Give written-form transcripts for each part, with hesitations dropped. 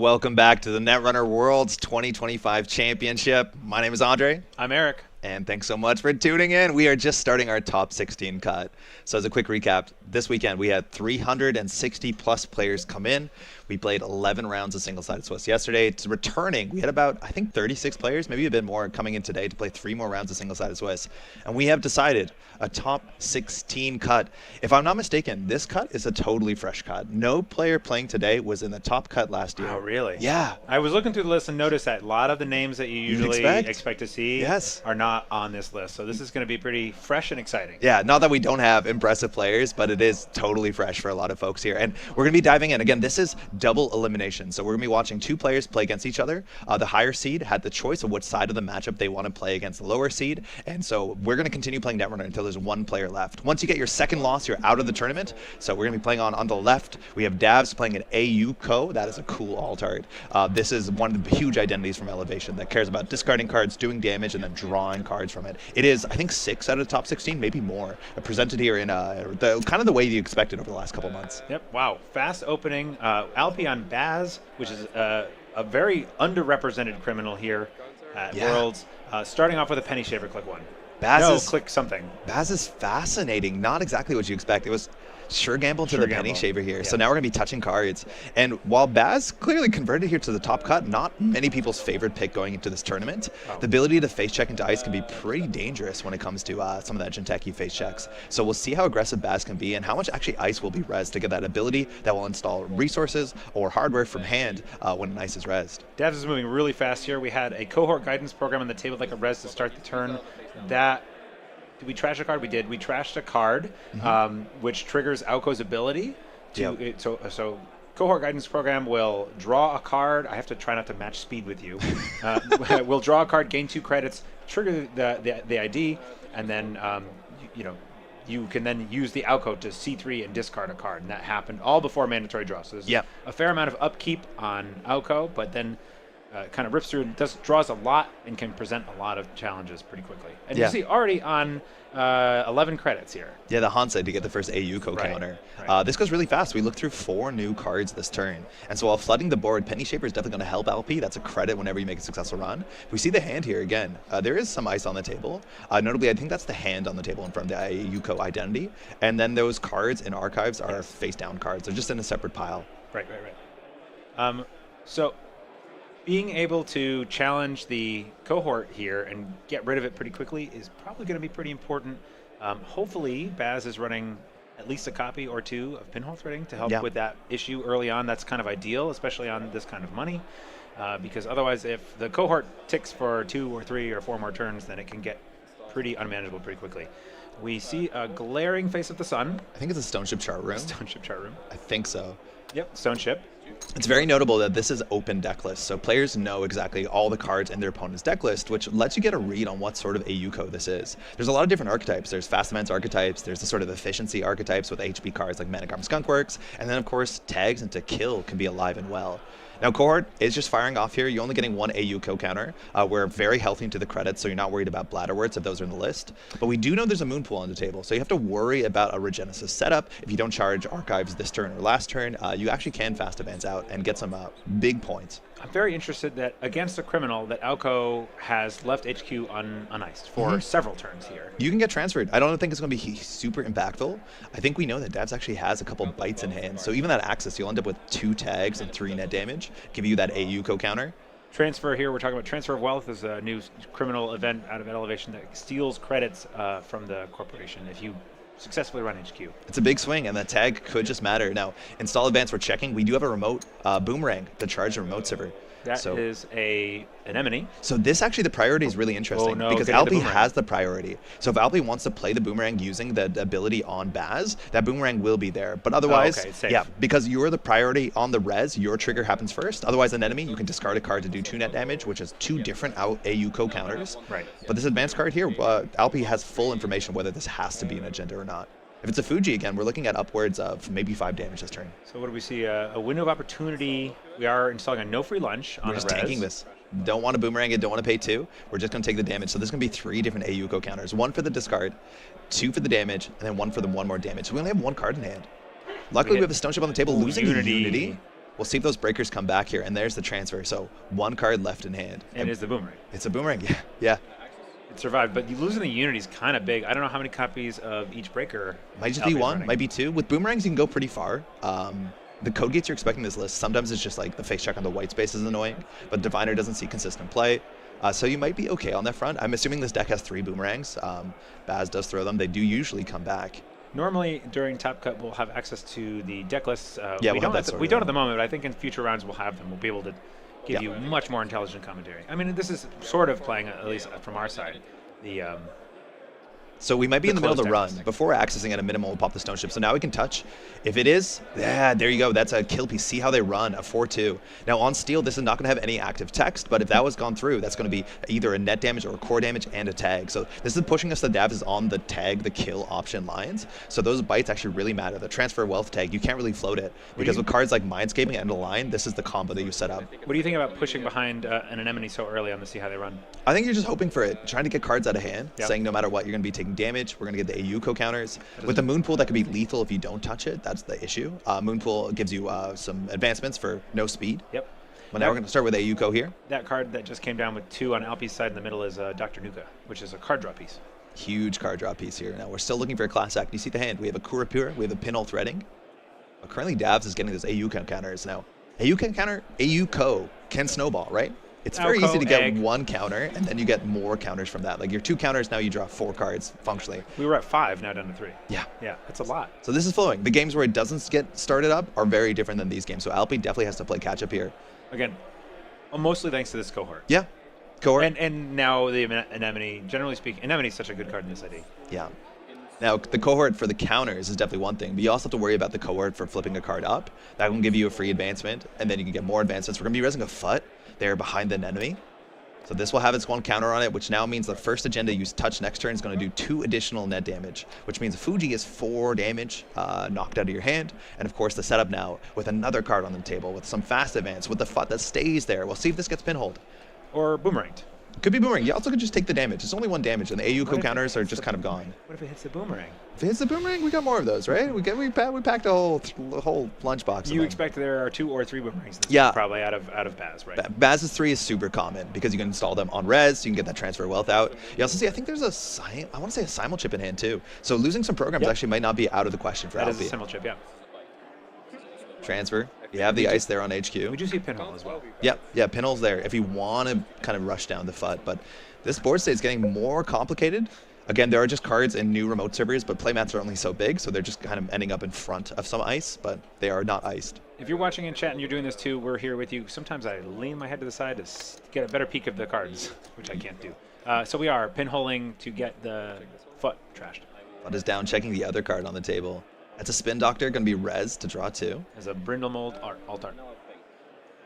Welcome back to the Netrunner World's 2025 Championship. My name is Andre. I'm Eric. And thanks so much for tuning in. We are just starting our top 16 cut. So as a quick recap, this weekend we had 360 plus players come in. We played 11 rounds of single-sided Swiss yesterday. It's returning. We had about, I think, 36 players, maybe a bit more, coming in today to play 3 more rounds of single-sided Swiss. And we have decided a top 16 cut. If I'm not mistaken, this cut is a totally fresh cut. No player playing today was in the top cut last year. Oh, really? Yeah. I was looking through the list and noticed that a lot of the names that you usually expect to see are not on this list. So this is going to be pretty fresh and exciting. Yeah, not that we don't have impressive players, but it is totally fresh for a lot of folks here. And we're going to be diving in. Again, this is double elimination. So we're going to be watching 2 players play against each other. The higher seed had the choice of what side of the matchup they want to play against the lower seed. And so we're going to continue playing Netrunner until there's 1 player left. Once you get your second loss, you're out of the tournament. So we're going to be playing on the left. We have Davs playing an AU Co. That is a cool alt-art. This is one of the huge identities from Elevation that cares about discarding cards, doing damage, and then drawing cards from it. It is, I think, 6 out of the top 16, maybe more, presented here in kind of the way you expected over the last couple months. Yep. Wow. Fast opening. Alpi on Baz, which is a very underrepresented criminal here at Worlds. Starting off with a Penny Shaver, click 1. Click something. Baz is fascinating. Not exactly what you expect. It was sure gamble to the Penny Shaver here. Yeah. So now we're going to be touching cards. And while Baz clearly converted here to the top cut, not many people's favorite pick going into this tournament. The ability to face check into ice can be pretty dangerous when it comes to some of that Jinteki face checks. So we'll see how aggressive Baz can be and how much actually ice will be rezzed to get that ability that will install resources or hardware from hand when an ice is rezzed. Davs is moving really fast here. We had a cohort guidance program on the table like a res to start the turn. Did we trash a card? We did. We trashed a card, which triggers Auko's ability. So cohort guidance program will draw a card. I have to try not to match speed with you. We'll draw a card, gain 2 credits, trigger the ID, and then you can then use the Auko to C3 and discard a card. And that happened all before mandatory draw. So there's a fair amount of upkeep on Auko, but then kind of rips through and draws a lot and can present a lot of challenges pretty quickly. And you see already on 11 credits here. Yeah, the Hansa to get the first AU co-counter. Right. This goes really fast. We look through 4 new cards this turn. And so while flooding the board, Penny Shaver is definitely going to help LP. That's a credit whenever you make a successful run. We see the hand here again. There is some ice on the table. Notably, I think that's the hand on the table in front of the AU co identity. And then those cards in archives are face-down cards. They're just in a separate pile. Right. So being able to challenge the cohort here and get rid of it pretty quickly is probably going to be pretty important. Hopefully, Baz is running at least a copy or 2 of Pinhole Threading to help with that issue early on. That's kind of ideal, especially on this kind of money, because otherwise, if the cohort ticks for 2 or 3 or 4 more turns, then it can get pretty unmanageable pretty quickly. We see a glaring face of the sun. I think it's a Stone Ship chart room. Stone Ship chart room. I think so. Yep, Stone Ship. It's very notable that this is open deck list, so players know exactly all the cards in their opponent's deck list, which lets you get a read on what sort of AU code this is. There's a lot of different archetypes. There's fast events archetypes, there's the sort of efficiency archetypes with HP cards like Manic Arm Skunkworks, and then of course tags and to kill can be alive and well. Now, cohort is just firing off here. You're only getting 1 AU co-counter. We're very healthy into the credits, so you're not worried about bladderworts if those are in the list. But we do know there's a moon pool on the table, so you have to worry about a Regenesis setup. If you don't charge archives this turn or last turn, you actually can fast advance out and get some big points. I'm very interested that against a criminal that Auko has left HQ uniced for several turns here. You can get transferred. I don't think it's going to be super impactful. I think we know that Davs actually has a couple bites in hand, so even that access, you'll end up with 2 tags and 3 net damage, give you that AU co-counter. Transfer here, we're talking about Transfer of Wealth is a new criminal event out of Elevation that steals credits from the corporation if you successfully run HQ. It's a big swing, and that tag could just matter. Now, install advance, we're checking. We do have a remote boomerang to charge a remote server. That is an enemy. So this actually, the priority is really interesting because Alpi has the priority. So if Alpi wants to play the boomerang using the ability on Baz, that boomerang will be there. But otherwise, because you're the priority on the res, your trigger happens first. Otherwise, an enemy, you can discard a card to do 2 net damage, which is 2 different AU co-counters. Right. But this advanced card here, Alpi has full information whether this has to be an agenda or not. If it's a Fuji, again, we're looking at upwards of maybe 5 damage this turn. So what do we see? A window of opportunity. We are installing a no free lunch on the res. We're just tanking this. Don't want to boomerang it, don't want to pay 2. We're just going to take the damage. So there's going to be 3 different AU counters. 1 for the discard, 2 for the damage, and then 1 for the 1 more damage. So we only have 1 card in hand. Luckily, we have a Stone Ship on the table, losing Unity. We'll see if those breakers come back here, and there's the transfer. So 1 card left in hand. And it's the boomerang. It's a boomerang, yeah. Yeah. It survived, but losing the unity is kind of big. I don't know how many copies of each breaker. Might just be 1, might be 2. With boomerangs, you can go pretty far. The code gates you're expecting this list, sometimes it's just like the face check on the white space is annoying, but Diviner doesn't see consistent play. So you might be okay on that front. I'm assuming this deck has 3 boomerangs. Baz does throw them. They do usually come back. Normally, during Top Cut, we'll have access to the deck lists. Yeah, we don't at at the moment, but I think in future rounds we'll have them. We'll be able to give you much more intelligent commentary. I mean, this is sort of playing, at least from our side, the So we might be in the middle of the run. closed Before accessing at a minimal, we'll pop the Stone Ship. So now we can touch. If it is, yeah, there you go. That's a kill piece. See how they run, a 4-2. Now on steel, this is not going to have any active text, but if that was gone through, that's going to be either a net damage or a core damage and a tag. So this is pushing us the davs on the tag, the kill option lines. So those bites actually really matter. The transfer wealth tag, you can't really float it. Because with cards like Mindscaping and Align, this is the combo that you set up. What do you think about pushing behind an anemone so early on to see how they run? I think you're just hoping for it, trying to get cards out of hand, saying no matter what, you're going to be taking damage. We're going to get the AUCO counters. With the Moonpool, that could be lethal if you don't touch it. That's the issue. Moonpool gives you some advancements for no speed. Yep. But now we're going to start with AUCO here. That card that just came down with 2 on Alpi's side in the middle is Dr. Nuka, which is a card draw piece. Huge card draw piece here. Now we're still looking for a class act. You see the hand. We have a Kurapura. We have a Pinhole Threading. But currently Davs is getting those AUCO counters. Now, AUCO can snowball, right? It's very easy to get 1 counter, and then you get more counters from that. Like your 2 counters, now you draw 4 cards functionally. We were at 5, now down to 3. Yeah. Yeah, that's a lot. So this is flowing. The games where it doesn't get started up are very different than these games. So Alpi definitely has to play catch up here. Again, mostly thanks to this cohort. Yeah. Cohort. And now the Anemone, generally speaking, Anemone is such a good card in this ID. Yeah. Now, the cohort for the counters is definitely one thing, but you also have to worry about the cohort for flipping a card up. That will give you a free advancement, and then you can get more advancements. We're going to be resing a Fut there behind the enemy. So this will have its 1 counter on it, which now means the first agenda you touch next turn is going to do 2 additional net damage, which means Fuji is 4 damage knocked out of your hand. And of course, the setup now with another card on the table with some fast advance with the Fut that stays there. We'll see if this gets pinholed. Or boomeranged. Could be boomerang. You also could just take the damage. It's only 1 damage, and the AUCO counters are just kind of gone. What if it hits the boomerang? If it hits the boomerang, we got more of those, right? We packed a whole lunchbox. You expect there are 2 or 3 boomerangs? Yeah, probably out of Baz, right? Baz's 3 is super common because you can install them on res. You can get that transfer wealth out. You also see, I think there's I want to say a simul chip in hand too. So losing some programs actually might not be out of the question for Alpi. That is a simul chip, yeah. Transfer. You have the ice there on HQ. We do see a pinhole as well. Yep, yeah, pinhole's there if you want to kind of rush down the Fut, but this board state is getting more complicated. Again, there are just cards in new remote servers, but playmats are only so big, so they're just kind of ending up in front of some ice, but they are not iced. If you're watching in chat and you're doing this too, we're here with you. Sometimes I lean my head to the side to get a better peek of the cards, which I can't do. So we are pinholing to get the Fut trashed. Fut is down, checking the other card on the table. That's a Spin Doctor, going to be res to draw 2. As a Brindle Mold alt-art.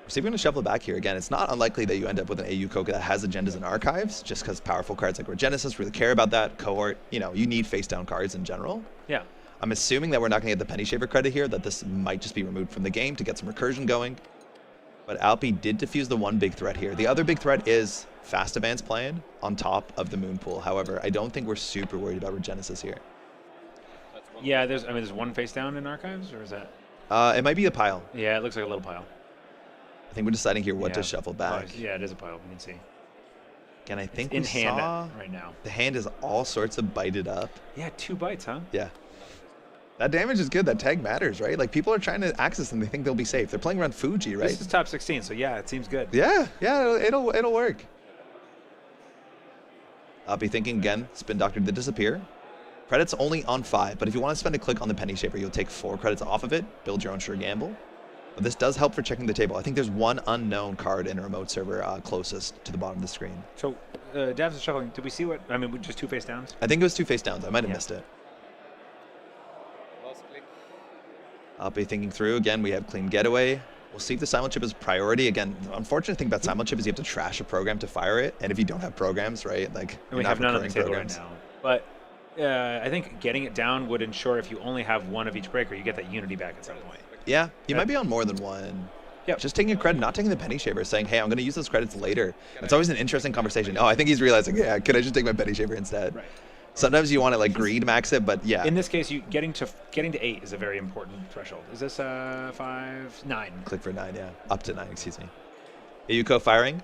So we're going to shuffle it back here again. It's not unlikely that you end up with an AUCO that has agendas and archives, just because powerful cards like Regenesis really care about that. Cohort, you need face-down cards in general. Yeah. I'm assuming that we're not going to get the Penny Shaver credit here, that this might just be removed from the game to get some recursion going. But Alpi did defuse the 1 big threat here. The other big threat is fast advance playing on top of the Moonpool. However, I don't think we're super worried about Regenesis here. Yeah, there's 1 face down in archives, or is that? It might be a pile. Yeah, it looks like a little pile. I think we're deciding here what to shuffle back. Yeah, it is a pile. We can see. Again, I think in hand right now. The hand is all sorts of bited up. Yeah, 2 bites, huh? Yeah. That damage is good. That tag matters, right? Like, people are trying to access them. They think they'll be safe. They're playing around Fuji, right? This is top 16, so yeah, it seems good. Yeah, it'll work. I'll be thinking again. Spin Doctor did disappear. Credits only on 5, but if you want to spend a click on the Penny Shaper, you'll take 4 credits off of it, build your own sure gamble. But this does help for checking the table. I think there's 1 unknown card in a remote server closest to the bottom of the screen. So, Davs is shuffling. Did we see what? I mean, just 2 face downs? I think it was 2 face downs. I might have missed it. I'll be thinking through. Again, we have Clean Getaway. We'll see if the Simul Chip is priority. Again, the unfortunate thing about Simul Chip is you have to trash a program to fire it. And if you don't have programs, right, like, we have none on the table right now. But I think getting it down would ensure if you only have 1 of each breaker, you get that unity back at some point. Yeah, you might be on more than 1. Yep. Just taking a credit, not taking the Penny Shaver, saying, hey, I'm going to use those credits later. It's always an interesting conversation. Oh, I think he's realizing, yeah, could I just take my Penny Shaver instead? Right. Sometimes you want to like greed max it, but yeah. In this case, you getting to 8 is a very important threshold. Is this 5, 9? Click for 9, yeah. Up to 9, excuse me. Ayuko firing.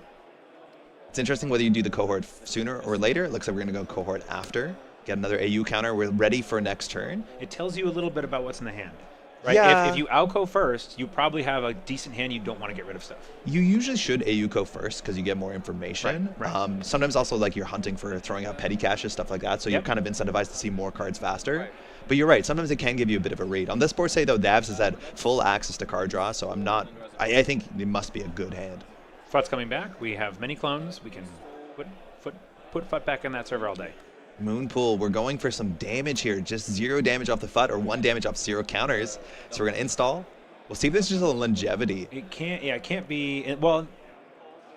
It's interesting whether you do the cohort sooner or later. It looks like we're going to go cohort after. Get another AU counter. We're ready for next turn. It tells you a little bit about what's in the hand. Right? Yeah. If you Alco first, you probably have a decent hand. You don't want to get rid of stuff. You usually should AUCO first because you get more information. Right. Sometimes also like you're hunting for throwing out petty caches, stuff like that. So you're kind of incentivized to see more cards faster. Right. But you're right. Sometimes it can give you a bit of a read. On this board, say though, Davs has had full access to card draw. So I think it must be a good hand. FUT's coming back. We have many clones. We can put FUT back in that server all day. Moonpool, we're going for some damage here. Just 0 damage off the FUT or 1 damage off 0 counters. So we're going to install. We'll see if this is just a longevity. It can't be. Well,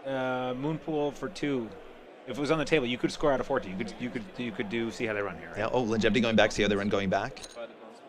Moonpool for 2. If it was on the table, you could score out of 40. You could do see how they run here. Right? Yeah. Oh, longevity going back, see how they run going back.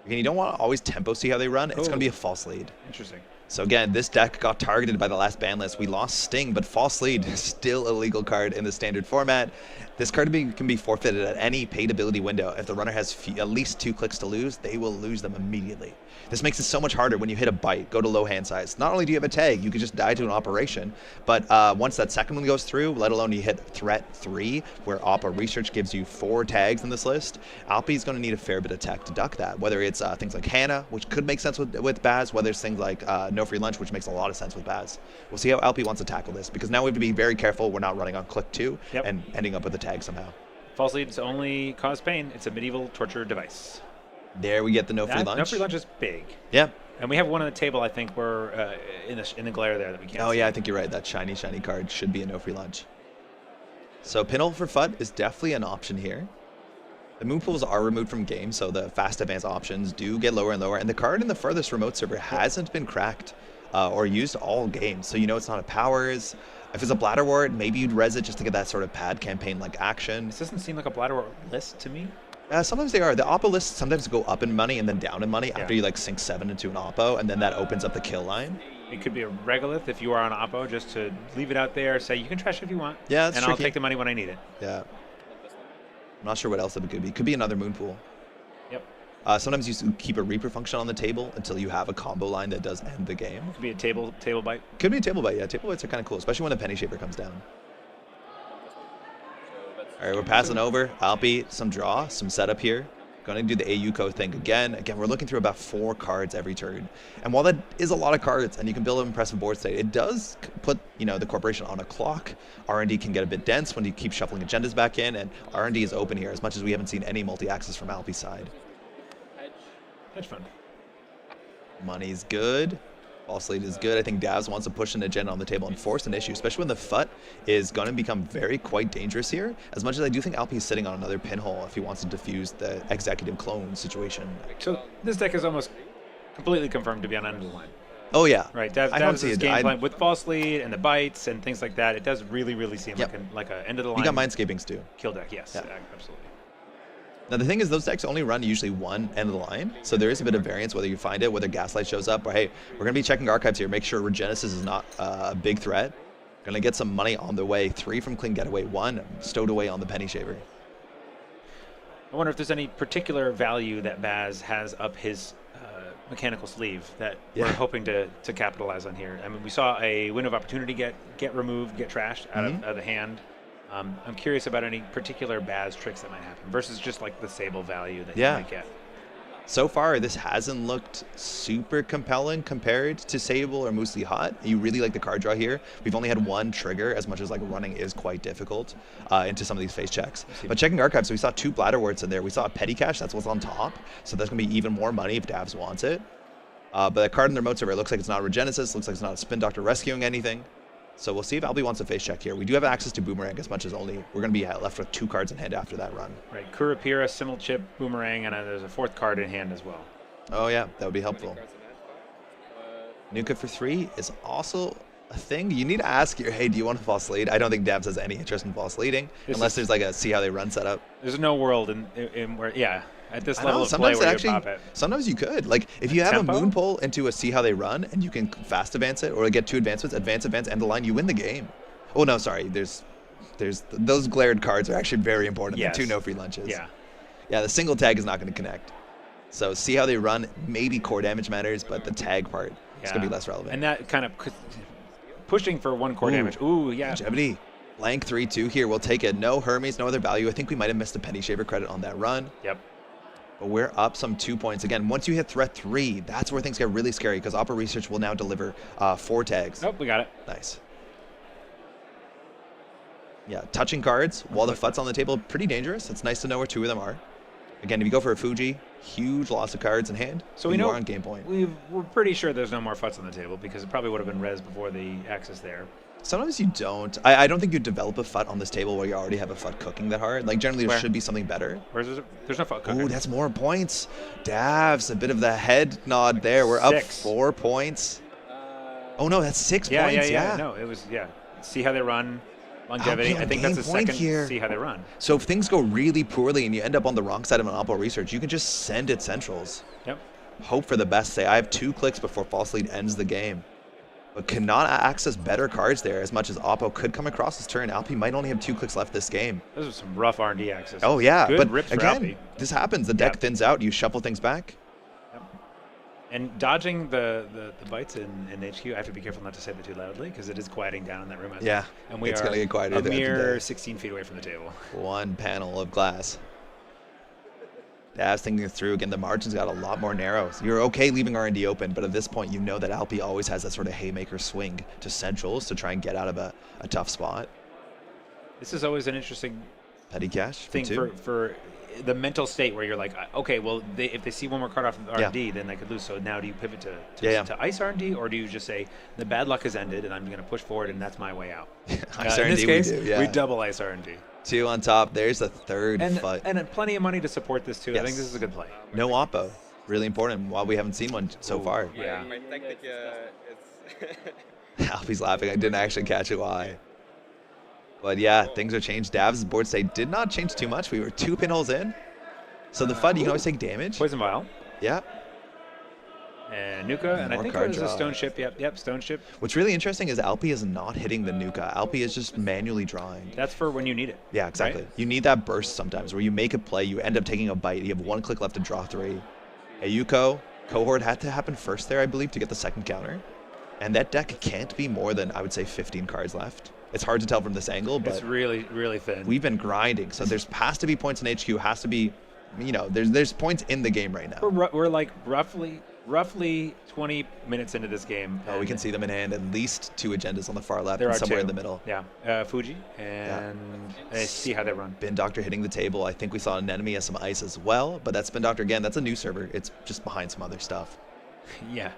Again, you don't want to always tempo see how they run. It's going to be a false lead. Interesting. So again, this deck got targeted by the last ban list. We lost Sting, but False Lead is still a legal card in the standard format. This card can be forfeited at any paid ability window. If the runner has at least 2 clicks to lose, they will lose them immediately. This makes it so much harder when you hit a bite, go to low hand size. Not only do you have a tag, you could just die to an operation, but once that second one goes through, let alone you hit threat 3, where Oppa Research gives you 4 tags in this list, Alpi's going to need a fair bit of tech to duck that. Whether it's things like Hannah, which could make sense with Baz, whether it's things like No Free Lunch, which makes a lot of sense with Baz. We'll see how Alpi wants to tackle this, because now we have to be very careful we're not running on click 2 and ending up with a tag somehow. False leads only cause pain. It's a medieval torture device. There we get the No Free Lunch. No Free Lunch is big. Yeah. And we have one on the table, I think, we're in the glare there that we can't see. Oh, yeah, I think you're right. That shiny card should be a No Free Lunch. So Pinhole for FUT is definitely an option here. The Moonpools are removed from game, so the fast advance options do get lower and lower. And the card in the furthest remote server hasn't been cracked or used all game. So you know it's not a Powers. If it's a Bladder Ward, maybe you'd res it just to get that sort of pad campaign-like action. This doesn't seem like a Bladder Ward list to me. Sometimes they are. The Oppo lists sometimes go up in money and then down in money after you like sink 7 into an Oppo, and then that opens up the kill line. It could be a Regolith if you are on Oppo, just to leave it out there, say you can trash it if you want. Yeah, that's and tricky. I'll take the money when I need it. Yeah. I'm not sure what else it could be. It could be another Moonpool. Yep. Sometimes you keep a Reaper function on the table until you have a combo line that does end the game. Could be a table bite. Could be a table bite, yeah. Table bites are kind of cool, especially when the Penny Shaper comes down. All right, we're passing over. Alpi, some draw, some setup here. Going to do the AUCO thing again. Again, we're looking through about 4 cards every turn. And while that is a lot of cards and you can build an impressive board state, it does put, the corporation on a clock. R&D can get a bit dense when you keep shuffling agendas back in, and R&D is open here as much as we haven't seen any multi-axis from Alpi's side. Hedge fund. Money's good. False lead is good. I think Davs wants to push an agenda on the table and force an issue, especially when the FUT is going to become quite dangerous here. As much as I do think Alpi is sitting on another pinhole if he wants to diffuse the executive clone situation. So this deck is almost completely confirmed to be on end of the line. Oh yeah. Right. I don't see Davs' game plan with false lead and the bites and things like that. It does really, really seem like a end of the line. You got Mindscapings too. Kill deck, yes, Yeah. Absolutely. Now the thing is, those decks only run usually one end of the line, so there is a bit of variance whether you find it, whether Gaslight shows up, or hey, we're going to be checking archives here, make sure Regenesis is not a big threat. Going to get some money on the way. 3 from Clean Getaway, 1 stowed away on the Penny Shaver. I wonder if there's any particular value that Baz has up his mechanical sleeve that we're hoping to capitalize on here. I mean, we saw a window of opportunity get removed, get trashed out of the hand. I'm curious about any particular Baz tricks that might happen versus just like the Sable value that you might get. So far, this hasn't looked super compelling compared to Sable or Moosely Hot. You really like the card draw here. We've only had 1 trigger, as much as like running is quite difficult into some of these face checks. But checking archives, so we saw 2 Bladder Words in there. We saw a Petty Cash, that's what's on top. So that's going to be even more money if Davs wants it. But the card in the remote server, it looks like it's not Regenesis, looks like it's not a Spin Doctor rescuing anything. So we'll see if Albi wants a face check here. We do have access to Boomerang as much as only we're going to be left with 2 cards in hand after that run. Right, Kurapira, Simulchip, Boomerang, and there's a 4th card in hand as well. Oh yeah, that would be helpful. Nuka for 3 is also a thing. You need to ask your, hey, do you want to false lead? I don't think Davs has any interest in false leading, unless there's like a see how they run setup. There's no world in where, at this level of play where you pop it. Sometimes you could. Like, if you have a moon pull into a see how they run, and you can fast advance it, or get 2 advancements, advance, end the line, you win the game. Oh, no, sorry. There's those glared cards are actually very important. Yes. The 2 no free lunches. Yeah. Yeah, the single tag is not going to connect. So see how they run. Maybe core damage matters, but the tag part is going to be less relevant. And that kind of pushing for 1 core damage. Ooh, yeah. Longevity. Blank 3-2 here. We'll take it. No Hermes, no other value. I think we might have missed a penny shaver credit on that run. Yep. But we're up some 2 points. Again, once you hit threat 3, that's where things get really scary because Opera Research will now deliver 4 tags. Oh, we got it. Nice. Yeah, touching cards while the FUT's on the table, pretty dangerous. It's nice to know where 2 of them are. Again, if you go for a Fuji, huge loss of cards in hand. So we know are on game point. We're pretty sure there's no more FUTs on the table because it probably would have been res before the access there. Sometimes you don't. I don't think you develop a FUT on this table where you already have a FUT cooking that hard. Like, generally, there should be something better. There's no FUT cooking. Ooh, that's more points. Davs, a bit of the head nod there. We're up 4 points. Oh, no, that's 6 points. Yeah. No, it was, See how they run. Longevity. I think that's the second here. See how they run. So if things go really poorly and you end up on the wrong side of an Oppo Research, you can just send it centrals. Yep. Hope for the best. Say, I have 2 clicks before false lead ends the game. But cannot access better cards there as much as Oppo could come across his turn. Alpi might only have 2 clicks left this game. Those are some rough R&D access. Oh, yeah. Good but rips again, for Alpi. This happens. The deck thins out. You shuffle things back. Yep. And dodging the bites in HQ, I have to be careful not to say that too loudly because it is quieting down in that room. Yeah, and we it's are going to get quieter. A mere 16 feet away from the table. 1 panel of glass. Davs thinking it through. Again, the margins got a lot more narrow. So you're okay leaving R&D open, but at this point, you know that Alpi always has that sort of haymaker swing to centrals to try and get out of a tough spot. This is always an interesting petty cash thing for the mental state where you're like, okay, well, if they see 1 more card off of R&D, then they could lose. So now do you pivot to ice R&D, or do you just say the bad luck has ended and I'm going to push forward and that's my way out? Ice in this case, we do, we double ice R&D. 2 on top. There's the third FUT. And plenty of money to support this too. Yes. I think this is a good play. No Oppo. Really important while we haven't seen one so far. Yeah. Alpi's laughing. I didn't actually catch it why. But yeah, things are changed. Davs' board state did not change too much. We were 2 pinholes in. So the FUT, you can always take damage. Poison Vial. Yeah. And Nuka, and I think it was a Stone Ship. Yep, Stone Ship. What's really interesting is Alpi is not hitting the Nuka. Alpi is just manually drawing. That's for when you need it. Yeah, exactly. Right? You need that burst sometimes where you make a play, you end up taking a bite, you have 1 click left to draw 3. Ayuko, cohort had to happen first there, I believe, to get the second counter. And that deck can't be more than, I would say, 15 cards left. It's hard to tell from this angle, but it's really, really thin. We've been grinding, so there's has to be points in HQ, has to be, there's points in the game right now. We're like roughly 20 minutes into this game. Oh, we can see them in hand. At least 2 agendas on the far left and somewhere 2 in the middle. Yeah, Fuji, and I see how they run. Spin Doctor hitting the table. I think we saw an enemy as some ice as well, but that Spin Doctor, again, that's a new server. It's just behind some other stuff. Yeah,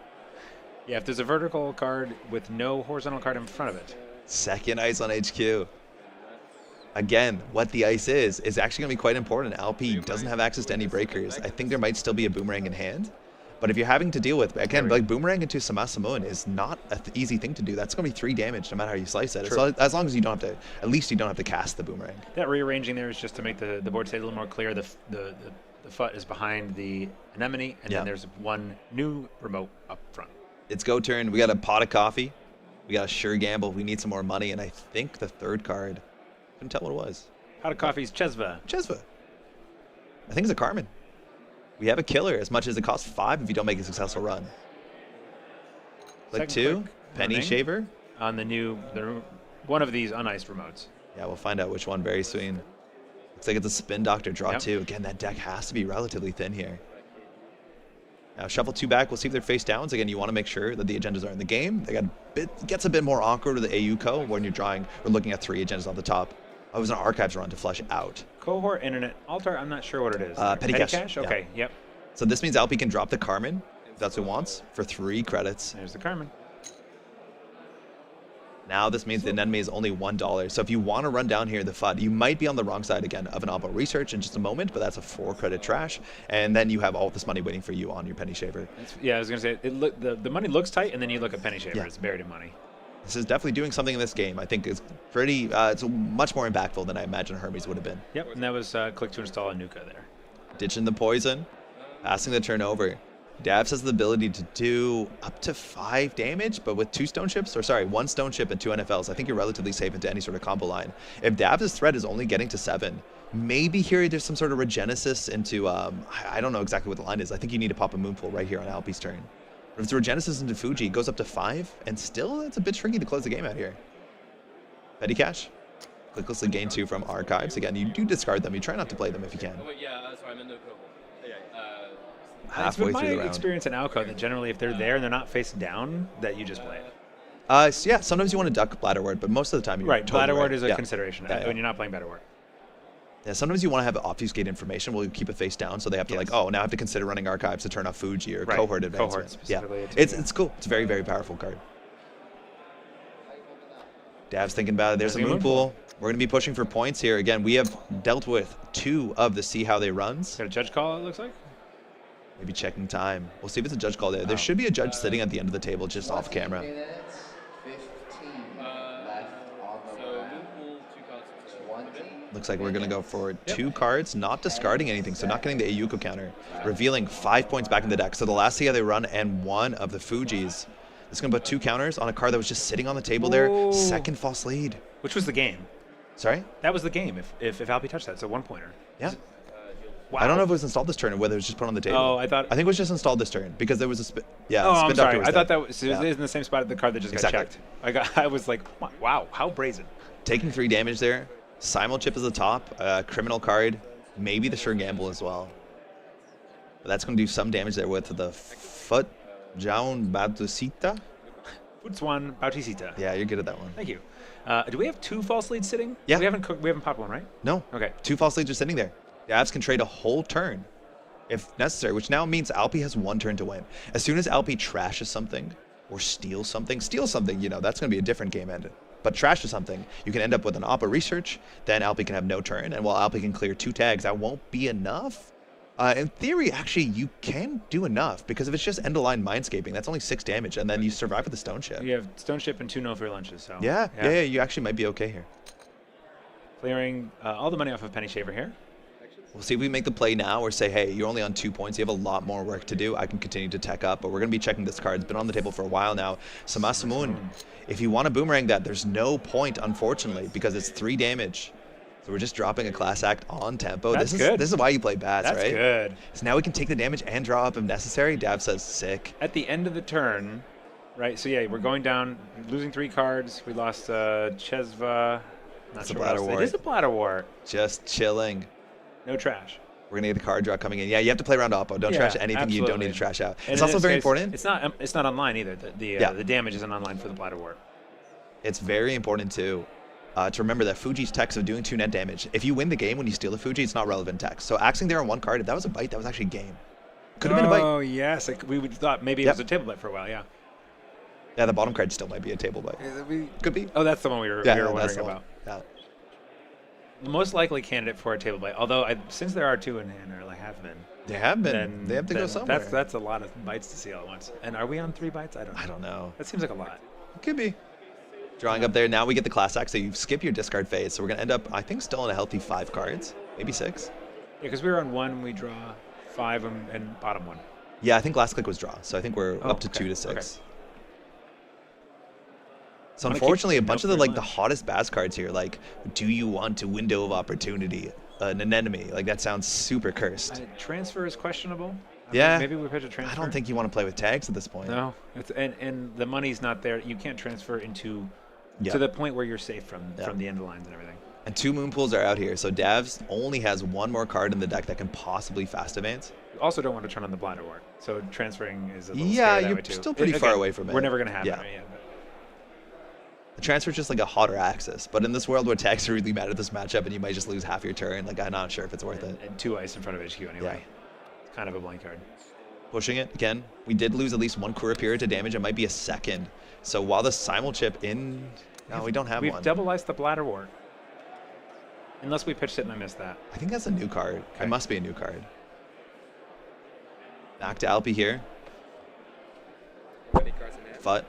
if there's a vertical card with no horizontal card in front of it. Second ice on HQ. Again, what the ice is actually going to be quite important. Alpi doesn't have access to any breakers. I think there might still be a boomerang in hand. But if you're having to deal with, again, like boomerang into Samasamun is not an easy thing to do. That's going to be 3 damage no matter how you slice it. So as long as you don't have to, at least you don't have to cast the boomerang. That rearranging there is just to make the board state a little more clear. The FUT is behind the anemone, and then there's 1 new remote up front. It's go turn. We got a pot of coffee. We got a sure gamble. We need some more money, and I think the third card, couldn't tell what it was. Pot of coffee's Chesva. I think it's a Carmen. We have a killer as much as it costs 5 if you don't make a successful run. Click 2, penny shaver. On the one of these uniced remotes. Yeah, we'll find out which one very soon. Looks like it's a Spin Doctor draw 2. Again, that deck has to be relatively thin here. Now shuffle 2 back. We'll see if they're face downs. Again, you want to make sure that the agendas are in the game. Gets a bit more awkward with the AUCO when you're drawing or looking at 3 agendas on the top. Oh, it was an archives run to flush out. Cohort Internet Altar. I'm not sure what it is. Petty cash. Okay. Yep. So this means Alpi can drop the Carmen, if that's what he wants, for 3 credits. There's the Carmen. Now this means the enemy is only $1. So if you want to run down here the FUD, you might be on the wrong side again of an Oppo Research in just a moment, but that's a 4 credit trash. And then you have all this money waiting for you on your penny shaver. I was going to say, the money looks tight, and then you look at penny shaver. It's buried in money. This is definitely doing something in this game. I think it's pretty, it's much more impactful than I imagine Hermes would have been. Yep, and that was click to install a Nuka there. Ditching the poison, passing the turnover. Davs has the ability to do up to 5 damage, but with 2 stone ships, or sorry, 1 stone ship and 2 NFLs, I think you're relatively safe into any sort of combo line. If Davs' threat is only getting to 7, maybe here there's some sort of regenesis into, I don't know exactly what the line is. I think you need to pop a Moonpool right here on Alpi's turn. But if it's regenesis into Fuji, it goes up to 5, and still it's a bit tricky to close the game out here. Petty Cash. Clicklessly gain 2 from Archives. Again, you do discard them. You try not to play them if you can. Sorry, I'm in the cohort. Halfway it's through been the my round. experience in Alco that generally if they're there and they're not face down, that you just play it. So yeah, sometimes you want to duck Bladderwort, but most of the time you're Right, totally Bladderwort right. is a Yeah. consideration Yeah, yeah. when you're not playing Bladderwort. Yeah, sometimes you want to have obfuscate information. Well, you keep it face down, so they have to like, oh, now I have to consider running Archives to turn off Fuji or Right, Cohort Cohort advancement. specifically, Yeah, too, it's cool. It's a very, very powerful card. Dav's thinking about it. There's a There's a Moonpool. We're going to be pushing for points here. Again, we have dealt with 2 of the see how they runs. Got a judge call, it looks like? Maybe checking time. We'll see if it's a judge call there. There should be a judge sitting at the end of the table just off camera. 15 left on the round. 20. Looks like we're going to go for 2 cards, not discarding anything, so not getting the Ayuko counter. Revealing 5 points back in the deck. So the last see how they run and 1 of the Fujis. It's going to put 2 counters on a card that was just sitting on the table there. Whoa. Second false lead. Which was the game. Sorry? That was the game if Alpi touched that. It's a 1-pointer. Yeah. Wow. I don't know if it was installed this turn or whether it was just put on the table. Oh, I thought. I think it was just installed this turn because there was a spin. Yeah, Oh, spin I'm doctor sorry. was I thought there. that was Yeah. in the same spot as the card that just Exactly. got checked. I was like, wow, how brazen. Taking 3 damage there. Simul chip is the top. Criminal card. Maybe the sure gamble as well. But that's going to do some damage there with the Foot Jaun Batusita. Futswan Bautisita. Yeah, you're good at that one. Thank you. Do we have 2 false leads sitting? Yeah. We haven't popped one, right? No. Okay. 2 false leads are sitting there. Davs can trade a whole turn if necessary, which now means Alpi has 1 turn to win. As soon as Alpi trashes something or steals something, you know, that's going to be a different game end. But trashes something, you can end up with an Oppa research, then Alpi can have no turn, and while Alpi can clear 2 tags, that won't be enough. In theory, actually, you can do enough, because if it's just end-of-line Mindscaping, that's only 6 damage, and then you survive with the Stone Ship. You have Stone Ship and 2 no-free lunches, so. Yeah, you actually might be okay here. Clearing all the money off of Penny Shaver here. We'll see if we make the play now or say, hey, you're only on 2 points. You have a lot more work to do. I can continue to tech up, but we're going to be checking this card. It's been on the table for a while now. Samasamun, if you want to boomerang that, there's no point, unfortunately, because it's 3 damage. So we're just dropping a class act on tempo. That's this good. This is why you play bats, That's right? good. So now we can take the damage and draw up if necessary. Dav says sick. At the end of the turn, right? So yeah, we're going down, losing 3 cards. We lost Chesva. Not It's a sure what else. Bladderwort. It is a Bladderwort. Just chilling. No trash. We're going to get the card draw coming in. Yeah, you have to play around Oppo. Don't Yeah, trash anything you don't absolutely. need to trash out. And It's in also this very case, important. It's not online either. The damage isn't online for the Bladderwort. It's very important too to remember that Fuji's text of doing 2 net damage. If you win the game when you steal the Fuji, it's not relevant text. So axing there on 1 card, if that was a bite, that was actually game. Could have been a bite. Oh yes, we would thought maybe it Yep. was a table bite for a while. Yeah. Yeah, the bottom card still might be a table bite. Could be. Oh, that's the one we were Yeah, that's wondering the one. about. Yeah. The most likely candidate for a table bite, although since there are 2 in hand, or like have been, They have been. then They have to go then somewhere. That's a lot of bites to see all at once. And are we on 3 bites? I don't know. I don't know. That seems like a lot. Could be. Drawing up there. Now we get the class act, so you skip your discard phase. So we're going to end up, I think, still in a healthy 5 cards. Maybe 6. Yeah, because we were on 1, we draw 5 and bottom 1. Yeah, I think last click was draw. So I think we're Oh, up to okay. 2 to 6. Okay. So Wanna keep unfortunately, a no bunch of the free the lunch. hottest Baz cards here, like, do you want a window of opportunity? An anemone. Like, that sounds super cursed. Transfer is questionable. Yeah. Maybe we pitch a transfer. I don't think you want to play with tags at this point. No, and the money's not there. You can't transfer into Yeah. to the point where you're safe from Yeah. the end of lines and everything. And 2 moon pools are out here, so Davs only has 1 more card in the deck that can possibly fast advance. You also don't want to turn on the Bladderwort, so transferring is a little Yeah, scary that you're way too. still pretty far away from it. We're never gonna have Yeah. it. Right? Yeah, but The transfer is just like a hotter axis, but in this world where tags are really mad at this matchup and you might just lose half your turn, like, I'm not sure if it's worth it. and 2 ice in front of HQ anyway. It's kind of a blank card. Pushing it again. We did lose at least 1 Kura period to damage. It might be a second. So while the simul chip in, no, we don't have We've one. double iced the Bladderwort. Unless we pitched it and I missed that. I think that's a new card. Okay. It must be a new card. Back to Alpi here. Fut.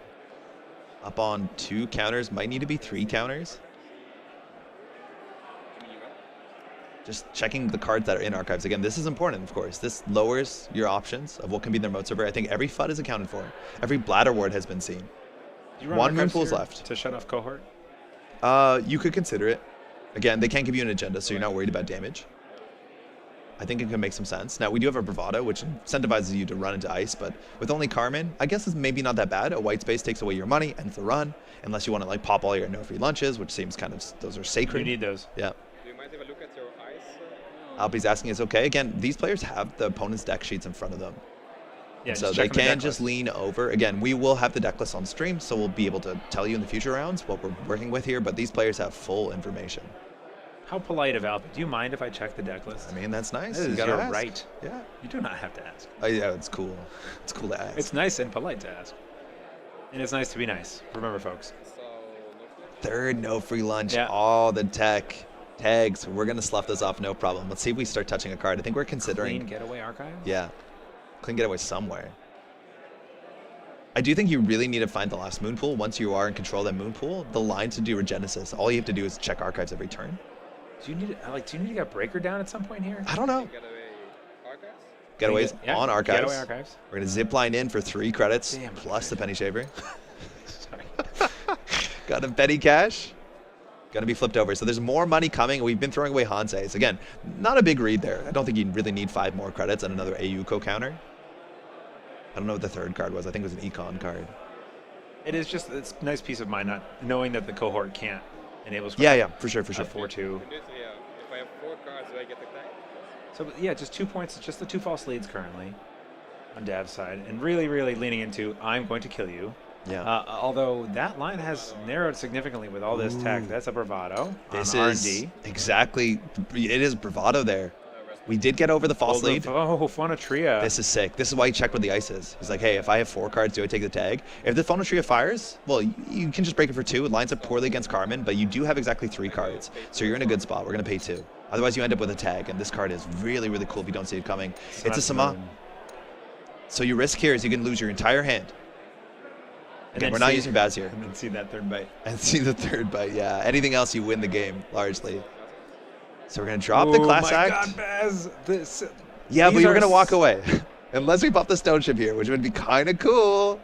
Up on 2 counters. Might need to be 3 counters. just checking the cards that are in archives. Again, this is important, of course. This lowers your options of what can be in their remote server. I think every FUD is accounted for. Every bladder ward has been seen. Do you run One moon archives pool's here left. to shut off cohort. You could consider it. Again, they can't give you an agenda, so you're not worried about damage. I think it can make some sense. Now, we do have a Bravado, which incentivizes you to run into ice, but with only Carmen, I guess it's maybe not that bad. A white space takes away your money, ends the run, unless you want to like pop all your no free lunches, which seems kind of, those are sacred. You need those. Yeah. Do you mind if I look at your eyes? Alpi's asking is okay. Again, these players have the opponent's deck sheets in front of them. Yeah, So just they check the can deck just list. lean over. Again, we will have the deck list on stream, so we'll be able to tell you in the future rounds what we're working with here, but these players have full information. How polite of Alpi. Do you mind if I check the deck list? I mean, that's nice. This You is gotta your ask. right. Yeah. You do not have to ask. Oh, yeah, it's cool. It's cool to ask. It's nice and polite to ask. And it's nice to be nice. Remember, folks. So, Third no free lunch. Yeah. All the tech tags. We're going to slough this off, no problem. Let's see if we start touching a card. I think we're considering. Clean getaway archive? Yeah. Clean getaway somewhere. I do think you really need to find the last moon pool. Once you are in control of that moon pool, the line to do Regenesis, all you have to do is check archives every turn. Do you need to get breaker down at some point here? I don't know. get away archives? Getaways Yeah, on archives. Getaway archives. We're going to zip line in for 3 credits Damn. plus the penny shaver. Sorry. Got a petty cash. Going to be flipped over. So there's more money coming. We've been throwing away Hanse's. Again, not a big read there. I don't think you really need 5 more credits and another AUCO counter. I don't know what the third card was. I think it was an econ card. It's nice peace of mind not knowing that the cohort can't enable scrap. Yeah, for sure. At 4-2. If I have 4 cards, do I get the tag? So yeah, just 2 points. Just the 2 false leads currently on Dav's side, and really, really leaning into I'm going to kill you. Yeah. Although that line has narrowed significantly with all this tech. That's a bravado. This on is R&D. exactly. It is bravado there. We did get over the false lead. Oh, Phonotria. This is sick. This is why you check what the ice is. He's like, hey, if I have 4 cards, do I take the tag? If the Phonotria fires, well, you can just break it for 2. It lines up poorly against Carmen, but you do have exactly 3 cards. So you're in a good spot. We're going to pay 2. Otherwise, you end up with a tag, and this card is really, really cool if you don't see it coming. So It's a that's Sama. moon. So your risk here is you can lose your entire hand. And Again, then we're not see- using Baz here. And then see that third bite. And see the third bite, yeah. Anything else, you win the game, largely. So we're going to drop the Oh class my act. God, Baz. Yeah, but these you're are going to walk s- away. Unless we pop the stone ship here, which would be kind of cool.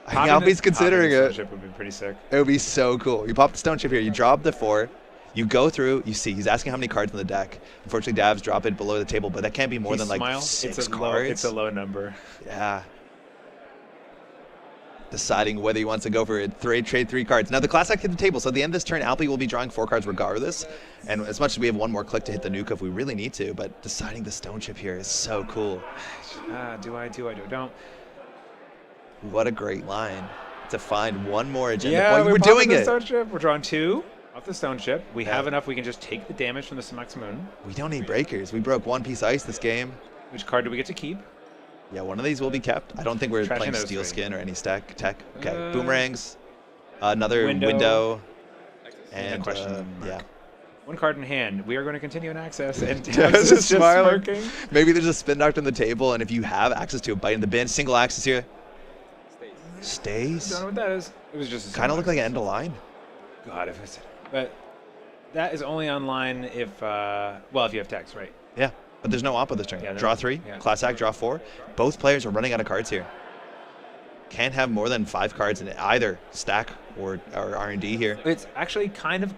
I think Alpi's considering it. Ship would be pretty sick. It would be so cool. You pop the stone chip here, you drop the 4, you go through, you see, he's asking how many cards in the deck. Unfortunately, Dav's drop it below the table, but that can't be more He than like smile. 6 it's a cards. Low, it's a low number. Yeah. Deciding whether he wants to go for it. Trade 3 cards. Now the class act hit the table, so at the end of this turn, Alpi will be drawing 4 cards regardless. And as much as we have 1 more click to hit the nuke if we really need to, but deciding the stone chip here is so cool. Do I don't? What a great line to find 1 more agenda Yeah, point. We're popping doing the it. stone ship. We're drawing 2 off the stone ship. We Yeah. have enough. We can just take the damage from the Samax Moon. We don't need breakers. We broke 1 piece ice this game. Which card do we get to keep? Yeah, one of these will be kept. I don't think we're Trashing playing those steel 3. skin or any stack tech. Okay, Uh, boomerangs, another window. window, And and a question mark. yeah. 1 card in hand. We are going to continue in access. And Taz Taz is is just smiling. smirking. Maybe there's a spin doctor on the table, and if you have access to a bite in the bin, single access here, Stays. stays. Don't know what that is. It was just a Kind of single look like an access. end of line. God, if it's. But that is only online if, if you have text, right? Yeah, but there's no oppo this turn. Yeah, Draw 3, yeah. class act, draw 4. Both players are running out of cards here. Can't have more than 5 cards in either stack or R&D here. It's actually kind of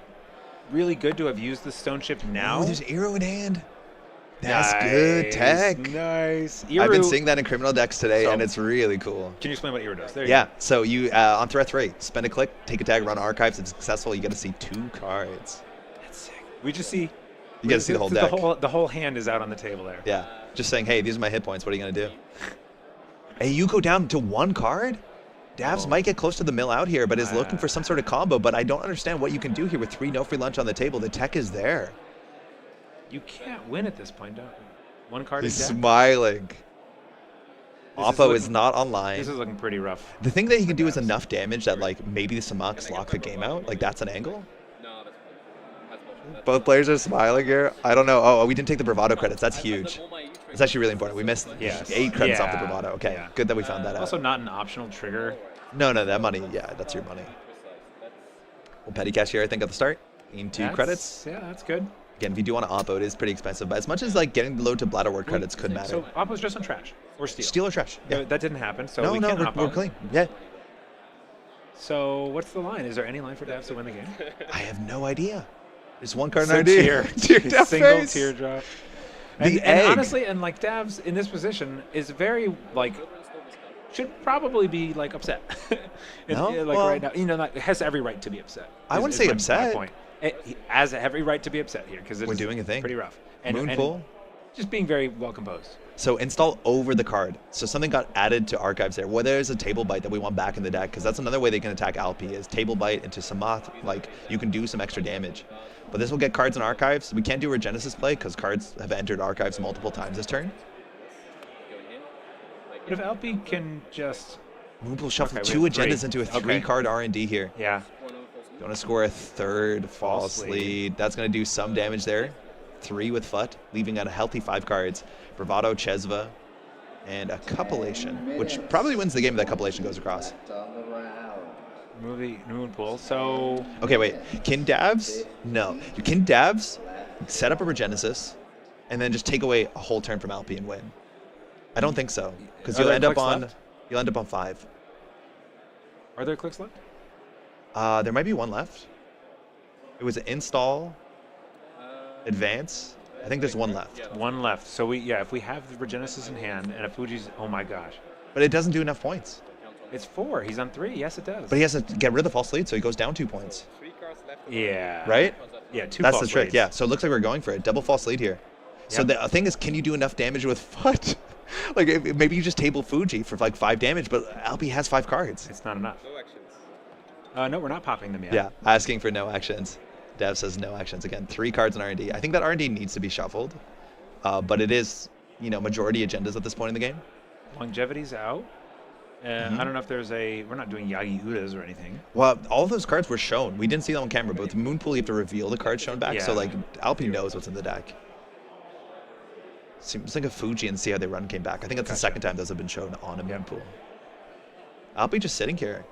really good to have used the stone ship now. Oh, there's arrow in hand. That's good tech. Nice. I've been Iru- seeing that in criminal decks today, So- and it's really cool. Can you explain what Iru does? There you Yeah, go. so you on threat 3, spend a click, take a tag, run archives. If it's successful, you get to see 2 cards. That's sick. We just see. You get to see the whole deck. The whole hand is out on the table there. Yeah, just saying, hey, these are my hit points. What are you gonna do? Hey, you go down to 1 card. Davs might get close to the mill out here, but is looking for some sort of combo. But I don't understand what you can do here with 3 no free lunch on the table. The tech is there. You can't win at this point, don't you? 1 card He's in deck. smiling. This is Oppo is looking- not online. This is looking pretty rough. The thing that he can do is enough damage that like maybe the Samax lock the game out. Like that's an angle. No, that's bullshit. Both players are smiling here. I don't know. Oh, we didn't take the bravado credits. That's huge. It's actually really important. We missed Yes. 8 credits off the Yeah. bravado. Okay, Yeah. good that we found that out. Also, not an optional trigger. No, that money. Yeah, that's your money. Well, petty cash here, I think, at the start. In 2 That's- credits. Yeah, that's good. Again, if you do want to oppo, it is pretty expensive. But as much as like getting low to bladder ward credits could matter. So oppo's just on trash or steal. Steal or trash. Yeah. That didn't happen. So No, we no, can we're oppo. clean. Yeah. So what's the line? Is there any line for Davs to win the game? I have no idea. There's one card in It's a idea. tear. Single teardrop. And egg. honestly, and like Davs in this position is very like should probably be like upset. No? Like Well, right now, like has every right to be upset. I wouldn't say upset. My point. He has every right to be upset here because We're doing a thing. pretty rough. And Moonpool. just being very well composed. So install over the card. So something got added to archives there. Whether there's a table bite that we want back in the deck, because that's another way they can attack Alpi is table bite into Samath. Like you can do some extra damage. But this will get cards in archives. We can't do Regenesis play because cards have entered archives multiple times this turn. But if Alpi can just Moonpool shuffle Okay, we two have three. agendas into a Okay. 3-card R&D here. yeah. Going to score a third false False lead. lead. That's going to do some damage there. 3 with Fut, leaving out a healthy 5 cards. Bravado, Chesva, and a Cupulation, which probably wins the game if that Cupulation goes across. Move the Moonpool. So Okay, wait. Can Davs? No. Can Davs set up a Regenesis and then just take away a whole turn from Alpi and win? I don't think so, because Are you'll there end up clicks on left? 5. are there clicks left? There might be one left. It was install, advance. I think there's one left. One left. So if we have the Regenesis in hand and a Fuji's, oh my gosh, But it doesn't do enough points. it's 4. He's on 3. Yes, it does. But he has to get rid of the false lead, so he goes down 2 points. yeah. Right? Yeah. 2 That's false the trick, leads. yeah. So it looks like we're going for it. Double false lead here. So Yep. the thing is, can you do enough damage with Fut? Like, maybe you just table Fuji for like 5 damage, but Alpi has 5 cards. It's not enough. No, we're not popping them yet. Yeah, asking for no actions. Dev says no actions again. 3 cards in R&D. I think that R&D needs to be shuffled, but it is, majority agendas at this point in the game. Longevity's out. I don't know if there's we're not doing Yagi Udas or anything. Well, all of those cards were shown. We didn't see them on camera, but with Moonpool, you have to reveal the cards shown back. So, Yeah. like, Alpi knows what's in the deck. Seems like a Fuji and see how they run came back. I think that's the second time those have been shown on a Moonpool. Alpi just sitting here.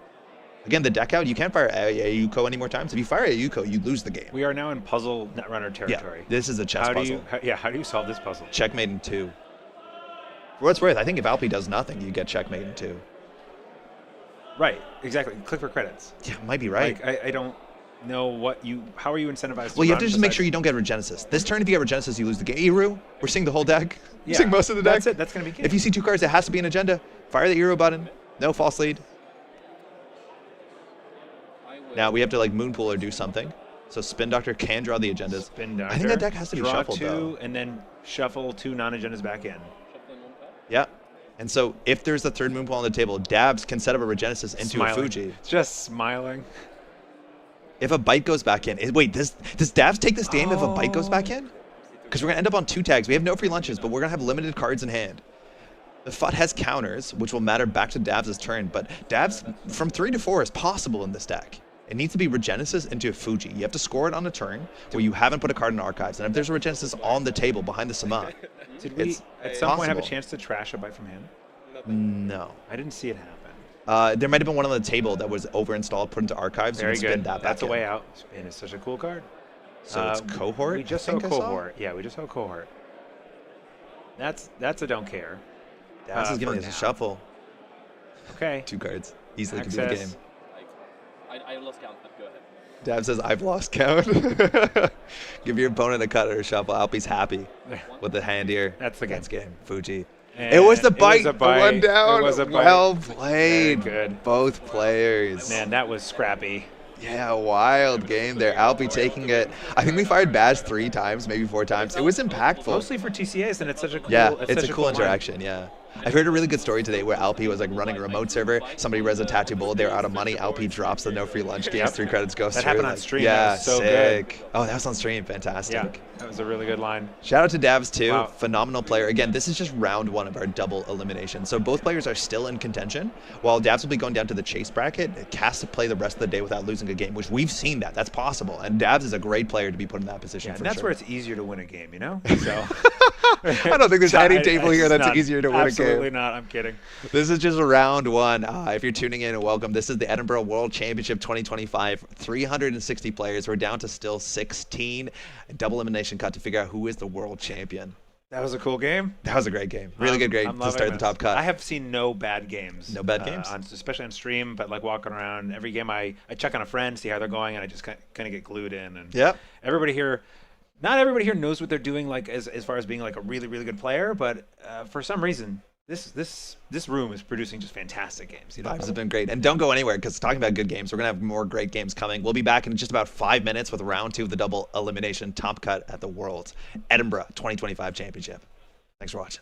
Again, the deck out, you can't fire Ayuko any more times. If you fire Ayuko, you lose the game. We are now in puzzle Netrunner Yeah, territory. this is a chess puzzle. How do you solve this puzzle? Checkmate in 2. For what it's worth, I think if Alpi does nothing, you get checkmate in 2. Right. Exactly. Click for credits. Yeah, might be right. Like I don't know how are you incentivized to Well, you have run to just make besides- sure you don't get Regenesis. This turn, if you get Regenesis, you lose the game. Iru, we're seeing the whole deck. We're Yeah, seeing most of the deck. That's it. That's going to be good. If you see 2 cards, it has to be an agenda. Fire the Iru button. No false lead. Now we have to like Moonpool or do something. So Spin Doctor can draw the agendas. Spin Doctor, I think that deck has to be draw shuffled 2, though. and then shuffle 2 non-agendas back in. Yeah. And so if there's a third Moonpool on the table, Dabs can set up a Regenesis into Smiling. a Fuji. Just smiling. If a bite goes back in, wait, does Dabs take this game if a bite goes back in? Because we're gonna end up on 2 tags. We have no free lunches, but we're gonna have limited cards in hand. The FUT has counters, which will matter back to Dabs' turn, but Dabs from 3 to 4 is possible in this deck. It needs to be Regenesis into a Fuji. You have to score it on a turn where you haven't put a card in archives. And if there's a Regenesis on the table behind the Sama, Did we it's at some point have a possible. chance to trash a bite from hand? No. I didn't see it happen. There might have been one on the table that was over-installed, put into archives. Very you can spin good. that That's a back in. way out. Spin is such a cool card. So it's Cohort? We just I saw think I saw? Cohort. Yeah, we just saw Cohort. That's a don't care. Dabs is giving us for a now. shuffle. Okay. 2 cards. Easily could be the Access. game. I lost count, but go ahead. Dab says, I've lost count. Give your opponent a cut or a shuffle. Alpi's happy with the hand here. That's the game. That's game. Fuji. And It was the it was bite. a The bite. one down. It was a bite. Well played. Very good. Both players. Man, that was scrappy. Yeah, wild game there. Alpi taking it. I think we fired Badge 3 times, maybe 4 times. It was impactful. Mostly for TCAs, and it's such a cool. Yeah, it's such a cool line. interaction, yeah. I heard a really good story today where Alpi was like running a remote server. Somebody res a tattoo bull. They were out of money. Alpi drops the no free lunch games. Yep. 3 credits goes That through. happened on like, stream. Yeah, That was so sick. Oh, that was on stream. Fantastic. Yeah, that was a really good line. Shout out to Davs too. Wow. Phenomenal player. Again, this is just round 1 of our double elimination. So both players are still in contention. While Davs will be going down to the chase bracket, it has to play the rest of the day without losing a game, which we've seen that. That's possible. And Davs is a great player to be put in that position Yeah, for and that's sure. where it's easier to win a game, you know? So I don't think there's any table here It's that's not. easier to win a game Absolutely not. I'm kidding. This is just round one. If you're tuning in, welcome. This is the Edinburgh World Championship 2025. 360 players. We're down to still 16. Double elimination cut to figure out who is the world champion. That was a cool game. That was a great game. Really good game to start the top cut. I have seen no bad games. No bad games? Especially on stream, but like walking around, every game I check on a friend, see how they're going, and I just kind of get glued in. And yep. Everybody here, not everybody here knows what they're doing, like as far as being like a really, really good player, but for some reason, this room is producing just fantastic games. Vibes have been great. And don't go anywhere, because talking about good games, we're going to have more great games coming. We'll be back in just about 5 minutes with round 2 of the double elimination top cut at the World's Edinburgh 2025 Championship. Thanks for watching.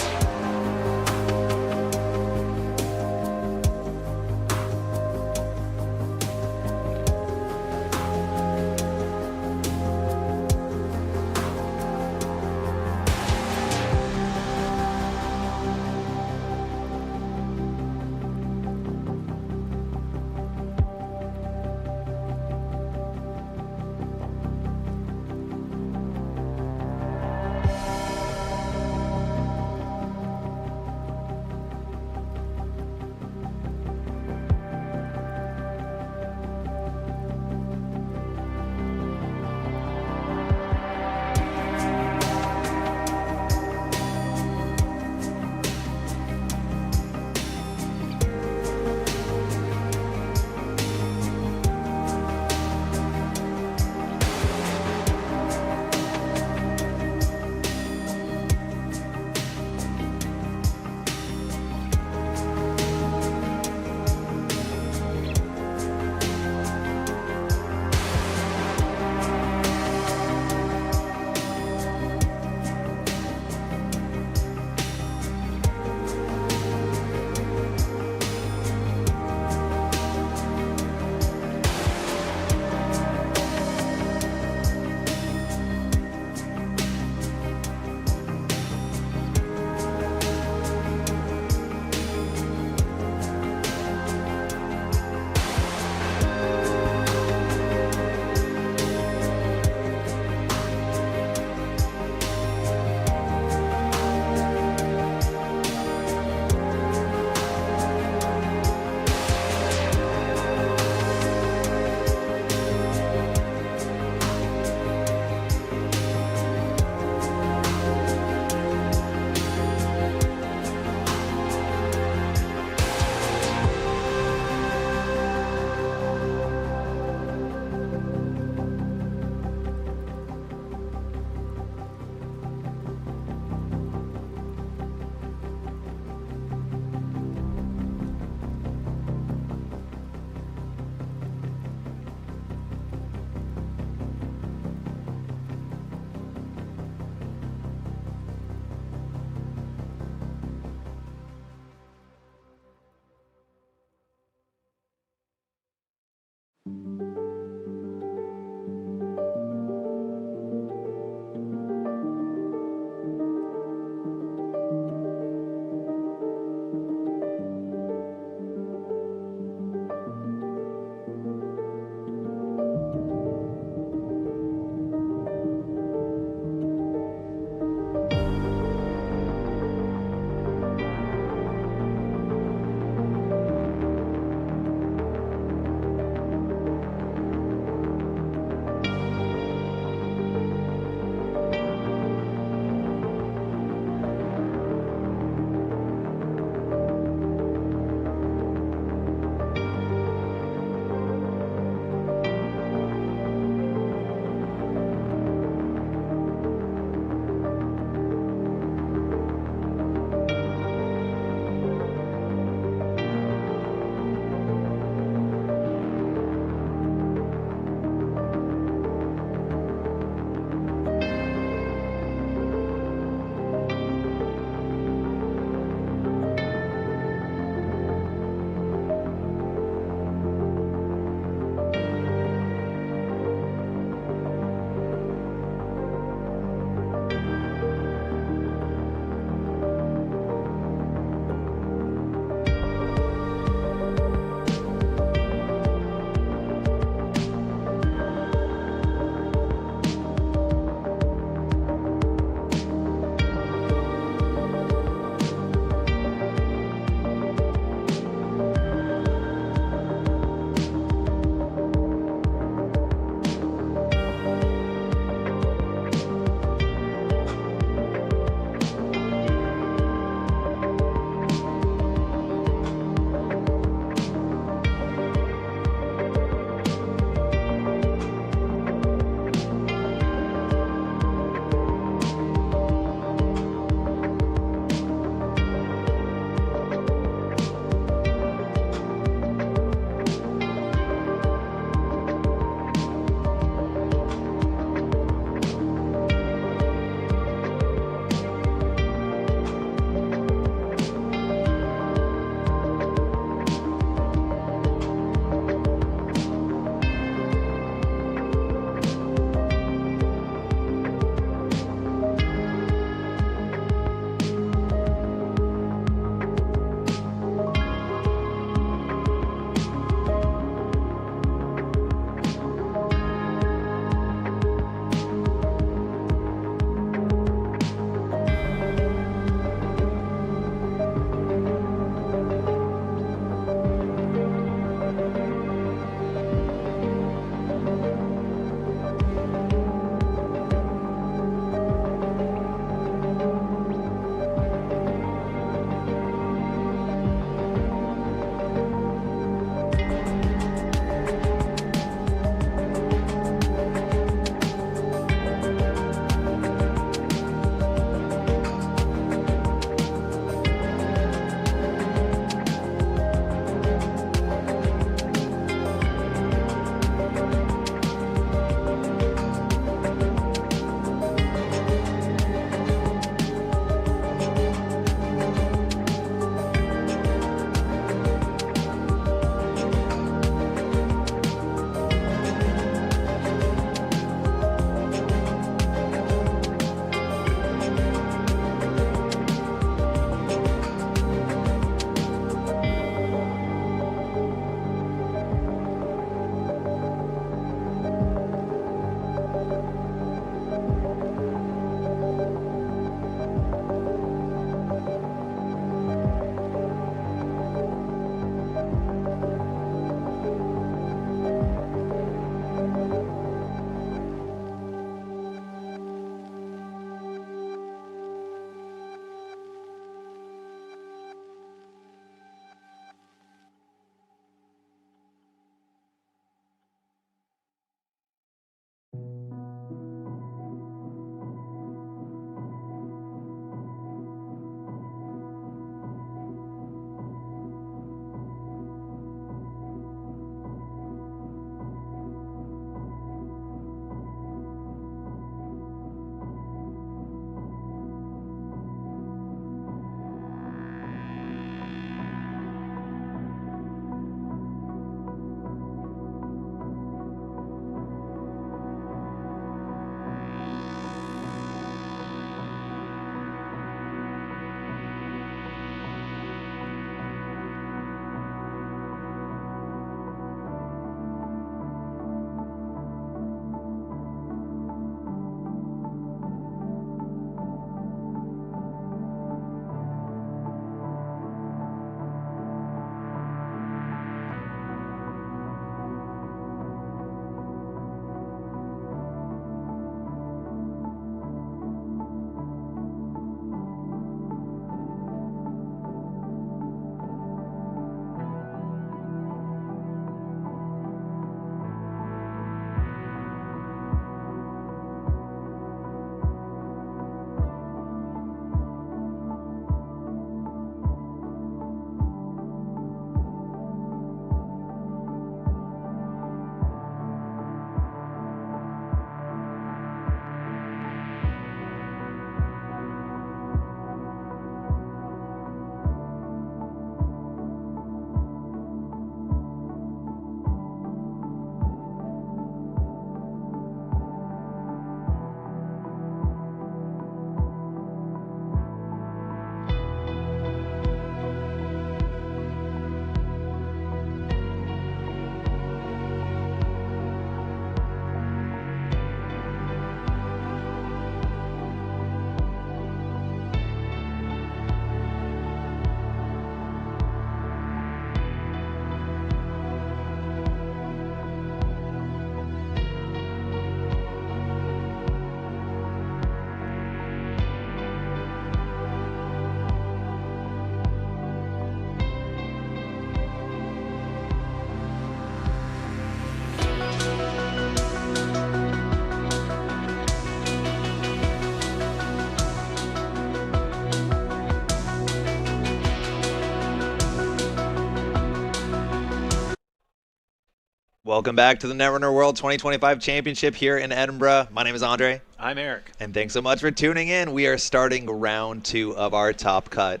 Welcome back to the Netrunner World 2025 Championship here in Edinburgh. My name is Andre. I'm Eric. And thanks so much for tuning in. We are starting round 2 of our top cut.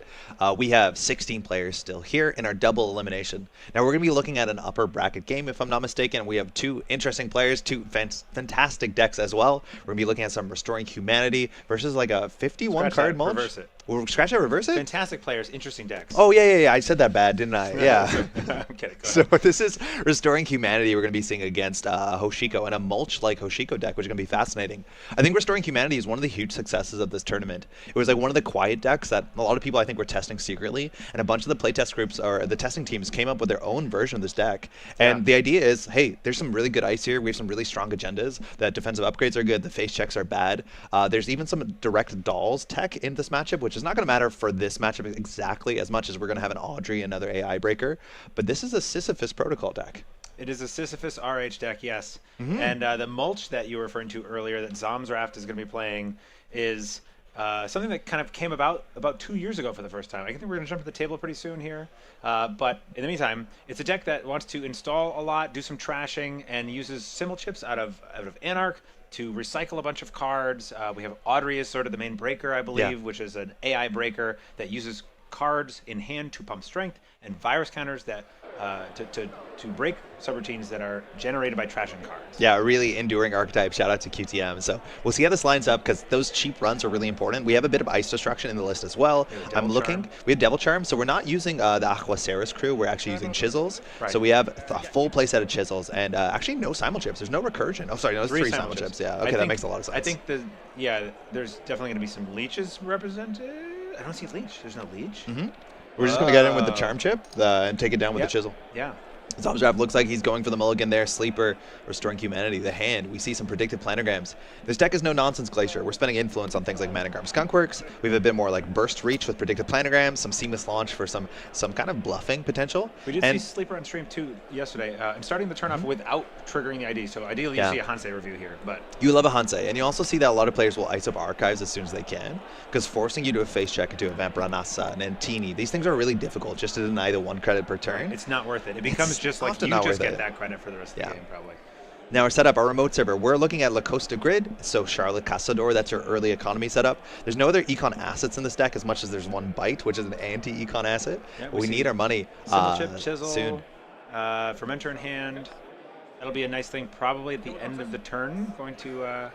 We have 16 players still here in our double elimination. Now we're going to be looking at an upper bracket game, if I'm not mistaken. We have 2 interesting players, 2 fantastic decks as well. We're going to be looking at some Restoring Humanity versus like a 51 card mulch. Reverse it. Scratch that, reverse it? Fantastic players, interesting decks. Oh, yeah. I said that bad, didn't I? Yeah. I'm kidding. Go So ahead. this is Restoring Humanity we're going to be seeing against Hoshiko and a mulch-like Hoshiko deck, which is going to be fascinating. I think Restoring Humanity is one of the huge successes of this tournament. It was like one of the quiet decks that a lot of people I think were testing secretly, and a bunch of the playtest groups or the testing teams came up with their own version of this deck. And the idea is, hey, there's some really good ice here. We have some really strong agendas. The defensive upgrades are good. The face checks are bad. There's even some direct dolls tech in this matchup, which is not going to matter for this matchup exactly as much as we're going to have an Audrey, another AI breaker. But this is a Sisyphus protocol deck. It is a Sisyphus RH deck, yes. And the mulch that you were referring to earlier that Zomsraft is going to be playing is something that kind of came about 2 years ago for the first time. I think we're going to jump to the table pretty soon here. But in the meantime, it's a deck that wants to install a lot, do some trashing, and uses symbol chips out of Anarch to recycle a bunch of cards. We have Audrey as sort of the main breaker, I believe, which is an AI breaker that uses cards in hand to pump strength and virus counters that to break subroutines that are generated by trashing cards. Yeah, a really enduring archetype. Shout out to QTM. So we'll see how this lines up because those cheap runs are really important. We have a bit of ice destruction in the list as well. I'm looking. We have Devil Charm, so we're not using the Aquaceres crew. We're actually using chisels. Right. So we have a full play set of chisels and actually no simul chips. There's no recursion. Oh, sorry, no, there's 3 simul chips. Yeah, okay, that makes a lot of sense. I think there's definitely going to be some leeches represented. I don't see leech. There's no leech. We're just going to get in with the charm chip and take it down with the chisel. Yeah. Zomsraft looks like he's going for the mulligan there. Sleeper, Restoring Humanity, the hand. We see some predictive planograms. This deck is no nonsense Glacier. We're spending influence on things like Managram Skunkworks. We have a bit more like burst reach with predictive planograms, some seamless launch for some kind of bluffing potential. We did see Sleeper on stream too yesterday. I'm starting the turn off without triggering the ID, so ideally you see a Hansei review here. But you love a Hansei, and you also see that a lot of players will ice up archives as soon as they can, because forcing you to a face check into a Vampranasa and Antini, these things are really difficult just to deny the 1 credit per turn. It's not worth it. It becomes just like you just get that credit for the rest of the game, probably. Now our setup, our remote server, we're looking at La Costa Grid, so Charlotte Casador, that's your early economy setup. There's no other econ assets in this deck as much as there's 1 Bite, which is an anti-econ asset. Yeah, we need our money Symbol chip, chisel, soon. Fermenter in hand. That'll be a nice thing probably at the end of the turn. Going to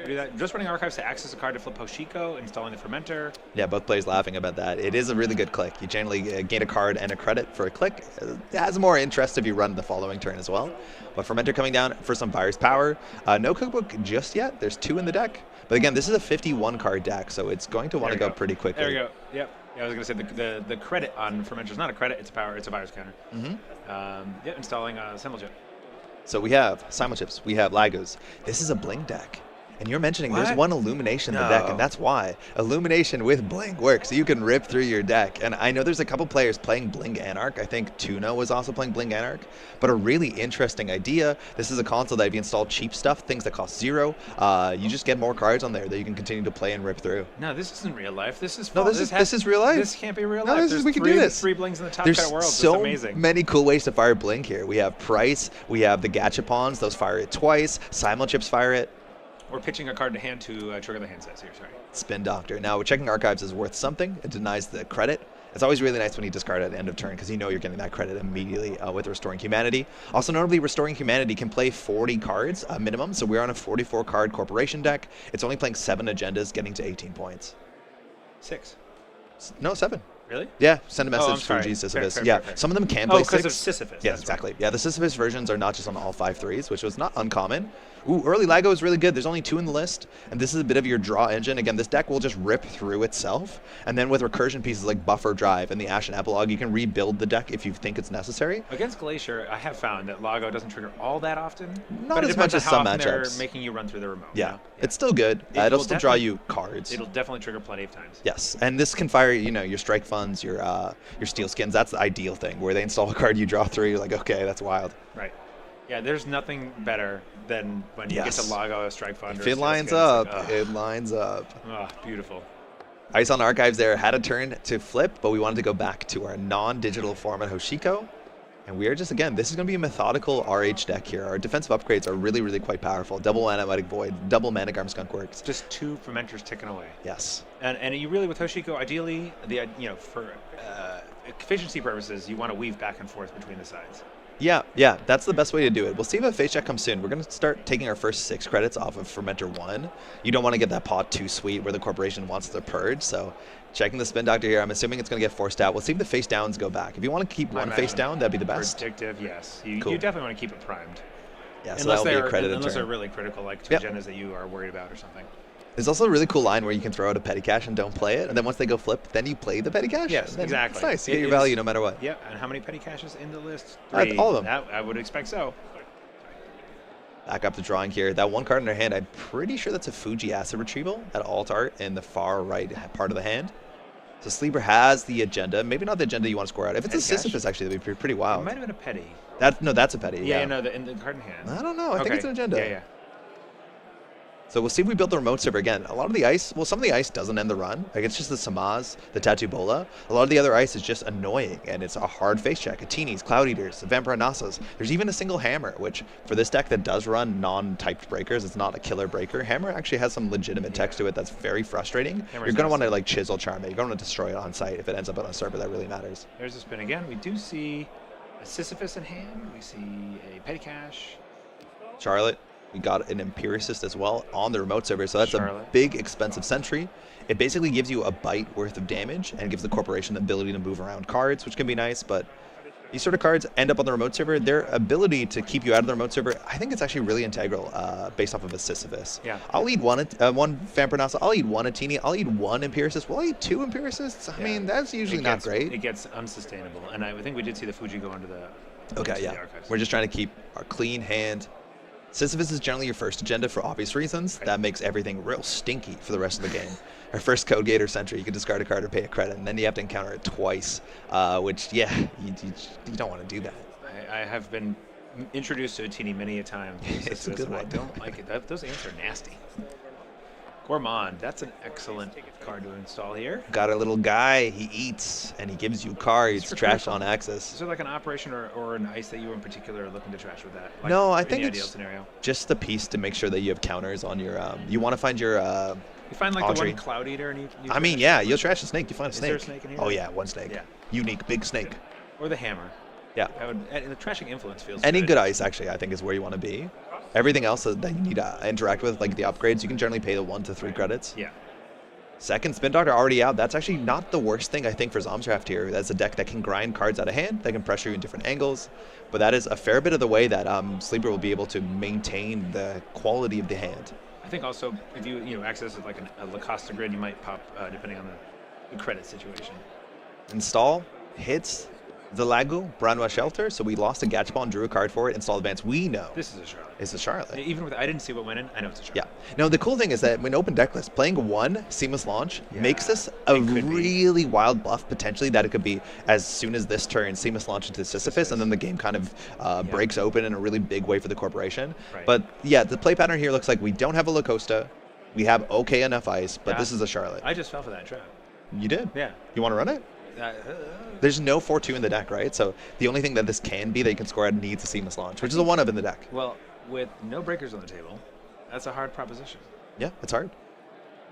do that. Just running archives to access a card to flip Hoshiko, installing the Fermenter. Yeah, both players laughing about that. It is a really good click. You generally gain a card and a credit for a click. It has more interest if you run the following turn as well. But Fermenter coming down for some virus power. No cookbook just yet. There's 2 in the deck. But again, this is a 51 card deck, so it's going to want to go pretty quickly. There we go. Yep. Yeah, I was going to say the credit on Fermenter is not a credit, it's a power, it's a virus counter. Yeah, installing a symbol chip. So we have simul chips, we have Lagos. This is a bling deck. And you're mentioning there's 1 illumination in the deck, and that's why. Illumination with Bling works. You can rip through your deck. And I know there's a couple players playing Bling Anarch. I think Tuna was also playing Bling Anarch. But a really interesting idea. This is a console that if you install cheap stuff, things that cost 0, you just get more cards on there that you can continue to play and rip through. No, this isn't real life. This is no, this is real life. This can't be real life. We can do this. 3 Blings in the top There's cut world. so it's amazing. many cool ways to fire Bling here. We have Price, we have the Gachapons, those fire it twice, simul chips fire it. Or pitching a card to hand to trigger the hand size here, sorry. Spin Doctor. Now, checking archives is worth something. It denies the credit. It's always really nice when you discard at the end of turn because you know you're getting that credit immediately with Restoring Humanity. Also, notably, Restoring Humanity can play 40 cards minimum, so we're on a 44-card corporation deck. It's only playing 7 agendas, getting to 18 points. 6. No, 7. Really? Yeah, send a message for G Sisyphus. Fair. Some of them can play 6. because of Sisyphus. Yeah, exactly. Yeah, the Sisyphus versions are not just on all 5 3s, which was not uncommon. Ooh, early Lago is really good. There's only 2 in the list, and this is a bit of your draw engine. Again, this deck will just rip through itself, and then with recursion pieces like Buffer Drive and the Ashen Epilogue, you can rebuild the deck if you think it's necessary. Against Glacier, I have found that Lago doesn't trigger all that often. Not as much as some matchups. They're making you run through the remote. Yeah, it's still good. It'll still draw you cards. It'll definitely trigger plenty of times. Yes, and this can fire, your strike funds, your steel skins. That's the ideal thing, where they install a card, you draw 3, you're like, okay, that's wild. Right. Yeah, there's nothing better than when you get to Lago, a strike fund. If it lines up, it lines up. Oh, beautiful. Ice on Archives there had a turn to flip, but we wanted to go back to our non-digital format Hoshiko. And we are just, again, this is going to be a methodical RH deck here. Our defensive upgrades are really, really quite powerful. Double Animatic Void, double Mana Garm Skunk Works. Just 2 Fermenters ticking away. Yes. And you really, with Hoshiko, ideally, for efficiency purposes, you want to weave back and forth between the sides. Yeah, that's the best way to do it. We'll see if a face check comes soon. We're going to start taking our first 6 credits off of Fermenter 1. You don't want to get that pot too sweet where the corporation wants to purge, so checking the Spin Doctor here, I'm assuming it's going to get forced out. We'll see if the face downs go back. If you want to keep one face down, that'd be the best. Predictive, yes. You Cool. definitely want to keep it primed. Yeah, so that'll be a credit Unless they're turn. really critical, like 2 agendas that you are worried about or something. There's also a really cool line where you can throw out a petty cash and don't play it, and then once they go flip, then you play the petty cash. Yes, Then exactly. It's nice. You get your value no matter what. Yeah, and how many petty caches in the list? All 3. of them. I would expect so. Back up the drawing here. That one card in their hand, I'm pretty sure that's a Fuji Acid Retrieval at alt art in the far right part of the hand. So Sleeper has the agenda. Maybe not the agenda you want to score out. If it's a Petty cash? Sisyphus, actually, that'd be pretty It wild. might have been a petty. That's a petty. Yeah, no, in the card in hand. I don't know. I think it's an agenda. Yeah. So we'll see if we build the remote server again. A lot of the ice, well, some of the ice doesn't end the run. Like, it's just the Samaz, the Tattoo Bola. A lot of the other ice is just annoying, and it's a hard face check. Atinis, Cloud Eaters, Vampire Nassas. There's even a single Hammer, which for this deck that does run non-typed breakers, it's not a killer breaker. Hammer actually has some legitimate text to it that's very frustrating. Hammer's You're going to want to, nasty. like, chisel charm it. You're going to destroy it on site if it ends up on a server that really matters. There's a spin again. We do see a Sisyphus in hand. We see a petty cash. Charlotte, we got an Empiricist as well on the remote server, so that's a Charlotte. big expensive sentry. It basically gives you a bite worth of damage and gives the corporation the ability to move around cards, which can be nice, but these sort of cards end up on the remote server. Their ability to keep you out of the remote server, I think it's actually really integral based off of a Sisyphus. Yeah. I'll eat one Vampire Nassa, I'll eat one Atini, I'll eat one Empiricist, will I eat 2 Empiricists? I Yeah. mean, that's usually It not gets- great. It gets unsustainable, and I think we did see the Fuji go into the Okay, into yeah. the archives. We're just trying to keep our clean hand. Sisyphus is generally your first agenda for obvious reasons. Right. That makes everything real stinky for the rest of the game. Our first Code Gate or Sentry, you can discard a card or pay a credit, and then you have to encounter it twice, which, yeah, you don't want to do that. I have been introduced to Atini many a time. It's a good I one. don't like it. Those ants are nasty. Gourmand, that's an excellent card to install here. Got a little guy, he eats, and he gives you cards, for trash commercial. on access. Is there like an operation or an ice that you in particular are looking to trash with that? Like, No, I in think the it's ideal scenario. just the piece to make sure that you have counters on your, you want to find your, You find like Audrey. the one Cloud Eater and you I mean, trash yeah, it? you'll trash a snake, you find a Is snake. there a snake in here? Oh yeah, one snake. Yeah. Unique, big snake. Or the hammer. Yeah. And the trashing influence feels Any good ice, actually, I think is where you want to be. Everything else that you need to interact with, like the upgrades, you can generally pay the 1 to 3 credits. Yeah. Second Spin Doctor already out. That's actually not the worst thing, I think, for Zomsraft here. That's a deck that can grind cards out of hand, that can pressure you in different angles. But that is a fair bit of the way that Sleeper will be able to maintain the quality of the hand. I think also if you access it like a Lacosta grid, you might pop depending on the credit situation. Install, hits, the Lagu, Branwa Shelter. So we lost a Gachbon, drew a card for it, install advance. We know This is a Charlotte. it's a Charlotte. Even with I didn't see what went in, I know it's a Charlotte. Yeah. No, the cool thing is that when open deck list, playing one Seamless Launch Yeah, makes this a it could be. really wild bluff, potentially, that it could be as soon as this turn, Seamless Launch into Sisyphus, and then the game kind of breaks open in a really big way for the corporation. Right. But yeah, the play pattern here looks like we don't have a Lacosta. We have okay enough ice, but Yeah. this is a Charlotte. I just fell for that trap. You did? Yeah. You want to run it? Uh, There's no 4-2 in the deck, right? So the only thing that this can be that you can score at needs a Seamless Launch, which is a 1-of in the deck. well, with no breakers on the table, that's a hard proposition. Yeah, it's hard.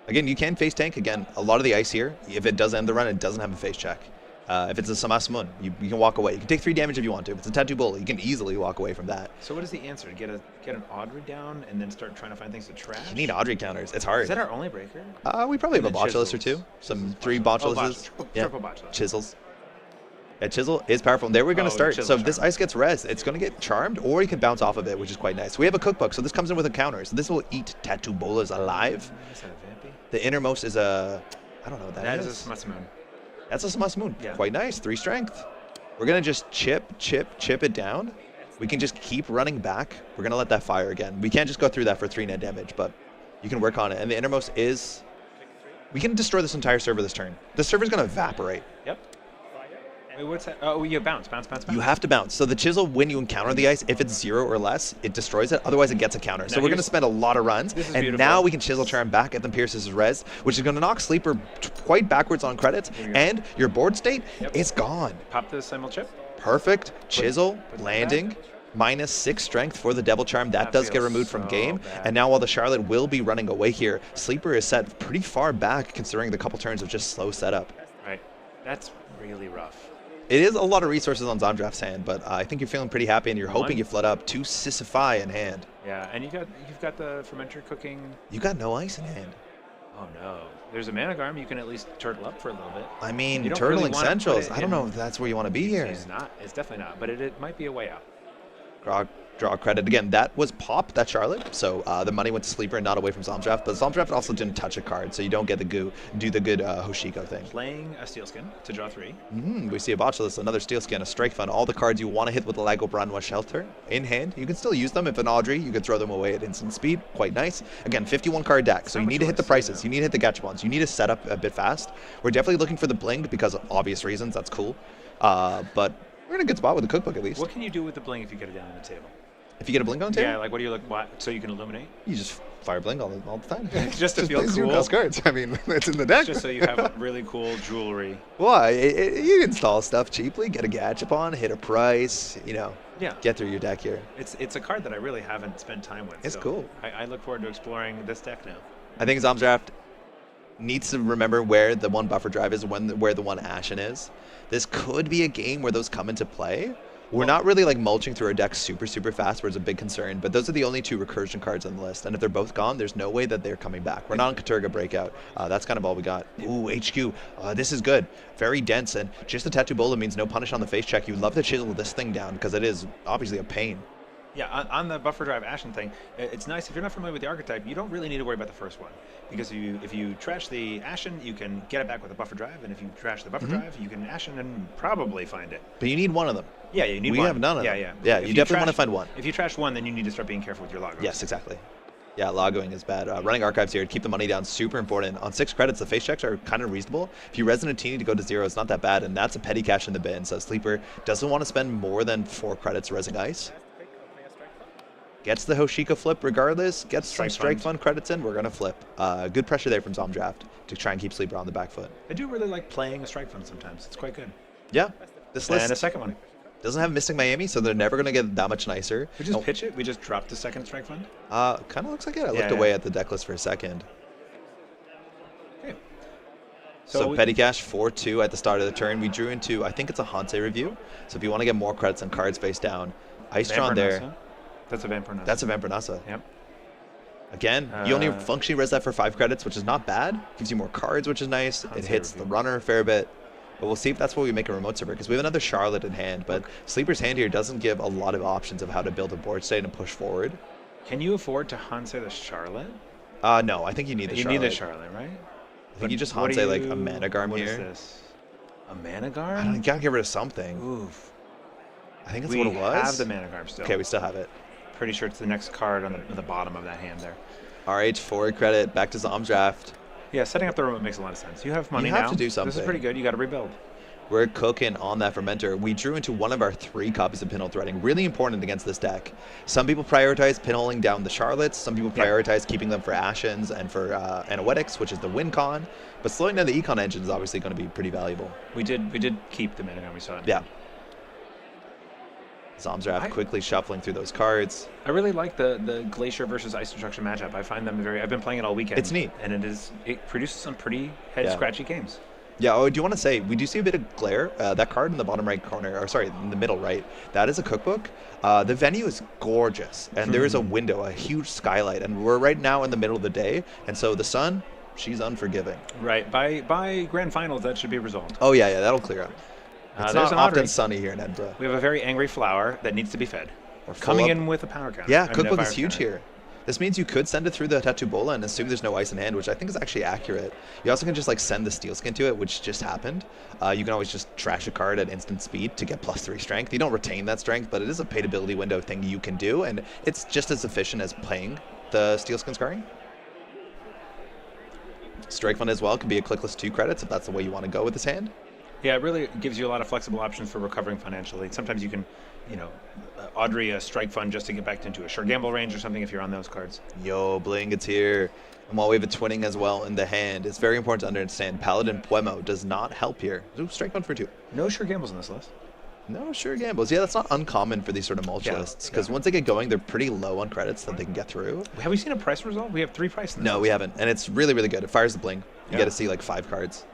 Again, you can face tank. Again, a lot of the ice here, if it does end the run, it doesn't have a face check. If it's a Samas Moon, you can walk away. You can take 3 damage if you want to. If it's a Tattoo Bull, you can easily walk away from that. So what is the answer? Get an Audrey down and then start trying to find things to trash? You need Audrey counters. It's hard. Is that our only breaker? We probably have a And then Botulus or chisels. 2. Some Chisels, 3 Botulus. Oh, Botuluses. triple Botulus. Chisels. Yeah, Chisel is powerful. And there we're going to Oh, start. Chisel So if this charm. ice gets res, it's going to get charmed, or you can bounce off of it, which is quite nice. We have a cookbook, so this comes in with a counter. So this will eat Tattoo Bolas alive. Is that a Vampy? The innermost is a... I don't know what That is. is a Smutsmoon. That's a Samas Moon. Yeah. Quite nice. 3 strength. We're going to just chip it down. We can just keep running back. We're going to let that fire again. We can't just go through that for 3 net damage, but you can work on it. And the innermost is... We can destroy this entire server this turn. The server's going to evaporate. Yep. Wait, what's that? Oh, you bounce. You have to bounce. So the chisel, when you encounter the ice, if it's 0 or less, it destroys it. Otherwise, it gets a counter. So Now we're going to here's- spend a lot of runs. This is And beautiful. now we can chisel charm back at the Pierce's res, which is going to knock Sleeper quite backwards on credits. Here we go. And your board state Yep. is gone. Pop the simul chip. Perfect. Chisel, put that landing. back. -6 strength for the Devil Charm. That That does get feels removed from so game. bad. And now while the Charlotte will be running away here, Sleeper is set pretty far back considering the couple turns of just slow setup. Right. That's really rough. It is a lot of resources on Zomdraft's hand, but I think you're feeling pretty happy and you're hoping One. you flood up 2 Sisyphi in hand. Yeah, and you've got the fermenter cooking. You got no ice in hand. Oh no. There's a mana garm. You can at least turtle up for a little bit. I mean, You don't really turtling wanna put centrals. it I don't in- know if that's where you want to be here. It's not. It's definitely not. But it might be a way out. Draw credit. Again, that was pop, that Charlotte. So the money went to Sleeper and not away from Zomdraft. But Zomdraft also didn't touch a card, so you don't get the do the good Hoshiko thing. Playing a Steelskin to draw 3. We see a Botulus, another Steelskin, a Strike Fund. All the cards you want to hit with the Lago Branwa Shelter in hand. You can still use them. If an Audrey, you can throw them away at instant speed. Quite nice. Again, 51 card deck, so not you what need you to hit wanna the see, prices. though. You need to hit the Gachapons. You need to set up a bit fast. We're definitely looking for the Bling because of obvious reasons. That's cool. But we're in a good spot with the cookbook at least. What can you do with the bling if you get it down on the table? If you get a Blink on the table, Yeah, like what do you look? What so you can illuminate? you just fire Blink all the time. Just to feel play zero cool. cost cards. I mean, it's in the deck. Just so you have really cool jewelry. Why? You install stuff cheaply, get a Gachapon, hit a price, Yeah. get through your deck here. It's a card that I really haven't spent time with. It's so cool. I look forward to exploring this deck now. I think Zomdraft needs to remember where the one buffer drive is, where the one Ashen is. This could be a game where those come into play. We're not really like mulching through our deck super fast, where it's a big concern, but those are the only 2 recursion cards on the list, and if they're both gone, there's no way that they're coming back. We're not on Katurga Breakout. That's kind of all we got. Ooh, HQ. This is good. Very dense, and just the Tattoo Bola means no punish on the face check. You'd love to chisel this thing down, because it is obviously a pain. Yeah, on the buffer drive Ashen thing, it's nice. If you're not familiar with the archetype, you don't really need to worry about the first one. Because if you trash the Ashen, you can get it back with a buffer drive, and if you trash the buffer drive, you can Ashen and probably find it. But you need one of them. Yeah, you need We one. have none of them. Yeah. Yeah, If you definitely trash- want to find one. If you trash one, then you need to start being careful with your logos. Yes, exactly. Yeah, logoing is bad. Running archives here to keep the money down, super important. On 6 credits, the face checks are kind of reasonable. If you Resonant Teeny to go to 0, it's not that bad, and that's a petty cash in the bin. So Sleeper doesn't want to spend more than 4 credits Resing Ice. Gets the Hoshika flip regardless, gets some Strike Fund credits in, we're going to flip. Good pressure there from Zomdraft to try and keep Sleeper on the back foot. I do really like playing a Strike Fund sometimes. It's quite good. Yeah, this list And a second one. doesn't have Missing Miami, so they're never going to get that much nicer. We just pitch it. We just dropped the second Strike Fund. Kind of looks like it. I looked Yeah. away at the deck list for a second. Okay. So petty cash 4-2 at the start of the turn. We drew into, I think it's a Hansei review. So if you want to get more credits and cards face down, Icetron there. Vampire That's a Vampire Nasa. That's a Vampernasa. Yep. Again, you only functionally res that for 5 credits, which is not bad. Gives you more cards, which is nice. It hits the runner a fair bit. But we'll see if that's what we make a remote server, because we have another Charlotte in hand. But Sleeper's hand here doesn't give a lot of options of how to build a board state and push forward. Can you afford to Hansei the Charlotte? No, I think you need the You Charlotte. need the Charlotte, right? I think you just What do Hansei like you- a Mana Garm what here. is this? A Mana I Garm? don't, you gotta get rid of something. Oof. I think that's We what it was. have the Mana Garm still. Okay, we still have it. Pretty sure it's the next card on the bottom of that hand there. RH, 4 credit, back to Zomdraft. Yeah, setting up the remote makes a lot of sense. You have money You have now. to do This something. is pretty good. You got to rebuild. We're cooking on that Fermenter. We drew into one of our 3 copies of Pinhole Threading. Really important against this deck. Some people prioritize pinholing down the Charlottes. Some people prioritize keeping them for Ashens and for Anoetics, which is the win con. But slowing down the Econ engine is obviously going to be pretty valuable. We did keep the Mana Garm. We saw it. Yeah. Zomdraft quickly shuffling through those cards. I really like the Glacier versus Ice Destruction matchup. I find them very. I've been playing it all weekend. It's neat. And it produces some pretty head-scratchy games. Yeah, I do want to say, we do see a bit of glare. That card in the bottom right corner, or sorry, in the middle right, that is a cookbook. The venue is gorgeous, and there is a window, a huge skylight, and we're right now in the middle of the day, and so the sun, she's unforgiving. Right. By grand finals, that should be resolved. Oh, yeah, that'll clear up. It's there's not an often Audrey. sunny here in Edinburgh. We have a very angry flower that needs to be fed. We're full Coming up. in with a power counter. Yeah, I mean, a cookbook is virus huge counter. here. This means you could send it through the Tattoo Bola and assume there's no ice in hand, which I think is actually accurate. You also can just like send the Steelskin to it, which just happened. You can always just trash a card at instant speed to get +3 strength. You don't retain that strength, but it is a paid ability window thing you can do, and it's just as efficient as playing the Steelskin scarring. Strike Fund as well can be a clickless 2 credits if that's the way you want to go with this hand. Yeah, it really gives you a lot of flexible options for recovering financially. Sometimes you can, Audrey a Strike Fund just to get back into a sure gamble range or something if you're on those cards. Yo, Bling, it's here. And while we have a twinning as well in the hand, it's very important to understand Paladin Puemo does not help here. Ooh, Strike Fund for 2. No sure gambles in this list. No, sure gambles. Yeah, that's not uncommon for these sort of mulch Yeah, lists, because yeah. once they get going, they're pretty low on credits that they can get through. Have we seen a price result? We have 3 prices. No, we haven't, and it's really, really good. It fires the bling. You Yeah. get to see like 5 cards.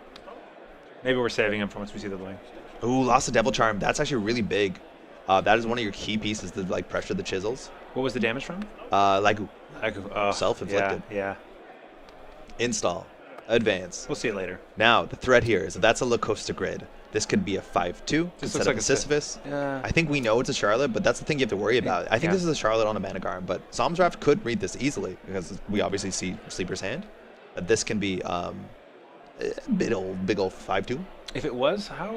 Maybe we're saving them for once we see the bling. Ooh, lost a Devil Charm. That's actually really big. That is one of your key pieces to like pressure the chisels. What was the damage from? Like Self-inflicted. Yeah. Install, advance. We'll see it later. Now the threat here is that that's a Lacosta grid. This could be a 5/2 This instead looks of like a a Sisyphus. Yeah. I think we know it's a Charlotte, but that's the thing you have to worry about. I think Yeah. this is a Charlotte on a Managarm, but Somdraft could read this easily because we obviously see Sleeper's hand. But this can be a big old 5/2. If it was, how?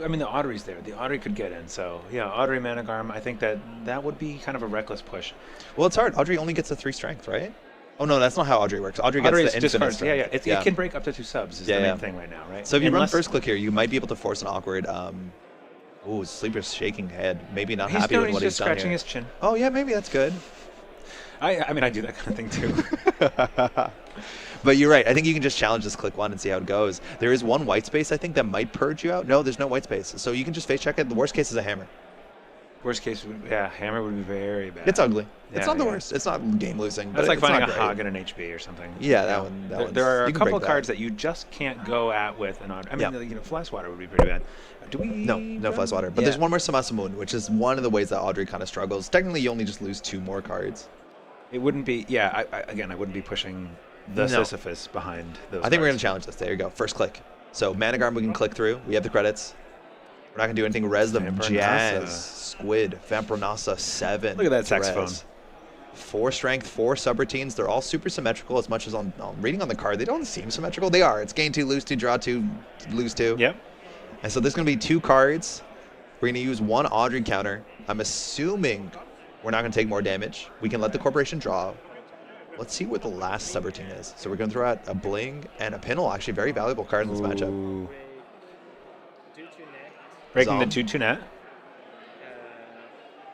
I mean, the Audrey's there. The Audrey could get in. So, yeah, Audrey Managarm, I think that would be kind of a reckless push. Well, it's hard. Audrey only gets a 3 strength, right? Oh, no, that's not how Audrey works. Audrey gets Audrey's the just infinite cards. strength. Yeah. It can break up to 2 subs is Yeah, the main yeah. thing right now, right? So if you run Unless- first click here, you might be able to force an awkward. Ooh, Sleeper's shaking head. Maybe not he's happy doing, with what he's he's just done scratching here. his chin. Oh, yeah, maybe that's good. I mean, I do that kind of thing too. But you're right. I think you can just challenge this click 1 and see how it goes. There is one white space, I think, that might purge you out. No, there's no white space. So you can just face check it. The worst case is a hammer. Worst case, hammer would be very bad. It's ugly. It's Yeah, not the yeah. worst. It's not game losing. That's but like it's finding not a great. hog in an HB or something. Yeah, that You know, one. There are a you can couple break of cards that you just can't go at with an Audrey. I mean, Yeah. you know, Flashwater would be pretty bad. Do we? No go? Flashwater. But Yeah. there's one more Samasamun, which is one of the ways that Audrey kind of struggles. Technically, you only just lose 2 more cards. It wouldn't be. Yeah. I wouldn't be pushing the No. Sisyphus behind those. I think we're going cards. to challenge this. There you go. First click. So Managarm we can click through. We have the credits. We're not going to do anything. Res the Vampronasa. Jazz, Squid, Vampronasa 7. Look at that saxophone. Res. 4 strength, 4 subroutines. They're all super symmetrical as much as on reading on the card. They don't seem symmetrical. They are. It's gain 2, lose 2, draw 2, lose 2. Yep. And so there's going to be 2 cards. We're going to use 1 Audrey counter. I'm assuming we're not going to take more damage. We can let the corporation draw. Let's see what the last subroutine is. So we're going to throw out a Bling and a Pinel. Actually, very valuable card in this matchup. Ooh. Due to net, Breaking the Zom. 2/2 net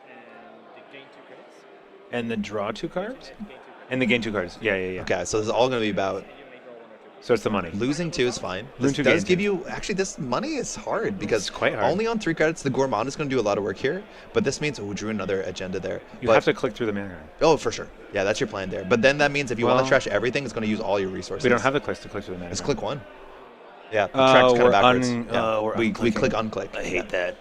and the gain 2 credits. and the draw 2 cards Gain 2 credits. and the gain 2 cards. Yeah. Okay, so this is all going to be about You may draw 1 or 2. So it's the money. losing 2 is fine. Losing This 2, does gain give 2. you, actually this money is hard because quite hard. only on 3 credits, the Gourmand is going to do a lot of work here. But this means, oh, drew another agenda there. You But- have to click through the mana. Oh, for sure. Yeah, that's your plan there. But then that means if you want Well- to trash everything, it's going to use all your resources. We don't have the clicks to click through the mana. Let's click 1. Yeah, the Oh, track's kind we're of backwards. un- Yeah. we're we unclicking. click unclick. I hate that.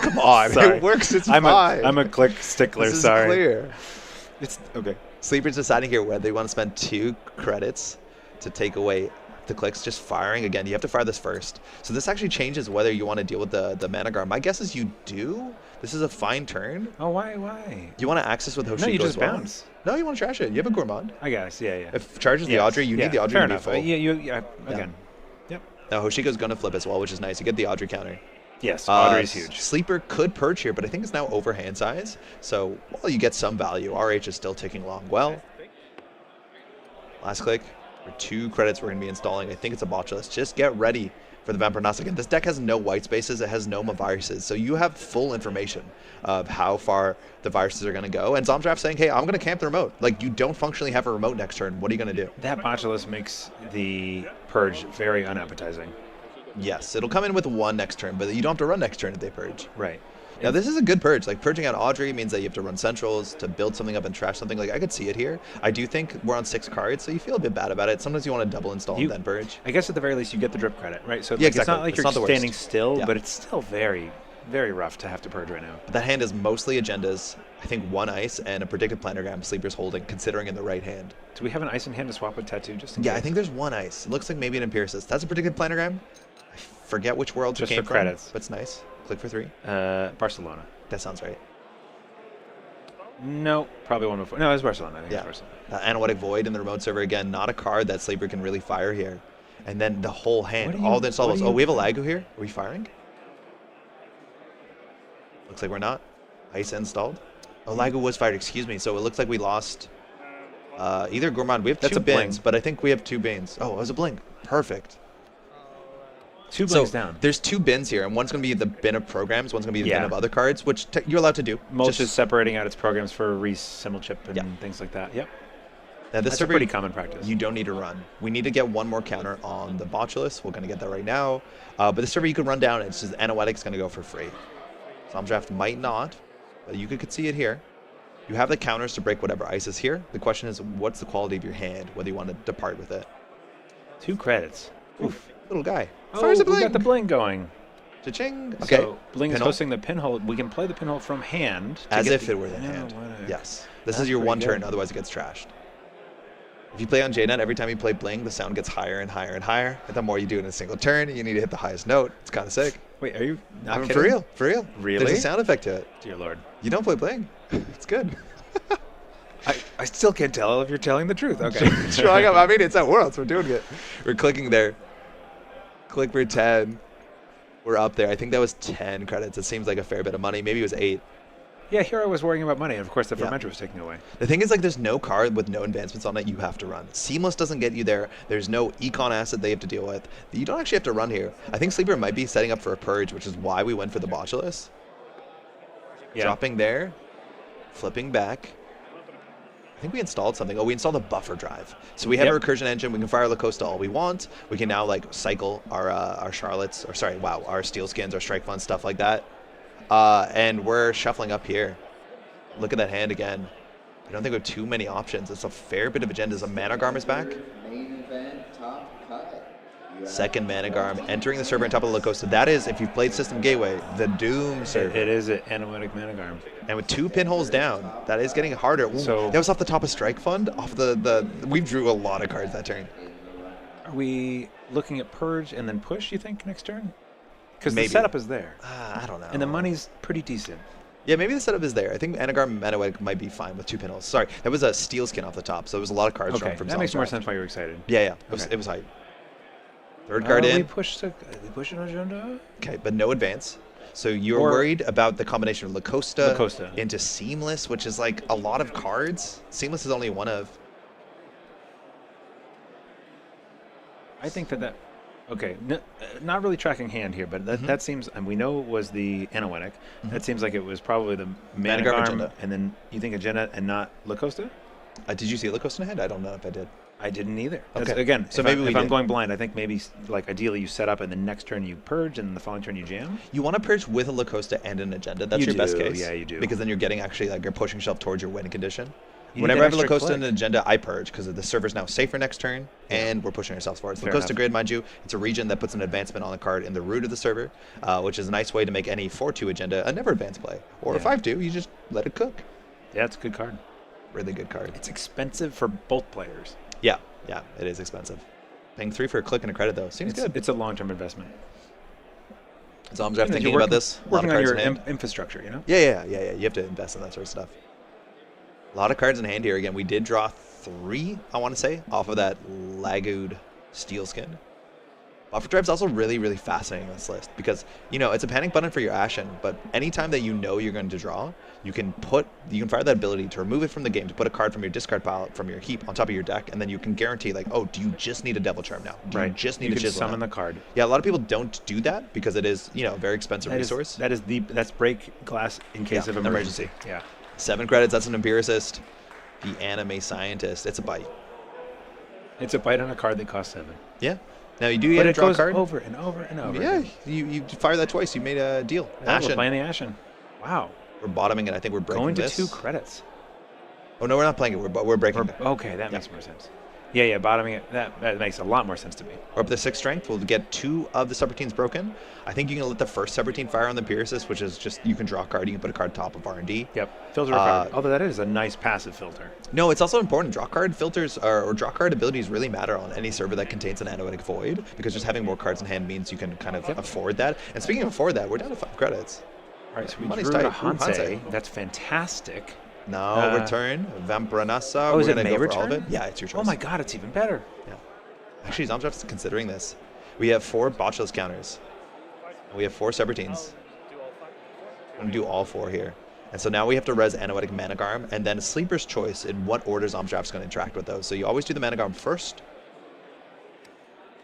Come on, Sorry. it works. It's I'm fine. a click stickler. This is Sorry. clear. It's okay. Sleeper's deciding here whether they want to spend 2 credits to take away the clicks. Just firing again. You have to fire this first. So this actually changes whether you want to deal with the Managar. My guess is you do. This is a fine turn. Oh, why? You want to access with Hoshiko No, you as just well? bounce. No, you want to trash it. You have a Gourmand. I guess. Yeah. If it charges the Yes, Audrey, you yeah, need the Audrey fair to be enough. full. Yeah. Again. Yep. Now Hoshiko's going to flip as well, which is nice. You get the Audrey counter. Yes. Audrey's huge. Sleeper could purge here, but I think it's now over hand size. So, well, you get some value. RH is still ticking along well. Last click. For 2 credits we're going to be installing. I think it's a Botulus. Just get ready for the Vampronasa. Again, this deck has no white spaces. It has no viruses. So you have full information of how far the viruses are going to go. And Zomdraft saying, hey, I'm going to camp the remote. Like, you don't functionally have a remote next turn. What are you going to do? That Botulus makes the purge very unappetizing. Yes, it'll come in with 1 next turn, but you don't have to run next turn if they purge. Right. Now, this is a good purge. Like, purging out Audrey means that you have to run centrals to build something up and trash something. Like, I could see it here. I do think we're on 6 cards, so you feel a bit bad about it. Sometimes you want to double install and then purge. I guess at the very least you get the drip credit, right? So Yeah, like, it's exactly. not like It's you're not the worst. standing still, Yeah. but it's still very, very rough to have to purge right now. But that hand is mostly agendas. I think 1 ice and a predicted planogram Sleeper's holding, considering in the right hand. Do we have an ice in hand to swap with Tattoo just in Yeah, I case? think there's 1 ice. It looks like maybe an Empiricist. That's a predicted planogram. I forget which world Just it came for from, credits. but it's nice. Click for 3. Barcelona. That sounds right. No, probably one before. No, it's Barcelona. I think Yeah. it's Barcelona. Analytic Void in the remote server. Again, not a card that Sleeper can really fire here. And then the whole hand, What do you- all the what installables. do Oh, you- we have a Lagu here. Are we firing? Looks like we're not. Ice installed. Oh, Lagu was fired. Excuse me. So it looks like we lost either Gourmand. We have That's 2 a Bling. bins, but I think we have 2 bins. Oh, it was a Blink. Perfect. 2 So blinks down. there's 2 bins here, and one's going to be the bin of programs, one's going to be the bin Yeah. of other cards, which you're allowed to do. Mulch Just- is separating out its programs for resymbol chip and Yeah. things like that. Yep. Now, this That's a server, pretty common practice. you don't need to run. We need to get 1 more counter on the Botulus. We're going to get that right now. But the server you can run down, it's just Anoetic's going to go for free. Some draft might not, but you could see it here. You have the counters to break whatever ice is here. The question is, what's the quality of your hand, whether you want to depart with it. 2 credits. Oof. Little guy. Oh, Fires a we bling. got the bling going. Cha-ching. Okay. So bling is Pinhole. hosting the pinhole. We can play the pinhole from hand. to As get if it were the hand. analytic. Yes. This That's is your pretty one turn, good. otherwise it gets trashed. If you play on JNet, every time you play Bling, the sound gets higher and higher and higher. And the more you do in a single turn, you need to hit the highest note. It's kind of sick. Wait, are you not For kidding? real, for real. Really? There's a sound effect to it. Dear Lord. You don't play Bling. It's good. I still can't tell if you're telling the truth. Okay. Showing up. I mean, it's at Worlds. We're doing it. We're clicking there. Click for 10. We're up there. I think that was 10 credits. It seems like a fair bit of money. Maybe it was 8. Yeah, here I was worrying about money. And of course, the Yeah. fermenter was taken away. The thing is, like, there's no card with no advancements on it you have to run. Seamless doesn't get you there. There's no econ asset they have to deal with. You don't actually have to run here. I think Sleeper might be setting up for a purge, which is why we went for the Botulus. Yeah. Dropping there, flipping back. I think we installed something. Oh, we installed a buffer drive. So we have Yep. a recursion engine. We can fire La Costa all we want. We can now like cycle our Charlottes, or sorry, wow, our Steel Skins, our Strike Funds, stuff like that. And we're shuffling up here. Look at that hand again. I don't think we have too many options. It's a fair bit of agendas. A Mana Garm is back. Main event top cut. You have Second Mana Garm entering the server on top of La Costa. That is, if you've played System Gateway, the Doom server. It is an analytic managarm. And with 2 pinholes down, that is getting harder. Ooh, So- that was off the top of Strike Fund. Off we drew a lot of cards that turn. Are we looking at purge and then push, you think, next turn? Because the Maybe. setup is there. I don't know. And the money's pretty decent. Yeah, maybe the setup is there. I think Anagarm Manaweg might be fine with 2 pinholes. Sorry, that was a Steel Skin off the top, so it was a lot of cards Okay, from that makes more Zomdraft. sense why you're excited. Yeah. Okay. It was hype. Third card We in. push an agenda? Okay, but no advance. So you're Or- worried about the combination of La Costa, Costa. into Seamless, which is like a lot of cards. Seamless is only one of. I think that okay, not really tracking hand here, but that seems, and we know it was the Anoetic. That seems like it was probably the Managarm Managarm, agenda. and then you think agenda and not La Costa? Did you see La Costa in hand? I don't know if I did. I didn't either. Okay. Again, So if maybe we if I'm did. going blind, I think maybe like ideally you set up and the next turn you purge and the following turn you jam. You want to purge with a La Costa and an agenda. That's You your best do, case. yeah, you do. Because then you're getting actually like you're pushing yourself towards your win condition. You need Whenever that I have a La extra Costa and click. an agenda, I purge because the server's now safer next turn, and we're pushing ourselves forward. La Fair Costa enough. Grid, mind you, it's a region that puts an advancement on the card in the root of the server, which is a nice way to make any 4-2 agenda a never advance play. Or a Yeah. 5-2, you just let it cook. Yeah, it's a good card. Really good card. It's expensive for both players. Yeah, it is expensive. Paying 3 for a click and a credit though seems good. It's a long-term investment. So I'm You know, thinking you're about this. A lot of Working on cards your in hand. infrastructure, you know. Yeah. You have to invest in that sort of stuff. A lot of cards in hand here. Again, we did draw 3, I want to say, off of that Lagood Steel Skin. Buffer Drive's also really, really fascinating on this list because, you know, it's a panic button for your Ashen, but anytime that you know you're going to draw, you can fire that ability to remove it from the game, to put a card from your discard pile, from your heap on top of your deck, and then you can guarantee, like, oh, do you just need a Devil Charm now? Do you just need you a can Chisel summon now? the card. Yeah, a lot of people don't do that because it is, you know, a very expensive resource. That's break glass in case Yeah, of an emergency. Yeah. 7 credits, that's an Empiricist. The Anime Scientist, it's a bite. It's a bite on a card that costs 7. Yeah. Now you do But get to it draw a goes card. over and over and over. Yeah, again. you fire that twice. You made a deal. Yeah, we're Ashen. playing the Ashen. Wow. We're bottoming it. I think we're breaking Going to this. 2 credits. Oh no, we're not playing it. We're breaking it. Okay, that makes more sense. Yeah, bottoming it. That makes a lot more sense to me. We're up to 6 strength. We'll get 2 of the subroutines broken. I think you can let the first subroutine fire on the Empiricist, which is just you can draw a card. You can put a card top of R&D. Yep. Filter a card. Although that is a nice passive filter. No, it's also important. Draw card filters or draw card abilities really matter on any server that contains an Anoetic Void because just having more cards in hand means you can kind of afford that. And speaking of afford that, we're down to 5 credits. All right, so we Money's drew a tight. Ooh, Hanse. Hanse. That's fantastic. No, return. Vampranasa. Oh, is we're it gonna May go for all of return? it. Yeah, it's your choice. Oh my god, it's even better. Yeah. Actually, Zomdraft's considering this. We have 4 Botchos counters. We have 4 subroutines. I'm going to do all 4 here. And so now we have to res Anoetic Managarm, and then Sleeper's Choice in what order Zomdraft's going to interact with those. So you always do the Managarm first,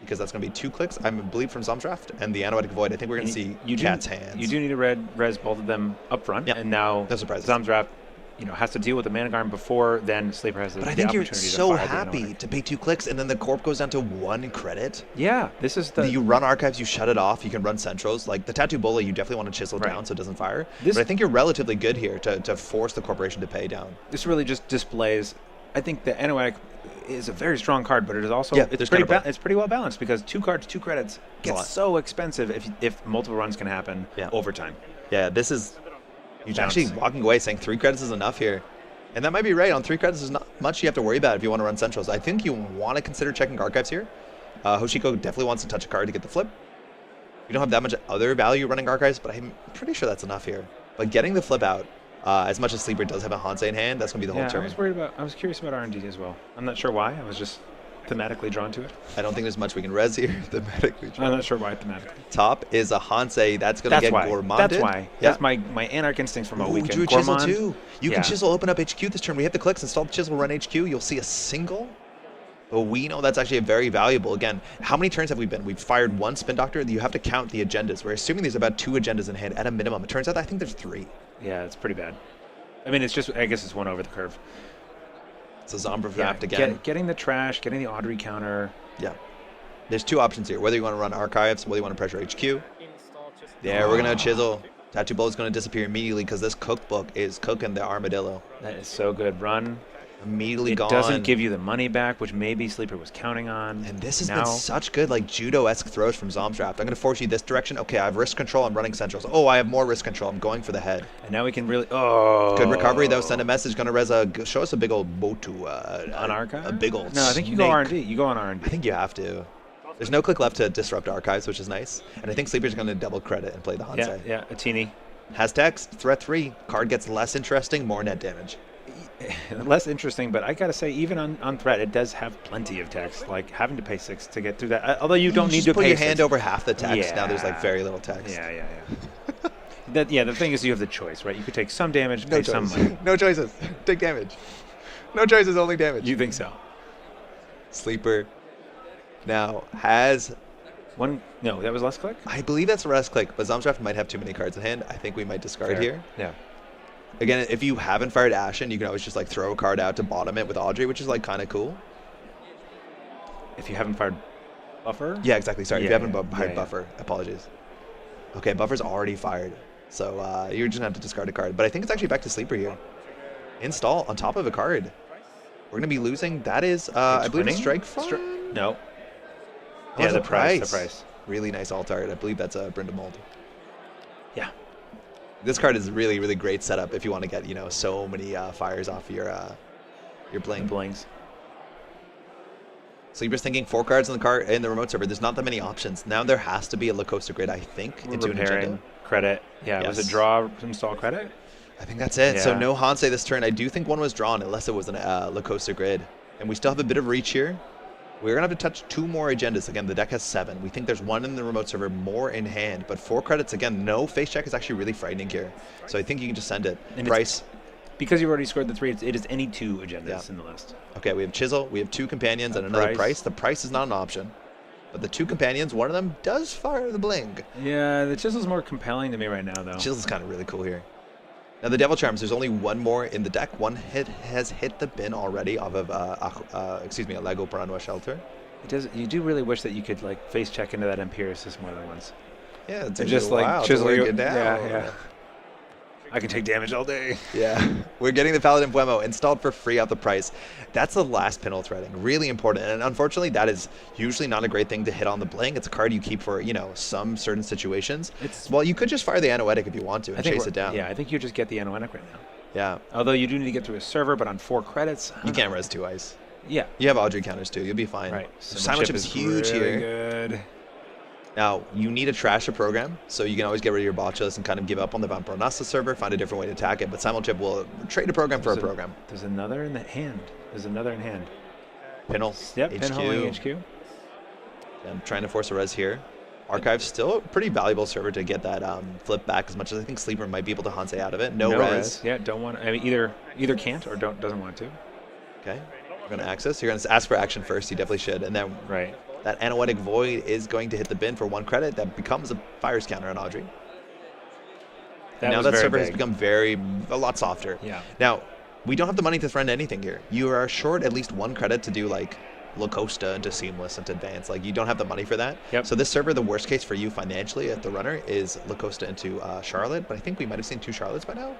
because that's going to be 2 clicks, I believe, from Zomdraft. And the Anoetic Void, I think we're going to see Cat's hands. You do need to res both of them up front. Yeah. And now No surprises. Zomdraft has to deal with the Mana Garden before then Sleeper has the But I think you're opportunity to so fire the happy Anoretic. to pay 2 clicks, and then the Corp goes down to 1 credit. Yeah, this is the... You run Archives, you shut it off, you can run Centrals. Like, the Tattoo Bola, you definitely want to chisel Right. down so it doesn't fire. This- But I think you're relatively good here to force the Corporation to pay down. This really just displays... I think the Anoretic is a very strong card, but it is also... Yeah, it's there's pretty kind of it's pretty well balanced, because 2 cards, 2 credits It's a lot. gets so expensive if multiple runs can happen over time. Yeah, this is... You're Bounce. actually walking away saying 3 credits is enough here. And that might be right. On 3 credits, there's not much you have to worry about if you want to run Centrals. I think you want to consider checking Archives here. Hoshiko definitely wants to touch a card to get the flip. You don't have that much other value running Archives, but I'm pretty sure that's enough here. But getting the flip out, as much as Sleeper does have a Hansei in hand, that's going to be the whole turn. I was curious about R&D as well. I'm not sure why. I was just thematically drawn to it. I don't think there's much we can res here. Thematically. I'm not sure why thematically. Top is a Hansei. That's going to get gourmanded. That's why. Yeah. That's my Anarch instincts from a Ooh, weekend. drew a chisel Gourmand. too. You can chisel open up HQ this turn. We hit the clicks, install the chisel, run HQ. You'll see a single. But we know that's actually very valuable. Again, how many turns have we been? We've fired 1 Spin Doctor. You have to count the agendas. We're assuming there's about 2 agendas in hand at a minimum. It turns out I think there's 3. Yeah, it's pretty bad. I mean, I guess it's 1 over the curve. So Zombra wrapped again. Getting the trash, getting the Audrey counter. Yeah. There's 2 options here. Whether you want to run Archives, whether you want to pressure HQ. Yeah, we're going to chisel. Tattoo Bola is going to disappear immediately because this cookbook is cooking the armadillo. That is so good. Run. Immediately gone. It doesn't give you the money back, which maybe Sleeper was counting on. And this has been such good, like, judo-esque throws from Zomdraft. I'm going to force you this direction. Okay, I have risk control. I'm running Centrals. Oh, I have more risk control. I'm going for the head. And now we can really... Oh. Good recovery, though. Send a message. Going to res show us a big old Botu. On Archive? A big old No, I think you go R&D. You go on R&D. I think you have to. There's no click left to disrupt Archives, which is nice. And I think Sleeper's going to double credit and play the Hansei. Yeah, a teeny. Has text. Threat 3. Card gets less interesting. More net damage. Less interesting, but I gotta say, even on threat, it does have plenty of text. Like having to pay 6 to get through that. Although you don't need to put pay your 6. hand over half the text. Yeah. Now there's like very little text. Yeah. The thing is, you have the choice, right? You could take some damage, pay some money. No choices. Take damage. No choices, only damage. You think so? Sleeper now has... No, that was last click? I believe that's a rest click, but Zomdraft might have too many cards in hand. I think we might discard here. Yeah. Again, if you haven't fired Ashen, you can always just like throw a card out to bottom it with Audrey, which is like kind of cool. If you haven't fired Buffer? Yeah, exactly. Sorry, if you haven't fired yeah. Buffer. Apologies. Okay, Buffer's already fired. So you're just going to have to discard a card. But I think it's actually back to Sleeper here. Install on top of a card. We're going to be losing. That is, I believe, it's Strike Farm? No. Oh, Yeah, it's the a price. Really nice alt art. I believe that's a Brenda Mold. Yeah. This card is really, really great setup if you want to get, so many fires off your bling. Blings. Sleeper's thinking 4 cards in the remote server. There's not that many options. Now there has to be a La Costa grid, I think, into an agenda. Credit. Yeah, Yes. was it draw, install credit? I think that's it. So Yeah. no Hansei this turn. I do think one was drawn, unless it was an La Costa grid. And we still have a bit of reach here. We're going to have to touch 2 more agendas. Again, the deck has 7. We think there's 1 in the remote server, more in hand. But 4 credits, again, no face check is actually really frightening here. So I think you can just send it. And Price. Because you've already scored the 3, it is any 2 agendas in the list. Okay, we have Chisel, we have 2 companions, and another price. The price is not an option. But the 2 companions, one of them does fire the bling. Yeah, the Chisel's more compelling to me right now, though. Chisel's kind of really cool here. Now the Devil Charms, there's only 1 more in the deck. 1 hit has hit the bin already off of, a Lego Piranha Shelter. It does. You do really wish that you could like face check into that Empiricist more than once. Yeah, it's just like chisel it down. Yeah. I can take damage all day. Yeah, we're getting the Paladin Puemo installed for free off the price. That's the last pinhole threading, really important. And unfortunately, that is usually not a great thing to hit on the bling. It's a card you keep for, some certain situations. Well, you could just fire the Anoetic if you want to and chase it down. Yeah, I think you just get the Anoetic right now. Yeah. Although you do need to get through a server, but on 4 credits. You can't res 2 ice. Yeah. You have Audrey counters too. You'll be fine. Right. Simon Chip is huge really here. Good. Now, you need to trash a program, so you can always get rid of your Botchas and kind of give up on the Vampiro Nasta server, find a different way to attack it, but Simulchip will trade a program for a program. There's another in the hand. Pinhole, Yep, HQ. pinhole HQ. I'm trying to force a res here. Archive's still a pretty valuable server to get that flip back, as much as I think Sleeper might be able to Hansei out of it. No res. Yeah, don't want. I mean, either can't or doesn't want to. Okay, we're going to access. You're going to ask for action first. You definitely should. And then that Anoetic Void is going to hit the bin for 1 credit. That becomes a Fires counter on Audrey. Now was that very server has big. become a lot softer. Yeah. Now, we don't have the money to threaten anything here. You are short at least 1 credit to do like La Costa into Seamless into Advanced. Like, you don't have the money for that. Yep. So this server, the worst case for you financially at the runner is La Costa into Charlotte, but I think we might have seen 2 Charlottes by now.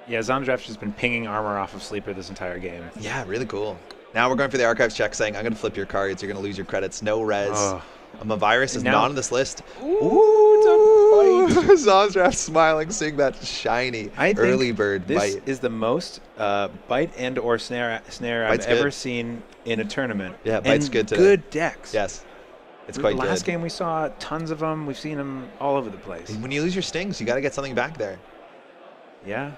Yeah, Zomdraft's just been pinging armor off of Sleeper this entire game. Yeah, really cool. Now we're going for the archives check saying, I'm going to flip your cards. You're going to lose your credits. No res. Oh. A virus is Now- not on this list. Ooh, it's a bite. Zomdraft smiling, seeing that shiny I think early bird this bite. is the most bite and or snare Bite's I've ever good. seen in a tournament. Yeah, Bite's and good today. good decks. Yes, it's quite good. Last game we saw tons of them. We've seen them all over the place. When you lose your stings, you got to get something back there. Yeah,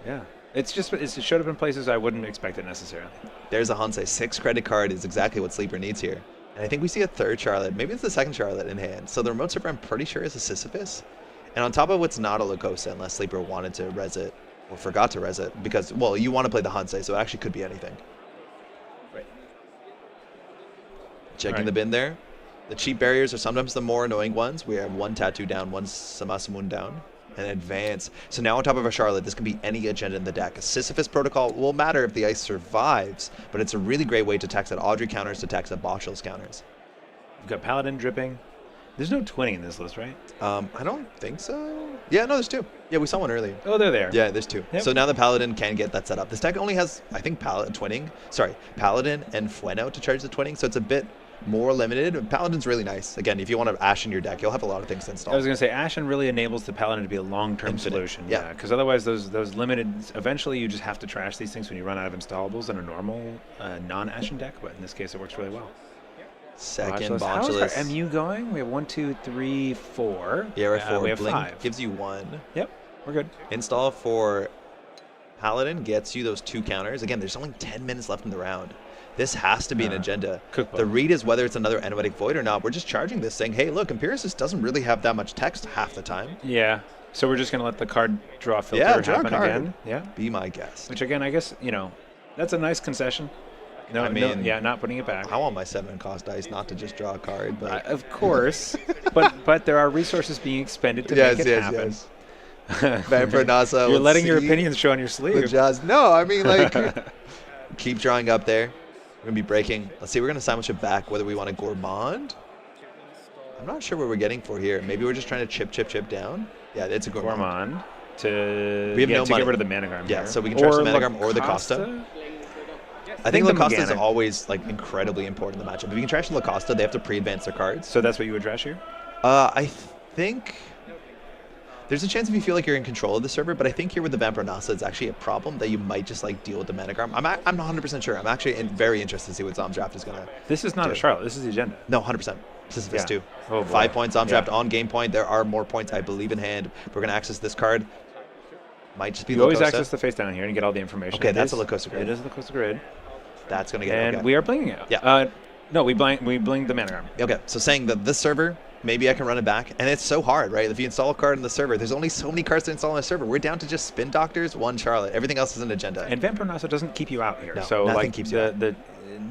yeah. It showed up in places I wouldn't expect it necessarily. There's a Hansei. 6 credit card is exactly what Sleeper needs here. And I think we see a 3rd Charlotte. Maybe it's the 2nd Charlotte in hand. So the remote server, I'm pretty sure, is a Sisyphus. And on top of what's not a Locosa, unless Sleeper wanted to res it or forgot to res it. Because, well, you want to play the Hansei, so it actually could be anything. Right. Checking Right. the bin there. The cheap barriers are sometimes the more annoying ones. We have 1 Tattoo down, 1 Samasamun down, and Advance. So now on top of our Charlotte, this can be any agenda in the deck. A Sisyphus Protocol will matter if the ice survives, but it's a really great way to tax at Audrey counters, to tax at Boschel's counters. We've got Paladin dripping. There's no twinning in this list, right? I don't think so. Yeah, no, there's 2. Yeah, we saw one earlier. Oh, they're there. Yeah, there's 2. Yep. So now the Paladin can get that set up. This deck only has, I think, Paladin and Fueno to charge the twinning, so it's a bit more limited. Paladin's really nice. Again, if you want to Ash in your deck, you'll have a lot of things to install. I was going to say, Ashen really enables the Paladin to be a long-term Infinite. solution. Yeah. Because otherwise, those limited... Eventually, you just have to trash these things when you run out of installables in a normal non-Ashen deck. But in this case, it works really well. Second How's Bonchelus. our MU going? We have 1, 2, 3, 4. Yeah, we're at 4. We have Blink 5. gives you 1. Yep, we're good. Install for Paladin gets you those 2 counters. Again, there's only 10 minutes left in the round. This has to be an agenda. Cookbook. The read is whether it's another Anoetic Void or not. We're just charging this, saying, hey, look, Empiricist doesn't really have that much text half the time. Yeah. So we're just going to let the card draw filter Yeah, draw a happen card. again? Yeah. Be my guest. Which, again, I guess, that's a nice concession. No, I mean, not putting it back. I want my 7 cost dice not to just draw a card, but Of course. but there are resources being expended to make it happen. Vampire Nasa. You're letting your opinions show on your sleeve. No, I mean, like, keep drawing up there. We're going to be breaking. Let's see, we're going to sandwich it back, whether we want a Gourmand. I'm not sure what we're getting for here. Maybe we're just trying to chip down. Yeah, it's a Gourmand. Gourmand to, We have no to money. get rid of the Managram. Yeah, here. so we can trash the Or Managram or the Lacosta? I think the Lacosta is Morgana. always like incredibly important in the matchup. If you can trash Lacosta, they have to pre-advance their cards. So that's what you would trash here? I think there's a chance if you feel like you're in control of the server, but I think here with the Vampire Nasa, it's actually a problem that you might just like deal with the Managram. I'm not 100% sure. I'm actually very interested to see what Zomdraft is gonna. This is not a Charlotte. This is the agenda. No, 100%. Sisyphus Yeah. too. Oh, boy. 5 points Zomdraft Yeah. on game point. There are more points, I believe, in hand. We're gonna access this card. Might just be You always Lacosta. access the face down here and get all the information. Okay, It that's is- a Lacosta grid. It is a Lacosta grid. That's gonna get And okay. we are blinging it. Yeah. No, we blinged the Managram. Okay, so saying that this server, maybe I can run it back, and it's so hard, right? If you install a card in the server, there's only so many cards to install on a server. We're down to just Spin Doctors, 1 Charlotte. Everything else is an agenda. And Vampire Nasa doesn't keep you out here. No, so nothing like keeps you out. the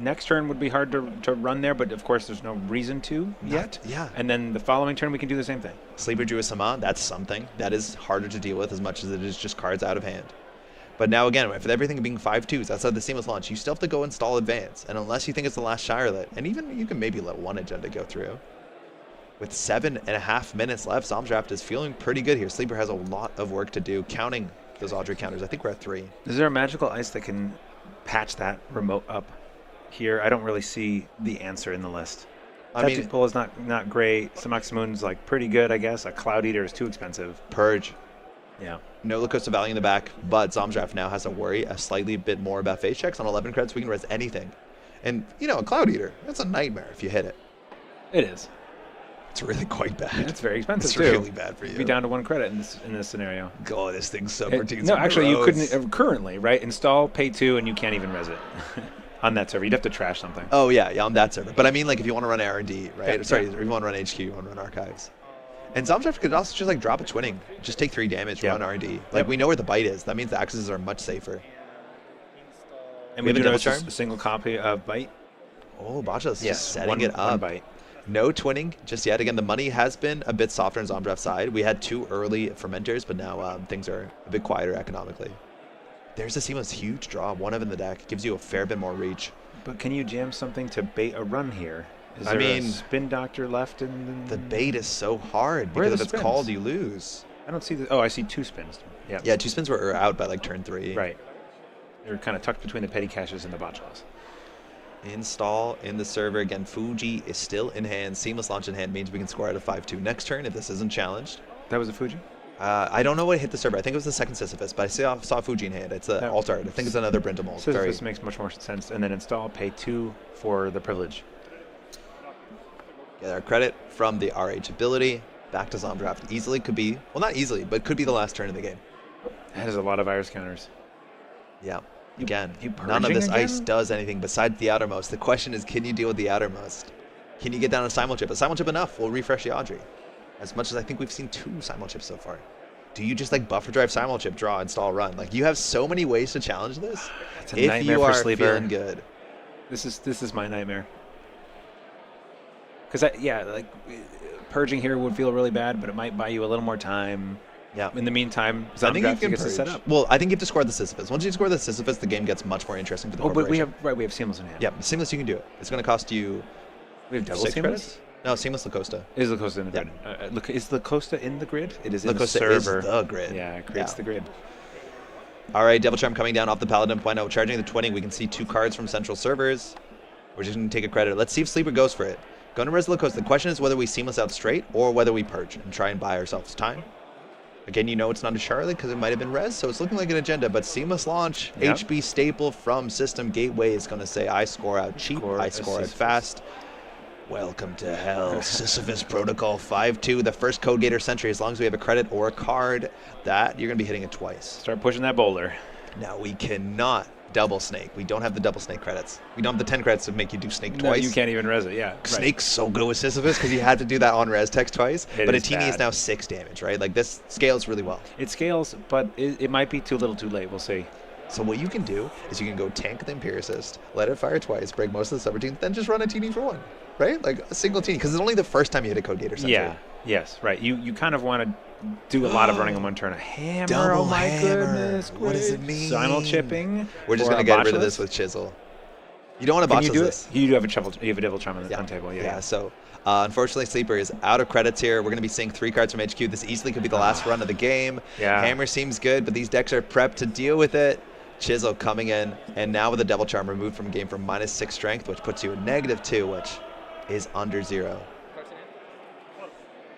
next turn would be hard to run there, but of course there's no reason to yet. Yeah. And then the following turn we can do the same thing. Sleeper Drew a Sama, that's something. That is harder to deal with as much as it is just cards out of hand. But now again, with everything being 5/2s outside the seamless launch, you still have to go install Advance. And unless you think it's the last Charlotte, and even you can maybe let 1 agenda go through. With 7.5 minutes left, Zomdraft is feeling pretty good here. Sleeper has a lot of work to do, counting those Audrey counters. I think we're at 3. Is there a magical ice that can patch that remote up here? I don't really see the answer in the list. I mean, Tattoo Pull is not great. Samaxamun's like pretty good, I guess. A Cloud Eater is too expensive. Purge. Yeah. No Lacosta Valley in the back, but Zomdraft now has to worry a slightly bit more about face checks. On 11 credits, we can res anything. And, a Cloud Eater, that's a nightmare if you hit it. It is. It's really quite bad. It's very expensive It's too. really bad for you. You'd be down to 1 credit in this scenario. Oh, this thing's so It- pretty. no, actually, you couldn't currently, right? Install, pay 2, and you can't even res it on that server. You'd have to trash something. Oh, yeah, on that server. But I mean, like, if you want to run R&D, right? Yeah, Sorry, yeah. if you want to run HQ, you want to run Archives. And Zomdraft could also just, like, drop a twinning. Just take 3 damage, Yep. run R&D. Like, Yep. we know where the bite is. That means the axes are much safer. And We we have a do Devil notice Charm? a single copy of Bite. Oh, Bacha's Yes, just setting one, it up. 1 Bite. No twinning just yet. Again, the money has been a bit softer on Zomdraft's side. We had 2 early fermenters, but now things are a bit quieter economically. There's a seamless huge draw. 1 of in the deck. Gives you a fair bit more reach. But can you jam something to bait a run here? Is I there mean, a spin doctor left in the bait is so hard Where are because the if it's spins? called, you lose. I don't see the. Oh, I see 2 spins. Yeah. Yeah, 2 spins were out by like turn 3. Right. They're kind of tucked between the petty caches and the botulas. Install in the server. Again, Fuji is still in hand. Seamless launch in hand means we can score out of 5-2 next turn if this isn't challenged. That was a Fuji? I don't know what hit the server. I think it was the second Sisyphus, but I saw Fuji in hand. It's an alt art. I think it's another Brindle. Sisyphus makes much more sense. And then install, pay 2 for the privilege. Get our credit from the RH ability. Back to Zomdraft. Easily could be, well, not easily, but could be the last turn of the game. That is a lot of virus counters. Yeah. Again, you none of purging this again? ice does anything besides the outermost. The question is, can you deal with the outermost? Can you get down a Simulchip? A Simulchip enough will refresh the Audrey. As much as I think we've seen 2 Simulchips so far. Do you just like buffer drive Simulchip, draw, install, run? Like, you have so many ways to challenge this. It's a if nightmare you for are Sleeper. feeling good. This is my nightmare. Because purging here would feel really bad, but it might buy you a little more time. Yeah. In the meantime, I think you Zomdraft can gets to purge. set up. Well, I think you have to score the Sisyphus. Once you score the Sisyphus, the game gets much more interesting for the Oh, but corporation. we have seamless in hand. Yeah, seamless, you can do it. It's going to cost you We have double 6 seamless. credits? No, seamless Lacosta. Is Lacosta in the Yeah. grid? Look, is Lacosta in the grid? It is in the Lacosta server. is the grid. Yeah, it creates Yeah. the grid. All right, Devil Charm coming down off the Paladin point. Now charging the 20. We can see 2 cards from central servers. We're just going to take a credit. Let's see if Sleeper goes for it. Going to res Lacosta. The question is whether we seamless out straight or whether we purge and try and buy ourselves time. Again, you know it's not a Charlotte because it might have been res, so it's looking like an agenda. But seamless launch, Yep. HB staple from System Gateway is going to say, I score out cheap, I score out Sisyphus. fast. Welcome to hell. Sisyphus Protocol 5-2, the first Code Gator Sentry. As long as we have a credit or a card, that you're going to be hitting it twice. Start pushing that boulder. Now, we cannot double snake. We don't have the double snake credits. We don't have the 10 credits to make you do snake No, twice. you can't even res it. Yeah. Right. Snake's so good with Sisyphus because you had to do that on res text twice. It But a is teeny is bad. now 6 damage, right? Like, this scales really well. It scales, but it might be too little, too late. We'll see. So what you can do is you can go tank the Empiricist, let it fire twice, break most of the subroutines, then just run a teeny for 1, right? Like a single teeny, because it's only the first time you hit a Code Gator Sentry. Yeah. Yes. Right. You kind of want to do a lot of running on one turn. A hammer. Double oh my hammer. goodness. What does it great. mean? Simul chipping. We're just for going to a get rid of botchless. this with Chisel. You don't want to Can you botchless do this. it? You do have a you have a Devil Charm on the on table. Yeah, so unfortunately, Sleeper is out of credits here. We're going to be seeing 3 cards from HQ. This easily could be the last run of the game. Yeah. Hammer seems good, but these decks are prepped to deal with it. Chisel coming in, and now with the Devil Charm removed from game from -6 strength, which puts you at -2, which is under 0.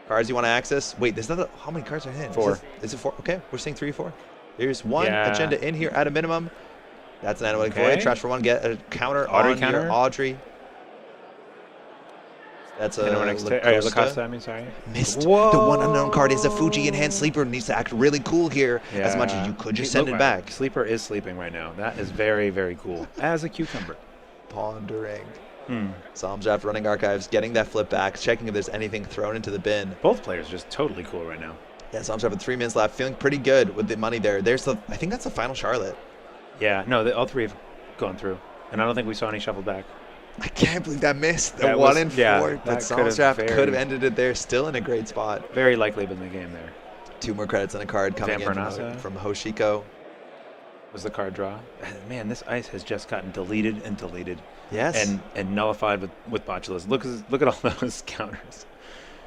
Cards you want to access? Wait, there's another. How many cards are in? 4. Is it 4? Okay, we're seeing 3, 4. There's 1 Yeah. agenda in here at a minimum. That's an Analytic Okay. Void. Trash for 1. Get a counter Audrey on counter? your Audrey. That's a Lacosta. Lacosta. I mean, sorry. Missed. Whoa. The one unknown card is a Fuji in hand. Sleeper needs to act really cool here. As much as you could just send it back. Sleeper is sleeping right now. That is very, very cool. As a cucumber. Pondering. Zomdraft running archives, getting that flip back, checking if there's anything thrown into the bin. Both players just totally cool right now. Yeah, Zomdraft with 3 minutes left, feeling pretty good with the money there. There's the. I think that's the final Charlotte. Yeah, no, all 3 have gone through. And I don't think we saw any shuffled back. I can't believe that missed. The That 1 was- in 4. yeah, But that could have Zomdraft very- could have ended it there, still in a great spot. Very likely been the game there. 2 more credits and a card coming in Vampernasa. from Hoshiko. Was the card draw? Man, this ice has just gotten deleted and deleted. Yes. And nullified with botulas. Look at all those counters.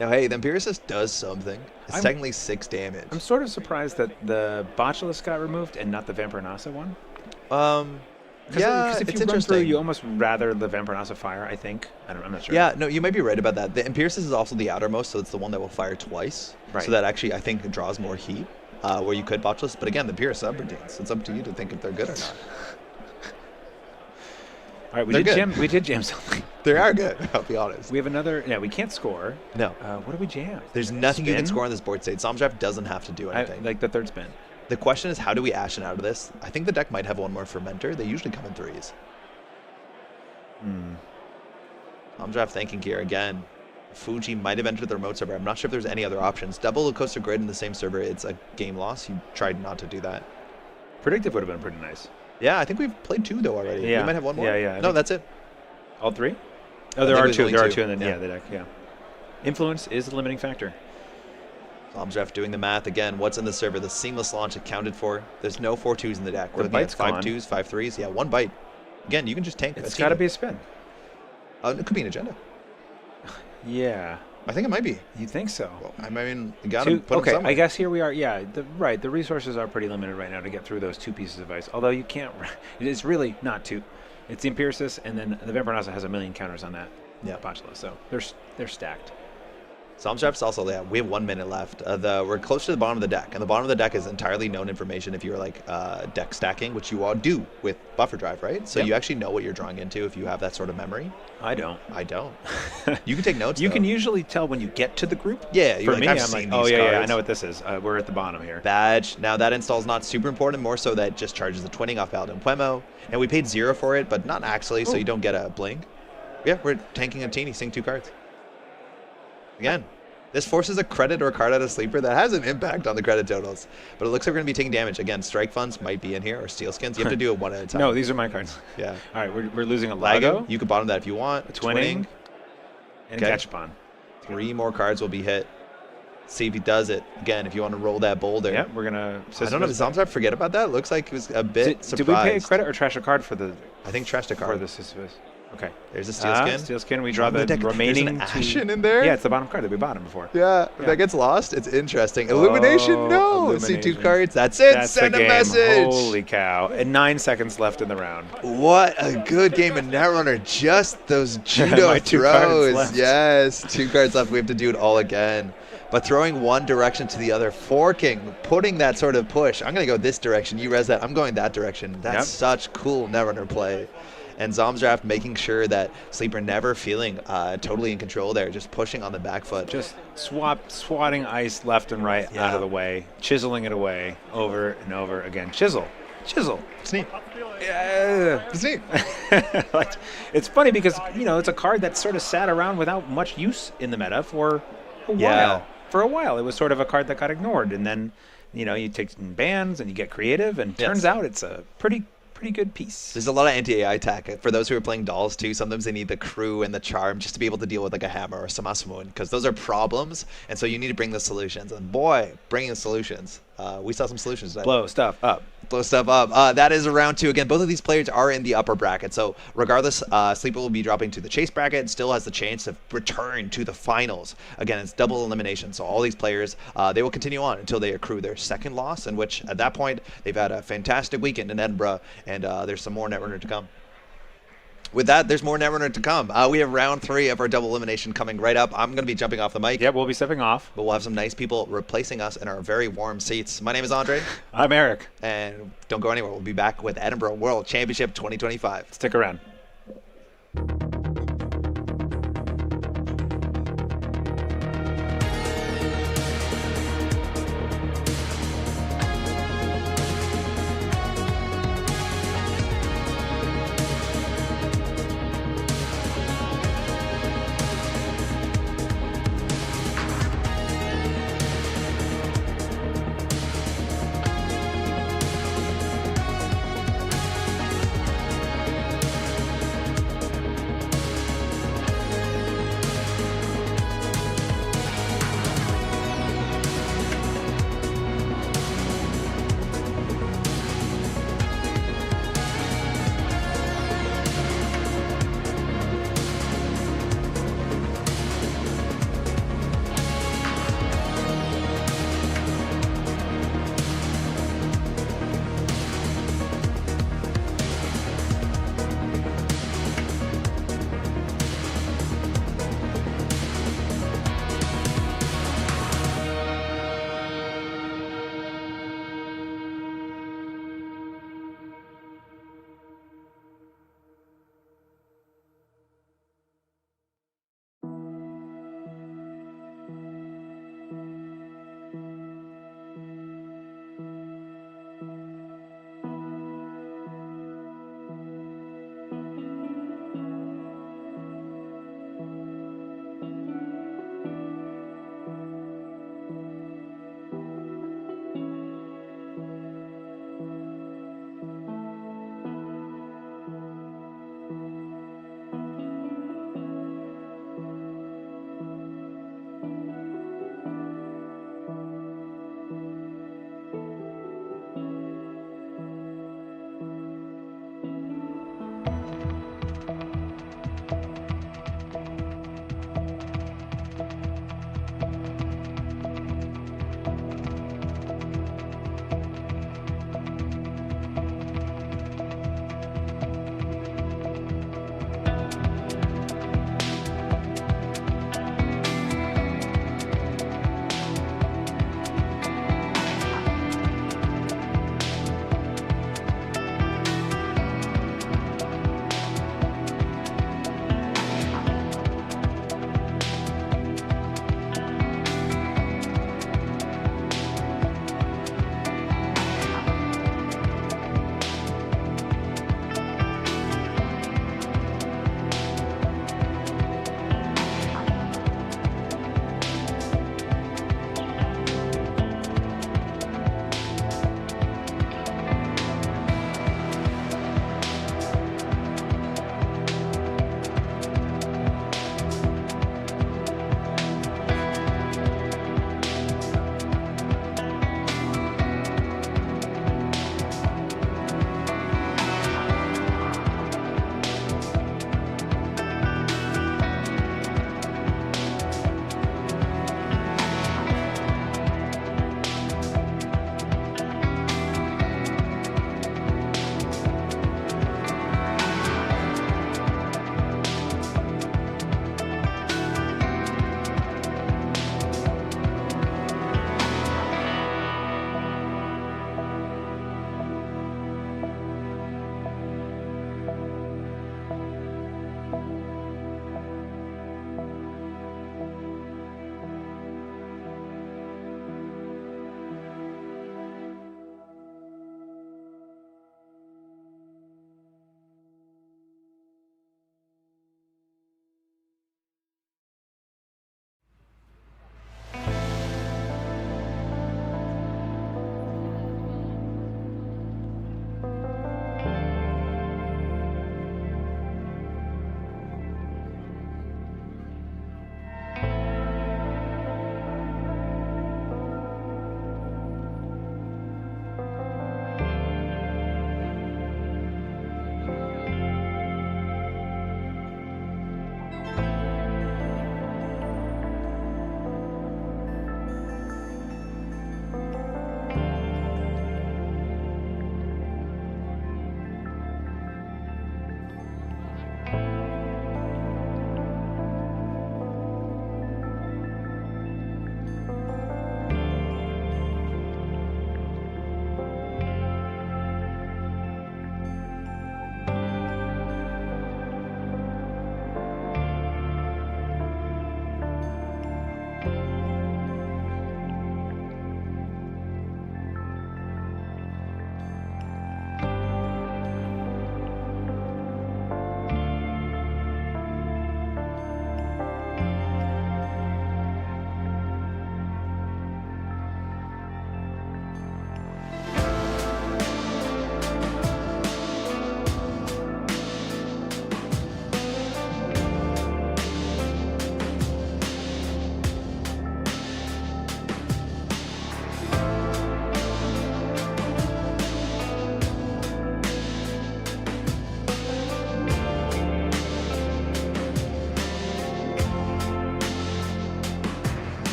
Now, hey, the Empiricist does something. It's I'm- technically 6 damage. I'm sort of surprised that the botulas got removed and not the Vampernasa one. Yeah, if it's you run through, interesting. you almost rather the Vampernasa fire, I think. I'm not sure. Yeah, no, you might be right about that. The Empiricist is also the outermost, so it's the one that will fire twice. Right. So that actually, I think, draws more heat, where you could botchless. But again, the Empiricist subroutines. It's up to you to think if they're good or not. All right, They're we did jam something. They are good, I'll be honest. We have another. Yeah, we can't score. No. What do we jam? There's nothing you can Spin? score on this board state. Zomdraft doesn't have to do anything. Like the third spin. The question is, how do we Ashen out of this? I think the deck might have 1 more Fermenter. They usually come in 3s. Zomdraft thinking here again. Fuji might have entered the remote server. I'm not sure if there's any other options. Double Coaster Grid in the same server, it's a game loss. You tried not to do that. Predictive would have been pretty nice. Yeah, I think we've played 2 though already. Yeah. We might have 1 more. Yeah, yeah, I No, think- that's it. All 3? Oh, there I think are there's two. only There are two. two, and then the deck. Yeah. Influence is the limiting factor. Zomdraft doing the math again. What's in the server? The seamless launch accounted for. There's no 4-2s in the deck. We're The looking at bite's gone. 5-2s, 5-3s. Yeah, 1 bite. Again, you can just tank. It's got to be a spin. It could be an agenda. Yeah. I think it might be. You think so? Well, I mean, you got to put okay, it somewhere. I guess here we are. Yeah, right. The resources are pretty limited right now to get through those 2 pieces of ice. Although you can't. It is really not 2. It's the Empiricist, and then the Vampirnasa has a million counters on that. Yeah. Botula. So they're stacked. Zomdraft's also, yeah, we have 1 minute left. We're close to the bottom of the deck, and the bottom of the deck is entirely known information if you're like deck stacking, which you all do with Buffer Drive, right? So Yep. you actually know what you're drawing into if you have that sort of memory. I don't. I don't. You can take notes. You though. can usually tell when you get to the group. Yeah, For you're like, me, I've I'm seen like, these oh yeah, I cards. know what this is. We're at the bottom here. Badge. Now that install's not super important, more so that just charges the twinning off Paladin Puemo. And we paid 0 for it, but not actually, so you don't get a blink. Yeah, we're tanking a teeny, seeing 2 cards. Again, this forces a credit or a card out of Sleeper that has an impact on the credit totals. But it looks like we're going to be taking damage. Again, Strike Funds might be in here, or Steel Skins. You have to do it one at a time. No, these are my cards. Yeah. All right, we're losing a Lago. Lago, You can bottom that if you want. a Twinning, and Okay. a Gachapon. 3 more cards will be hit. See if he does it. Again, if you want to roll that boulder. Yeah, we're gonna. I don't know, did Zomdraft forget about that? Looks like he was a bit surprised. Did we pay a credit or trash a card for the I think trashed a for card. the Sisyphus? Okay. There's a Steel Skin. Steel Skin. We draw On the the deck, there's remaining an 2. Ashen in there? Yeah, it's the bottom card that we bottomed before. Yeah, if Yeah. that gets lost, it's interesting. Illumination, no. See 2 Illumination. cards. That's it. That's Send the a game. message. Holy cow! And 9 seconds left in the round. What a good game of Netrunner. Just those judo My 2 cards throws. left. Yes, 2 cards left. We have to do it all again. But throwing one direction to the other, forking, putting that sort of push. I'm going to go this direction. You res that. I'm going that direction. That's Yep. such cool Netrunner play. And Zomdraft making sure that Sleeper never feeling totally in control there, just pushing on the back foot. Just swatting ice left and right Yeah. out of the way, chiseling it away over and over again. Chisel. It's neat. Yeah. It's neat. Like, it's funny because it's a card that sort of sat around without much use in the meta for a Yeah. while. For a while, it was sort of a card that got ignored, and then you take some bans and you get creative, and Yes. turns out it's a pretty good piece. There's a lot of anti-AI tech. For those who are playing dolls too, sometimes they need the crew and the charm just to be able to deal with like a hammer or some Asmoon, because those are problems, and so you need to bring the solutions. And boy, bringing the solutions. We saw some solutions today. Blow stuff up. Blow stuff up. That is a round 2. Again, both of these players are in the upper bracket. So regardless, Sleeper will be dropping to the chase bracket and still has the chance to return to the finals. Again, it's double elimination. So all these players, they will continue on until they accrue their 2nd loss, in which at that point, they've had a fantastic weekend in Edinburgh, and there's some more Netrunner to come. With that, there's more Netrunner to come. We have round 3 of our double elimination coming right up. I'm going to be jumping off the mic. Yeah, we'll be stepping off. But we'll have some nice people replacing us in our very warm seats. My name is Andre. I'm Eric. And don't go anywhere. We'll be back with Edinburgh World Championship 2025. Stick around.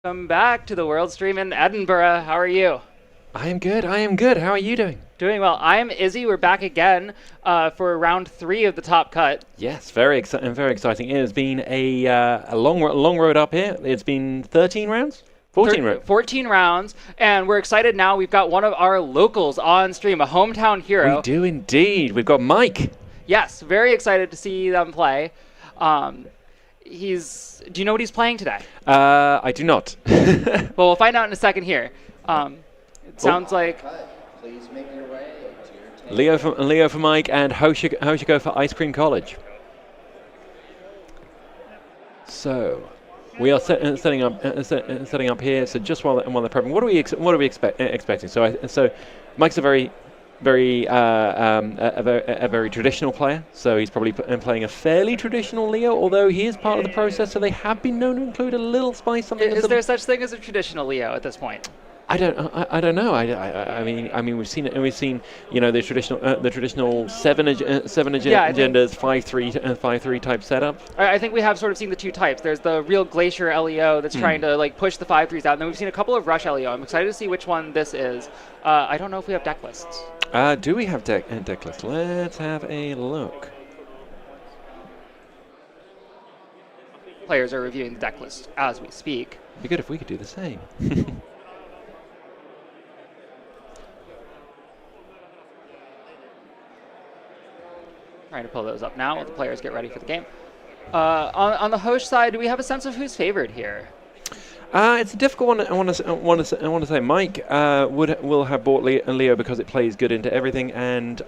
Welcome back to the World Stream in Edinburgh. How are you? I am good. I am good. How are you doing? Doing well. I'm Izzy. We're back again for round 3 of the top cut. Yes, very exciting. Very exciting. It has been a long road up here. It's been 13 rounds. 14 rounds. 14 rounds, and we're excited now. We've got one of our locals on stream, a hometown hero. We do indeed. We've got Mike. Yes, very excited to see them play. Do you know what he's playing today? I do not. Well, we'll find out in a second here. It sounds like Please make your way to your table. Leo for Mike, and how should go for Ice Cream College. So, we are setting up here. So just while they're prepping, what are we expecting? So Mike's a very traditional player. So he's probably playing a fairly traditional Leo, although he is part of the process. So they have been known to include a little spice. Is there such thing as a traditional Leo at this point? I don't know. I mean, we've seen the traditional seven agendas, 5-3 type setup. I think we have sort of seen the two types. There's the real Glacier LEO that's trying to like push the 5-3s out, and then we've seen a couple of Rush LEO. I'm excited to see which one this is. I don't know if we have deck lists. Do we have deck lists? Let's have a look. Players are reviewing the deck list as we speak. It'd be good if we could do the same. Trying to pull those up now while the players get ready for the game. On the host side, do we have a sense of who's favored here? It's a difficult one. I want to say Mike will have bought Leo because it plays good into everything, and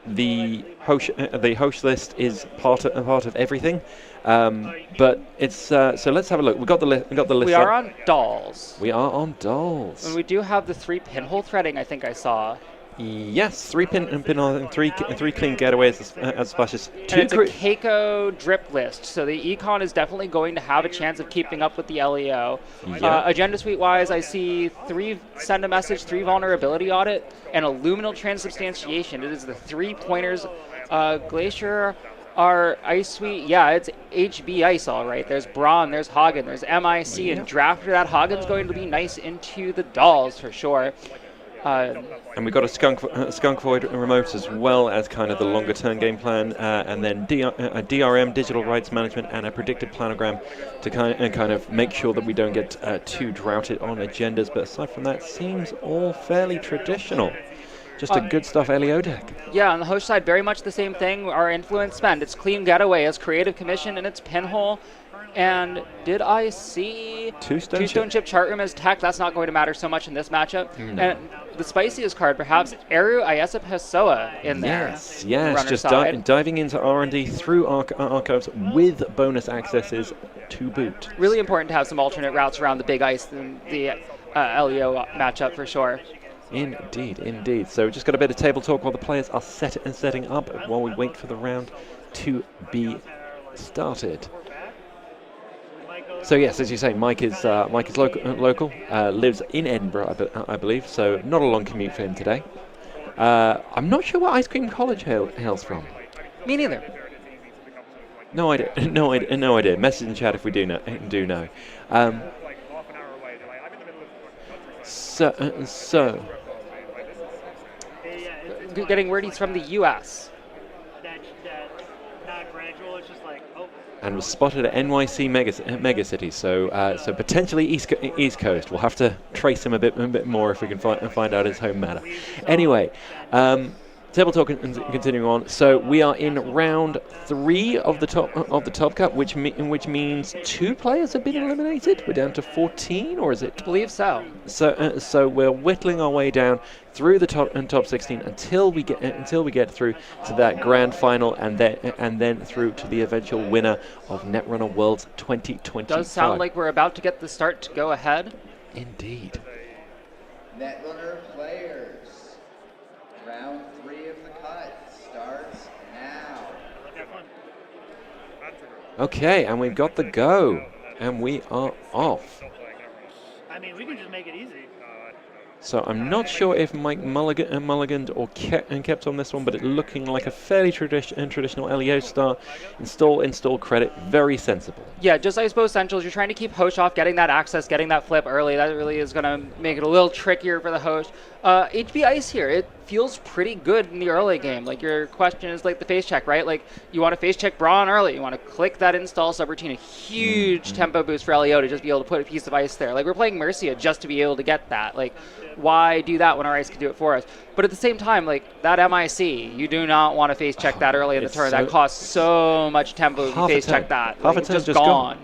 the host list is part of everything. But it's so let's have a look. We got the list. We are on dolls. We are on dolls. And we do have the 3 pinhole threading. I think I saw. Yes, 3 pinhole, three clean getaways as splashes. And it's a Keiko drip list, so the Econ is definitely going to have a chance of keeping up with the LEO. Yeah. Agenda suite wise, I see 3 send a message, 3 vulnerability audit, and a luminal transubstantiation. It is the 3 pointers. Glacier, our ice suite, yeah, it's HB ice, all right. There's Braun, there's Hagen, there's MIC, and drafter that Hagen's going to be nice into the dolls for sure. And we've got a skunk void remote as well as kind of the longer term game plan, and then DRM, digital rights management, and a predicted planogram to kind of make sure that we don't get too droughted on agendas. But aside from that, seems all fairly traditional. Just a good stuff LEO deck. Yeah, on the host side, very much the same thing. Our influence spend, it's clean getaway, it's creative commission, and it's pinhole. And did I see Two-Stone Chip chart room as tech? That's not going to matter so much in this matchup. No. And the spiciest card, perhaps, Eru Ayesa Pessoa in there. Yes, just diving into R&D through archives with bonus accesses to boot. Really important to have some alternate routes around the big ice in the LEO matchup for sure. Indeed. So just got a bit of table talk while the players are setting up while we wait for the round to be started. So yes, as you say, Mike is local, lives in Edinburgh, I believe. So not a long commute for him today. I'm not sure what Ice Cream College hails from. Me neither. No idea. No idea. Message in chat if we do know. So. Getting word he's from the U.S. And was spotted at NYC megacity, so potentially East Coast. We'll have to trace him a bit more if we can find out his home matter. Anyway, table talk continuing on. So we are in round 3 of the top cut, which means 2 players have been eliminated. We're down to 14, or is it? I believe so. So we're whittling our way down through the top 16 until we get through to that grand final, and then through to the eventual winner of Netrunner World 2025. Does sound like we're about to get the start to go ahead. Indeed. Netrunner players, round 3 of the cut starts now. Okay, and we've got the go, and we are off. I mean, we can just make it easy. So I'm not sure if Mike mulliganed or kept on this one, but it's looking like a fairly traditional LEO start. Install credit, very sensible. Yeah, just I suppose essentials. You're trying to keep Hosh off, getting that access, getting that flip early. That really is going to make it a little trickier for the Hosh. HB Ice here, it feels pretty good in the early game. Like, your question is like the face check, right? Like, you want to face check Braun early. You want to click that install subroutine. A huge tempo boost for LEO to just be able to put a piece of ice there. Like, we're playing Mercia just to be able to get that. Like, why do that when our ice can do it for us? But at the same time, like, that MIC, you do not want to face check that early in the turn. That costs so much tempo if you face check that. Half like, a turn just gone.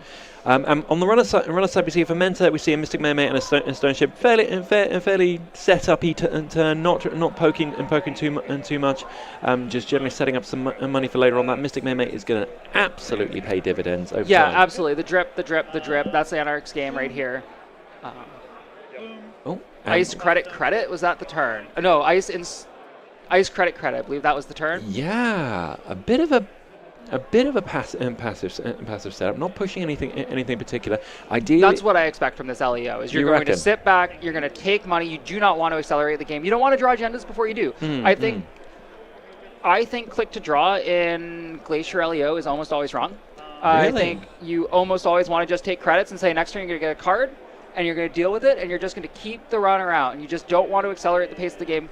On the runner side, we see a Fermenter, we see a Mystic Mermaid and a Stone Ship, fairly set up turn, not poking too much, just generally setting up some money for later on. That Mystic Mermaid is going to absolutely pay dividends over time. Absolutely. The drip. That's the Anarch's game right here. Ice credit. Was that the turn? No, ice credit. I believe that was the turn. Yeah, a bit of a passive setup, not pushing anything particular. Ideally, that's what I expect from this LEO. Is you're going to sit back, you're going to take money. You do not want to accelerate the game. You don't want to draw agendas before you do. I think click to draw in Glacier LEO is almost always wrong. Really? I think you almost always want to just take credits and say next turn you're going to get a card, and you're going to deal with it, and you're just going to keep the runner out, and you just don't want to accelerate the pace of the game.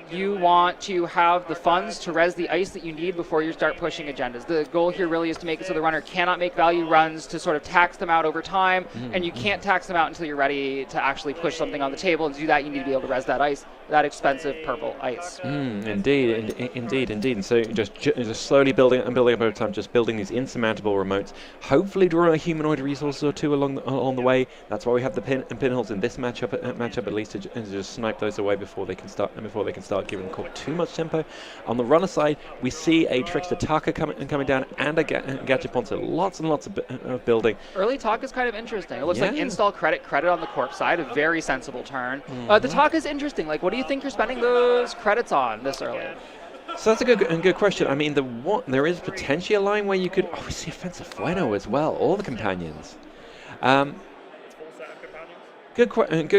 You want to have the funds to res the ice that you need before you start pushing agendas. The goal here really is to make it so the runner cannot make value runs to sort of tax them out over time, and you can't tax them out until you're ready to actually push something on the table. And to do that, you need to be able to res that ice, that expensive purple ice. Indeed. And so just slowly building up over time, just building these insurmountable remotes. Hopefully draw a humanoid resource or two along the way. That's why we have the pinholes in this matchup at least to just snipe those away before they can start giving the Corp too much tempo. On the runner side, we see a Trickster Taka coming down and a Gachapon, so lots and lots of building. Early Taka is kind of interesting. It looks like install credit on the Corp side, a very sensible turn. The Taka is interesting. Like, what do you think you're spending those credits on this early? So that's a good question. I mean, there is potentially a line where you could... we see Offensive Fueno as well, all the companions. Good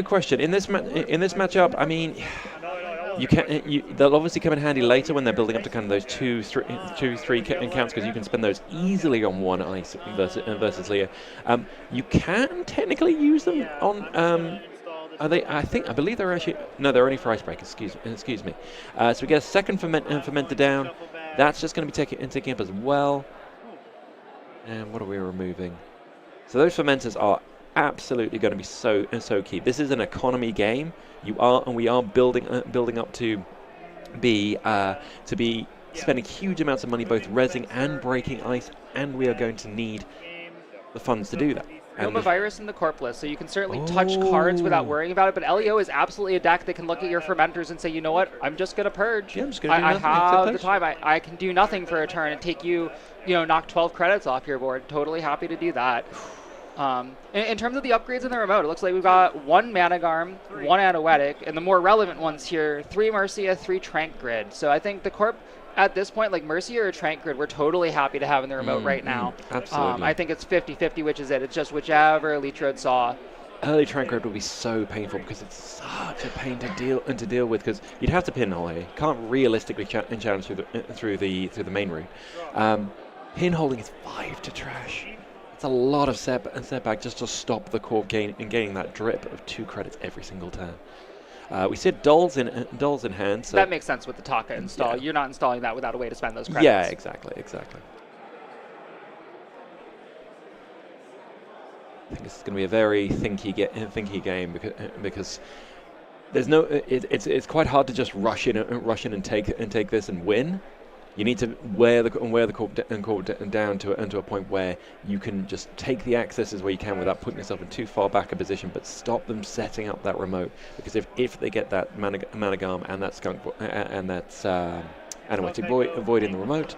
question. In this matchup, I mean... they'll obviously come in handy later when they're building up to kind of those 2-3 counts, because you can spend those easily on one ice versus Leo. You can technically use them on. I believe they're actually they're only for icebreakers. Excuse me. So we get a second fermenter down. That's just going to be taking up as well. And what are we removing? So those fermenters are absolutely going to be so key. This is an economy game. We are building up to be spending huge amounts of money both resing and breaking ice, and we are going to need the funds to do that. Roma Virus in the Corp list, so you can certainly touch cards without worrying about it, but LEO is absolutely a deck that can look at your fermenters and say, you know what, I'm just going to purge. Yeah, I'm just going to do nothing. I have the time. I can do nothing for a turn and take you, knock 12 credits off your board. Totally happy to do that. In terms of the upgrades in the remote, it looks like we've got 1 Managarm, 1 Anoetic, and the more relevant ones here, 3 Mercia, 3 Trank Grid. So I think the Corp, at this point, like Mercia or Trank Grid, we're totally happy to have in the remote right now. Absolutely. I think it's 50-50, which is it. It's just whichever Elite Road saw. Early Trank Grid will be so painful because it's such a pain to deal with, because you'd have to pinhole here. Can't realistically challenge through the main route. Pinholing is 5 to trash. It's a lot of setback just to stop the Corp gaining that drip of 2 credits every single turn. We see Dolls in hand. So that makes sense with the Taka install. Yeah. You're not installing that without a way to spend those credits. Yeah, exactly. I think this is going to be a very thinky game because there's no. It's quite hard to just rush in and take this and win. You need to wear the Corp down to a point where you can just take the accesses where you can without putting yourself in too far back a position, but stop them setting up that remote. Because if they get that Managarm and that Skunk and that Anoetic Void in the remote,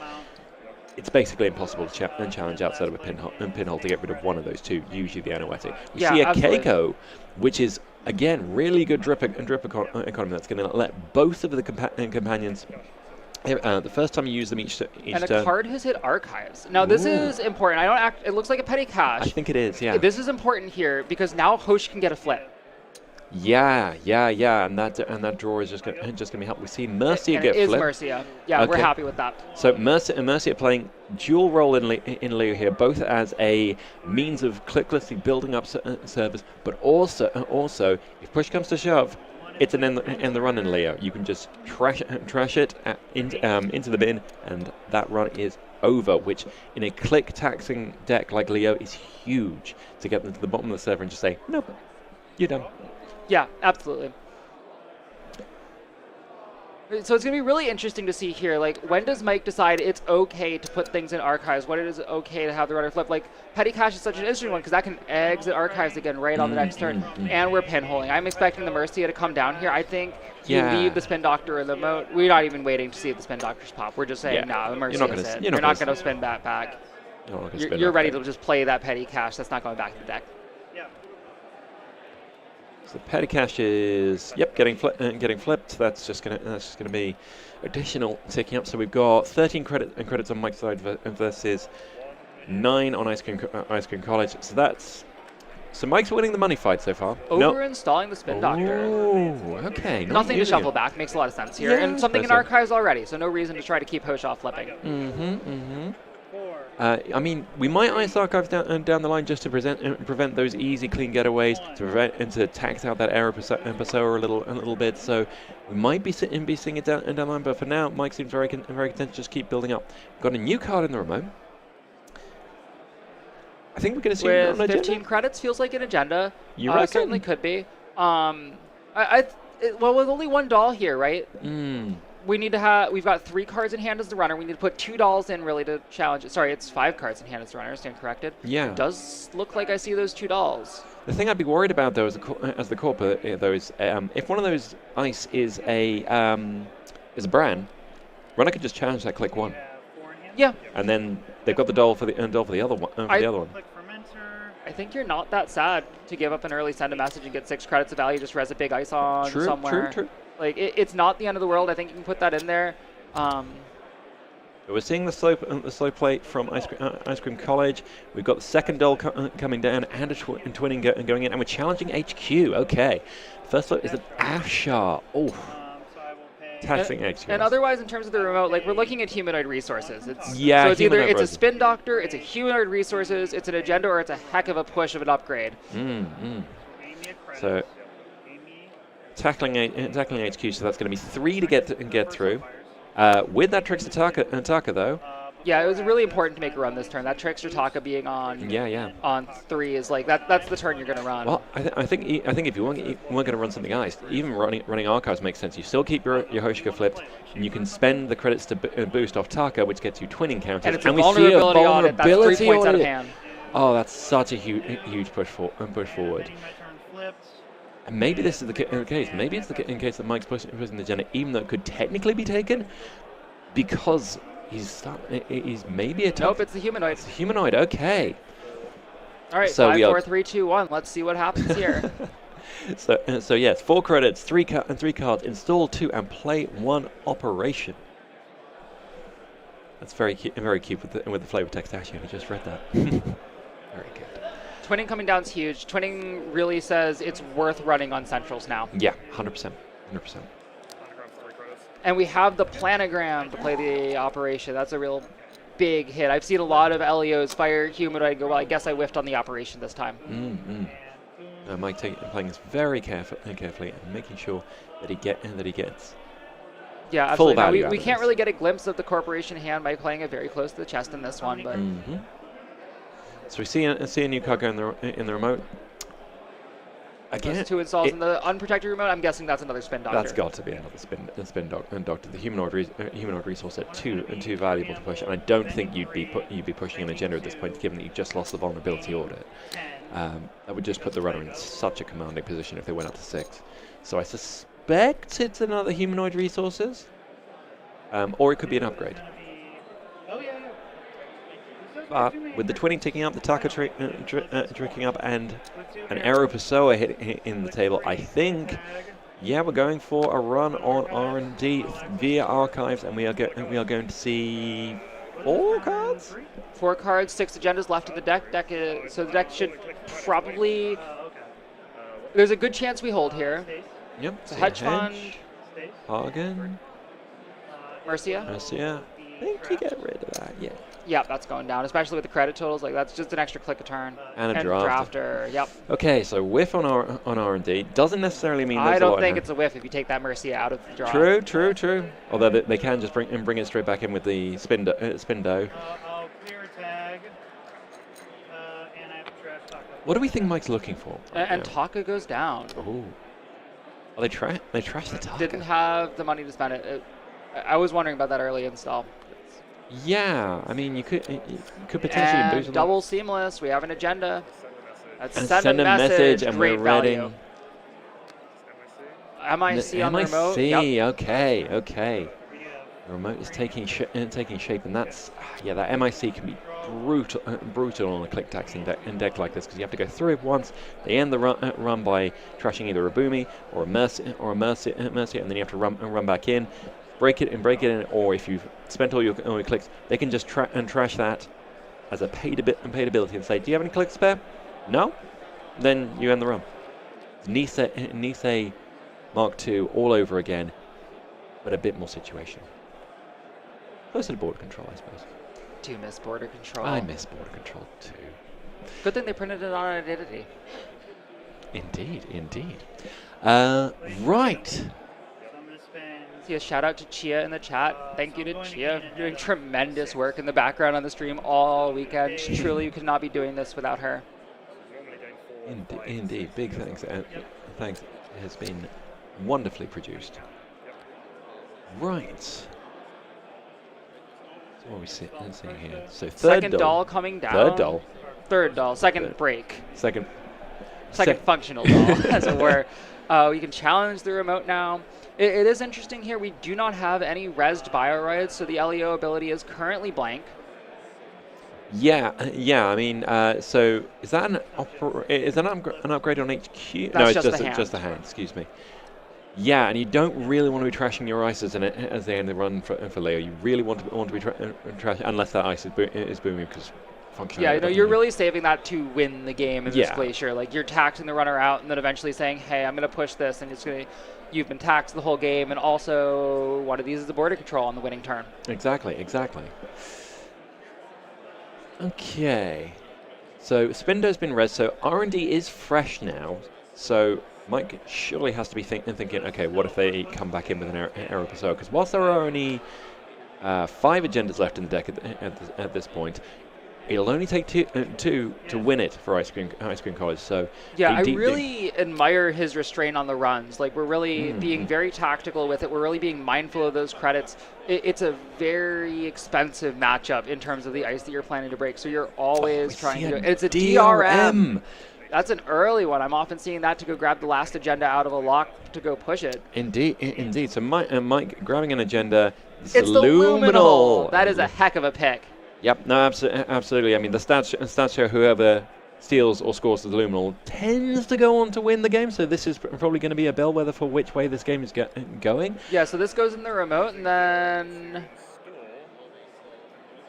it's basically impossible to challenge outside of a pinhole to get rid of one of those two, usually the Anoetic. We see a absolutely. Keiko, which is, again, really good drip economy that's going to let both of the companions... the first time you use them each turn. And a card has hit Archives. Now this is important. It looks like a petty cash. I think it is, yeah. This is important here because now Hosh can get a flip. Yeah, and that draw is just gonna be helpful. We see Mercia And get it is flipped. Mercia. Yeah, we're Okay. happy with that. So Mercia and Mercia playing dual role in Leo here, both as a means of clicklessly building up servers, but also if push comes to shove, it's an end the run in Leo. You can just trash it into the bin, and that run is over. Which in a click taxing deck like Leo is huge to get them to the bottom of the server and just say, nope, you're done. Yeah, absolutely. So it's going to be really interesting to see here, like, when does Mike decide it's okay to put things in archives? When is it okay to have the runner flip? Like, Petty Cash is such an interesting one because that can exit archives again right on the next turn. And we're pinholing. I'm expecting the Mercia to come down here. I think you leave the Spin Doctor in the moat. We're not even waiting to see if the Spin Doctors pop. We're just saying, nah, the Mercia is it. You're not going to spin that back. You're ready to just play that Petty Cash. That's not going back to the deck. So Petty Cash is getting flipped. That's just gonna be additional ticking up. So we've got 13 credits on Mike's side versus 9 on Ice Cream College. So Mike's winning the money fight so far. Over-installing the Spin Doctor. Oh, okay. Nothing to shuffle back. Makes a lot of sense here. Yeah, And something in archives already, so no reason to try to keep Hoshaw flipping. I mean, we might ice archives down the line just to prevent those easy, clean getaways, to tax out that error Pessoa a little bit. So we might be seeing it down the line, but for now, Mike seems very content to just keep building up. Got a new card in the remote. I think we're going to see with an 15 agenda. credits feels like an agenda. You reckon? Certainly could be. Well, with only one doll here, right? We need to have. We've got 3 cards in hand as the runner. We need to put 2 dolls in really to challenge it. Sorry, it's 5 cards in hand as the runner. I stand corrected. Yeah. It does look like I see those 2 dolls. The thing I'd be worried about though, as the corporate, though, is if one of those ice is a Bran, runner could just challenge that click 1. Yeah. And then they've got the doll for the other one. The other one. I think you're not that sad to give up an early send a message and get 6 credits of value. Just res a big ice on somewhere. True. Like it's not the end of the world. I think you can put that in there. We're seeing the slow play from Ice Cream College. We've got the second doll coming down and twinning going in, and we're challenging HQ. Okay, first flip is an Afshar. Oh, taxing HQ. And otherwise, in terms of the remote, like we're looking at humanoid resources. So it's humanoid either it's a resources. Spin Doctor, it's a humanoid resources, it's an agenda, or it's a heck of a push of an upgrade. So tackling HQ, so that's going to be 3 to get through. With that Trickster Taka though. Yeah, it was really important to make a run this turn. That Trickster Taka being on on 3 is like that's the turn you're going to run. Well, I think if you weren't going to run something iced, even running archives makes sense. You still keep your Hoshika flipped, and you can spend the credits to boost off Taka, which gets you twinning counters. And it's a we vulnerability see a on it. That's 3 points out of it. hand. Oh, that's such a huge push forward. And maybe this is the case. Maybe it's the case that Mike's pushing the agenda, even though it could technically be taken, because he's maybe a tough. Nope, it's the humanoid. It's a humanoid. Okay. All right, so 5, 4, 3, 2, 1. Let's see what happens here. So yes, 4 credits, 3 cards, install 2, and play 1 operation. That's very cute with the flavor text. Actually, I just read that. Very good. Twinning coming down is huge. Twinning really says it's worth running on Centrals now. Yeah, 100%. And we have the planogram to play the operation. That's a real big hit. I've seen a lot of LEOs fire humanoid go, well, I guess I whiffed on the operation this time. Mike playing this very carefully and making sure that he gets Yeah, full absolutely. value. We can't really get a glimpse of the corporation hand by playing it very close to the chest in this one, but So we see a new card go in the remote. Again, those 2 installs in the unprotected remote. I'm guessing that's another Spin Doctor. That's got to be another spin doctor. The humanoid resource are too valuable to push, and I don't think you'd be pushing an agenda at this point, given that you just lost the vulnerability audit. That would just put the runner in such a commanding position if they went up to 6. So I suspect it's another humanoid resources, or it could be an upgrade. But with the twinning ticking up, the Taka tricking up, and an Aero Pessoa hit in the table, I think, we're going for a run on R&D via archives, and we are going to see 4 cards? 4 cards, 6 agendas left in the deck. So the deck should probably There's a good chance we hold here. Yep. It's a so hedge fund. Hagen. Mercia. Mercia. I think you get rid of that. Yeah. Yeah, that's going down, especially with the credit totals. Like that's just an extra click a turn. And a drafter. drafter. Yep. Okay, so whiff on R&D doesn't necessarily mean there's I a don't lot think in it's a whiff if you take that Mercia out of the draw. True. Although they can just bring it straight back in with the spin dough. I'll clear a tag, and I have a trash taco. What do we think Mike's looking for? And Taka goes down. Oh. Oh, they trashed the Taka. Didn't have the money to spend it. I was wondering about that early install. Yeah, I mean, you could potentially And boost double seamless. We have an agenda. That's and send a message. and Great we're value. ready. MIC on the remote. Yep. Okay. The remote is taking shape, and that's that MIC can be brutal on a click tax in deck like this because you have to go through it once. They end the run by trashing either a Boomy or a Mercy, and then you have to run back in, break it in, or if you've spent all your clicks, they can just trash that as a paid ability and say, do you have any clicks spare? No? Then you end the run. Nisei Mark II all over again, but a bit more situational. Closer to border control, I suppose. Do you miss border control? I miss border control too. Good thing they printed it on identity. Indeed. Right. See a shout out to Chia in the chat. Thank you to Chia for doing tremendous work in the background on the stream all weekend. Truly, you could not be doing this without her. Indeed. Big thanks. Thanks. It has been wonderfully produced. Right. So what are we seeing here? So Second doll coming down. Third doll. Second break. Second Functional doll, as it were. We can challenge the remote now. It is interesting here. We do not have any rezzed bioroids, so the LEO ability is currently blank. Yeah. I mean, so is that an upgrade on HQ? That's no, it's just the hand. Just the hand. Excuse me. Yeah, and you don't really want to be trashing your ices as they end the run for Leo. You really want to be trashing unless that ice is booming because functionality. Yeah, you're really saving that to win the game in this glacier. Like you're taxing the runner out, and then eventually saying, "Hey, I'm going to push this," and you've been taxed the whole game, and also one of these is the border control on the winning turn. Exactly. Okay, so Spindo's been res, so R&D is fresh now. So Mike surely has to be thinking, okay, what if they come back in with an error per so? Because whilst there are only 5 agendas left in the deck at this point, it'll only take two to win it for Ice Cream College. So yeah, I really admire his restraint on the runs. Like we're really being very tactical with it. We're really being mindful of those credits. It's a very expensive matchup in terms of the ice that you're planning to break. So you're always trying to. It's a DRM. That's an early one. I'm often seeing that to go grab the last agenda out of a lock to go push it. Indeed. So Mike grabbing an agenda. It's the Luminal. That is a heck of a pick. Yep, no, absolutely. I mean, the stats show whoever steals or scores the Luminal tends to go on to win the game, so this is probably going to be a bellwether for which way this game is going. Yeah, so this goes in the remote, and then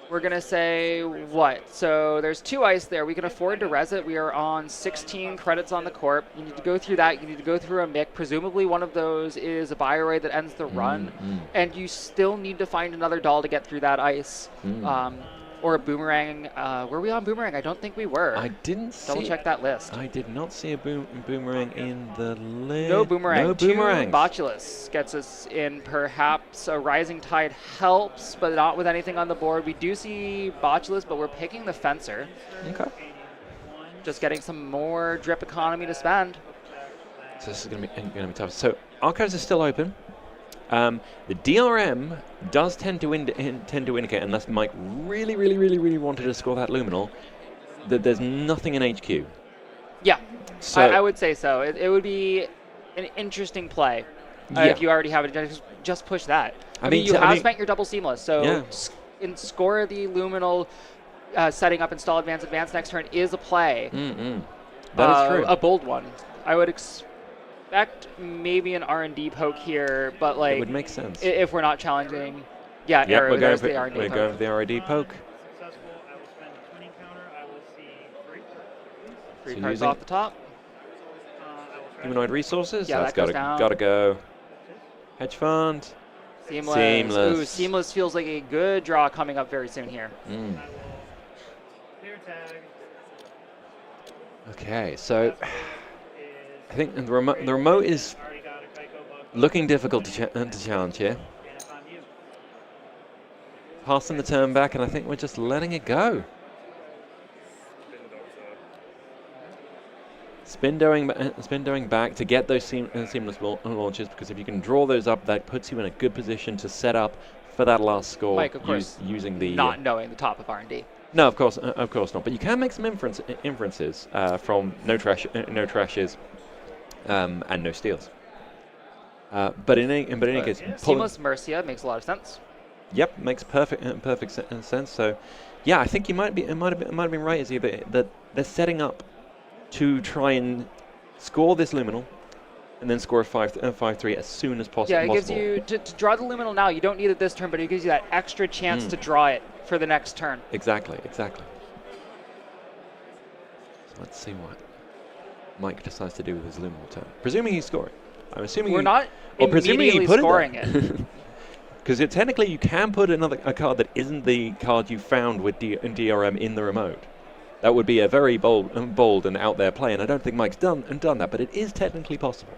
we're going to say what? So there's 2 ice there. We can afford to res it. We are on 16 credits on the corp. You need to go through that. You need to go through a mic. Presumably one of those is a bioroid that ends the run, and you still need to find another doll to get through that ice. Or a boomerang. Were we on boomerang? I don't think we were. I didn't see. Double check that list. I did not see a boomerang in the list. No boomerang. No 2 boomerangs. Botulus gets us in. Perhaps a Rising Tide helps, but not with anything on the board. We do see Botulus, but we're picking the Fencer. Okay. Just getting some more drip economy to spend. So this is going to be tough. So archives are still open. The DRM does tend to indicate, unless Mike really wanted to score that Luminal, that there's nothing in HQ. Yeah, so I would say so. It would be an interesting play if you already have it. Just push that. I mean, you have spent your double seamless, so score the Luminal, setting up install advance next turn is a play. That is true. A bold one. I would expect maybe an R&D poke here, but like it would make sense if we're not challenging. Yeah, we're going for the R&D poke. We're going for the R&D poke. Successful, I will spend a 20 counter. I will see 3. 3 cards off the top. I will Humanoid resources. Yeah, That's that goes down. gotta go. Hedge fund. Seamless. Seamless. Ooh, Seamless feels like a good draw coming up very soon here. Clear tag Okay, so is I think the remote is already got a Kaiko book. looking difficult to challenge here. And it's on you. Passing the turn back, and I think we're just letting it go. Spin doing back to get those seamless launches, because if you can draw those up, that puts you in a good position to set up for that last score. Mike, of course, using the not knowing the top of R&D. No, of course not. But you can make some inferences from no trashes, and no steals. But in any case, Seamless Mercia makes a lot of sense. Yep, makes perfect sense. So, yeah, I think it might have been right, Izzy, that they're setting up to try and score this luminal, and then score a 5-3 as soon as possible. Yeah, it gives you to draw the luminal now. You don't need it this turn, but it gives you that extra chance to draw it for the next turn. Exactly. So let's see what Mike decides to do with his luminal turn. Presuming he's scoring. I'm assuming We're not presuming he immediately put scoring it. it. Because technically you can put a card that isn't the card you found with DRM in the remote. That would be a very bold and out there play, and I don't think Mike's done that, but it is technically possible.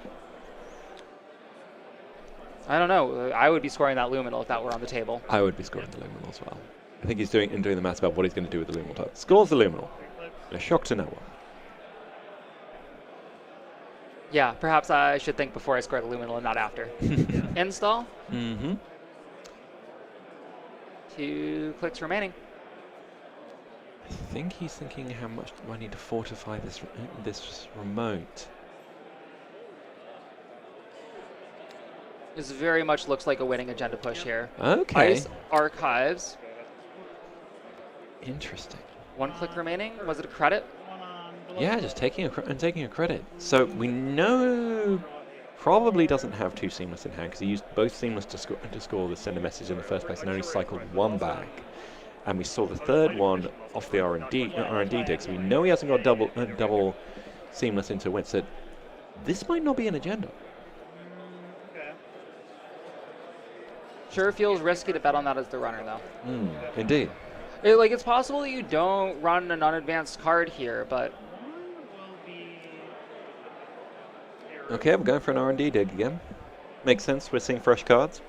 I don't know. I would be scoring that luminal if that were on the table. I would be scoring the luminal as well. I think he's doing the maths about what he's going to do with the luminal turn. Scores the luminal. A shock to no one. Yeah, perhaps I should think before I score the luminal and not after. Install. Mm-hmm. 2 clicks remaining. I think he's thinking, how much do I need to fortify this remote? This very much looks like a winning agenda push here. Okay. Ice Archives. Interesting. 1 click remaining. Was it a credit? One on below. Yeah, just taking a credit. So we know probably doesn't have 2 seamless in hand, because he used both seamless to score the send a message in the first place and only cycled 1 back. And we saw the third one off the R&D dig, so we know he hasn't got double seamless into win. So this might not be an agenda. Okay. Sure feels risky to bet on that as the runner, though. Indeed. It's possible that you don't run an unadvanced card here, but One will be Okay, we're going for an R&D dig again. Makes sense, we're seeing fresh cards.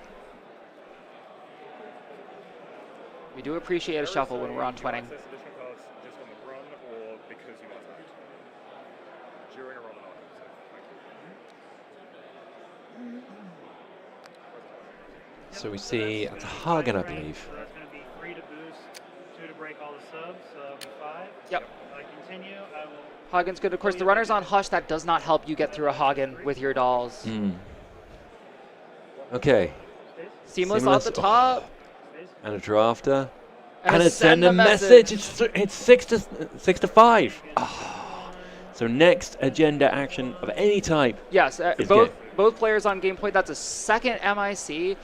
we do appreciate a shuffle when we're on twinning. Access additional cards just on the run or because you want to during a run or not. So we see it's Hagen, I believe. So that's going to be 3 to boost, 2 to break all the subs, so that'll be 5. Yep. If I continue, I will. Hagen's good. Of course, the runner's on Hush. That does not help you get through a Hagen with your dolls. Okay, Seamless Seamless. off the top. and a drafter. And And a a send a message. It's 6 to 5. Oh. So next agenda action of any type. Yes, is both players on game point. That's a second MIC.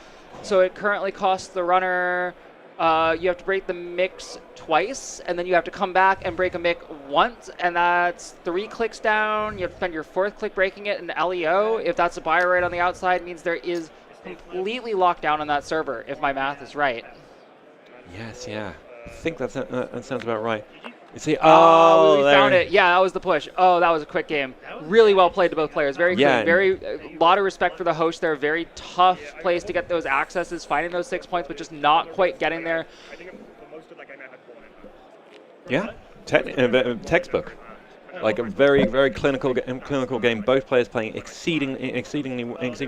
So it currently costs the runner. You have to break the mix twice, and then you have to come back and break a mix once, and that's 3 clicks down. You have to spend your 4th click breaking it in LEO. If that's a buy right on the outside, it means there is completely locked down on that server, if my math is right. Yes, yeah. I think that sounds about right. You see, We there found it. Yeah, that was the push. Oh, that was a quick game. Really well played to both players. Very clean. Yeah. A lot of respect for the host there. Very tough place to get those accesses, finding those 6 points, but just not quite getting there. I think for most of that game I had 1 in. Yeah, textbook. Like a very, very clinical game. Both players playing exceedingly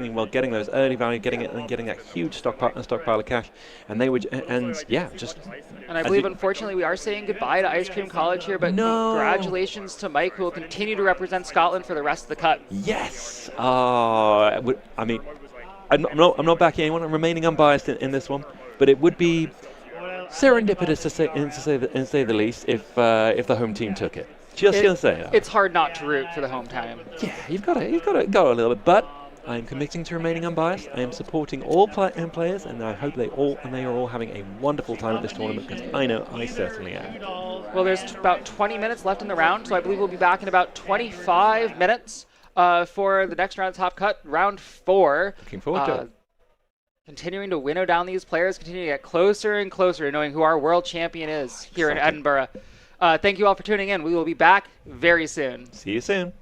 well, getting those early value, getting that huge stockpile of cash, and they would, and yeah, just. And I as believe, you- unfortunately, we are saying goodbye to Ice Cream College here, but No. congratulations to Mike, who will continue to represent Scotland for the rest of the cut. Yes. I mean, I'm not backing anyone. I'm remaining unbiased in this one, but it would be serendipitous to say the least if the home team took it. Just gonna say that. It's hard not to root for the home team. Yeah, you've got to go a little bit, but I am committing to remaining unbiased. I am supporting all players, and I hope they are all having a wonderful time at this tournament, because I know I certainly am. Well, there's about 20 minutes left in the round, so I believe we'll be back in about 25 minutes. for the next round top cut, round 4. Looking forward to it. Continuing to winnow down these players, continuing to get closer and closer to knowing who our world champion is here in Edinburgh. Thank you all for tuning in. We will be back very soon. See you soon.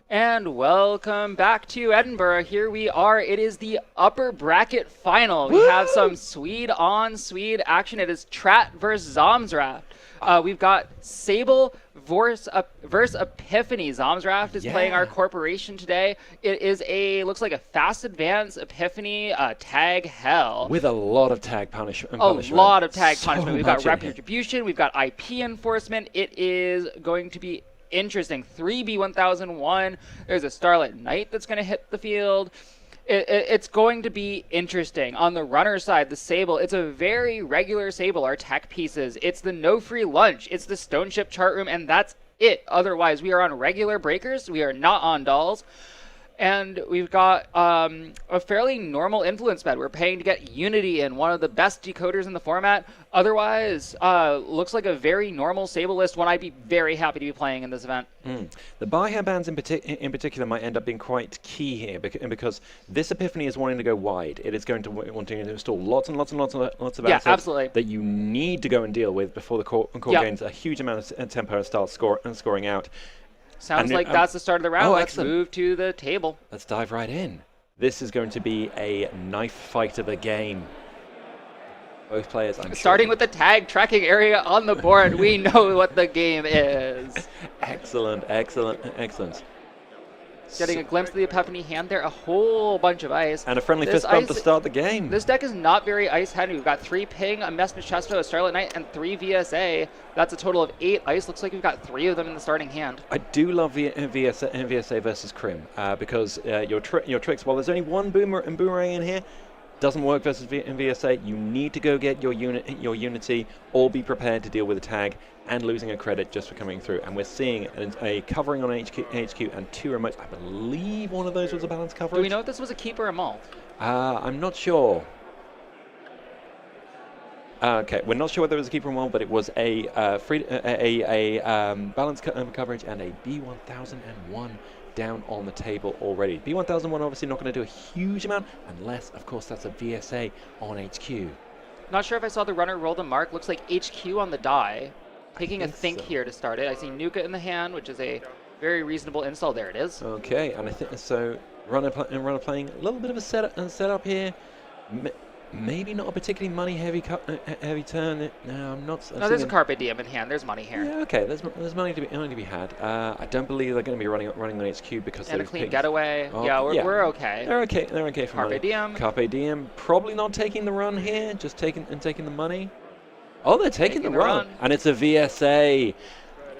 And welcome back to Edinburgh. Here we are. It is the upper bracket final. We have some Swede on Swede action. It is Trat versus Zomsraft. We've got Sable versus Epiphany. Zomsraft is playing our corporation today. It is looks like a fast advance Epiphany tag hell. With a lot of tag punishment. A lot of tag punishment. We've got much in here. retribution. We've got IP enforcement. It is going to be interesting. 3 B1001. There's a Starlit Knight that's going to hit the field. It's going to be interesting. On the runner side, the Sable, it's a very regular Sable. Our tech pieces, it's the no free lunch, it's the Stone Ship chart room, and that's it. Otherwise, we are on regular breakers. We are not on dolls. And we've got a fairly normal influence bed. We're paying to get Unity in, one of the best decoders in the format. Otherwise, looks like a very normal Sable list, one I'd be very happy to be playing in this event. The buy hairbands in particular might end up being quite key here because this Epiphany is wanting to go wide. It is going to want to install lots and lots of assets absolutely. that you need to go and deal with before the core gains a huge amount of tempo and starts scoring out. Sounds like that's the start of the round. Let's excellent. move to the table. Let's dive right in. This is going to be a knife fight of a game. Both players, I'm Starting sure. with the tag tracking area on the board, we know what the game is. Excellent. Getting a glimpse of the Epiphany hand there, a whole bunch of ice. And a friendly This fist bump ice- to start the game. This deck is not very ice heavy. We've got 3 Ping, a Mess Chesto, a Starlit Knight, and 3 VSA. That's a total of 8 ice. Looks like we've got 3 of them in the starting hand. I do love VSA versus Crim because your tricks, while there's only one boomerang in here, doesn't work versus VSA. You need to go get your Unity, or be prepared to deal with a tag and losing a credit just for coming through. And we're seeing a covering on HQ and 2 remotes. I believe one of those was a balanced coverage. Do we know if this was a keep or a malt? I'm not sure. Okay, we're not sure whether it was a keeper or one, but it was a balanced coverage and a B1001 down on the table already. B1001 obviously not going to do a huge amount unless, of course, that's a VSA on HQ. Not sure if I saw the runner roll the mark. Looks like HQ on the die. Taking a think so. here to start it. I see Nuka in the hand, which is a very reasonable install. There it is. Okay, and I think so. Runner playing a little bit of a setup here. Maybe not a particularly money heavy turn. No, I'm not. No, there's a Carpe Diem in hand. There's money here. Yeah, okay. There's money to be had. I don't believe they're going to be running on HQ because And a those clean pigs- getaway. Oh, Yeah, we're okay. They're okay. They're okay for Carpe money. Diem. Carpe Diem. Probably not taking the run here. Just taking the money. Oh, they're taking the run, and it's a VSA.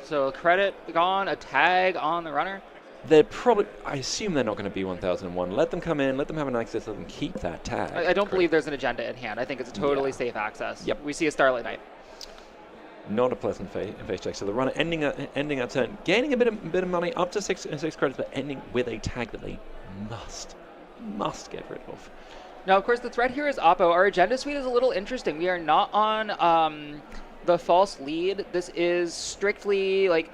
So a credit gone, a tag on the runner. They're probably. I assume they're not going to be 1001. Let them come in. Let them have an access. Let them keep that tag. I don't believe there's an agenda in hand. I think it's a totally safe access. Yep. We see a Starlit Knight. Not a pleasant face check. So the runner ending our turn, gaining a bit of money, up to six credits, but ending with a tag that they must get rid of. Now, of course, the threat here is Oppo. Our agenda suite is a little interesting. We are not on the false lead. This is strictly like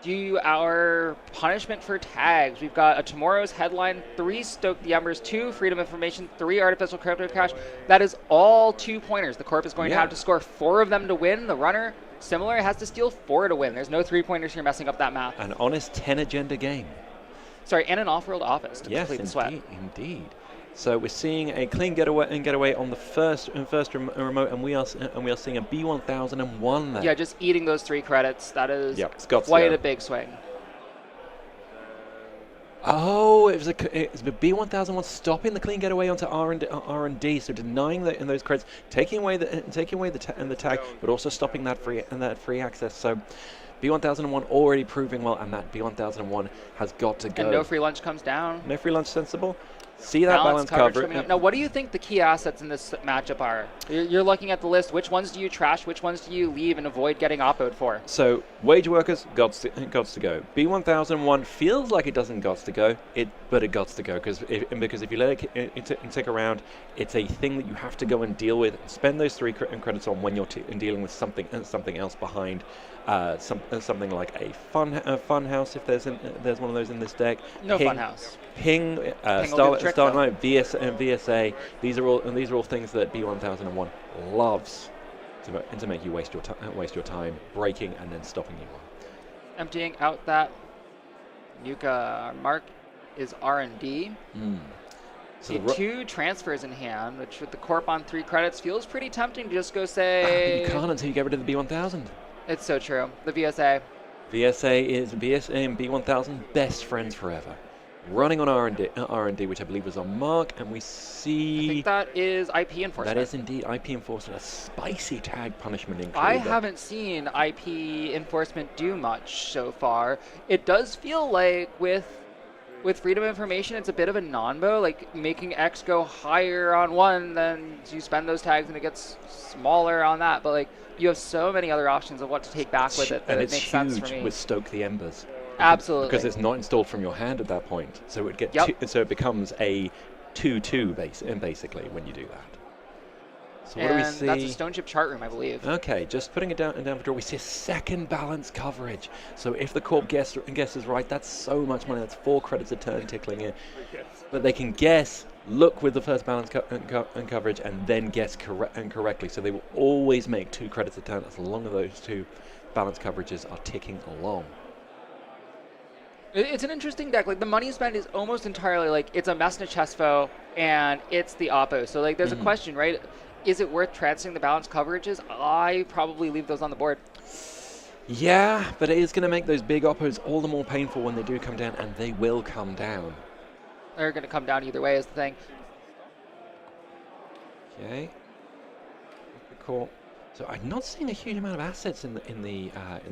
do our punishment for tags. We've got a Tomorrow's Headline, 3 Stoke the Embers, 2 Freedom Information, 3 Artificial Crypto Cash. That is all 2-pointers. The Corp is going to have to score 4 of them to win. The runner, similar, has to steal 4 to win. There's no 3-pointers here messing up that math. An honest 10 agenda game. Sorry, and an off-world office to complete the sweat. Indeed. So we're seeing a clean getaway on the first remote, and we are seeing a B1001 there. Yeah, just eating those 3 credits. That is it's got quite a big swing. Oh, it was a B1001 stopping the clean getaway onto R&D, so denying those credits, taking away the tag, but also stopping that free access. So B1001 already proving well, and that B1001 has got to go. And no free lunch comes down. No free lunch sensible. See that balance coverage. Now, what do you think the key assets in this matchup are? You're looking at the list. Which ones do you trash? Which ones do you leave and avoid getting oppoed for? So, wage workers, gots to go. B1001 feels like it doesn't gots to go, but it gots to go because if you let it tick around, it's a thing that you have to go and deal with. Spend those 3 credits on when you're dealing with something else behind. Something like a fun house if there's one of those in this deck. No fun house. Ping, Starlight, VSA. These are all things that B1001 loves to make you waste your time breaking and then stopping you. Emptying out that Nuka Mark is R&D. So See the ro- 2 transfers in hand, which with the Corp on 3 credits feels pretty tempting to just go but say. you can't until you get rid of the B1000. It's so true. The VSA. VSA and B1000 best friends forever. Running on R&D, which I believe was on Mark, and we I see think that is IP enforcement. that is indeed IP enforcement, a spicy tag punishment included. I haven't seen IP enforcement do much so far. It does feel like with freedom of information, it's a bit of a non-bow, like making X go higher on one, then you spend those tags and it gets smaller on that. But like you have so many other options of what to take back with it that and it it's makes sense for huge me. with Stoke the Embers. Absolutely. Because it's not installed from your hand at that point, so it so it becomes a 2/2 basically when you do that. So what do we And see? that's a stone chip chart room, I believe. Okay, just putting it down for draw. We see a second balance coverage. So if the Corp guesses right, that's so much money. That's 4 credits a turn tickling it. But they can guess, look with the first balance coverage, and then guess correctly. So they will always make 2 credits a turn as long as those 2 balance coverages are ticking along. It's an interesting deck. Like the money spent is almost entirely like it's a Messna Chesfo and it's the Oppo. So like there's a question, right? Is it worth transferring the balance coverages? I probably leave those on the board. Yeah, but it is going to make those big Oppos all the more painful when they do come down, and they will come down. They're going to come down either way is the thing. Okay. Cool. So I'm not seeing a huge amount of assets in the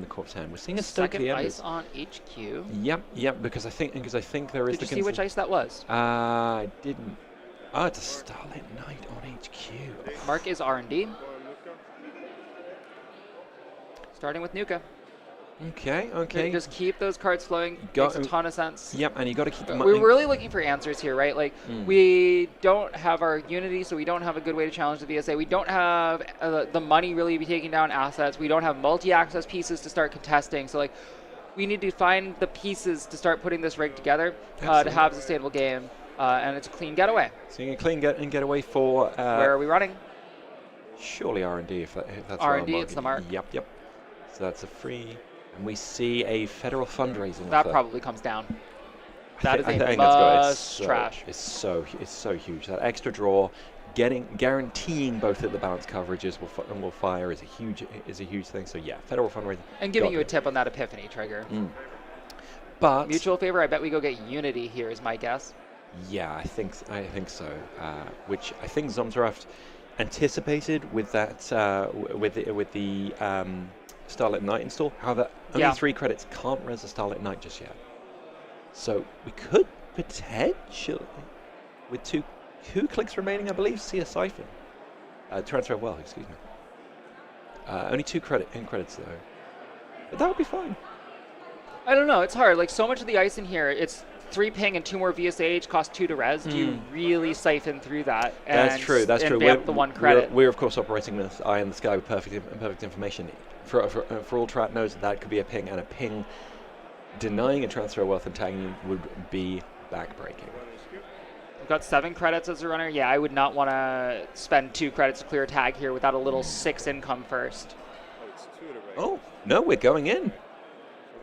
Corp's hand. We're seeing a Stoke Second the Embers. ice on HQ. Yep, because I think there is. Did you see which ice that was? I didn't. Oh, it's a Starlit Knight on HQ. Mark is R&D. Starting with Nuka. Okay. Just keep those cards flowing. Got- Makes a ton of sense. Yep, and you got to keep the We're really looking for answers here, right? Like, we don't have our Unity, so we don't have a good way to challenge the VSA. We don't have the money really to be taking down assets. We don't have multi-access pieces to start contesting. So, like, we need to find the pieces to start putting this rig together to have a sustainable game. And it's a clean getaway. Seeing a clean getaway for. Where are we running? Surely R&D if that's R&D, where I'm it's the marking. mark. Yep. So that's a free. And we see a federal fundraising That offer. probably comes down. That is I a think that's good. must trash. It's so huge. That extra draw, guaranteeing both that the balance coverages will fire is a huge thing. So yeah, federal fundraising. And giving got you a it. tip on that Epiphany trigger. But Mutual favor, I bet we go get Unity here is my guess. yeah, I think so. Which I think Zomzraft anticipated with that with the Starlit Knight install. However, only 3 credits can't res a Starlit Knight just yet. So we could potentially, with two clicks remaining, I believe, see a siphon. Transfer well, excuse me. Only 2 credits though. But that would be fine. I don't know. It's hard. Like, so much of the ice in here, it's 3 ping and 2 more VSH, cost 2 to res. Do you really siphon through that? That's true. And vamp the 1 credit? We're of course operating with eye in the sky with perfect information. For all Trat knows that could be a ping, and a ping denying a transfer of wealth and tagging you would be backbreaking. We've got 7 credits as a runner. Yeah, I would not want to spend 2 credits to clear a tag here without a little 6 income first. Oh no, we're going in.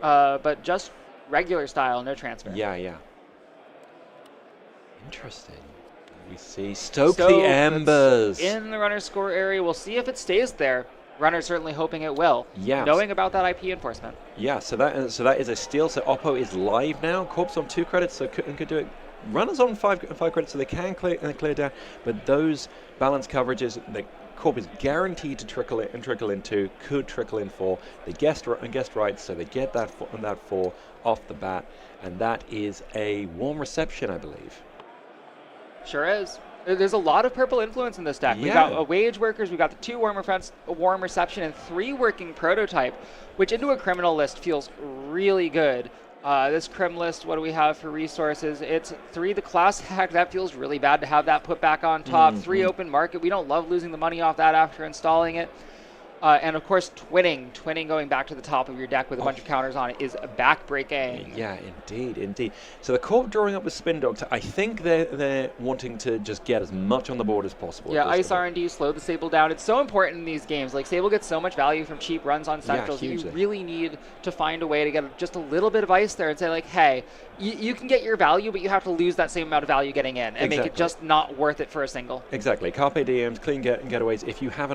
But just regular style, no transfer. Yeah. Interesting. We see Stoke the Embers. In the runner's score area. We'll see if it stays there. Runner's certainly hoping it will. Yeah. Knowing about that IP enforcement. Yeah, so that is a steal. So Oppo is live now. Corp's on 2 credits, so could do it. Runners on 5 credits, so they can clear down. But those balance coverages, the Corp is guaranteed to trickle into, could trickle in 4. They guessed right, so they get that 4 off the bat, and that is a warm reception, I believe. Sure is. There's a lot of purple influence in this deck. Yeah. We've got wage workers, we've got the 2 warm reception, and 3 working prototype, which into a criminal list feels really good. This crim list, what do we have for resources? It's 3 the class hack. That feels really bad to have that put back on top. 3 open market. We don't love losing the money off that after installing it. And of course, twinning going back to the top of your deck with a bunch of counters on it is backbreaking. Yeah, indeed, indeed. So the Corp drawing up with Spin Doctor, I think they're wanting to just get as much on the board as possible. Yeah, at this Ice point. R&D, slow the Sable down. It's so important in these games. Like, Sable gets so much value from cheap runs on Centrals. You hugely. really need to find a way to get just a little bit of Ice there and say, like, hey, you can get your value, but you have to lose that same amount of value getting in and make it Exactly. just not worth it for a single. Exactly. Carpe diems, clean getaways. If you have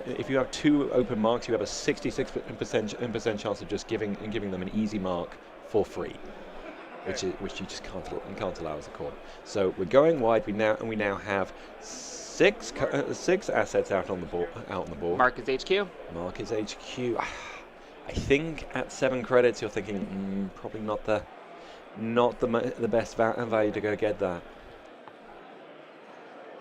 if you have 2 open marks, you have a 66% chance of just giving them an easy mark for free, which you just can't allow as a Corp. So we're going wide. We now have 6 assets out on the board. Mark is HQ. Mark is HQ. I think at 7 credits, you're thinking probably not the best value to go get that.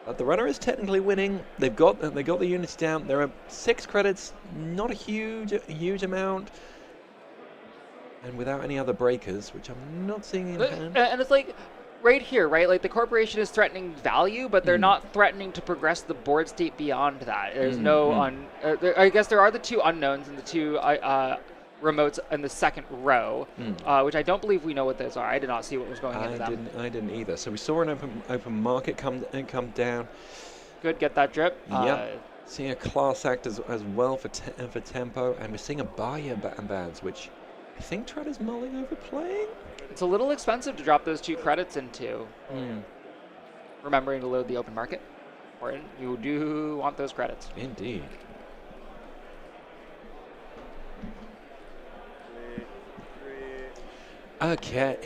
But the runner is technically winning. They got the units down. There are 6 credits, not a huge amount, and without any other breakers, which I'm not seeing in hand. And it's like right here, right? Like the corporation is threatening value, but they're not threatening to progress the board state beyond that. There's no I guess there are the 2 unknowns and the 2 remotes in the second row, which I don't believe we know what those are. I did not see what was going into them. I didn't either. So we saw an open market come down. Good, get that drip. Yep. Seeing a class act as well for tempo, and we're seeing a buyer bands, which I think Tread is mulling over playing. It's a little expensive to drop those 2 credits into. Remembering to load the open market. Important. You do want those credits. Indeed. Okay.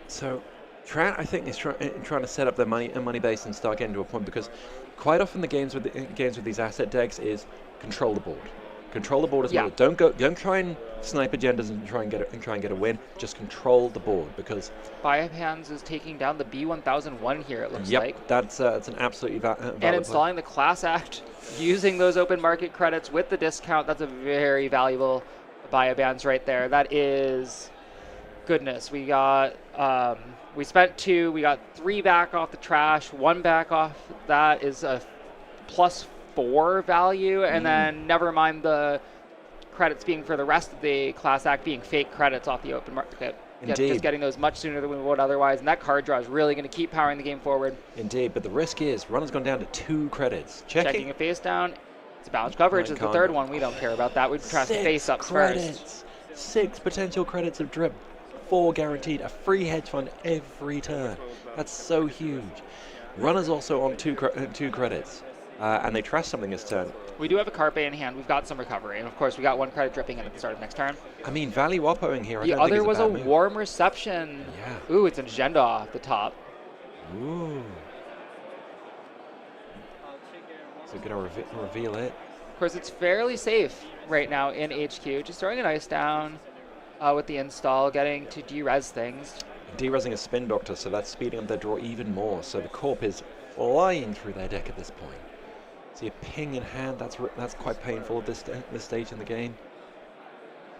So, Trant, I think, is trying to set up their money base and start getting to a point, because quite often the games with these asset decks is control the board. Control the board as well. Don't try and snipe agendas and try and get a win. Just control the board, because Hands is taking down the B1001 here. It looks like. That's an absolutely valid and installing the class act, using those open market credits with the discount. That's a very valuable buy bands right there. That is goodness. We got we spent 2. We got 3 back off the trash. 1 back off. That is a +4 value, and then never mind the credits being for the rest of the class act being fake credits off the open market. Just getting those much sooner than we would otherwise, and that card draw is really going to keep powering the game forward. Indeed, but the risk is runner's gone down to 2 credits. Checking a face down. It's a balanced coverage. Is the third one. We don't care about that. We try to face ups first. 6 potential credits of drip. 4 guaranteed. A free hedge fund every turn. That's so huge. Runner's also on 2 credits. And they trash something this turn. We do have a Carpe in hand. We've got some recovery. And of course, we got 1 credit dripping in at the start of next turn. I mean, value oppoing here. The other was a warm reception. Yeah. Ooh, it's an agenda off the top. Ooh. So going to reveal it. Of course, it's fairly safe right now in HQ. Just throwing an ice down with the install, getting to de-res things. De-resing a Spin Doctor, so that's speeding up their draw even more. So the Corp is flying through their deck at this point. See a ping in hand. That's quite painful at this stage in the game.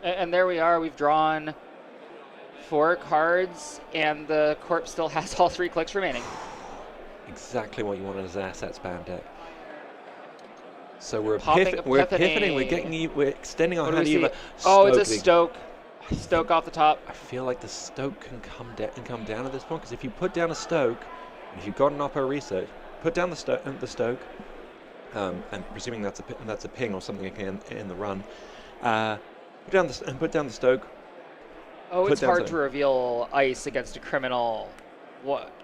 And there we are. We've drawn 4 cards, and the Corp still has all 3 clicks remaining. Exactly what you want as an assets spam deck. So we're Popping we're Epiphany. epiphany. We're extending our What do hand we see? even. Oh, it's a Stoke. Stoke off the top. I feel like the Stoke can come down at this point, because if you put down a Stoke, if you've got an Oppo research, put down the Stoke, and presuming that's a ping or something in the run, put down the Stoke. Oh, it's hard to reveal ice against a criminal.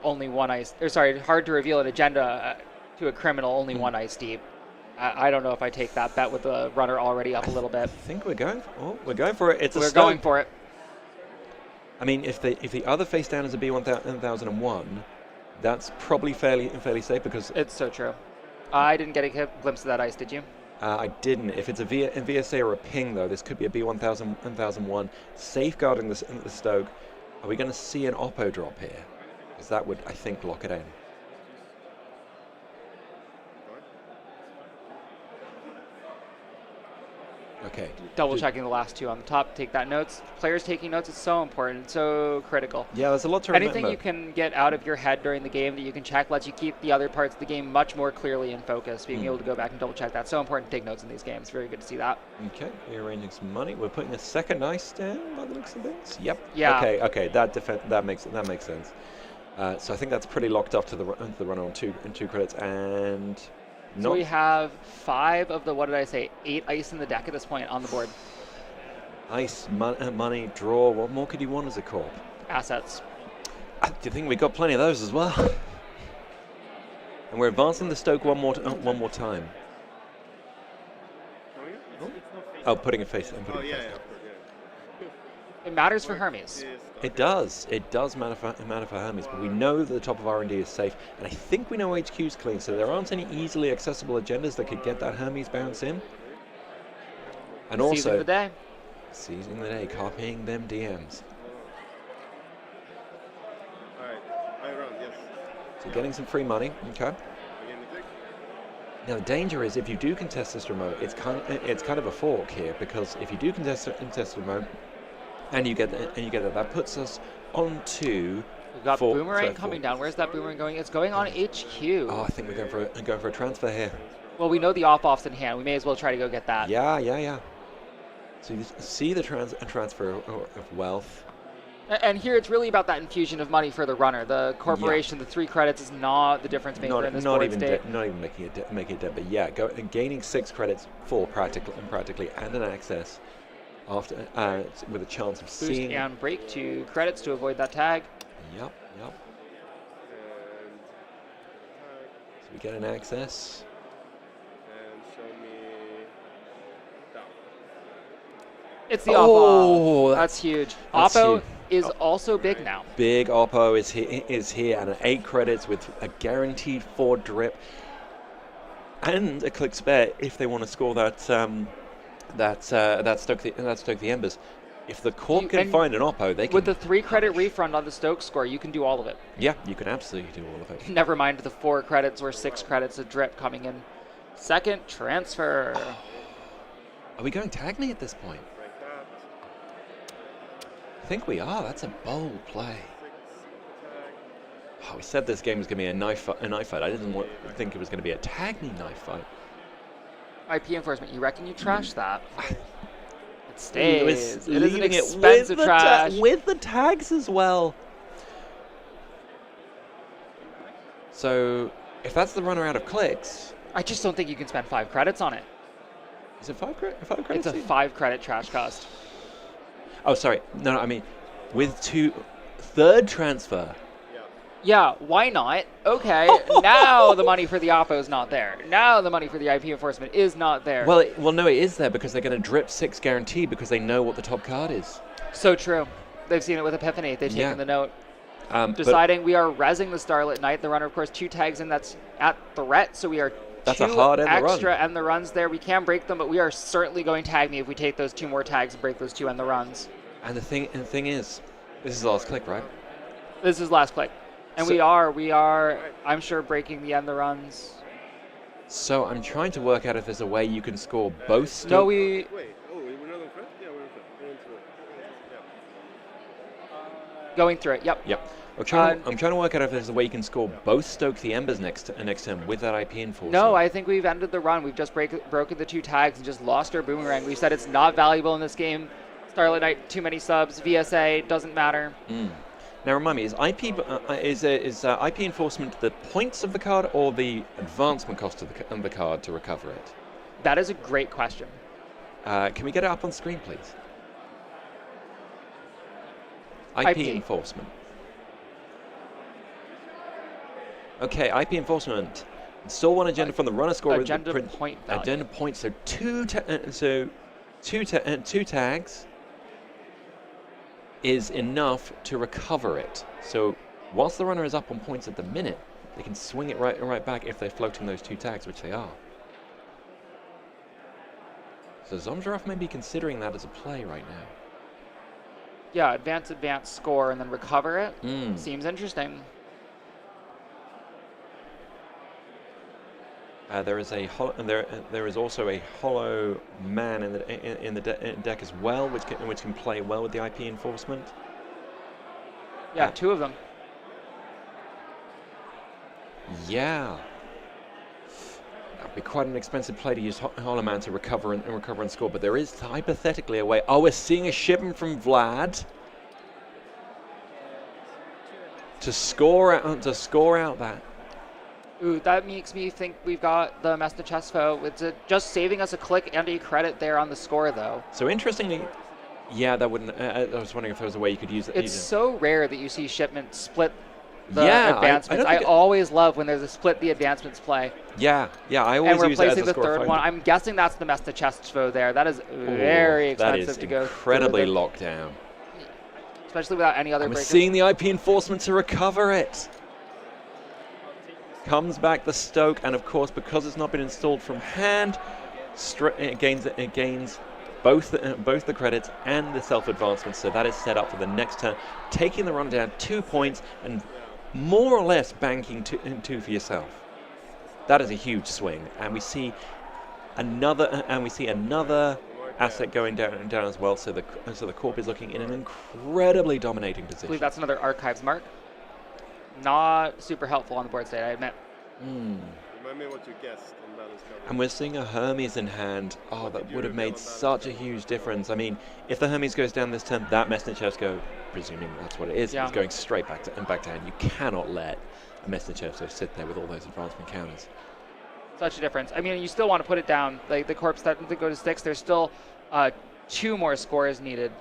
Only 1 ice. Or sorry, hard to reveal an agenda to a criminal. Only 1 ice deep. I don't know if I take that bet with the runner already up a little bit. I think we're going for it. It's a We're Stoke. going for it. I mean, if the other face down is a B1001, that's probably fairly safe, because It's so true. I didn't get a glimpse of that ice, did you? I didn't. If it's a VSA or a ping, though, this could be a B1001 safeguarding the Stoke. Are we going to see an Oppo drop here? Because that would, I think, lock it in. Okay. Double checking the last two on the top. Take that notes. Players taking notes is so important, so critical. Yeah, there's a lot to remember. Anything you can get out of your head during the game that you can check lets you keep the other parts of the game much more clearly in focus. Being able to go back and double check that. So important to take notes in these games. Very good to see that. Okay, rearranging some money. We're putting a second ice down by the looks of things. Yep. Yeah. Okay. That makes sense. So I think that's pretty locked up to the runner on two credits, and So we have 5 of the, what did I say, 8 ice in the deck at this point on the board. ice, money, draw. What more could you want as a corp? Assets. Do you think we got plenty of those as well? And we're advancing the Stoke one more time. Oh, putting a face. Oh, yeah. It matters for Hermes. It does. It does matter for Hermes, but we know that the top of R&D is safe, and I think we know HQ's clean, so there aren't any easily accessible agendas that could get that Hermes bounce in. And also, Seizing the day. seizing the day, copying them DMs. Alright, I run, yes. So getting some free money, okay. Again, the click. Now the danger is if you do contest this remote, it's kind of a fork here, because if you do contest the remote, and you get that puts us onto. We've got boomerang coming down. Where's that boomerang going? It's going on HQ. Oh, I think we're going for a transfer here. Well, we know the off-off's in hand. We may as well try to go get that. Yeah. So you see the transfer of wealth. And here it's really about that infusion of money for the runner. The corporation, the 3 credits is not the difference maker in this board state. Not even making it dead, but yeah, gaining 6 credits for practically and an access after with a chance of Boost seeing. and break 2 credits to avoid that tag. Yep. So we get an access. And show me down. It's the Oh, Oppo. That's huge. that's Oppo huge. is also big now. Big Oppo is here, and an 8 credits with a guaranteed 4 drip and a click spare if they want to score that Stoke the Embers. If the Corp can find an Oppo, they can. With the 3 credit refund on the Stoke score, you can do all of it. Yeah, you can absolutely do all of it. Never mind the 4 credits or 6 credits of drip coming in. Second transfer. Are we going Tagny at this point? Like that. I think we are. That's a bold play. Oh, we said this game was going to be a knife fight. I didn't think it was going to be a Tagny knife fight. IP enforcement, you reckon you trash that? It stays. It is an Leaving it expensive trash. with the tags as well. So, if that's the runner out of clicks, I just don't think you can spend 5 credits on it. is it 5 credits? It's a 5 credit trash cost. Oh, sorry. No, I mean, with 2 third transfer. Yeah, why not? Okay, now the money for the Oppo is not there. Now the money for the IP enforcement is not there. Well, no, it is there because they're going to drip 6 guaranteed because they know what the top card is. So true. They've seen it with Epiphany. They've Yeah. taken the note. But Deciding we are rezzing the Starlit Knight. The runner, of course, 2 tags in. That's at threat, so we are That's 2 a hard end the run. extra end the runs there. We can break them, but we are certainly going tag me if we take those 2 more tags and break those 2 end the runs. And the thing is, this is the last click, right? This is last click. And So- we are, I'm sure, breaking the end the runs. So I'm trying to work out if there's a way you can score both. No, Wait, we're not on front? Yeah, we're on front. We're into it. Yeah. Going through it. Yep. Yep. I'm trying to work out if there's a way you can score both Stoke the Embers next turn with that IP enforcement. No, I think we've ended the run. We've just broken the 2 tags and just lost our boomerang. We've said it's not valuable in this game. Starlit Knight, too many subs. VSA, doesn't matter. Now remind me, is IP enforcement the points of the card or the advancement cost of the card to recover it? That is a great question. Can we get it up on screen, please? IP enforcement. Okay, IP enforcement. Install 1 agenda from the runner score. Agenda point value. Agenda points. So two tags is enough to recover it. So whilst the runner is up on points at the minute, they can swing it right back if they're floating those 2 tags, which they are. So Zomjarov may be considering that as a play right now. Yeah, advance, score, and then recover it. Seems interesting. There is there is also a hollow man in the deck as well, which can play well with the IP enforcement. Yeah, 2 of them. Yeah. That'd be quite an expensive play to use Hollow Man to recover and score, but there is hypothetically a way. Oh, we're seeing a shipment from Vlad to score out that. Ooh, that makes me think we've got the Mestachesvo. It's just saving us a click and a credit there on the score, though. So interestingly, yeah, that wouldn't. I was wondering if there was a way you could use it. It's so rare that you see shipment split the Yeah, advancements. I I always love when there's a split the advancements play. Yeah, I always And we're use it as placing a the score third finder. one. I'm guessing that's the Mestachesvo there. That is very expensive to go. Incredibly through locked down. especially without any other And we're breakers. seeing the IP enforcement to recover it. Comes back the Stoke, and of course, because it's not been installed from hand, it gains both the credits and the self-advancement, so that is set up for the next turn, taking the run down 2 points and more or less banking two for yourself. That is a huge swing, and we see another asset going down as well. So the Corp is looking in an incredibly dominating I position. believe that's another archives mark. Not super helpful on the board state, I admit. Remind me what you guessed on balance coverage. And we're seeing a Hermes in hand. Oh, that would have made such a huge difference. I mean, if the Hermes goes down this turn, that Mesnichevsko, presuming that's what it is, is going straight back to hand. You cannot let a Mesnichevsko sit there with all those advancement counters. Such a difference. I mean, you still want to put it down. Like the Corp's starting to go to 6. There's still 2 more scores needed.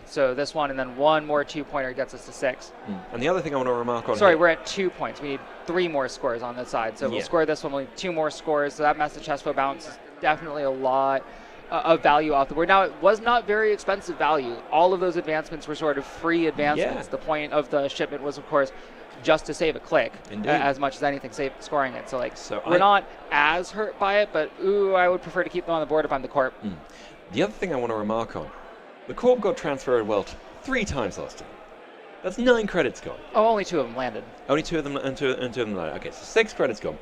So this one and then 1 more 2-pointer gets us to 6. And the other thing I want to remark on Sorry, here, we're at 2 points. We need 3 more scores on this side. So we'll score this one. We'll need 2 more scores. So that Mestachesvo bounce is definitely a lot of value off the board. Now, it was not very expensive value. All of those advancements were sort of free advancements. The point of the shipment was, of course, just to save a click, as much as anything, scoring it. So we're not as hurt by it, but I would prefer to keep them on the board if I'm the Corp. The other thing I want to remark on, the Corp got transferred wealth 3 times last time. That's 9 credits gone. Oh, only 2 of them landed. Only 2 of them landed. Okay, so 6 credits gone.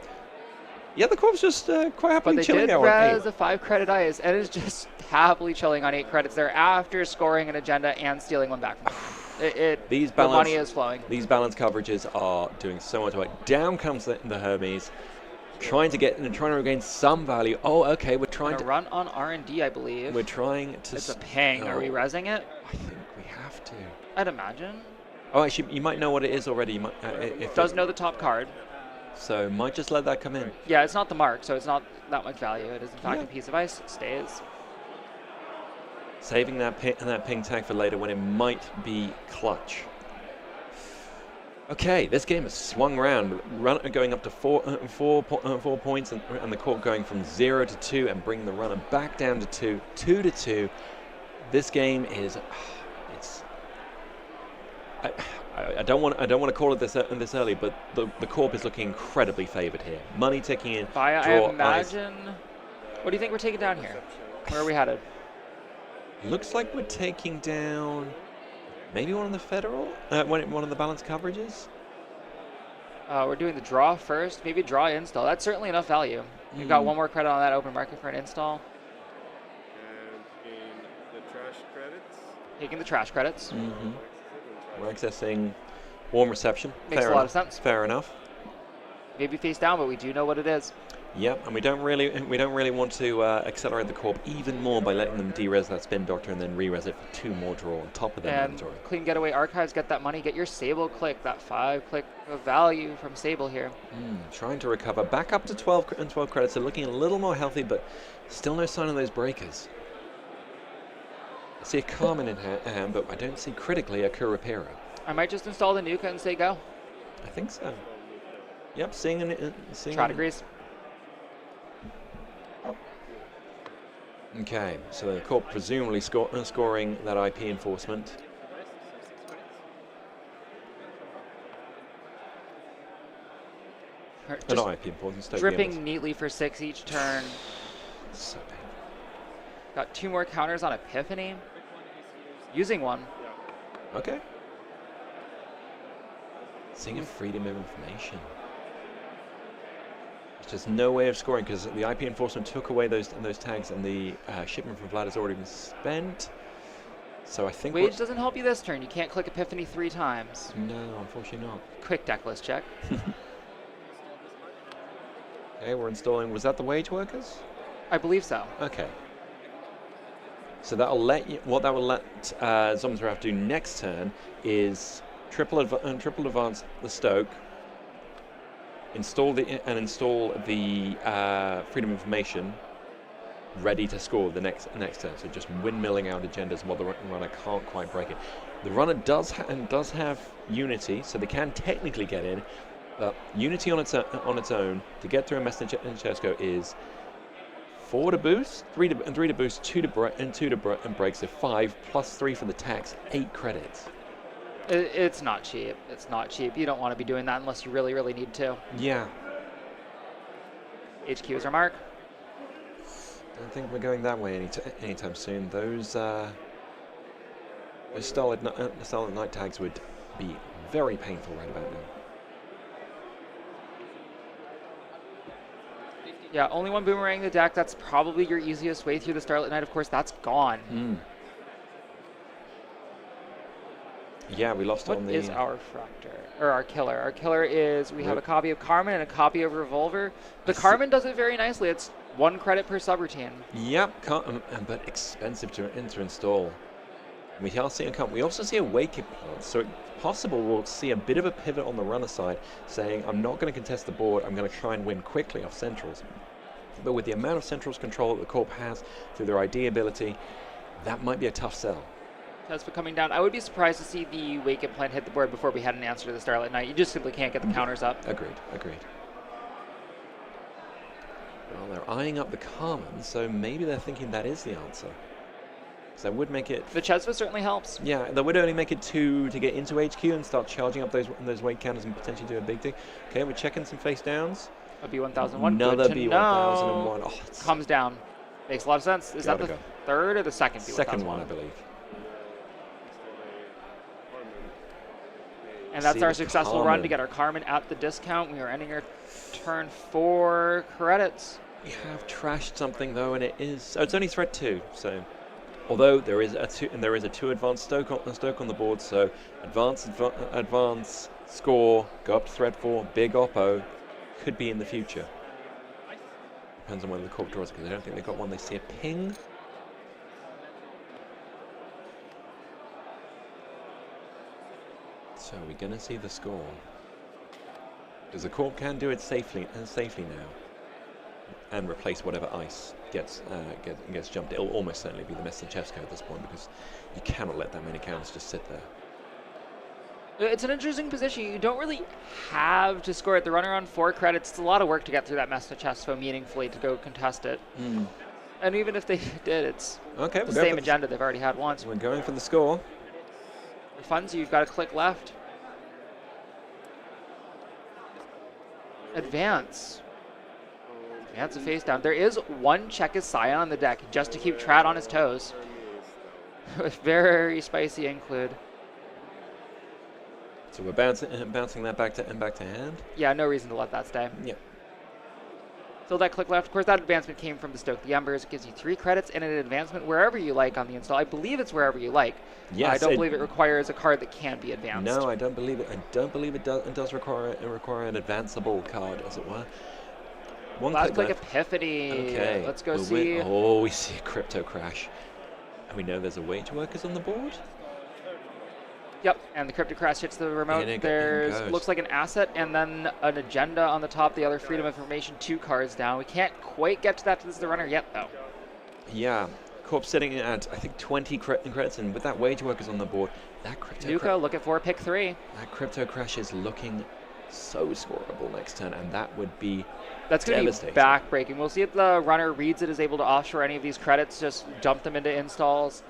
Yeah, the Corp's just quite happily But they chilling did there on 8. res a 5-credit ice, and is just happily chilling on 8 credits there after scoring an agenda and stealing one back from them. The money is flowing. These balance coverages are doing so much work. Down comes the Hermes, trying to regain some value. Oh, okay, we're trying to run on R&D, I believe. We're trying to. It's a ping. Are we resing it? I think we have to. I'd imagine. Oh, actually, you might know what it is already. You might, it does know the top card. So might just let that come in. Yeah, it's not the mark, so it's not that much value. It is in fact a piece of ice. It stays. Saving that ping tag for later when it might be clutch. Okay, this game has swung around, going up to 4 points, and the Corp going from 0 to 2 and bringing the runner back down to 2 to 2. This game is, I don't want to call it this early, but the Corp is looking incredibly favoured here. Money ticking in. I imagine. What do you think we're taking down here? Where are we headed? Looks like we're taking down maybe one of the federal, one of the balance coverages. We're doing the draw first. Maybe draw install. That's certainly enough value. You've got 1 more credit on that open market for an install. And in the trash credits. Taking the trash credits. We're accessing warm reception. Makes a lot of sense. Fair enough. Maybe face down, but we do know what it is. Yep, and we don't really want to accelerate the Corp even more by letting them de-res that Spin Doctor and then re-res it for 2 more draw on top of their inventory. Clean Getaway Archives, get that money, get your Sable click, that 5-click of value from Sable here. Trying to recover back up to 12 credits, so looking a little more healthy, but still no sign of those breakers. I see a Carmen in hand, but I don't see critically a Kurapira. I might just install the Nuka and say go. I think so. Yep, seeing Trot agrees. Okay, so the Corp presumably scoring that IP enforcement. Not IP enforcement. Dripping neatly for 6 each turn. So painful. Got 2 more counters on Epiphany. Using 1. Okay. Seeing a freedom of information. Just no way of scoring because the IP enforcement took away those tags, and the shipment from Vlad has already been spent. So I think Wage doesn't help you this turn. You can't click Epiphany 3 times. no, unfortunately not. Quick deck list check. Okay, we're installing. Was that the wage workers? I believe so. Okay. So that'll let you. What that will let Zomzaraf do next turn is triple advance the Stoke. Install the Freedom Information, ready to score the next turn. So just windmilling out agendas while the runner can't quite break it. The runner does have Unity, so they can technically get in. But Unity on its own to get through a mess in Chesko is 4 to boost, 3 to boost, 2 to break, and 2 to break. So 5 plus 3 for the tax, 8 credits. It's not cheap. It's not cheap. You don't want to be doing that unless you really, really need to. Yeah. HQ is our mark. Don't think we're going that way anytime soon. Those Starlit Night tags would be very painful right about now. Yeah, only one boomerang in the deck. That's probably your easiest way through the Starlit Night. Of course, that's gone. Yeah, we lost What on the... is our Fractor? Or our killer? Our killer is, we have a copy of Carmen and a copy of Revolver. The Carmen does it very nicely. It's 1 credit per subroutine. Yep, but expensive to install. We also see a Waking Plant, so it's possible we'll see a bit of a pivot on the runner side, saying, I'm not going to contest the board, I'm going to try and win quickly off centrals. But with the amount of centrals control that the Corp has through their ID ability, that might be a tough sell. As for coming down, I would be surprised to see the Wake and Plant hit the board before we had an answer to the Starlit Night. You just simply can't get the counters up. Agreed. Well, they're eyeing up the Carmen, so maybe they're thinking that is the answer. So that would make it... The Chesva certainly helps. Yeah, that would only make it 2 to get into HQ and start charging up those weight counters and potentially do a big thing. Okay, we're checking some face downs. A B1001. Another Good to B1001. know. Oh, Comes down. Makes a lot of sense. Is that the third or the second B1001? Second one, I believe. And that's our successful run to get our Carmen at the discount. We are ending our turn 4 credits. We have trashed something though, and it is... Oh, it's only threat 2, so... Although there is a 2 advanced Stoke on the board, so advance, score, go up to threat 4, big oppo, could be in the future. Depends on whether the Corp draws, because I don't think they've got one. They see a ping. So we're going to see the score. Because the Corp can do it safely now, and replace whatever ice gets jumped. It'll almost certainly be the Messenchevska at this point, because you cannot let that many counters just sit there. It's an interesting position. You don't really have to score it. The runner on 4 credits. It's a lot of work to get through that Messenchevska meaningfully to go contest it. And even if they did, it's the same agenda they've already had once. We're going for the score. It funds you. You've got to click left. Advance. Advance a face down. There is 1 Czechist Scion on the deck just to keep Trad on his toes. Very spicy include. So we're bouncing that back to hand. Yeah, no reason to let that stay. Yeah. So that click left. Of course, that advancement came from the Stoke the Embers. It gives you 3 credits and an advancement wherever you like on the install. I believe it's wherever you like. Yes, I don't believe it requires a card that can be advanced. No, I don't believe it. I don't believe it does require an advanceable card, as it were. Last click Epiphany. Okay. Let's go see. We see a crypto crash. And we know there's a wage workers on the board. Yep, and the crypto crash hits the remote. There's looks like an asset and then an agenda on the top. The other Freedom Information 2 cards down. We can't quite get to that to the runner yet, though. Yeah, Corp sitting at I think 20 credits, and with that wage workers on the board, that crypto. Nuka, look at 4, pick 3. That crypto crash is looking so scoreable next turn, and that would be. That's going to be back-breaking. We'll see if the runner reads it, is able to offshore any of these credits, just dump them into installs.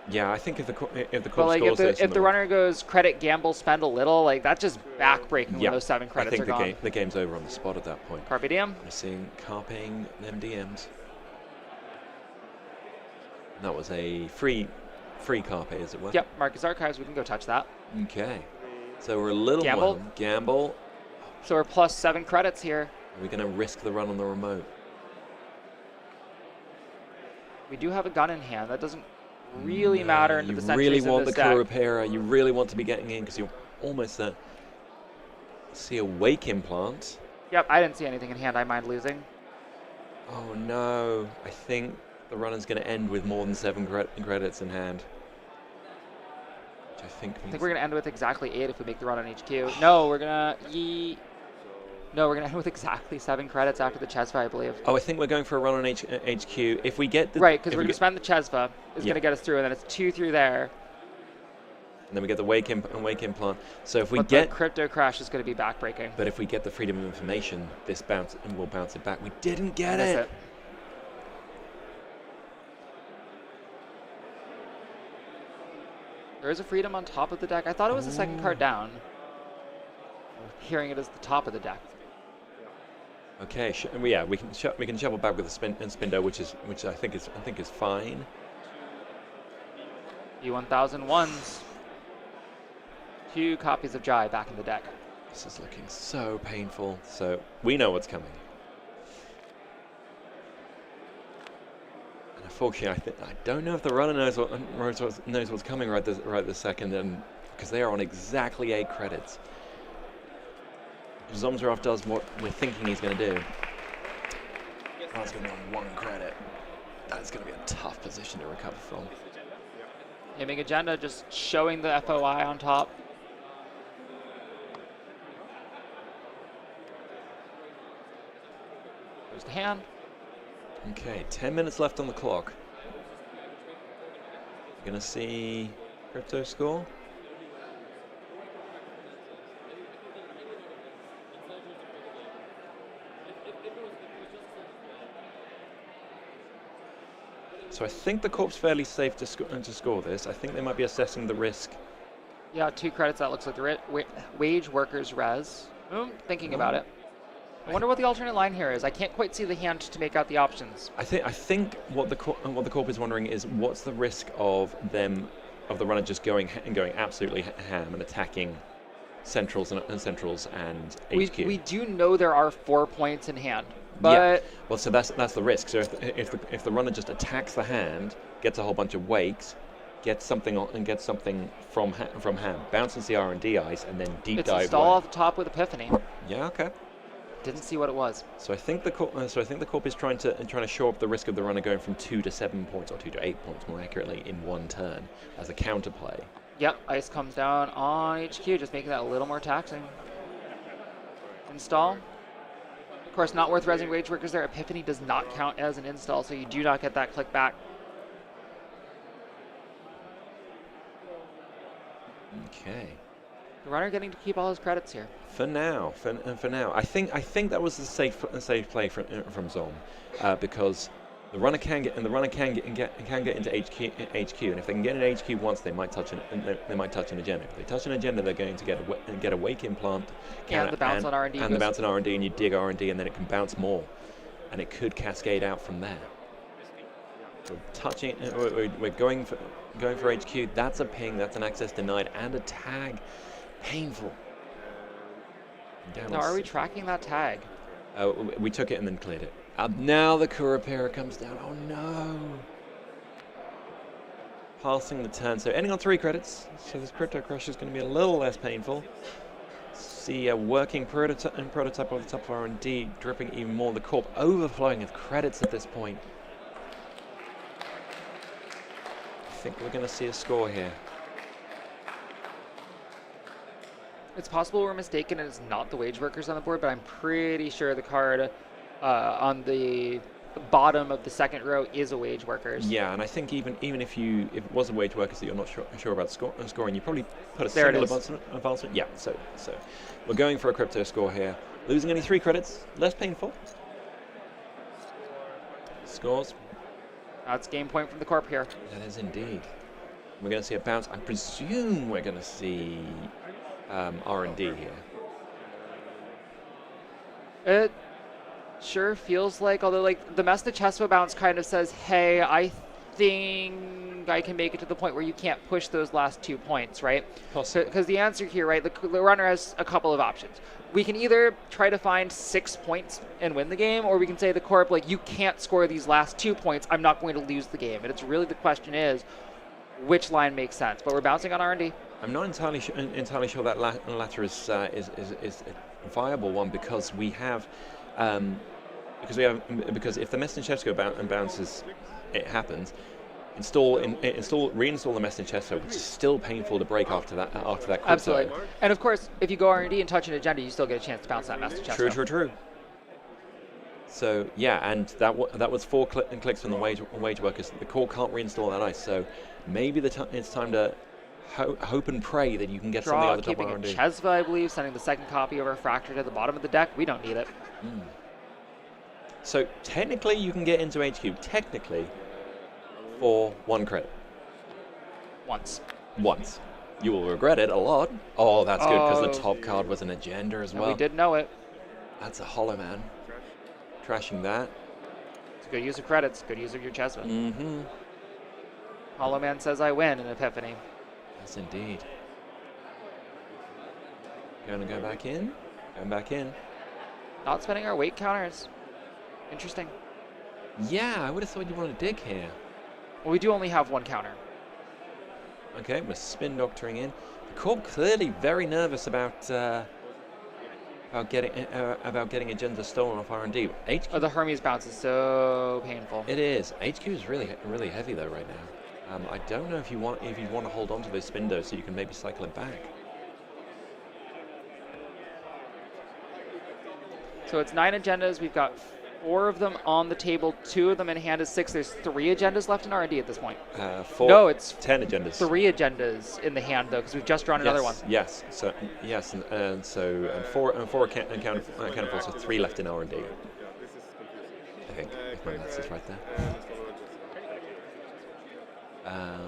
Yeah, I think if the Corp if the runner goes credit, gamble, spend a little, like that's just back-breaking when those 7 credits are gone. I think the game's over on the spot at that point. Carpe diem. We're seeing carping them DMs. That was a free carpe, as it were. Yep, Marcus Archives. We can go touch that. Okay. So we're a little gamble. So we're plus 7 credits here. Are we going to risk the run on the remote? We do have a gun in hand. That doesn't really matter into You the really centuries want in the this deck. Kurapira. You really want to be getting in because you're almost there. See a wake implant. Yep, I didn't see anything in hand I mind losing. Oh no, I think the run is going to end with more than 7 credits in hand. Which I think I think we're going to end with exactly 8 if we make the run on HQ. No, we're going to... No, we're going to end with exactly 7 credits after the Chesva, I believe. Oh, I think we're going for a run on HQ. If we get the... Right, because we're going to spend the Chesva. Is Yeah. going to get us through, and then it's 2 through there. And then we get the wake implant. So if we But get... the crypto crash is going to be backbreaking. But if we get the freedom of information, this bounce and we'll bounce it back. We didn't get That's it. There is a freedom on top of the deck. I thought it was the second card down. Hearing it as the top of the deck. Okay, yeah, we can shovel back with a spindo, which I think is fine. E1001s. 2 copies of Jai back in the deck. This is looking so painful. So we know what's coming. And unfortunately, I don't know if the runner knows what's coming right this second, and because they are on exactly 8 credits. Zomzarov does what we're thinking he's going to do. That's going to be on 1 credit. That's going to be a tough position to recover from. Aiming agenda, just showing the FOI on top. There's the hand. Okay, 10 minutes left on the clock. You're going to see crypto score. So I think the corp's fairly safe to score this. I think they might be assessing the risk. Yeah, 2 credits. That looks like the wage workers res. Thinking about it. I wonder what the alternate line here is. I can't quite see the hand to make out the options. I think what the corp is wondering is what's the risk of the runner just going absolutely ham and attacking centrals and HQ. We do know there are 4 points in hand, but yeah. Well, so that's the risk. So if the runner just attacks the hand, gets a whole bunch of wakes, gets something from hand, bounces the R&D ice, and then deep it's dive. install off the top with Epiphany. Yeah. Okay. Didn't see what it was. So I think the corp is trying to shore up the risk of the runner going from 2 to 7 points, or 2 to 8 points more accurately, in 1 turn as a counterplay. Yep, ice comes down on HQ, just making that a little more taxing. Install. Of course, not worth resing wage workers there. Epiphany does not count as an install, so you do not get that click back. Okay. The runner getting to keep all his credits here. For now, I think that was a safe play from Zom, because the runner can get into HQ, and if they can get into HQ once, they might touch an agenda. If they touch an agenda, they're going to get a wake implant, And the bounce on R&D. and the bounce on R&D, and you dig R&D, and then it can bounce more, and it could cascade out from there. We're going for HQ. That's a ping. That's an access denied, and a tag. Painful. Now, are we tracking that tag? We took it and then cleared it. Now the Kurapira comes down. Oh no! Passing the turn. So ending on 3 credits. So this crypto crush is going to be a little less painful. See a working prototype of the top of R&D, dripping even more. The corp overflowing of credits at this point. I think we're going to see a score here. It's possible we're mistaken and it's not the wage workers on the board, but I'm pretty sure the card on the bottom of the second row is a wage workers. Yeah, and I think even if it was a wage workers that you're not sure about scoring, you probably put a There single advancement. Yeah, so we're going for a crypto score here. Losing only 3 credits, less painful. Scores. That's game point from the corp here. That is indeed. We're going to see a bounce. I presume we're going to see R&D here. It sure feels like, although like the Mesta Chesva bounce kind of says, hey, I think guy can make it to the point where you can't push those last 2 points, right? Possibly. Because the answer here, right, the runner has a couple of options. We can either try to find 6 points and win the game, or we can say the Corp, like, you can't score these last 2 points, I'm not going to lose the game. And it's really, the question is, which line makes sense? But we're bouncing on R&D. I'm not entirely sure that latter is a viable one, because we have because if the Messinchevsko bounces, it happens. Reinstall the Messinchevsko, which is still painful to break after that. Absolutely. And of course, if you go R&D and touch an agenda, you still get a chance to bounce that Messinchevsko. True. So yeah, and that was 4 clicks from the wage workers. The core can't reinstall that ice, so maybe it's time to hope and pray that you can get something out of the top keeping R&D. a Chesva, I believe, sending the second copy over Fracture to the bottom of the deck. We don't need it. So technically, you can get into HQ. Technically, for 1 credit. Once. You will regret it a lot. Oh, that's good, because the top card was an agenda as well. We did know it. That's a Hollow Man. Trashing that. It's a good use of credits. Good use of your Chesva. Mm-hmm. Hollow Man says I win in Epiphany. Yes, indeed. Going to go back in. Going back in. Not spending our weight counters. Interesting. Yeah, I would have thought you wanted to dig here. Well, we do only have 1 counter. Okay, we're spin doctoring in. The Corp clearly very nervous about getting agenda stolen off R&D. HQ. Oh, the Hermes bounce is so painful. It is. HQ is really heavy though right now. I don't know if you want to hold on to those spin doors so you can maybe cycle it back. So it's 9 agendas. We've got 4 of them on the table. 2 of them in hand is 6. There's 3 agendas left in R&D at this point. 4. No, it's 10 agendas. 3 agendas in the hand though, because we've just drawn another one. Yes. So yes, and 4 accounted for, so 3 left in R&D. I think if my maths is right there.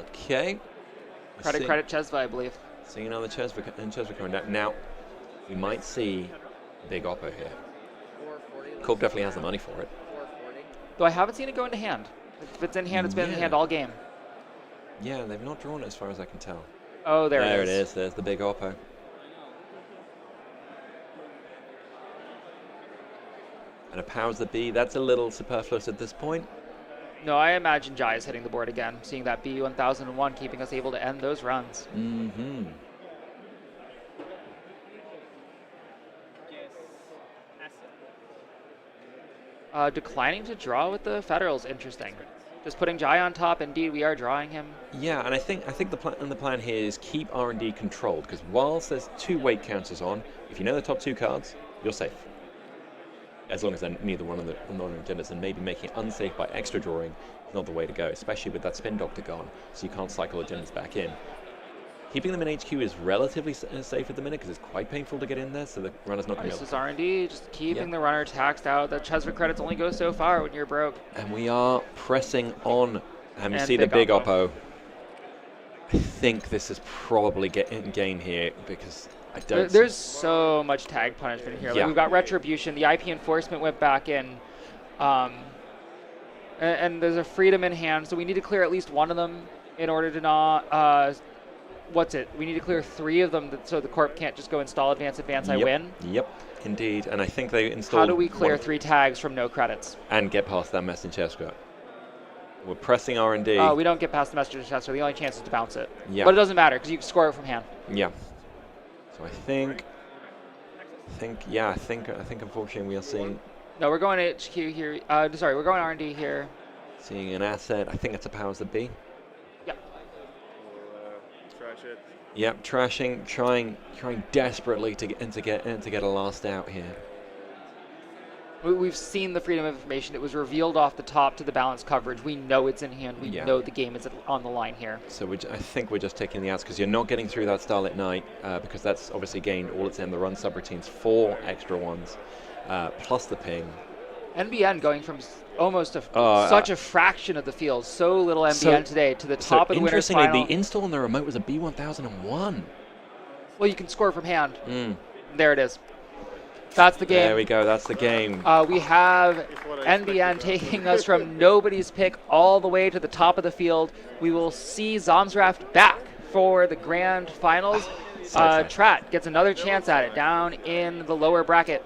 Okay. Credit Chesva, I believe. Seeing another Chesva coming down. Now, we might see big Oppo here. 440. Corp definitely has the money for it. 440. Though I haven't seen it go into hand. If it's in hand, it's been in hand all game. Yeah, they've not drawn it as far as I can tell. Oh, there it is. There's the big Oppo. And a powers that be. That's a little superfluous at this point. No, I imagine Jai is hitting the board again, seeing that B1001, keeping us able to end those runs. Mm-hmm. Declining to draw with the Federals, interesting. Just putting Jai on top, indeed, we are drawing him. Yeah, and I think the plan here is keep R&D controlled, because whilst there's 2 weight counters on, if you know the top 2 cards, you're safe. As long as they're neither one of the non-agendas, and maybe making it unsafe by extra drawing is not the way to go, especially with that spin doctor gone, so you can't cycle agendas back in. Keeping them in HQ is relatively safe at the minute, because it's quite painful to get in there, so the runner's not going to be able to. This is R&D, just keeping the runner taxed out. The Chesva credits only go so far when you're broke. And we are pressing on. And you And see the big big Oppo. I think this is probably game here, because I don't... There's so much tag punishment here. Like, Yeah. we've got Retribution, the IP enforcement went back in, and there's a freedom in hand, so we need to clear at least 1 of them in order to not... we need to clear 3 of them so the Corp can't just go install advance, I win. Yep, indeed. And I think they installed... How do we clear 3 tags from no credits? And get past that Messinchevsko. We're pressing R&D. We don't get past the Messinchevsko. The only chance is to bounce it. Yeah. But it doesn't matter because you can score it from hand. Yeah. So I think unfortunately we are seeing... No, we're going HQ here. Sorry, we're going R&D here. Seeing an asset. I think it's a powers that be. Yep. Trash it. Yep, trashing, trying desperately to get a last out here. We've seen the freedom of information. It was revealed off the top to the balanced coverage. We know it's in hand. We know the game is on the line here. So I think we're just taking the outs because you're not getting through that Starlit Night because that's obviously gained all its end. The run subroutines, 4 extra ones, plus the ping. NBN going from almost such a fraction of the field, so little NBN today, to the top of the winner's final. Interestingly, the install on the remote was a B1001. Well, you can score from hand. There it is. That's the game. There we go. That's the game. We have NBN taking us from nobody's pick all the way to the top of the field. We will see Zomsraft back for the grand finals. Trat gets another chance at it down in the lower bracket.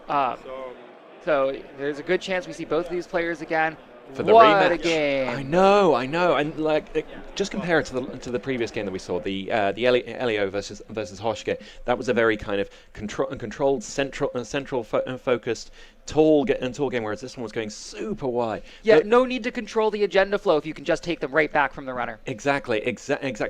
So there's a good chance we see both of these players again. For the what rematch. a game! I know, and like just compare it to the previous game that we saw, the Elio versus Hoshke. That was a very kind of controlled, central focused, tall game, whereas this one was going super wide. Yeah, no need to control the agenda flow if you can just take them right back from the runner. Exactly.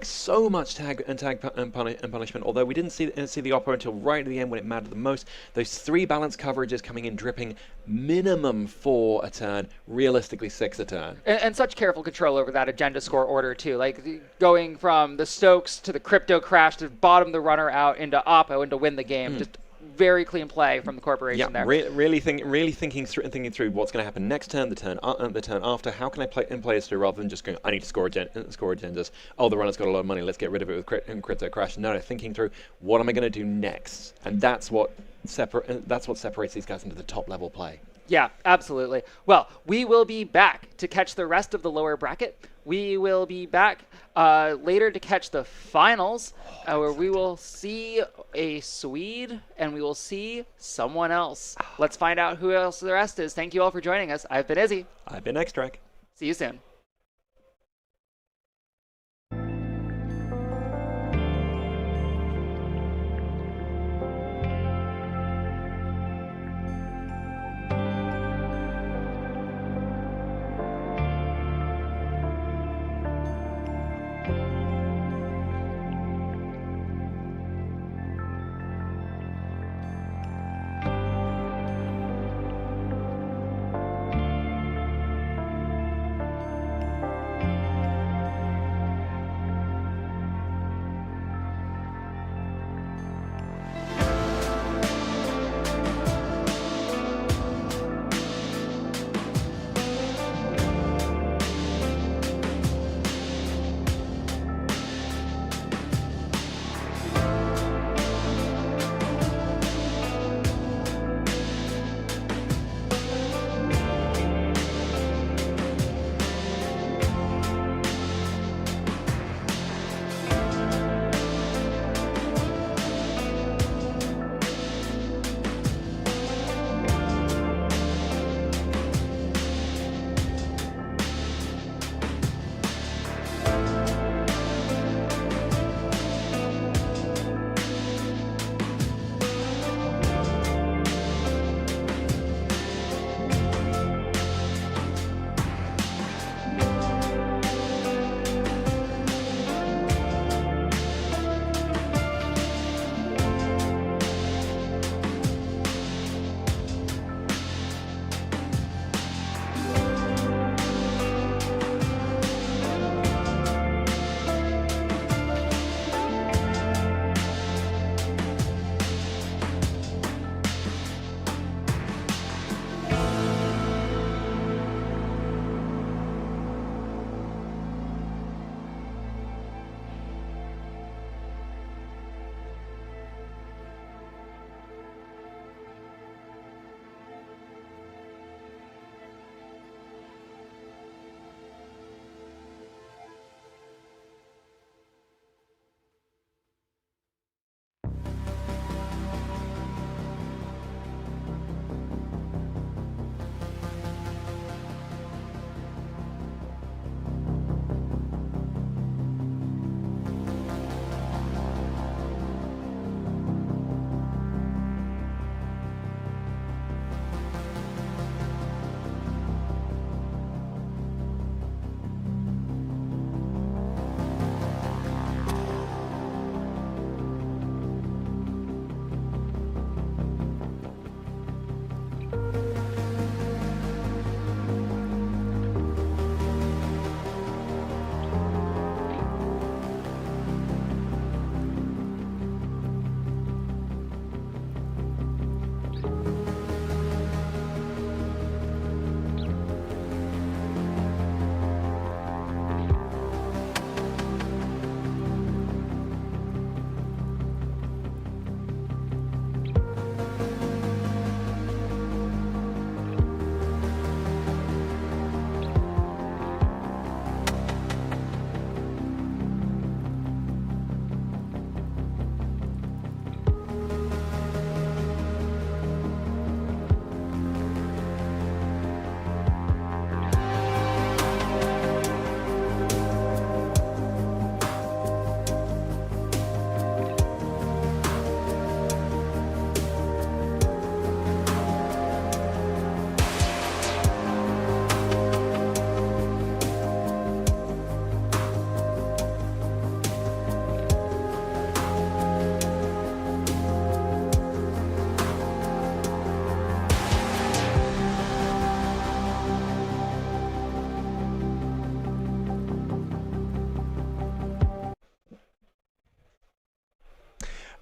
So much tag and punishment. Although we didn't see the oppo until right at the end when it mattered the most. Those 3 balance coverages coming in, dripping minimum 4 a turn, realistically 6 a turn. And such careful control over that agenda score order too, like going from the Stokes to the Crypto Crash to bottom the runner out into oppo and to win the game. Just very clean play from the corporation there. Really thinking through what's going to happen next turn, the turn after. How can I play this through rather than just going, I need to score agendas. Oh, the runner's got a lot of money. Let's get rid of it with Crypto Crash. No, thinking through what am I going to do next, and that's what separates these guys into the top level play. Yeah, absolutely. Well, we will be back to catch the rest of the lower bracket. We will be back later to catch the finals, where we will see a Swede and we will see someone else. Let's find out who else the rest is. Thank you all for joining us. I've been Izzy. I've been X-Track. See you soon.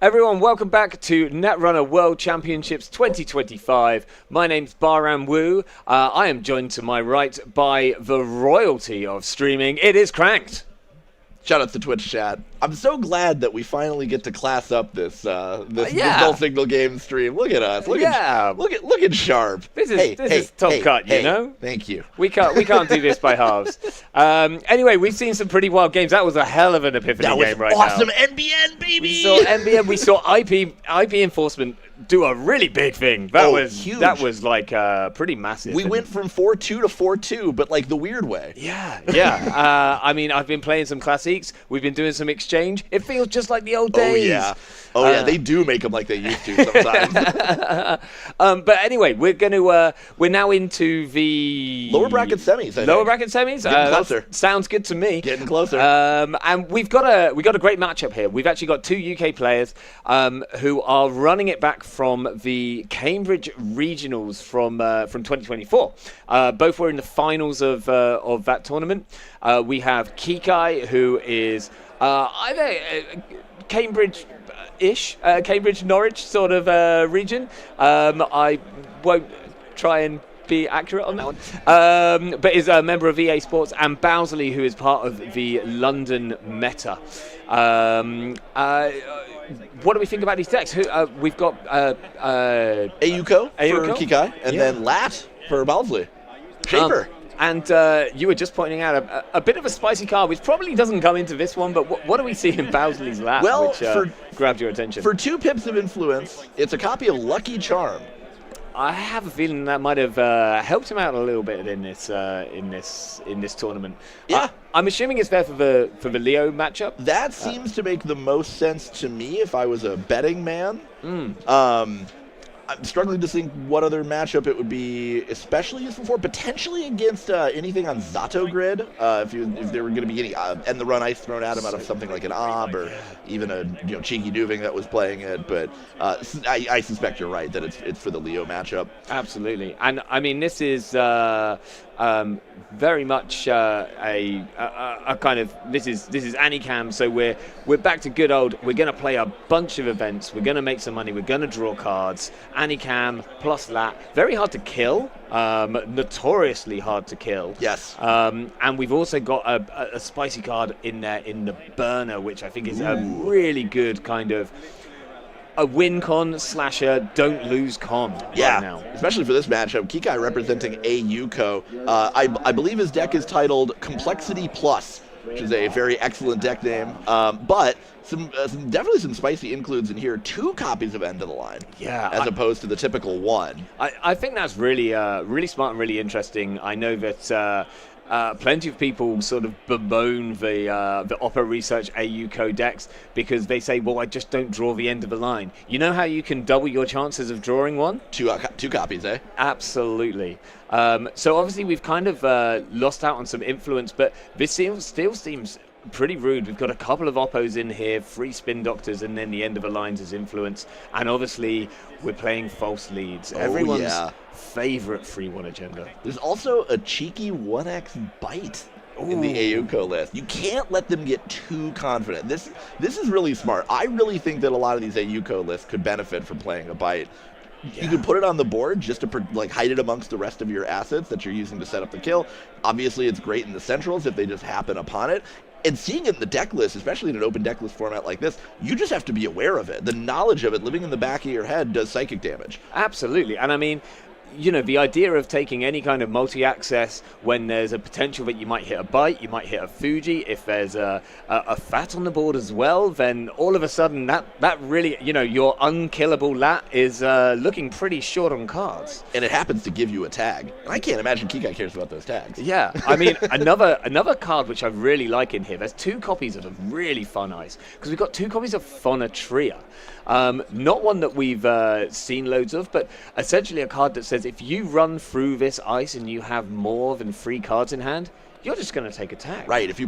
Everyone, welcome back to Netrunner World Championships 2025. My name's Baran Wu. I am joined to my right by the royalty of streaming. It is Cranked. Shout out to Twitch chat. I'm so glad that we finally get to class up this Dull Signal game stream. Look at us. Look at Sharp. This is top cut, you know? Thank you. We can't do this by halves. Anyway, we've seen some pretty wild games. That was a hell of an Epiphany game right awesome. now. NBN, baby! We saw NBN, we saw IP enforcement do a really big thing. That was huge. That was like pretty massive. We went from 4-2 to 4-2, but like the weird way. Yeah. I mean, I've been playing some classics. We've been doing some exchange. It feels just like the old days. Oh yeah, they do make them like they used to sometimes. But anyway, we're now into the lower bracket semis. Lower bracket semis. Getting closer. Sounds good to me. Getting closer. And we've got a great matchup here. We've actually got two UK players who are running it back from the Cambridge regionals from 2024. Both were in the finals of that tournament. We have Kikai, who is either Cambridge-ish, Cambridge-Norwich sort of region. I won't try and be accurate on that one, but is a member of EA Sports, and Bowsley, who is part of the London Meta. What do we think about these decks? We've got Ayuko for Kikai, and then Lat for Bowsley. Shaper. And you were just pointing out a bit of a spicy card, which probably doesn't come into this one, but what do we see in Bowsley's lap, which grabbed your attention? For 2 pips of influence, it's a copy of Lucky Charm. I have a feeling that might have helped him out a little bit in this tournament. Yeah, I'm assuming it's there for the Leo matchup. That seems to make the most sense to me if I was a betting man. I'm struggling to think what other matchup it would be especially useful for. Potentially against anything on Zato Grid, if there were going to be any end the run ice thrown at him out of something like an Ob or even a Cheeky Duving that was playing it. But I suspect you're right that it's for the Leo matchup. Absolutely, and I mean this is very much a kind of this is Anicam. So we're back to good old. We're going to play a bunch of events. We're going to make some money. We're going to draw cards. Anicam plus Lat. Very hard to kill. Notoriously hard to kill. Yes. And we've also got a spicy card in there in the Burner, which I think is a really good kind of a win con slasher, don't lose con right now. Especially for this matchup. Kikai representing Ayuko. I believe his deck is titled Complexity Plus, which is a very excellent deck name. But definitely some spicy includes in here. 2 copies of End of the Line. Yeah. As opposed to the typical 1. I think that's really really smart and really interesting. I know that plenty of people sort of bemoan the Oppo Research Ayuko decks because they say, well, I just don't draw the end of the line. You know how you can double your chances of drawing one? 2 copies, eh? Absolutely. So obviously we've kind of lost out on some influence, but this still seems pretty rude. We've got a couple of Oppos in here, 3 Spin Doctors, and then the end of the lines is influence. And obviously we're playing false leads. Everyone's favorite 3-1 agenda. There's also a cheeky 1x bite in the Ayuko list. You can't let them get too confident. This is really smart. I really think that a lot of these Ayuko lists could benefit from playing a bite. You could put it on the board just to hide it amongst the rest of your assets that you're using to set up the kill. Obviously, it's great in the centrals if they just happen upon it. And seeing it in the deck list, especially in an open deck list format like this, you just have to be aware of it. The knowledge of it living in the back of your head does psychic damage. Absolutely. And I mean, you know, the idea of taking any kind of multi-access when there's a potential that you might hit a bite, you might hit a Fuji, if there's a fat on the board as well, then all of a sudden that really, you know, your unkillable Lat is looking pretty short on cards. And it happens to give you a tag. And I can't imagine Kikai cares about those tags. Yeah, I mean, another card which I really like in here, there's 2 copies of a really fun ice, because we've got 2 copies of Phonatria. Not one that we've seen loads of, but essentially a card that says if you run through this ice and you have more than 3 cards in hand, you're just going to take a tag. Right. If you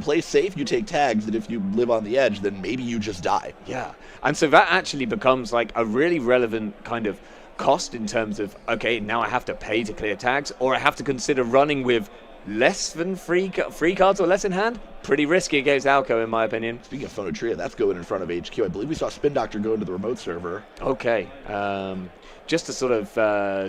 play safe, you take tags, and if you live on the edge, then maybe you just die. Yeah. And so that actually becomes like a really relevant kind of cost in terms of, okay, now I have to pay to clear tags, or I have to consider running with less than three cards or less in hand, pretty risky against Alco, in my opinion. Speaking of Phonotria, that's going in front of HQ. I believe we saw Spin Doctor go into the remote server. Okay. Just to sort of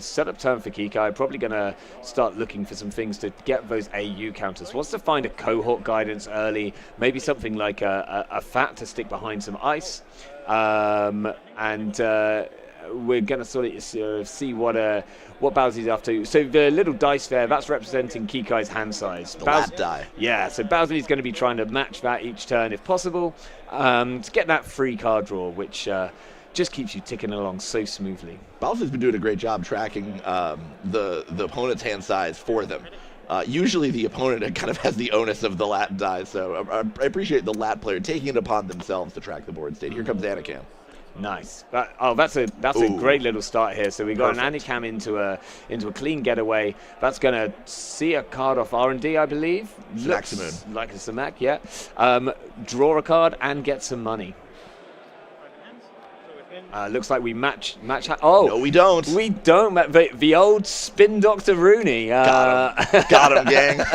set up turn for Kikai, probably going to start looking for some things to get those AU counters. Wants to find a cohort guidance early, maybe something like a fat to stick behind some ice. We're going to sort of see what Bowsley's up to. So the little dice there, that's representing Kikai's hand size. The lat die. Yeah, so Bowsley's going to be trying to match that each turn if possible to get that free card draw, which just keeps you ticking along so smoothly. Bowsley's been doing a great job tracking the opponent's hand size for them. Usually the opponent kind of has the onus of the lat die, so I appreciate the lat player taking it upon themselves to track the board state. Here comes Anacam. Nice. That's a great little start here. So we got an Anicam into a clean getaway. That's going to see a card off R&D, I believe. Looks like a Samak, yeah. Draw a card and get some money. Looks like we match. No, we don't. We don't. The old Spin Doctor Rooney. Got him, gang.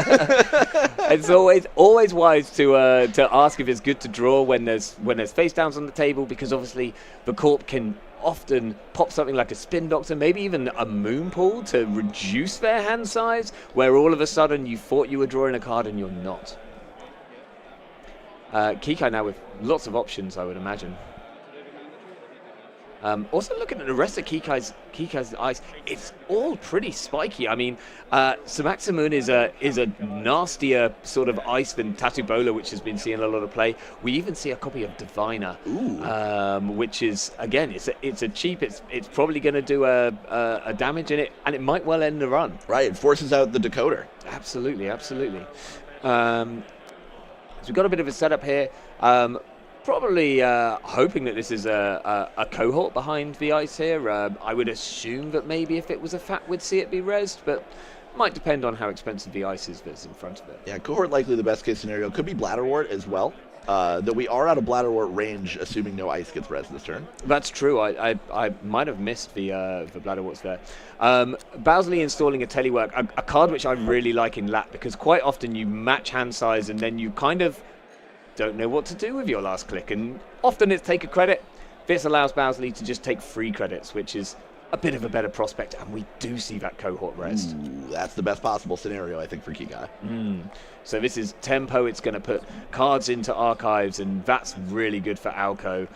It's always wise to ask if it's good to draw when there's face downs on the table, because obviously the corp can often pop something like a Spin Doctor, maybe even a Moon Pool to reduce their hand size, where all of a sudden you thought you were drawing a card and you're not. Kikai now with lots of options, I would imagine. Also looking at the rest of Kikai's ice, it's all pretty spiky. I mean, Samaxamoon is a nastier sort of ice than Tatubola, which has been seeing a lot of play. We even see a copy of Diviner, which is, again, it's a cheap. It's probably going to do a damage in it, and it might well end the run. Right, it forces out the decoder. Absolutely. So we've got a bit of a setup here. Probably hoping that this is a cohort behind the ice here. I would assume that maybe if it was a fat, we'd see it be rezzed, but might depend on how expensive the ice is that's in front of it. Yeah, cohort likely the best case scenario. Could be Bladderwort as well. Though we are out of Bladderwort range, assuming no ice gets rezzed this turn. That's true. I might have missed the Bladderworts there. Bowsley installing a Telework, a card which I really like in Lat, because quite often you match hand size and then you kind of don't know what to do with your last click, and often it's take a credit. This allows Bowsley to just take 3 credits, which is a bit of a better prospect, and we do see that cohort rest. That's the best possible scenario, I think, for Kikai. So this is tempo. It's going to put cards into archives, and that's really good for Alco.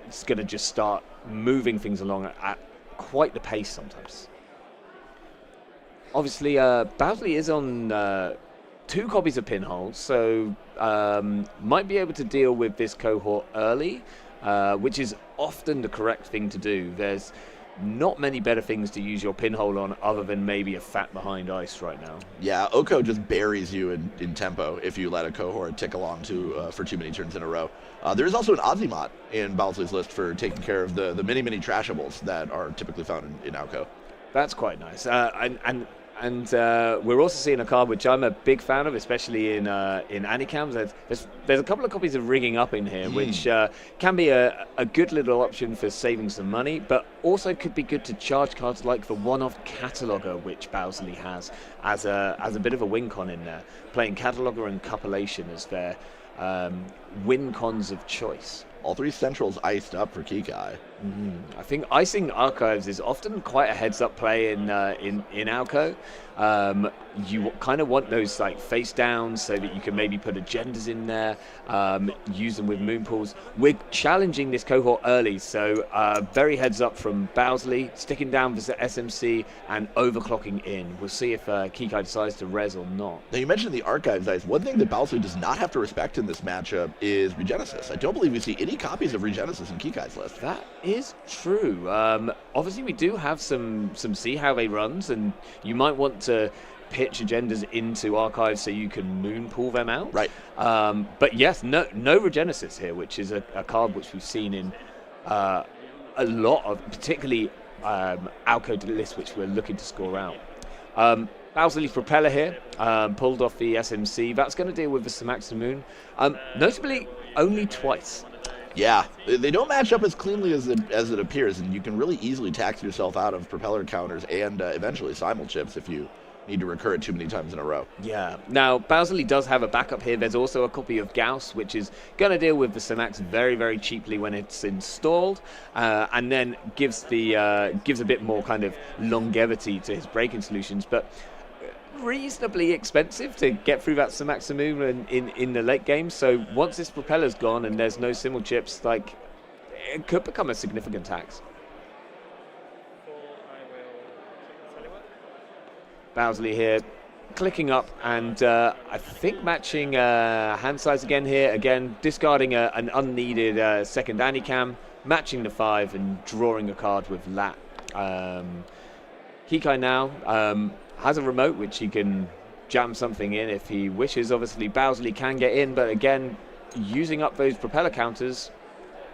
It's going to just start moving things along at quite the pace sometimes. Obviously, Bowsley is on 2 copies of Pinholes, so might be able to deal with this cohort early, which is often the correct thing to do. There's not many better things to use your Pinhole on other than maybe a fat behind ice right now. Yeah, Oko just buries you in tempo if you let a cohort tick along for too many turns in a row. There's also an Ozimot in Bowsley's list for taking care of the mini trashables that are typically found in Alco. That's quite nice. And we're also seeing a card which I'm a big fan of, especially in Anicams. There's a couple of copies of Rigging Up in here, which can be a good little option for saving some money, but also could be good to charge cards like the one-off Cataloger, which Bowsley has as a bit of a win con in there, playing Cataloger and Copulation as their win cons of choice. All 3 centrals iced up for Kikai. I think icing archives is often quite a heads-up play in Alco. You kind of want those like face downs so that you can maybe put agendas in there, use them with moon pools. We're challenging this cohort early, so very heads up from Bowsley, sticking down for SMC and overclocking in. We'll see if Kikai decides to res or not. Now you mentioned the archives ice. One thing that Bowsley does not have to respect in this matchup is Regenesis. I don't believe we see any copies of Regenesis in Kikai's list. That is true. Obviously we do have some see how they runs, and you might want to pitch agendas into archives so you can moon pool them out. Right. But yes, no Regenesis here, which is a card which we've seen in a lot of, particularly Alco lists which we're looking to score out. Bowsley's Propeller here, pulled off the SMC. That's going to deal with the Samaxa Moon. Notably, only twice. Yeah, they don't match up as cleanly as it appears, and you can really easily tax yourself out of propeller counters and eventually simul chips if you need to recur it too many times in a row. Yeah. Now, Bowserly does have a backup here. There's also a copy of Gauss, which is going to deal with the Simax very, very cheaply when it's installed, and then gives a bit more kind of longevity to his braking solutions, but reasonably expensive to get through that Simaximum in the late game. So once this propeller's gone and there's no Simul chips, like, it could become a significant tax. Bowserly here, clicking up, and I think matching hand size again here. Again, discarding an unneeded second Anicam, matching the 5 and drawing a card with Lat. Kikai now has a remote which he can jam something in if he wishes. Obviously, Bowserly can get in, but again, using up those propeller counters,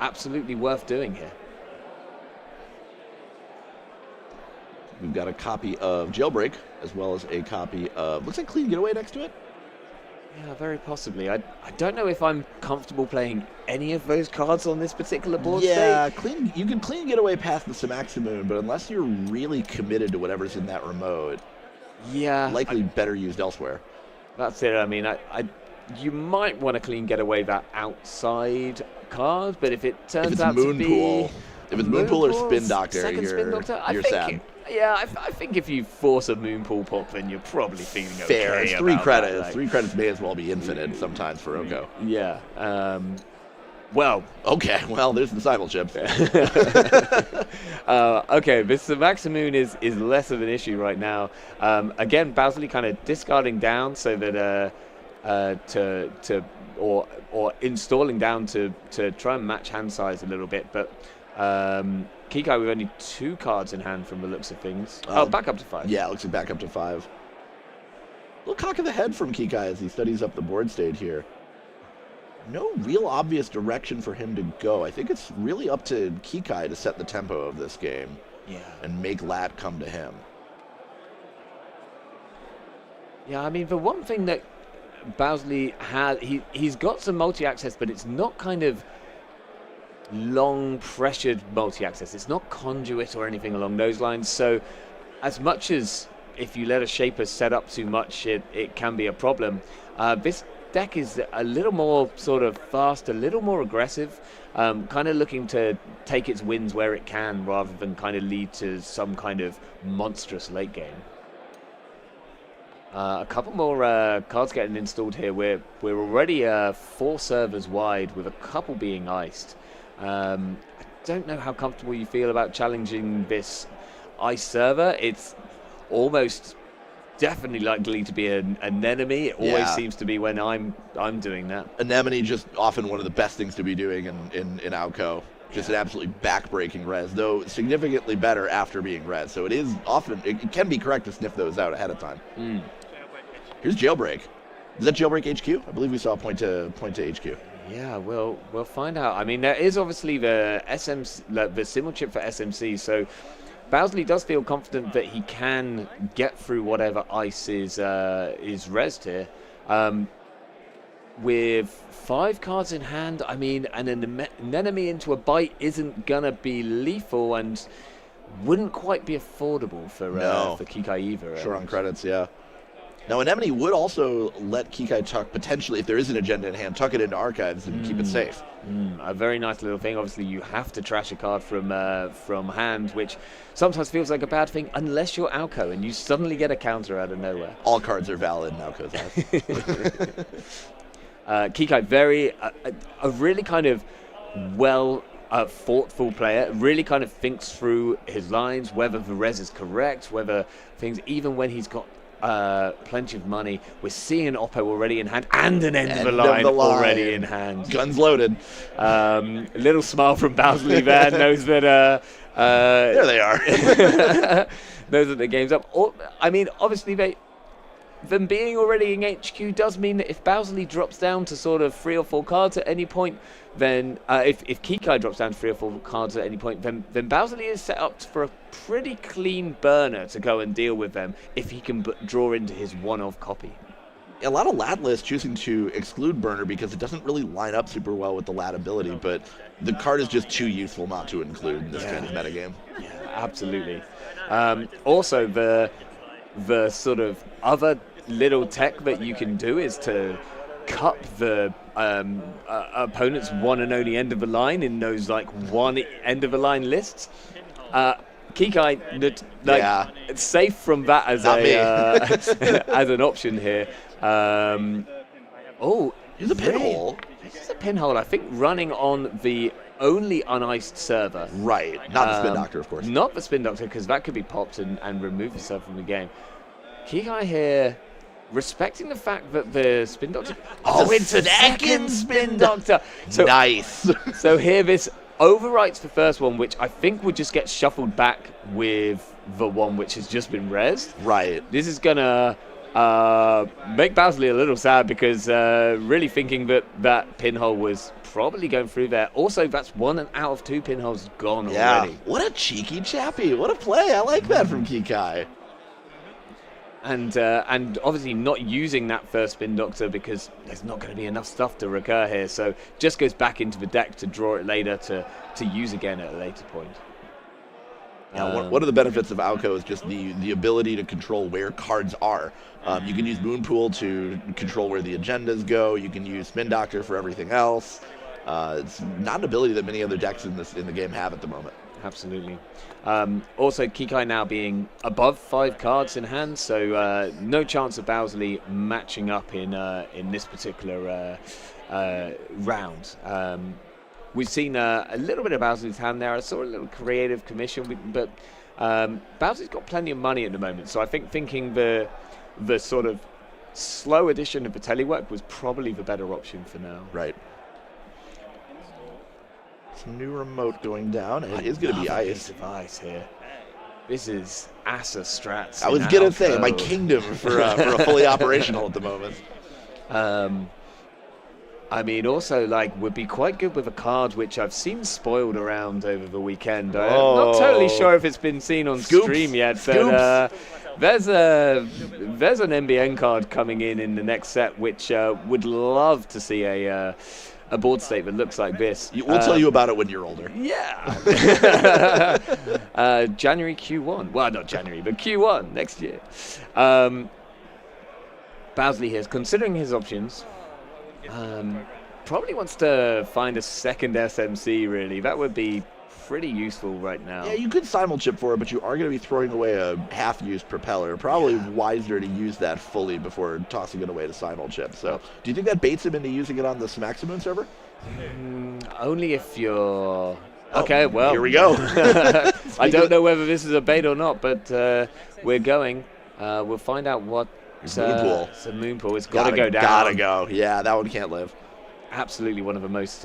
absolutely worth doing here. We've got a copy of Jailbreak, as well as a copy of, looks like Clean Getaway next to it. Yeah, very possibly. I don't know if I'm comfortable playing any of those cards on this particular board Yeah, state. you can Clean Getaway past the Simaximoon, but unless you're really committed to whatever's in that remote, Yeah. likely better used elsewhere. That's it. I mean, you might want to Clean Getaway that outside card, but if it turns out to be... If it's Moonpool or Spin Doctor, second Spin Doctor, you're sad. Yeah, I think if you force a Moonpool pop, then you're probably feeling okay. Fair. It's 3 about credits. that, like, 3 credits may as well be infinite sometimes for Oko. Yeah. Well. Okay. Well, there's the Cycle Chip. Okay, this Maximoon is less of an issue right now. Again, Bowserly kind of discarding down so that or installing down to try and match hand size a little bit, but. Kikai with only 2 cards in hand from the looks of things. Back up to 5. Yeah, it looks like back up to 5. Little cock of the head from Kikai as he studies up the board state here. No real obvious direction for him to go. I think it's really up to Kikai to set the tempo of this game. Yeah. And make Lat come to him. Yeah, I mean, the one thing that Bowserly has, he's got some multi-access, but it's not kind of long pressured multi-access. It's not conduit or anything along those lines. So as much as if you let a shaper set up too much, it can be a problem. This deck is a little more sort of fast, a little more aggressive, kind of looking to take its wins where it can rather than kind of lead to some kind of monstrous late game. A couple more cards getting installed here. We're already 4 servers wide with a couple being iced. I don't know how comfortable you feel about challenging this ice server. It's almost definitely likely to be an enemy. It always seems to be when I'm doing that. Anemone just often one of the best things to be doing in Alco. Just an absolutely back-breaking res, though significantly better after being res. So it can be correct to sniff those out ahead of time. Here's Jailbreak. Is that Jailbreak HQ? I believe we saw point to HQ. Yeah, we'll find out. I mean, there is obviously the Simul chip for SMC, so Bowserly does feel confident that he can get through whatever ice is resed here. With 5 cards in hand, I mean, and an enemy into a bite isn't gonna be lethal and wouldn't quite be affordable for Kikai either. Sure, on credits, yeah. Now, Anemone would also let Kikai tuck, potentially, if there is an agenda in hand, tuck it into archives and keep it safe. A very nice little thing. Obviously, you have to trash a card from hand, which sometimes feels like a bad thing, unless you're Alco and you suddenly get a counter out of nowhere. All cards are valid in Alco's eyes. Kikai, a really kind of thoughtful player, really kind of thinks through his lines, whether the res is correct, whether things, even when he's got plenty of money. We're seeing Oppo already in hand and an end of the line already in hand. Guns loaded. A little smile from Bowserly there, knows that there they are. knows that the game's up. I mean, obviously them being already in HQ does mean that if Bowserly drops down to sort of 3 or 4 cards at any point, then if Kikai drops down to 3 or 4 cards at any point, then Bowserly is set up for a pretty clean burner to go and deal with them if he can draw into his one-of copy. A lot of Lat lists choosing to exclude burner because it doesn't really line up super well with the Lat ability, but the card is just too useful not to include in this kind of metagame. Yeah, absolutely. Also, the sort of other little tech that you can do is to cup the opponent's one and only end of the line in those like one end of the line lists. Kikai, it's safe from that as as an option here. He's a pinhole. He's a pinhole. I think running on the only uniced server. Right, not the Spin Doctor, of course. Not the Spin Doctor, because that could be popped and remove yourself from the game. Kikai here, respecting the fact that the Spin Doctor... Oh, it's a second Spin Doctor! So, nice. So here this overwrites the first one, which I think would just get shuffled back with the one which has just been rezzed. Right. This is going to make Bowsley a little sad, because really thinking that pinhole was probably going through there. Also, that's 1 out of 2 pinholes gone already. What a cheeky chappy. What a play. I like that from Kikai. And obviously not using that first Spin Doctor because there's not going to be enough stuff to recur here. So just goes back into the deck to draw it later to use again at a later point. One of the benefits of Alco is just the ability to control where cards are. You can use Moonpool to control where the agendas go. You can use Spin Doctor for everything else. It's not an ability that many other decks in the game have at the moment. Absolutely. Also, Kikai now being above 5 cards in hand, so no chance of Bowsley matching up in this particular round. We've seen a little bit of Bowsley's hand there. I saw a little creative commission, but Bowsley's got plenty of money at the moment, so I think thinking the sort of slow addition of the telework was probably the better option for now. Right. Some new remote going down. It is going to be ice. Device here. This is Asa Strats. I was going to say, my kingdom for a fully operational at the moment. I mean, also, like, would be quite good with a card which I've seen spoiled around over the weekend. I'm not totally sure if it's been seen on stream yet, but there's an NBN card coming in the next set, which would love to see a board state that looks like this. We'll tell you about it when you're older. Yeah. January Q1. Well, not January, but Q1 next year. Bowsley here, considering his options, probably wants to find a second SMC, really. That would be pretty useful right now. Yeah, you could simul-chip for it, but you are going to be throwing away a half-used propeller. Probably wiser to use that fully before tossing it away to simul-chip. So, do you think that baits him into using it on the Smaximoon server? Only if you're... Okay, well... Here we go. I don't know whether this is a bait or not, but we're going. We'll find out what... Moonpool. It's a Moonpool. It's got to go down. Gotta go. Yeah, that one can't live. Absolutely one of the most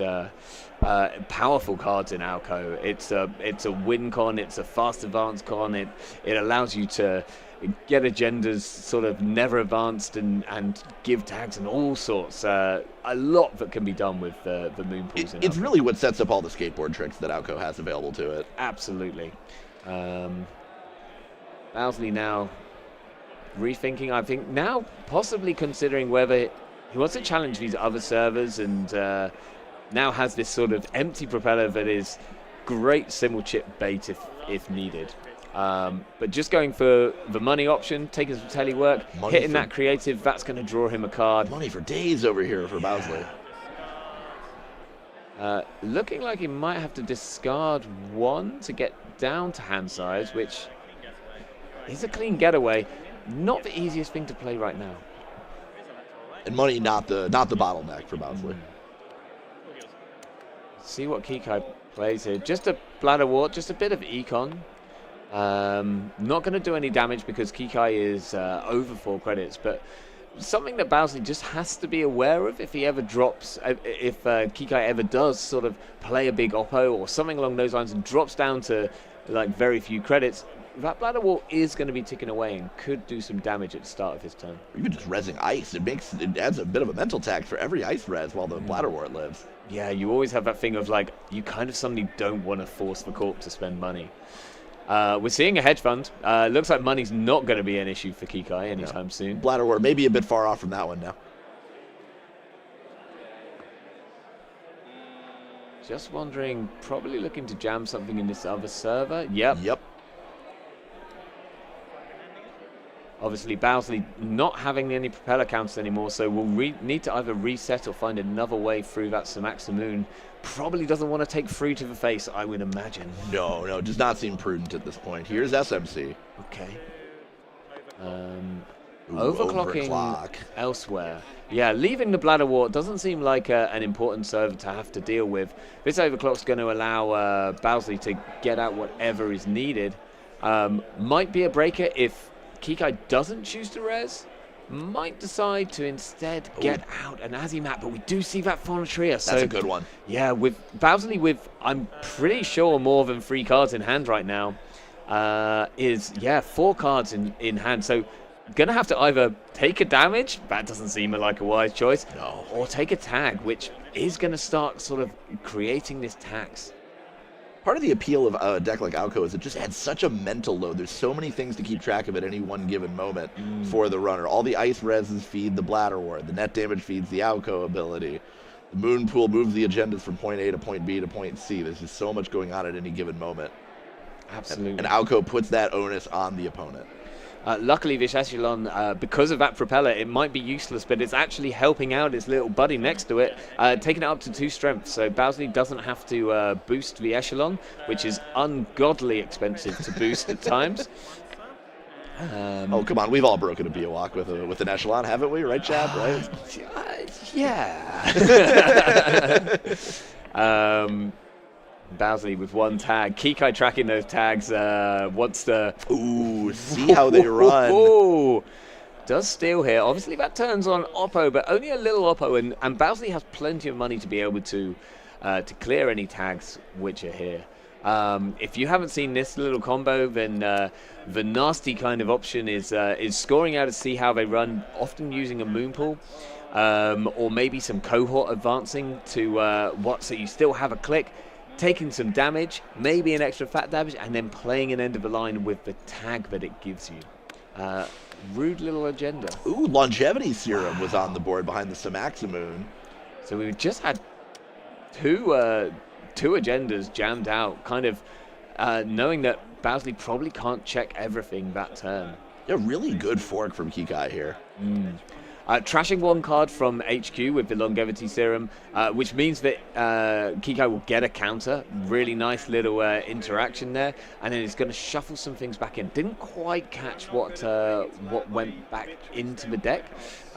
powerful cards in Alco. It's a win con. It's a fast advance con. It allows you to get agendas sort of never advanced and give tags and all sorts. A lot that can be done with the Moonpools. It's really what sets up all the skateboard tricks that Alco has available to it. Absolutely. Bowsley now rethinking, I think, now possibly considering whether he wants to challenge these other servers, and now has this sort of empty propeller that is great simul-chip bait if needed. But just going for the money option, taking some telework, hitting that creative, that's going to draw him a card. Money for days over here for Bowsley. Looking like he might have to discard 1 to get down to hand size, which is a clean getaway. Not the easiest thing to play right now. And money not the bottleneck for Bowsley. See what Kikai plays here. Just a Bladder Wart, just a bit of econ. Not going to do any damage because Kikai is over 4 credits, but something that Bowsley just has to be aware of if he ever drops, if Kikai ever does sort of play a big oppo or something along those lines and drops down to like very few credits, that Bladder Wall is going to be ticking away and could do some damage at the start of his turn. Even just rezzing ice, it adds a bit of a mental tax for every ice res while the Bladder Wart lives. Yeah, you always have that thing of like, you kind of suddenly don't want to force the corp to spend money. We're seeing a hedge fund. Looks like money's not going to be an issue for Kikai anytime soon. Bladder Wart may be a bit far off from that one now. Just wondering, probably looking to jam something in this other server. Yep. Obviously, Bowsley not having any propeller counters anymore, so we'll need to either reset or find another way through that Samaxamoon. Probably doesn't want to take fruit to the face, I would imagine. No, does not seem prudent at this point. Here's SMC. Okay. Ooh, Overclocking overclock. elsewhere. Yeah, leaving the Bladder Wart doesn't seem like an important server to have to deal with. This overclock's going to allow Bowsley to get out whatever is needed. Might be a breaker if Kikai doesn't choose to res. Might decide to instead get out an Azimat, but we do see that Fonatria. So That's a good one. yeah, with Bowsley with, I'm pretty sure, more than 3 cards in hand right now, is 4 cards in hand. So gonna have to either take a damage, that doesn't seem like a wise choice, or take a tag, which is gonna start sort of creating this tax. Part of the appeal of a deck like Alco is it just adds such a mental load. There's so many things to keep track of at any one given moment for the runner. All the ice reses feed the Bladder Wart. The net damage feeds the Alco ability. The Moon Pool moves the agendas from point A to point B to point C. There's just so much going on at any given moment. Absolutely. And Alco puts that onus on the opponent. Luckily, this Echelon, because of that propeller, it might be useless, but it's actually helping out its little buddy next to it, taking it up to 2 strength. So Bowsley doesn't have to boost the Echelon, which is ungodly expensive to boost at times. Oh, come on. We've all broken a Biowak with an Echelon, haven't we? Right, Chad? Right? Yeah. Bowsley with 1 tag. Kikai tracking those tags, wants to... Ooh, see how they run. Ooh, does steal here. Obviously, that turns on Oppo, but only a little Oppo, and Bowsley has plenty of money to be able to clear any tags which are here. If you haven't seen this little combo, then the nasty kind of option is scoring out to see how they run, often using a Moon Pool. Or maybe some cohort advancing to so you still have a click, taking some damage, maybe an extra fat damage, and then playing an end of the line with the tag that it gives you. Rude little agenda. Ooh, Longevity Serum was on the board behind the Samaxamoon. So we've just had two agendas jammed out, kind of knowing that Bowsley probably can't check everything that turn. Yeah, really good fork from Kikai here. Trashing 1 card from HQ with the Longevity Serum, which means that Kikai will get a counter. Really nice little interaction there, and then it's going to shuffle some things back in. Didn't quite catch what went back into the deck.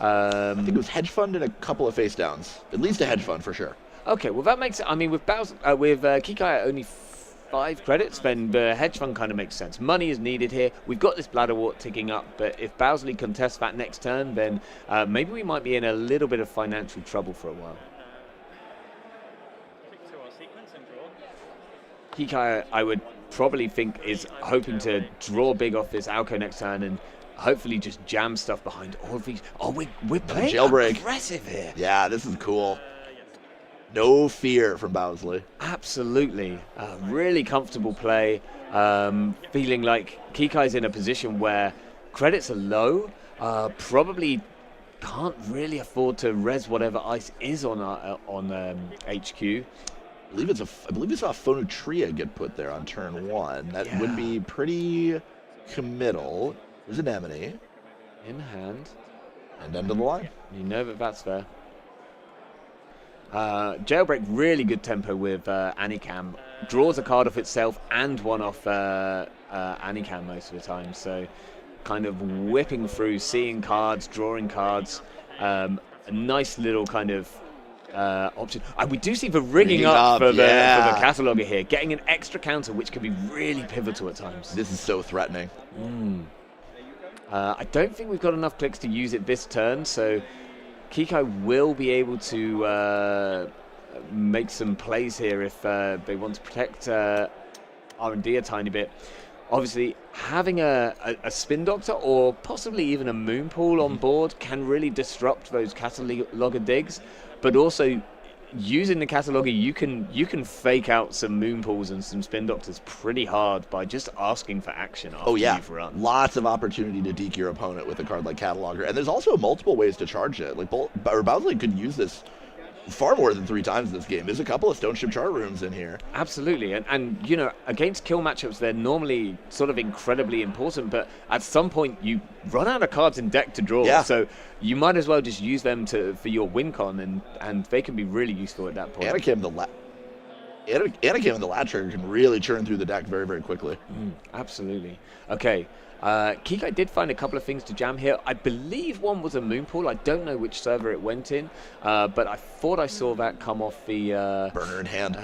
I think it was Hedge Fund and a couple of face downs. At least a Hedge Fund for sure. Okay, well that makes it. I mean, with Kikai at only 5 credits, then the Hedge Fund kind of makes sense. Money is needed here. We've got this Bladder Wart ticking up, but if Bowsley contests that next turn, then maybe we might be in a little bit of financial trouble for a while. Kikai, I would probably think, is hoping to draw big off this Alco next turn and hopefully just jam stuff behind all of these. Oh, we're playing jailbreak. Aggressive here. Yeah, this is cool. No fear from Bowsley. Absolutely. Really comfortable play. Feeling like Kikai's in a position where credits are low. Probably can't really afford to res whatever ice is on HQ. I believe we saw Fonatria get put there on turn 1. That would be pretty committal. There's an Anemone. In hand. And end of the line. You know that's fair. Jailbreak, really good tempo with Anikam. Draws a card off itself and one off Anikam most of the time. So kind of whipping through, seeing cards, drawing cards. A nice little kind of option. And we do see the rigging up for the cataloger here. Getting an extra counter, which can be really pivotal at times. This is so threatening. I don't think we've got enough clicks to use it this turn, so Kikai will be able to make some plays here if they want to protect R&D a tiny bit. Obviously, having a Spin Doctor or possibly even a Moon Pool on board can really disrupt those cataloger digs, but also using the cataloger, you can fake out some Moon Pools and some Spin Doctors pretty hard by just asking for action after you've run. Lots of opportunity to deke your opponent with a card like Cataloger. And there's also multiple ways to charge it. Like Bowsley could use this far more than 3 times in this game. There's a couple of Stone Ship chart rooms in here. Absolutely, and you know, against kill matchups, they're normally sort of incredibly important, but at some point you run out of cards in deck to draw. Yeah. So you might as well just use them for your win con, and they can be really useful at that point. Anakim, the lat trigger can really churn through the deck very, very quickly. Absolutely. Okay. Kikai did find a couple of things to jam here. I believe one was a moon pool. I don't know which server it went in, but I thought I saw that come off the Burner in hand.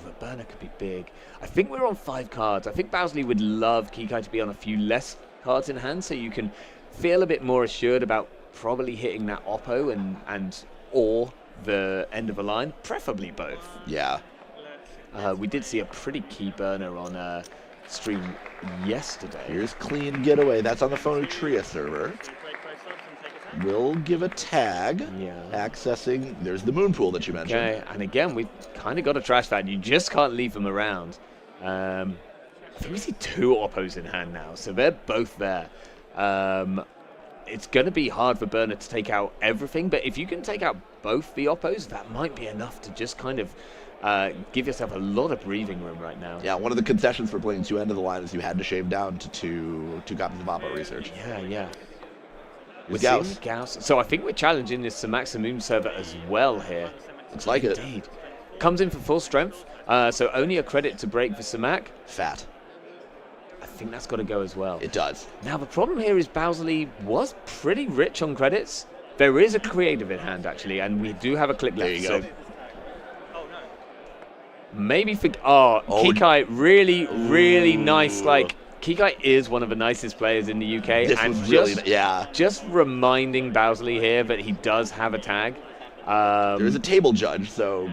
the burner could be big. I think we're on 5 cards. I think Bowsley would love Kikai to be on a few less cards in hand, so you can feel a bit more assured about probably hitting that Oppo or the end of a line, preferably both. Yeah. We did see a pretty key burner on stream yesterday. Here's Clean Getaway. That's on the Phonotria server. We'll give a tag. Yeah. Accessing. There's the moon pool that you mentioned. Okay, and again, we've kind of got a trash fan. You just can't leave them around. I think we see 2 Oppos in hand now, so they're both there. It's going to be hard for Burner to take out everything, but if you can take out both the Oppos, that might be enough to just kind of give yourself a lot of breathing room right now. Yeah, one of the concessions for playing 2 end of the line is you had to shave down to two copies of Oppo research. Yeah. With We're Gauss. seeing Gauss. So I think we're challenging this Samaximum server as well here. Looks like it. Indeed. Comes in for full strength, so only a credit to break for Samak. Fat. I think that's got to go as well. It does. Now the problem here is Bowsley was pretty rich on credits. There is a creative in hand actually, and we do have a click left. There you go. So maybe for Kikai, really nice. Like Kikai is one of the nicest players in the UK, This and was really, yeah. just reminding Bowsley here that he does have a tag. There's a table judge, so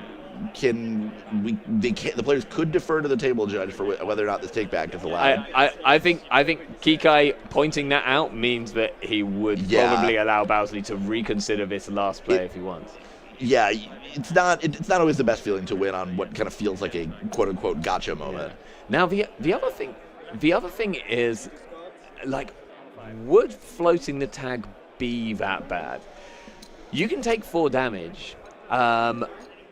the players could defer to the table judge for whether or not this take back is allowed. I think Kikai pointing that out means that he would probably allow Bowsley to reconsider this last play if he wants. Yeah, it's not always the best feeling to win on what kind of feels like a quote unquote gotcha moment. Now the other thing is, like, would floating the tag be that bad? You can take 4 damage.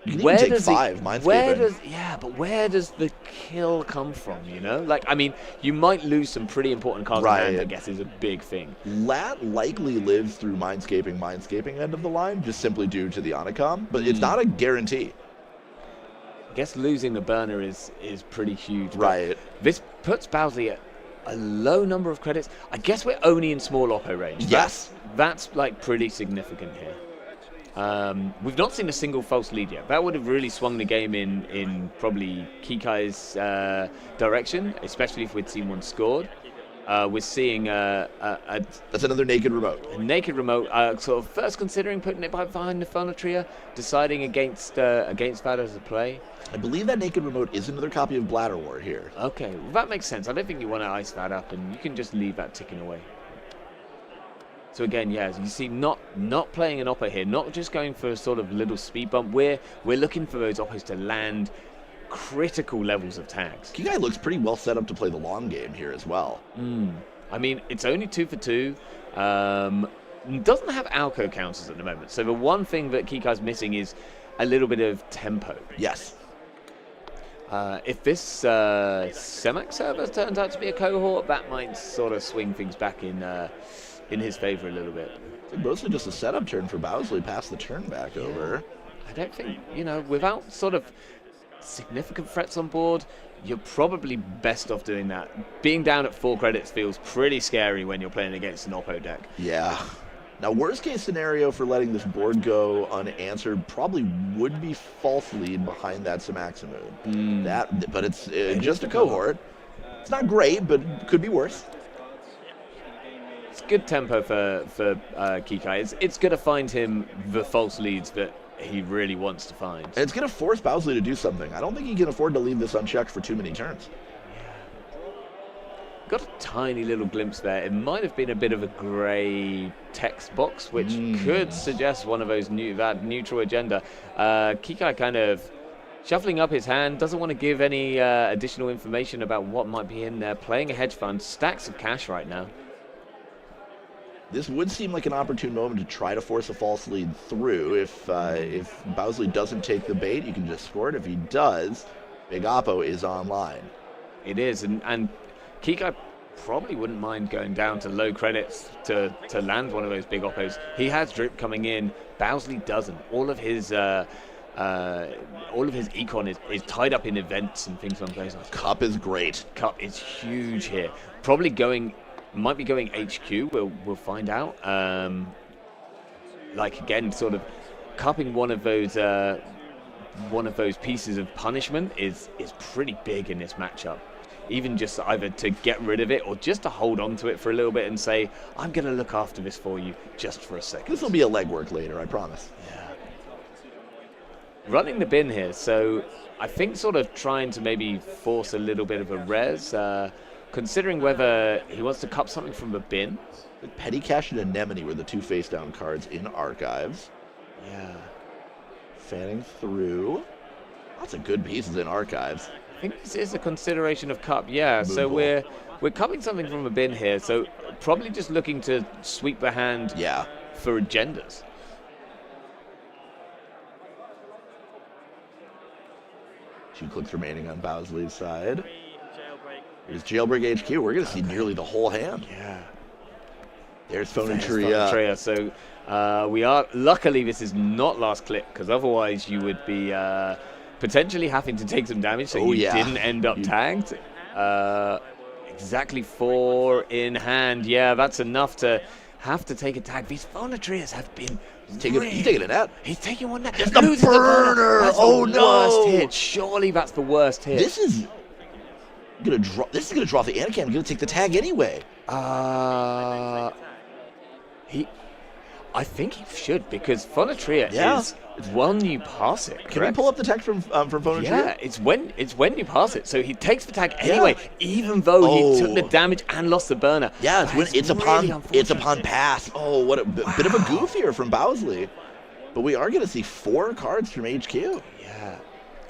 You can even take 5, but where does the kill come from, you know? Like, I mean, you might lose some pretty important cards in hand, I guess, is a big thing. Lat likely lives through Mindscaping end of the line, just simply due to the Onicom, but it's not a guarantee. I guess losing the burner is pretty huge. Right. This puts Bowsley at a low number of credits. I guess we're only in small Oppo range. Yes. That's like pretty significant here. We've not seen a single false lead yet. That would have really swung the game in probably Kikai's direction, especially if we'd seen one scored. We're seeing that's another naked remote. A naked remote, sort of first considering putting it behind the Phonotria, deciding against that as a play. I believe that naked remote is another copy of Bladder War here. Okay, well, that makes sense. I don't think you want to ice that up, and you can just leave that ticking away. So again, yeah, as you see, not playing an Oppo here, not just going for a sort of little speed bump. We're looking for those Oppos to land critical levels of tags. Kikai looks pretty well set up to play the long game here as well. I mean, it's only 2 for 2. Doesn't have Alco counters at the moment. So the one thing that Kikai's missing is a little bit of tempo. Yes. If this Semak server turns out to be a cohort, that might sort of swing things back in his favor a little bit. It's mostly just a setup turn for Bowsley, pass the turn back over. I don't think, without sort of significant threats on board, you're probably best off doing that. Being down at 4 credits feels pretty scary when you're playing against an Oppo deck. Yeah. Now, worst case scenario for letting this board go unanswered probably would be false lead behind that Samaximum. But it's just a cohort. It's not great, but could be worse. It's good tempo for Kikai. It's going to find him the false leads that he really wants to find. And it's going to force Bowsley to do something. I don't think he can afford to leave this unchecked for too many turns. Got a tiny little glimpse there. It might have been a bit of a grey text box, which could suggest one of those that neutral agenda. Kikai kind of shuffling up his hand, doesn't want to give any additional information about what might be in there. Playing a hedge fund, stacks of cash right now. This would seem like an opportune moment to try to force a false lead through. If Bowsley doesn't take the bait, you can just score it. If he does, Big Oppo is online. It is, and Kikai probably wouldn't mind going down to low credits to land one of those big oppos. He has drip coming in. Bowsley doesn't. All of his econ is tied up in events and things on places. Cup is great. Cup is huge here. Might be going HQ. We'll find out. Like again, sort of cupping one of those pieces of punishment is pretty big in this matchup. Even just either to get rid of it or just to hold on to it for a little bit and say, I'm going to look after this for you just for a second. This will be a legwork later, I promise. Yeah. Running the bin here, so I think sort of trying to maybe force a little bit of a res, considering whether he wants to cup something from the bin. Petty Cash and Anemone were the two face-down cards in Archives. Yeah. Fanning through. Lots of good pieces in Archives. I think this is a consideration of cup, yeah. So we're cupping something from a bin here, so probably just looking to sweep the hand for agendas. Two clicks remaining on Bowsley's side. Here's Jailbreak HQ. We're going to see nearly the whole hand. Yeah. There's Phonetria. So we are, luckily this is not last click, because otherwise you would be potentially having to take some damage, so you didn't end up tagged. Exactly 4 in hand. Yeah, that's enough to have to take a tag. These Phonetrias have been He's taking a net. He's taking one net. It's the burner! That's oh the no! Worst hit. Surely that's the worst hit. This is gonna draw the Anakin. Gonna take the tag anyway. I think he should, because Phonetria is when you pass it. Correct? Can we pull up the text from Phonetria? Yeah, it's when you pass it. So he takes the tag anyway, even though he took the damage and lost the burner. Yeah, it's upon pass. Oh, what a bit of a goof here from Bowsley. But we are going to see 4 cards from HQ. Yeah.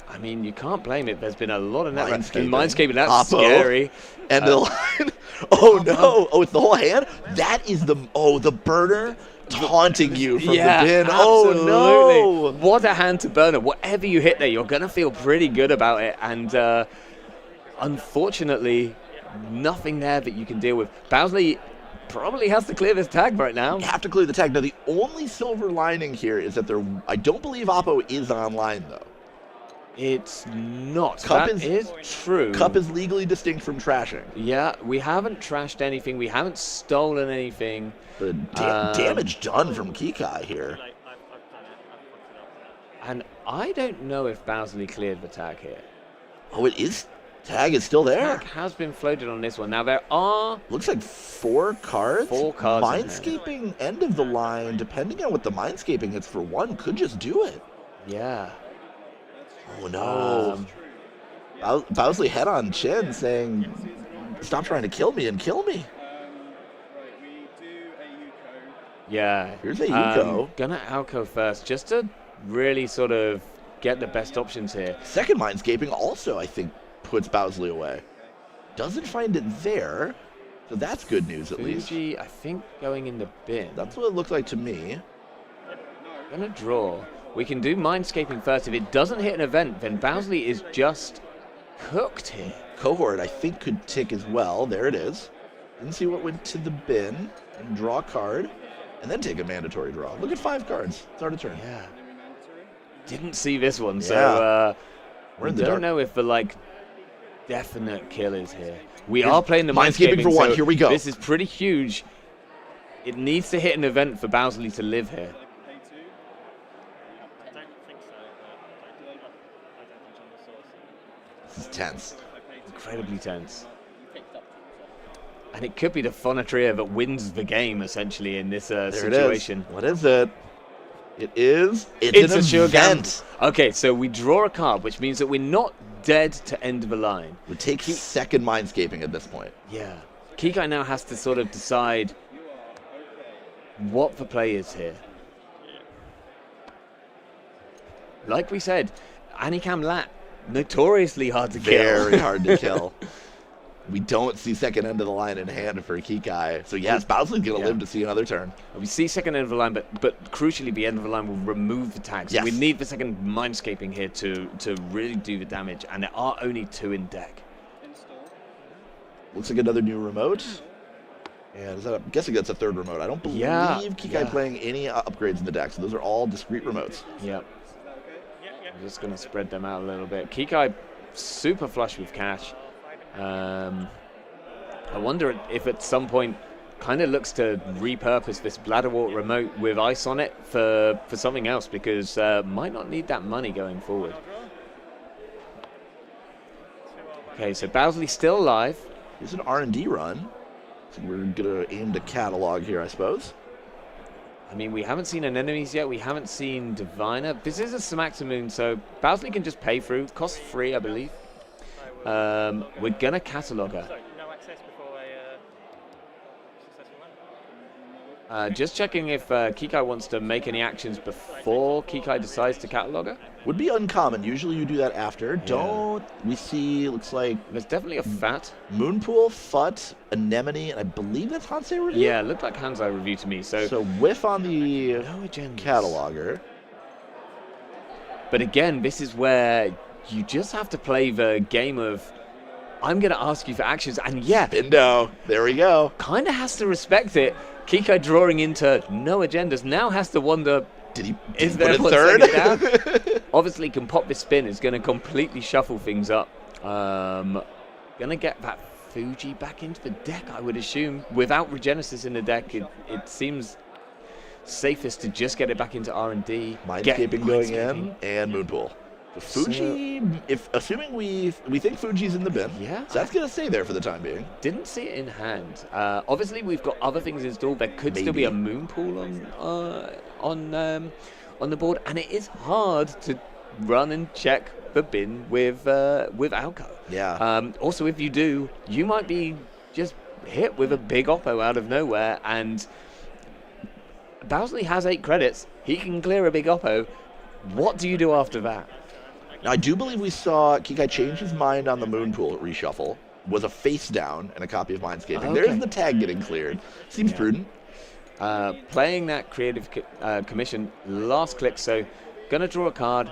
I mean, you can't blame it. There's been a lot of Mindscaping. That's Oppo. scary. And the line. Oh no! Oh, it's the whole hand. That is the burner taunting you from the bin. Absolutely. Oh no! What a hand to burner. Whatever you hit there, you're gonna feel pretty good about it. And unfortunately, nothing there that you can deal with. Bowsley probably has to clear this tag right now. You have to clear the tag. Now the only silver lining here is that I don't believe Oppo is online though. It's not. Cup is true. Cup is legally distinct from trashing. Yeah, we haven't trashed anything. We haven't stolen anything. The damage done from Kikai here. And I don't know if Bowsley cleared the tag here. Oh, it is. Tag is still there. Tag has been floated on this one. Now there are... Looks like 4 cards. 4 cards. Mindscaping end of the line, depending on what the Mindscaping hits for 1, could just do it. Yeah. Oh no. Bowsley head on chin saying, stop trying to kill me and kill me. Yeah. Here's a Yuko. Gonna Alco first, just to really sort of get the best options here. Second Mindscaping also, I think, puts Bowsley away. Doesn't find it there, so that's good news at least. Fuji, I think, going in the bin. That's what it looked like to me. Gonna draw. We can do Mindscaping first. If it doesn't hit an event, then Bowsley is just cooked here. Cohort, I think, could tick as well. There it is. Didn't see what went to the bin. And draw a card. And then take a mandatory draw. Look at 5 cards. Start a turn. Yeah. Didn't see this one, so we're in the the dark. Don't know if the definite kill is here. We are playing the Mindscaping for 1. So here we go. This is pretty huge. It needs to hit an event for Bowsley to live here. This is tense. Incredibly tense. And it could be the Phonetria that wins the game, essentially, in this situation. What is it? It's an a sure event. Okay, so we draw a card, which means that we're not dead to end the line. We take second Mindscaping at this point. Yeah. Kikai now has to sort of decide what the play is here. Like we said, Anikam Lat, notoriously hard to kill. Very hard to kill. We don't see second end of the line in hand for Kikai. So yes, Bowsley's going to live to see another turn. We see second end of the line, but crucially, the end of the line will remove the tags. Yes. We need the second Mindscaping here to really do the damage, and there are only 2 in deck. Looks like another new remote. And I'm guessing that's a third remote. I don't believe Kikai playing any upgrades in the deck, so those are all discrete remotes. Yep. I'm just going to spread them out a little bit. Kikai super flush with cash. I wonder if at some point kind of looks to repurpose this Bladderwort remote with ice on it for something else, because might not need that money going forward. Okay, so Bowsley's still alive. Here's an R&D run. So we're going to aim to catalog here, I suppose. I mean, we haven't seen an enemies yet. We haven't seen Diviner. This is a Samaxamoon, so Bowsley can just pay through. Costs 3, I believe. We're going to catalog her. No access before a successful land. Just checking if Kikai wants to make any actions before Kikai decides to catalog her. Would be uncommon. Usually you do that after. Don't we see, looks like There's definitely a fat. Moonpool, Fut, Anemone, and I believe that's Hansei review? Yeah, it looked like Hansei review to me. So whiff on the no agendas. cataloger. But again, this is where you just have to play the game of, I'm going to ask you for actions. And yeah, Bindo. There we go. kind of has to respect it. Kikai drawing into no agendas now has to wonder, Did he is put there it one third? second down? Obviously, can pop this spin is going to completely shuffle things up. Going to get that Fuji back into the deck, I would assume. Without Regenesis in the deck, it seems safest to just get it back into R&D. Mindscaping going in, and Moonpool. So Fuji, assuming we think Fuji's in the bin, Yeah. so that's going to stay there for the time being. Didn't see it in hand. Obviously, we've got other things installed. There could still be a moon pool on the board, and it is hard to run and check the bin with Alco. Yeah. Also, if you do, you might be just hit with a big Oppo out of nowhere, and Bowsley has 8 credits. He can clear a big Oppo. What do you do after that? Now, I do believe we saw Kikai change his mind on the Moonpool reshuffle. Was a face down and a copy of Mindscaping. Okay. There's the tag getting cleared. Seems prudent. Playing that creative commission, last click, so gonna draw a card.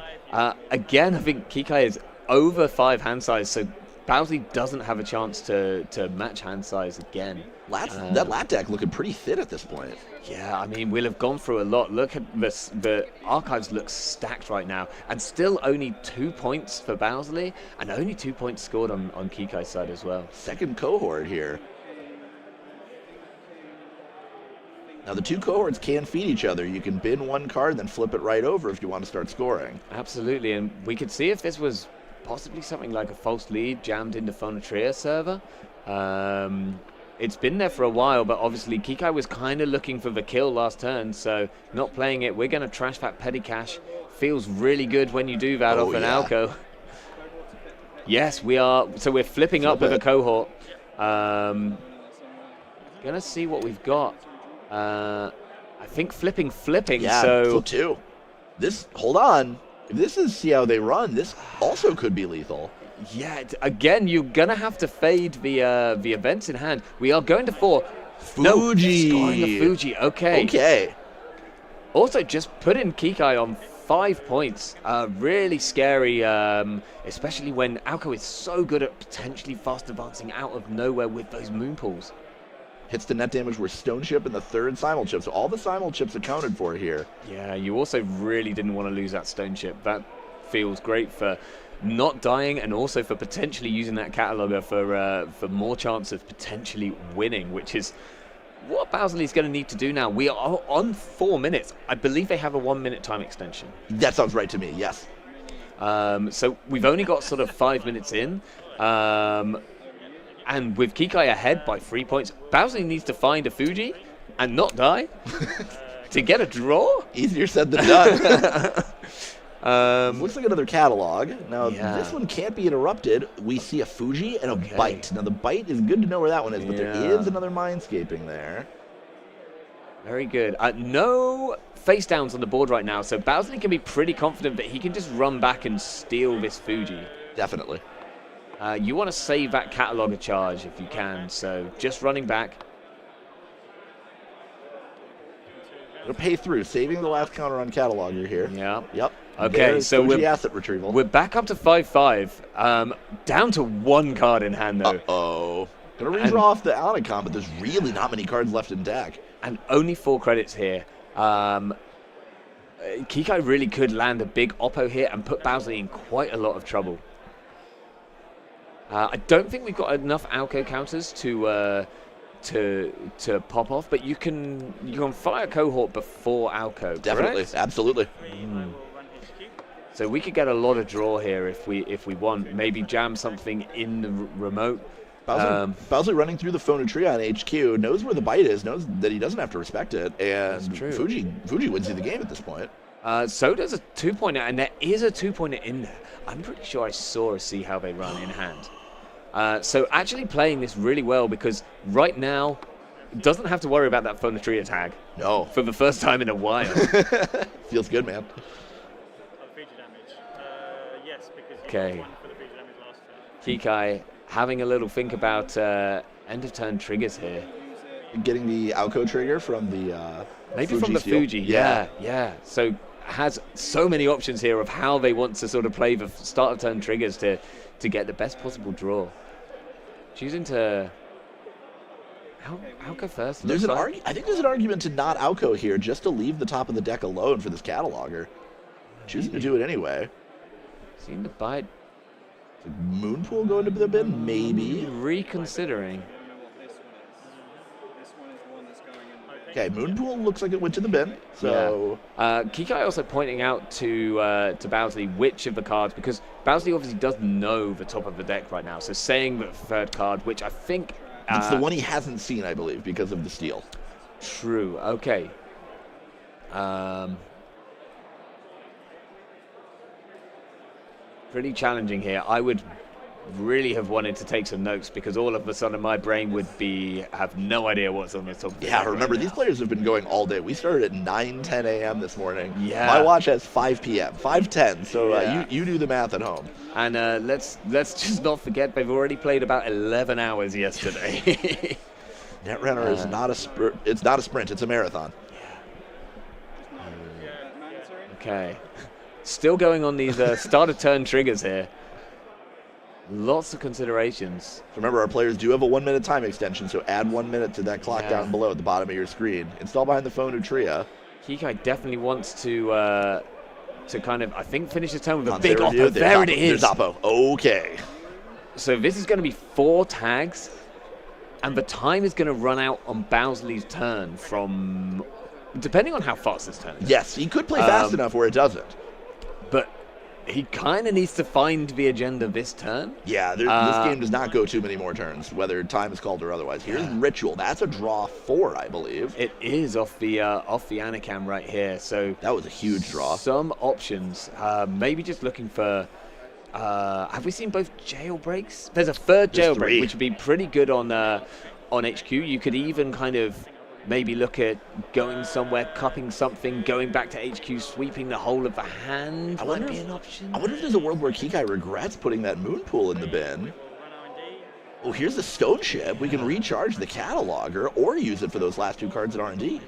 Again, I think Kikai is over 5 hand size, so Bowsley doesn't have a chance to match hand size again. That lat deck looking pretty thin at this point. Yeah, I mean, we'll have gone through a lot. Look at this. The archives look stacked right now, and still only 2 points for Bowsley, and only 2 points scored on Kikai's side as well. Second cohort here. Now, the 2 cohorts can feed each other. You can bin 1 card, then flip it right over if you want to start scoring. Absolutely, and we could see if this was possibly something like a false lead jammed into Phonotria server. It's been there for a while, but obviously Kikai was kind of looking for the kill last turn, so not playing it. We're going to trash that petty cash. Feels really good when you do that off an Alco. Yes, we are. So we're flipping up with a cohort. Gonna see what we've got. I think flipping. Yeah, So flip 2. This, hold on. If this is see how they run, this also could be lethal. yeah, again, you're gonna have to fade the events in hand. We are going to 4. Fuji. No, scoring a Fuji. Okay. Okay. Also, just putting Kikai on 5 points. Really scary, especially when Alco is so good at potentially fast advancing out of nowhere with those moon pools. Hits the net damage were Stone Chip and the 3rd Simul Chip. So all the Simul Chips accounted for here. Yeah, you also really didn't want to lose that Stone Chip. That feels great for not dying, and also for potentially using that cataloger for more chance of potentially winning, which is what Bowsley's going to need to do now. We are on 4 minutes. I believe they have a 1 minute time extension. That sounds right to me, yes. So we've only got sort of 5 minutes in. And with Kikai ahead by 3 points, Bowsley needs to find a Fuji and not die to get a draw. Easier said than done. Looks like another catalog. Now, this one can't be interrupted. We see a Fuji and a bite. Now, the bite is good to know where that one is, but there is another Mindscaping there. Very good. No face downs on the board right now, so Bowsley can be pretty confident that he can just run back and steal this Fuji. Definitely. You want to save that cataloger charge if you can, so just running back. Gonna pay through, saving the last counter on cataloger here. Yeah. Yep. Okay, There's so Fuji asset retrieval. we're back up to 5-5. Down to 1 card in hand, though. Uh-oh. Gonna redraw off the Icon, but there's really not many cards left in deck. And only 4 credits here. Kikai really could land a big Oppo here and put Bowsley in quite a lot of trouble. I don't think we've got enough Alco counters to pop off, but you can fire Cohort before Alco. Definitely, correct? absolutely. So we could get a lot of draw here if we want. Maybe jam something in the remote. Bowsley running through the Phonotria on HQ, knows where the bite is, knows that he doesn't have to respect it, and Fuji wins you the game at this point. So does a 2-pointer, and there is a 2-pointer in there. I'm pretty sure I saw or see how they run in hand. So actually playing this really well, because right now doesn't have to worry about that Phonotria tag. No. For the first time in a while. Feels good, man. Feature damage. Yes, because you Okay. got 1 for the feature damage last turn. Kikai having a little think about end of turn triggers here. Getting the Alco trigger from the Maybe Fuji from the steel. Fuji, yeah. So has so many options here of how they want to sort of play the start of turn triggers to get the best possible draw. Choosing to Alco first. There's looks an like. I think there's an argument to not Alco here, just to leave the top of the deck alone for this cataloger. Choosing to do it anyway. Seen the bite. Moonpool going to the bin? Maybe. Reconsidering. Okay, Moonpool looks like it went to the bin. So Kikai also pointing out to Bowsley which of the cards, because Bowsley obviously does know the top of the deck right now. So saying the third card, which I think it's the one he hasn't seen, I believe, because of the steal. True. Okay. Pretty challenging here. I would really have wanted to take some notes, because all of a sudden my brain would have no idea what's on the top of the Yeah, deck remember, right these now. players have been going all day. We started at 9:10 a.m. this morning. Yeah. My watch has 5 p.m., 5:10, so Yeah. you do the math at home. And let's just not forget they've already played about 11 hours yesterday. Netrunner is not a sprint. It's not a sprint, it's a marathon. Okay. Still going on these start of turn triggers here. Lots of considerations. Remember, our players do have a 1-minute time extension, so add 1 minute to that clock down below at the bottom of your screen. Install behind the phone Utria. Kikai definitely wants to kind of, I think, finish his turn with a On big their Oppo. review, There it is. There's Oppo. Okay. So this is going to be 4 tags, and the time is going to run out on Bowsley's turn from, depending on how fast this turn is. Yes, he could play fast enough where it doesn't. But he kind of needs to find the agenda this turn. Yeah, this game does not go too many more turns, whether time is called or otherwise. Here's Ritual. That's a draw 4, I believe. It is off the Anacam right here. So that was a huge draw. Some options. Maybe just looking for. Have we seen both jailbreaks? There's a third There's jailbreak, 3. which would be pretty good on HQ. You could even kind of maybe look at going somewhere, cupping something, going back to HQ, sweeping the whole of the hand. Might be an option. I wonder if there's a world where Kikai regrets putting that Moonpool in the bin. Oh, here's the Stone Ship. We can recharge the cataloger or use it for those last 2 cards in R&D.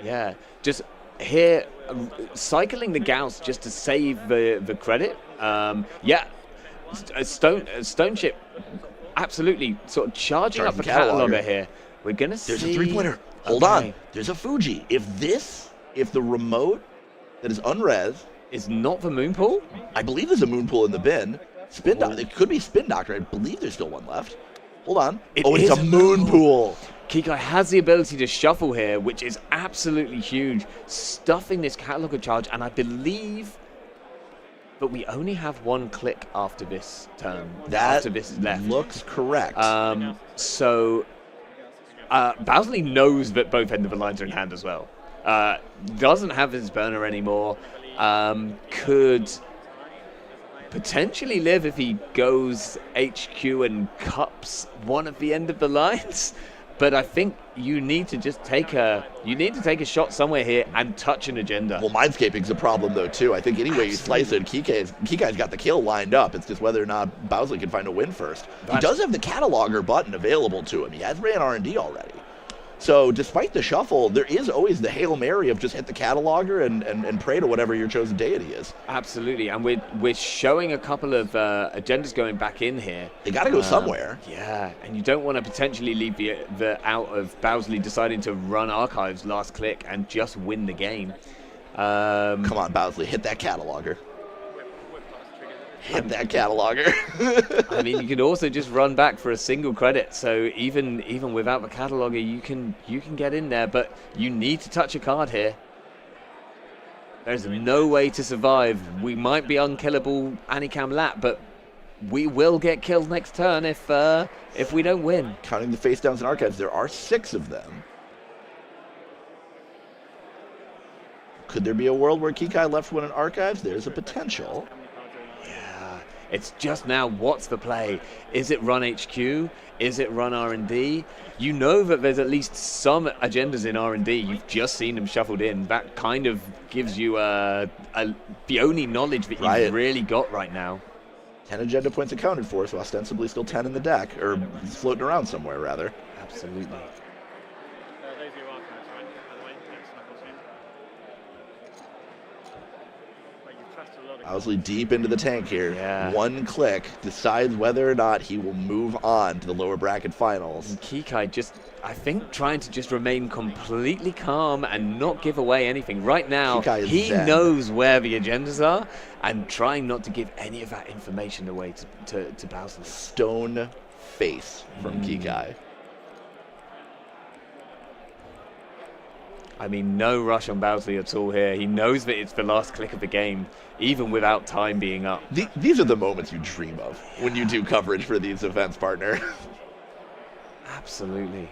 Yeah, just here, cycling the Gauss just to save the credit. A Stone Ship, absolutely, sort of charging up the cataloger here. We're going to see... There's a 3-pointer. Hold on. There's a Fuji. If the remote that is unres is not the Moonpool? I believe there's a Moonpool in the bin. Spin Doctor. It could be Spin Doctor. I believe there's still one left. Hold on. It's a Moonpool. Kikai has the ability to shuffle here, which is absolutely huge. Stuffing this cataloger charge, and I believe that we only have 1 click after this turn. After this is left. Looks correct. Bowsley knows that both ends of the lines are in hand as well. Doesn't have his burner anymore. Could potentially live if he goes HQ and cups one of the end of the lines. but I think you need to just take a shot somewhere here and touch an agenda. Well, mindscaping's a problem though too. I think any way you slice it, Kikai's got the kill lined up. It's just whether or not Bowsley can find a win first. He does have the cataloger button available to him. He has ran R&D already. So despite the shuffle, there is always the Hail Mary of just hit the cataloger and pray to whatever your chosen deity is. Absolutely, and we're showing a couple of agendas going back in here. They got to go somewhere. Yeah, and you don't want to potentially leave the out of Bowsley deciding to run archives last click and just win the game. Come on, Bowsley, hit that cataloger. Hit that cataloger. I mean, you could also just run back for a single credit. So even without the cataloger, you can get in there, but you need to touch a card here. There's no way to survive. We might be unkillable Anikam Lat, but we will get killed next turn if we don't win. Counting the face downs and archives, there are 6 of them. Could there be a world where Kikai left one in archives? There's a potential. It's just now, what's the play? Is it run HQ? Is it run R&D? You know that there's at least some agendas in R&D. You've just seen them shuffled in. That kind of gives you the only knowledge that you've really got right now. 10 agenda points accounted for, so ostensibly still 10 in the deck, or floating around somewhere, rather. Absolutely. Those of you who are cards, right? By the way, next knuckles in. But you've trusted a lot of Bowsley deep into the tank here. Yeah. One click decides whether or not he will move on to the lower bracket finals. And Kikai just, I think, trying to just remain completely calm and not give away anything. Right now, he knows where the agendas are and trying not to give any of that information away to Bowsley. Stone face from Kikai. I mean, no rush on Bowsley at all here. He knows that it's the last click of the game, even without time being up. These are the moments you dream of when you do coverage for these events, partner. Absolutely.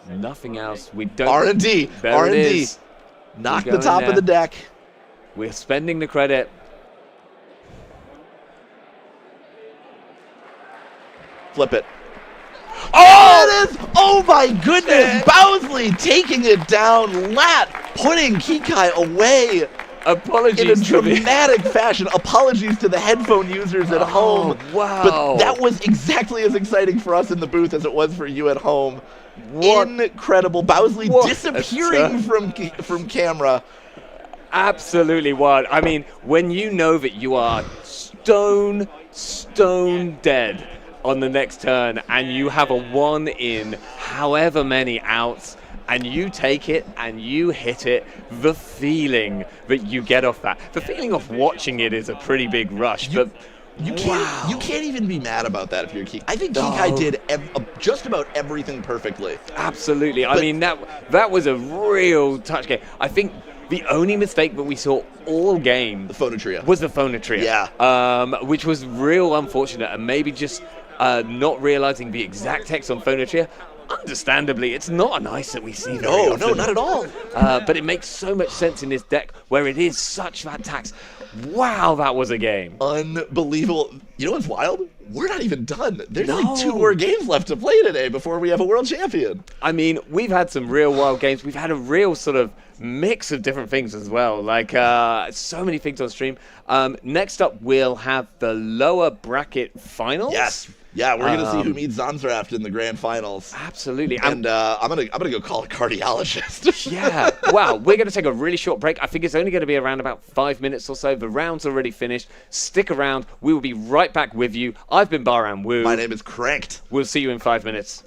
Nothing else. We don't. R&D. There R&D. it is. Knock the top of the deck. We're spending the credit. Flip it. Oh, it is! Oh my goodness! Bowsley taking it down. Lat putting Kikai away. Apologies in a dramatic fashion. Apologies to the headphone users at home. Wow. But that was exactly as exciting for us in the booth as it was for you at home. What? Incredible. Bowsley disappearing from camera. Absolutely wild. I mean, when you know that you are stone dead on the next turn and you have a 1 in however many outs and you take it and you hit it, the feeling that you get off that, the feeling of watching it is a pretty big rush. You can't even be mad about that if you're Kikai. I think Kikai did just about everything perfectly. Absolutely. I mean, that was a real touch game. I think the only mistake that we saw all game was the Phonotria. Yeah. Which was real unfortunate, and maybe just not realizing the exact text on Phonotria. Understandably, it's not a nice that we see very often. No, not at all. But it makes so much sense in this deck where it is such that tax. Wow, that was a game. Unbelievable. You know what's wild? We're not even done. There's like 2 more games left to play today before we have a world champion. I mean, we've had some real wild games. We've had a real sort of mix of different things as well. Like, so many things on stream. Next up, we'll have the lower bracket finals. Yes. Yeah, we're gonna see who meets Zanzraft in the grand finals. Absolutely, and I'm gonna go call a cardiologist. Yeah, wow. We're gonna take a really short break. I think it's only gonna be around about 5 minutes or so. The round's already finished. Stick around. We will be right back with you. I've been Baran Wu. My name is Cranked. We'll see you in 5 minutes.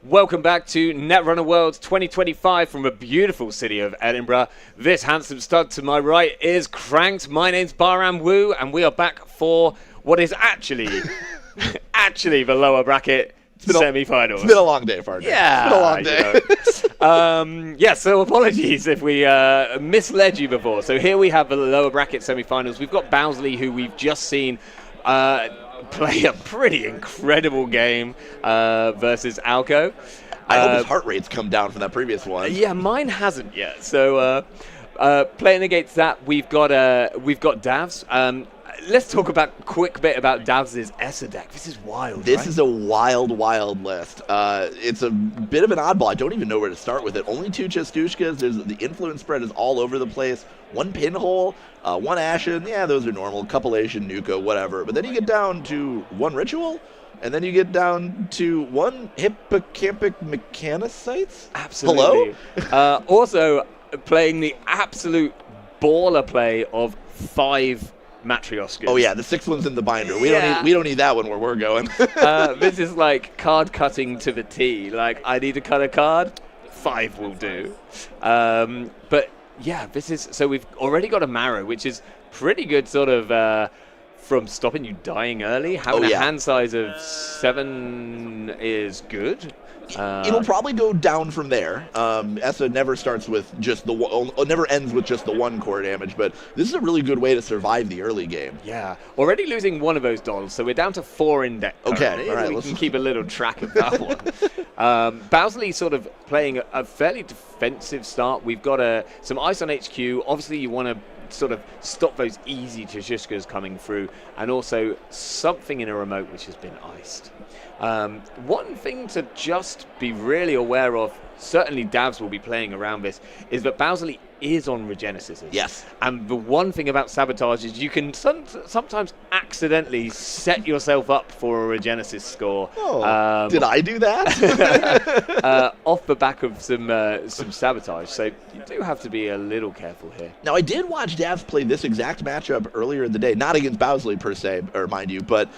Welcome back to Netrunner World 2025 from a beautiful city of Edinburgh. This handsome stud to my right is cranked. My name's Baram Wu, and we are back for what is actually the lower bracket semi-finals. It's been a long day, partner. Yeah, it's been a long day. Yeah, so apologies if we misled you before. So here we have the lower bracket semi-finals. We've got Bowsley, who we've just seen play a pretty incredible game versus Alco. I hope his heart rate's come down from that previous one. Yeah, mine hasn't yet. So playing against that, we've got Davs. Let's talk about a quick bit about Davs' Esser deck. This is wild. This is a wild list. It's a bit of an oddball. I don't even know where to start with it. Only 2 Chestushkas. The influence spread is all over the place. 1 Pinhole, 1 Ashen. Yeah, those are normal. Couple Asian, Nuka, whatever. But then you get down to 1 Ritual, and then you get down to 1 Hippocampic Mechanocytes. Absolutely. Hello? Also, playing the absolute baller play of 5 Matrioscas. Oh yeah, the 6th one's in the binder. We Yeah. don't need that one where we're going. This is like card cutting to the T. Like, I need to cut a card, 5 will do. But yeah, this is, so we've already got a Marrow, which is pretty good sort of from stopping you dying early. Having a hand size of 7 is good. It'll probably go down from there. Essa never starts with just never ends with just the 1 core damage, but this is a really good way to survive the early game. Yeah, already losing 1 of those dolls, so we're down to 4 in deck. Okay, all right. We can keep a little track of that one. Bowsley sort of playing a fairly defensive start. We've got some ice on HQ. Obviously, you want to sort of stop those easy Chestushkas coming through, and also something in a remote which has been iced. One thing to just be really aware of, certainly Davs will be playing around this, is that Bowsley is on Regenesis. Yes. And the one thing about Sabotage is you can sometimes accidentally set yourself up for a Regenesis score. Oh, did I do that? Off the back of some Sabotage. So you do have to be a little careful here. Now, I did watch Davs play this exact matchup earlier in the day. Not against Bowsley per se, or mind you, but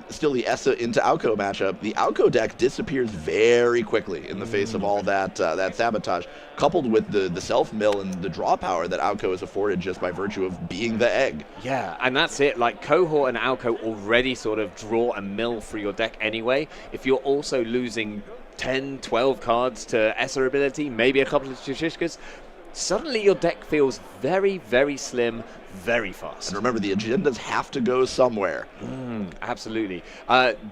still the Essa into Alco matchup. The Alco deck disappears very quickly in the face of all that Sabotage, coupled with the self-mill and the draw power that Alco is afforded just by virtue of being the egg. Yeah, and that's it. Like, Cohort and Alco already sort of draw and mill through your deck anyway. If you're also losing 10, 12 cards to Esser ability, maybe a couple of Chestushkas, suddenly your deck feels very, very slim, very fast. And remember, the agendas have to go somewhere. Absolutely.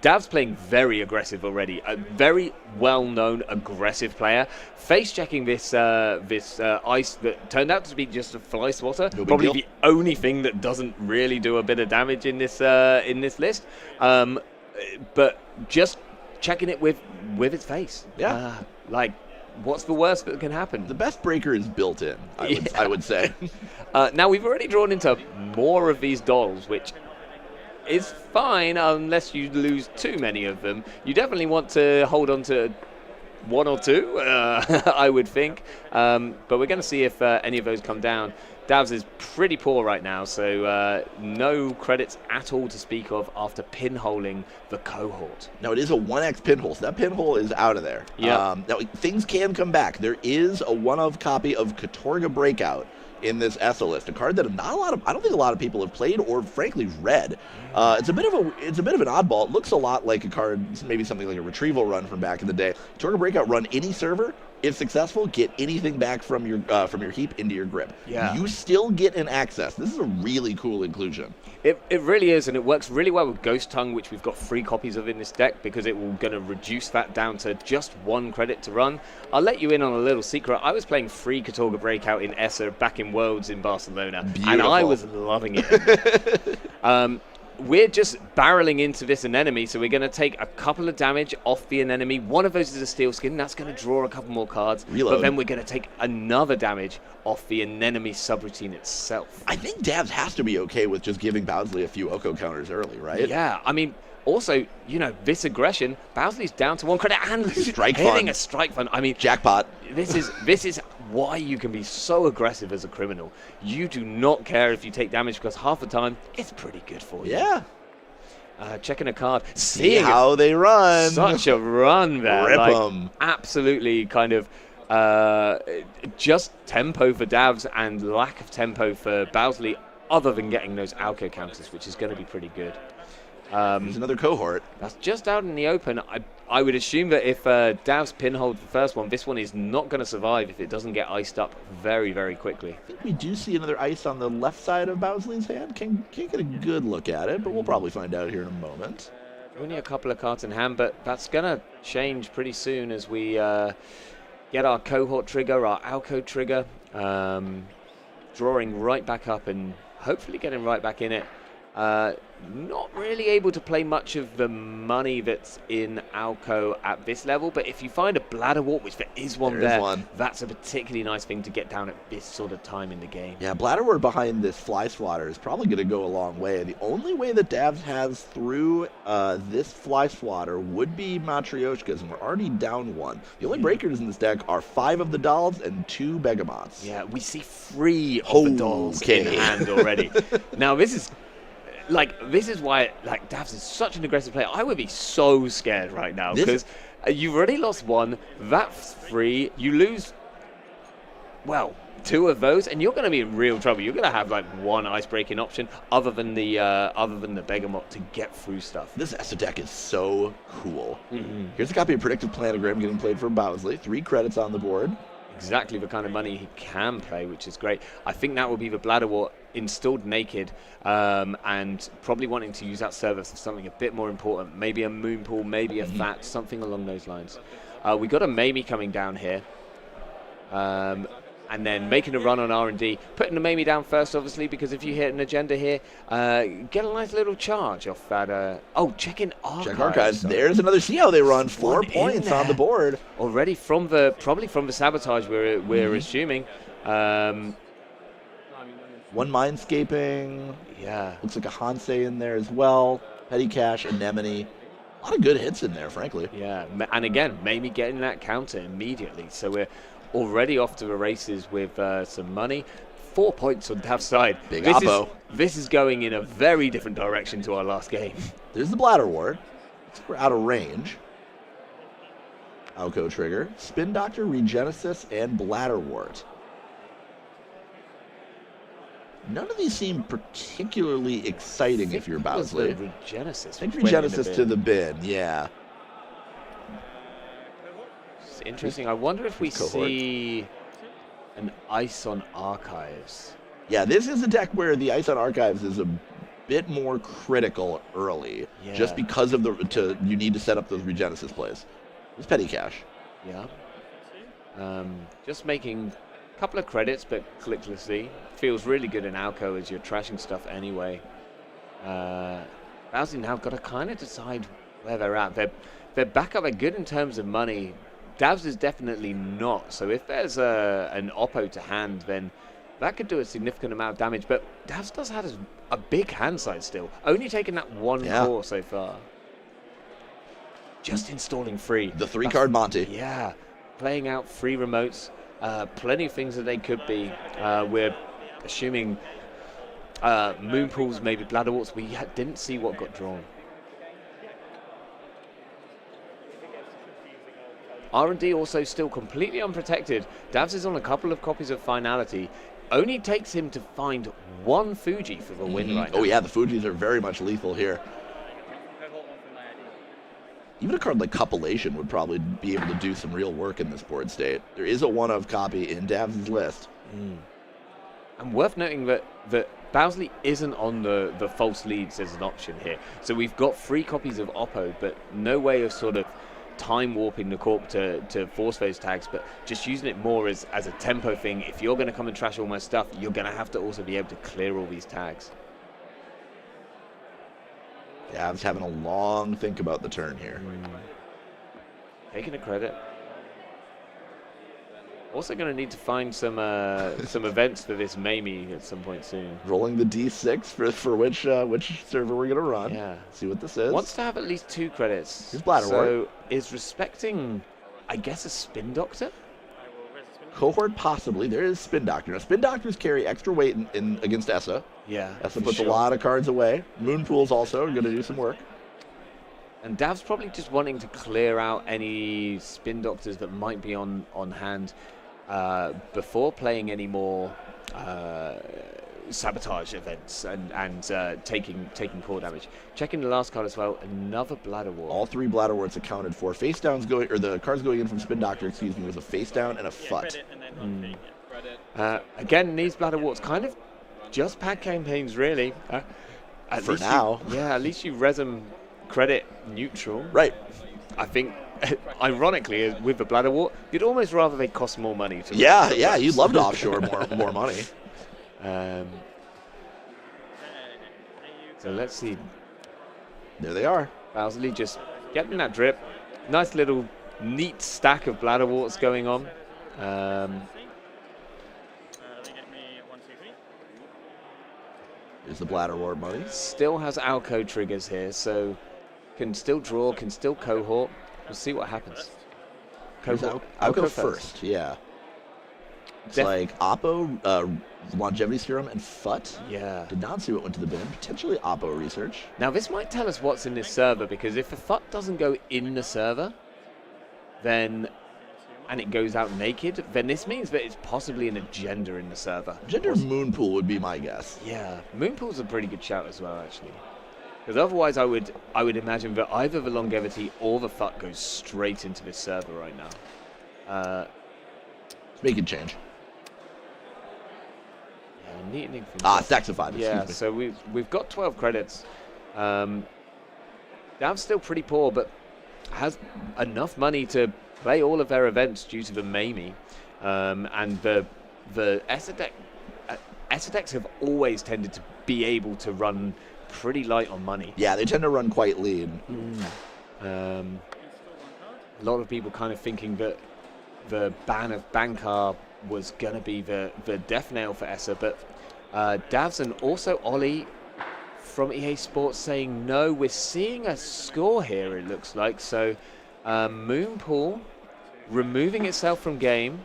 Dav's playing very aggressive already. A very well-known aggressive player. Face-checking this ice that turned out to be just a fly swatter. Probably the only thing that doesn't really do a bit of damage in this list. But just checking it with its face. Yeah. What's the worst that can happen? The best breaker is built in, I would say. Now, we've already drawn into more of these dolls, which is fine unless you lose too many of them. You definitely want to hold on to 1 or 2, I would think. But we're going to see if any of those come down. Davs is pretty poor right now, so no credits at all to speak of after pinholing the Cohort. Now, it is a 1x pinhole, so that pinhole is out of there. Yeah. Now, things can come back. There is a one-of copy of Katorga Breakout in this Essa list, a card that I don't think a lot of people have played or frankly read. It's a bit of an oddball. It looks a lot like a card, maybe something like a retrieval run from back in the day. Katorga Breakout, run any server. If successful, get anything back from your heap into your grip. Yeah. You still get an access. This is a really cool inclusion. It really is, and it works really well with Ghost Tongue, which we've got 3 copies of in this deck, because it will going to reduce that down to just 1 credit to run. I'll let you in on a little secret. I was playing free Katorga Breakout in Esser back in Worlds in Barcelona, Beautiful. and I was loving it. We're just barreling into this anemone, so we're going to take a couple of damage off the anemone. One of those is a steel skin. That's going to draw a couple more cards. Reload. But then we're going to take another damage off the anemone subroutine itself. I think Davs has to be okay with just giving Bowsley a few Oko counters early, right? Yeah, I mean, also, this aggression, Bowsley's down to 1 credit and Strike hitting fun. a strike fun. I mean, Jackpot. This is why you can be so aggressive as a criminal. You do not care if you take damage, because half the time it's pretty good for you. Yeah. Checking a card. See Seeing how they run. such a run there. Rip like, 'em. Absolutely kind of just tempo for Davs and lack of tempo for Bowsley, other than getting those Alco counters, which is going to be pretty good. There's another cohort. That's just out in the open. I would assume that if Davs pinhold the first one, this one is not going to survive if it doesn't get iced up very, very quickly. I think we do see another ice on the left side of Bowsley's hand. Can't get a good look at it, but we'll probably find out here in a moment. Only a couple of cards in hand, but that's going to change pretty soon as we get our cohort trigger, our Alco trigger, drawing right back up and hopefully getting right back in it. Not really able to play much of the money that's in Alco at this level, but if you find a Bladderwort, which there is one there, that's a particularly nice thing to get down at this sort of time in the game. Yeah, Bladderwort behind this Fly Swatter is probably going to go a long way. The only way that Davs has through this Fly Swatter would be Matryoshkas, and we're already down one. The only breakers in this deck are 5 of the dolls and 2 Begamoths. Yeah, we see 3 of the dolls in hand already. Now, this is why Davs is such an aggressive player. I would be so scared right now because you've already lost 1. That's 3. You lose, well, 2 of those, and you're going to be in real trouble. You're going to have like 1 ice breaking option other than the Begamot to get through stuff. This Essa deck is so cool. Here's a copy of Predictive Planogram getting played for Bowsley. 3 credits on the board. Exactly the kind of money he can play, which is great. I think that will be the Bladderwort installed naked, and probably wanting to use that service for something a bit more important. Maybe a Moonpool, maybe a Fat, something along those lines. We got a Mamie coming down here. And then making a run on R&D, putting the Mamie down first, obviously, because if you hit an agenda here, get a nice little charge off that. Checking Archives. Check Archives. There's another. See how they run. 4 points on the board. Already probably from the sabotage we're assuming. 1 Mindscaping. Yeah. Looks like a Hansei in there as well. Petty Cash, Anemone. A lot of good hits in there, frankly. Yeah, and again, Mamie getting that counter immediately. So we're already off to the races with some money. 4 points on Dav's side. Big oppo. This is going in a very different direction to our last game. There's the Bladderwort. We're out of range. Alco trigger. Spin Doctor, Regenesis, and Bladderwort. None of these seem particularly exciting if you're Bowsley. Regenesis. I think Regenesis to the bin, yeah. It's interesting. I wonder if we see an Ice on Archives. Yeah, this is a deck where the Ice on Archives is a bit more critical early, just because of you need to set up those Regenesis plays. It's Petty Cash. Yeah. Just making a couple of credits, but clicklessly. Feels really good in Alco as you're trashing stuff anyway. Bowsley now got to kind of decide where they're at. Their backup are good in terms of money. Davs is definitely not. So if there's an Oppo to hand, then that could do a significant amount of damage. But Davs does have a big hand size still. Only taking that 1 core so far. Just installing 3. The 3-card Monty. Yeah. Playing out 3 remotes. Plenty of things that they could be. We're assuming Moonpools, maybe Bladderworts. We didn't see what got drawn. R&D also still completely unprotected. Davs is on a couple of copies of Finality. Only takes him to find 1 Fuji for the win right now. Oh yeah, the Fujis are very much lethal here. Even a card like Copulation would probably be able to do some real work in this board state. There is a 1-of copy in Davs' list. And worth noting that Bowsley isn't on the false leads as an option here. So we've got 3 copies of Oppo, but no way of sort of time warping the corp to force those tags, but just using it more as a tempo thing. If you're going to come and trash all my stuff, you're going to have to also be able to clear all these tags. Yeah, I was having a long think about the turn here. Taking a credit. Also going to need to find some events for this Mamie at some point soon. Rolling the D6 for which server we're going to run. Yeah. See what this is. Wants to have at least 2 credits. Here's Bladderwort. So is respecting, I guess, a Spin Doctor? Cohort possibly. There is Spin Doctor. Now, Spin Doctors carry extra weight in against Essa. Yeah. Essa puts a lot of cards away. Moonpools also are going to do some work. And Dav's probably just wanting to clear out any spin doctors that might be on hand before playing any more sabotage events and taking core damage. Checking the last card as well, another Bladderwort. All 3 Bladderworts accounted for. Face downs going, or the cards going in from Spin Doctor, excuse me, was a face down and a fut. Again, these Bladderworts kind of just pad campaigns, really. For now. At least you res them credit neutral. Right. I think, ironically, with the Bladderwort, you'd almost rather they cost more money to Yeah, you'd love to offshore more money. So let's see. There they are. Bowsley just getting that drip. Nice little neat stack of Bladderworts going on. Here's the Bladderwort money. Still has Alco triggers here, so can still draw, can still cohort. We'll see what happens. I'll go first. Yeah. It's like Oppo, Longevity Serum, and FUT. Yeah. Did not see what went to the bin. Potentially Oppo research. Now this might tell us what's in this server, because if the FUT doesn't go in the server, then and it goes out naked, then this means that it's possibly an agenda in the server. Agenda or Moonpool would be my guess. Yeah, Moonpool's a pretty good shout as well, actually. Because otherwise, I would imagine that either the Longevity or the FUT goes straight into this server right now. Make it change. Yeah, neatening. Stacks of 5. Yeah, so we've got 12 credits. Dav's still pretty poor, but has enough money to play all of their events due to the Mamie. And the Esser decks have always tended to be able to run pretty light on money. Yeah, they tend to run quite lean. A lot of people kind of thinking that the ban of Bankar was going to be the death nail for Esser, but Davs and also Ollie from EA Sports saying no. We're seeing a score here, it looks like. So Moonpool removing itself from game.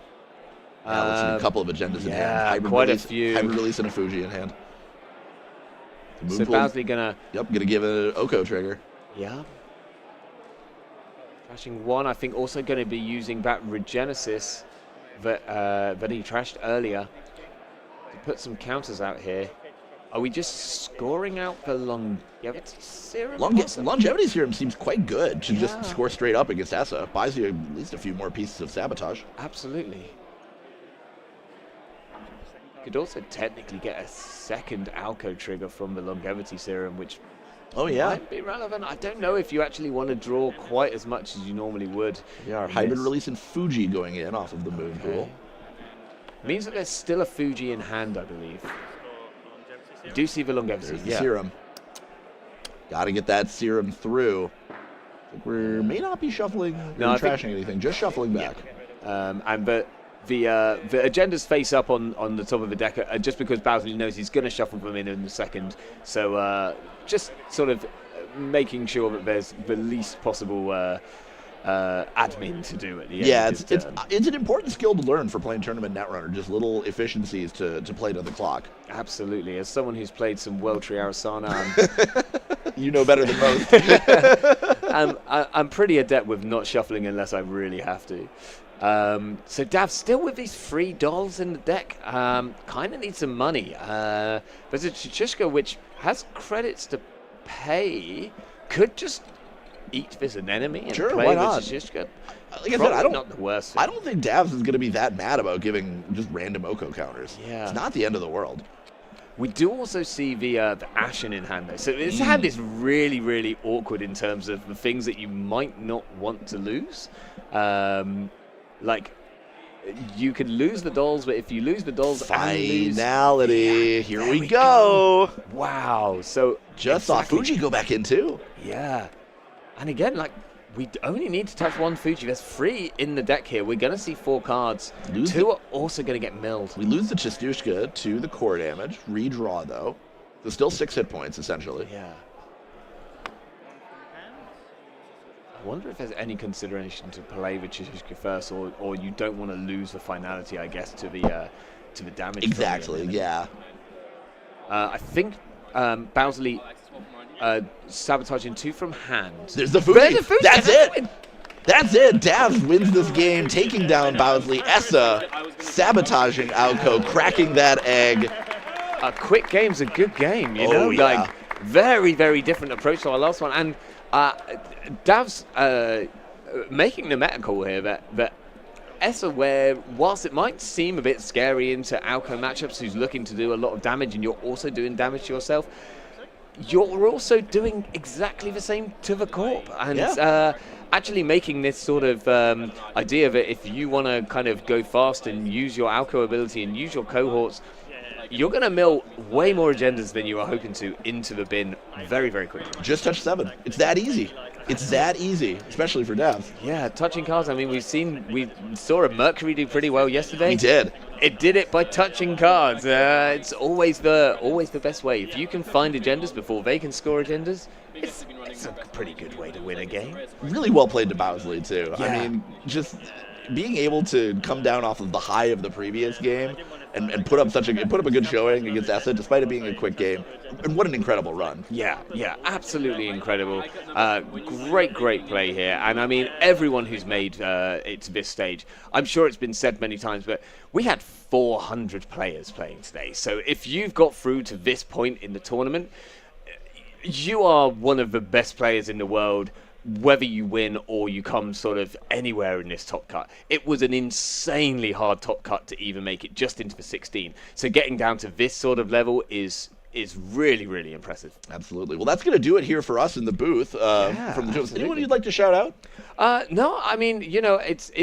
Looks like a couple of agendas in hand. Yeah, quite a few. Hybrid release and a Fuji in hand. So Bowsley gonna give an Oko trigger. Yeah. Trashing 1, I think also going to be using that Regenesis that he trashed earlier to put some counters out here. Are we just scoring out the Longevity Serum? Longevity Serum seems quite good to just score straight up against Essa. Buys you at least a few more pieces of sabotage. Absolutely. Could also technically get a second Alco trigger from the Longevity Serum, which might be relevant. I don't know if you actually want to draw quite as much as you normally would. Yeah, our hybrid release and Fuji going in off of the Moonpool. Means that there's still a Fuji in hand, I believe. You do see the Longevity. There's the Serum. Got to get that Serum through. We may not be shuffling or trashing anything, just shuffling back. And the agendas face up on the top of the deck just because Bowsley knows he's going to shuffle them in a second. So just sort of making sure that there's the least possible admin to do at the end. Yeah, it's an important skill to learn for playing tournament Netrunner, just little efficiencies to play to the clock. Absolutely. As someone who's played some World Tree Arasana, you know better than most. I'm pretty adept with not shuffling unless I really have to. So Dav still with these 3 dolls in the deck. Kind of needs some money. But it's Chichishka, which has credits to pay, could just eat this an enemy and play why not? with Chichishka. Like I said, not the worst thing. I don't think Davs is going to be that mad about giving just random Oko counters. Yeah. It's not the end of the world. We do also see the Ashen in hand, though. So this hand is really, really awkward in terms of the things that you might not want to lose. Like, you could lose the dolls, but if you lose the dolls Finality. Here we go. Wow. So just saw Fuji go back in, too. Yeah. And again, like, we only need to touch 1 Fuji. There's 3 in the deck here. We're going to see 4 cards. 2 are also going to get milled. We lose the Chistushka to the core damage. Redraw, though. There's still 6 hit points, essentially. Yeah. I wonder if there's any consideration to play the Chichishka first, or you don't want to lose the finality, I guess, to the damage. Exactly, yeah. I think Bowsley sabotaging 2 from hand. There's the There's the Fuji. Fuji. That's it. That's it. Davs wins this game, taking down Bowsley. Essa sabotaging Alco, cracking that egg. A quick game's a good game, you Oh, know? yeah. Like, very, very different approach to our last one. And Dav's making the meta call here that Essa, where whilst it might seem a bit scary into Alco matchups, who's looking to do a lot of damage, and you're also doing damage to yourself, you're also doing exactly the same to the Corp. And actually making this sort of idea that if you want to kind of go fast and use your Alco ability and use your cohorts, you're going to mill way more agendas than you were hoping to into the bin very, very quickly. Just touch 7. It's that easy. It's that easy, especially for Davs. Yeah, touching cards. I mean, we saw a Mercury do pretty well yesterday. He did. It did it by touching cards. It's always the best way. If you can find agendas before they can score agendas, it's a pretty good way to win a game. Really well played to Bowsley, too. Yeah. I mean, just being able to come down off of the high of the previous game and put up a good showing against Essa, despite it being a quick game. And what an incredible run. Yeah, absolutely incredible. Great play here. And I mean, everyone who's made it to this stage, I'm sure it's been said many times, but we had 400 players playing today. So if you've got through to this point in the tournament, you are one of the best players in the world, whether you win or you come sort of anywhere in this top cut. It was an insanely hard top cut to even make it just into the 16. So getting down to this sort of level is really, really impressive. Absolutely. Well, that's going to do it here for us in the booth. From the two. Anyone you'd like to shout out? No, I mean, you know, it's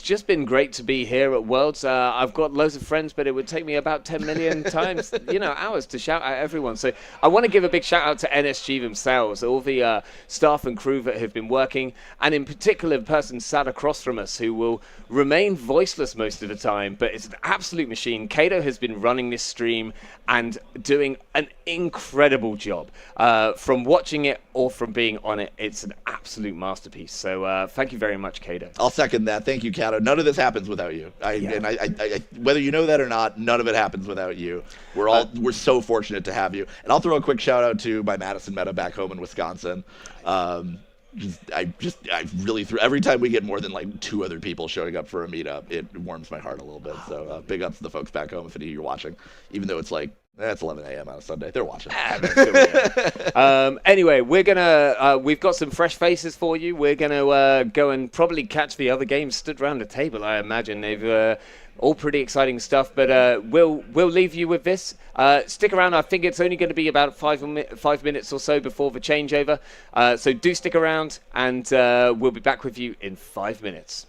just been great to be here at Worlds. I've got loads of friends, but it would take me about 10 million times, hours to shout out everyone. So I want to give a big shout out to NSG themselves, all the staff and crew that have been working, and in particular the person sat across from us who will remain voiceless most of the time, but it's an absolute machine. Kato has been running this stream and doing an incredible job. From watching it or from being on it, it's an absolute masterpiece. So thank you very much, Kato. I'll second that. Thank you, Kato. None of this happens without you. And whether you know that or not, none of it happens without you. We're so fortunate to have you. And I'll throw a quick shout out to my Madison meta back home in Wisconsin. I really every time we get more than like 2 other people showing up for a meetup, it warms my heart a little bit. So big ups to the folks back home if any of you are watching, even though it's like it's 11 a.m. on a Sunday. They're watching. Anyway, we're gonna we've got some fresh faces for you. We're gonna go and probably catch the other games stood around the table. I imagine they've all pretty exciting stuff. But we'll leave you with this. Stick around. I think it's only going to be about 5 minutes or so before the changeover. So do stick around, and we'll be back with you in 5 minutes.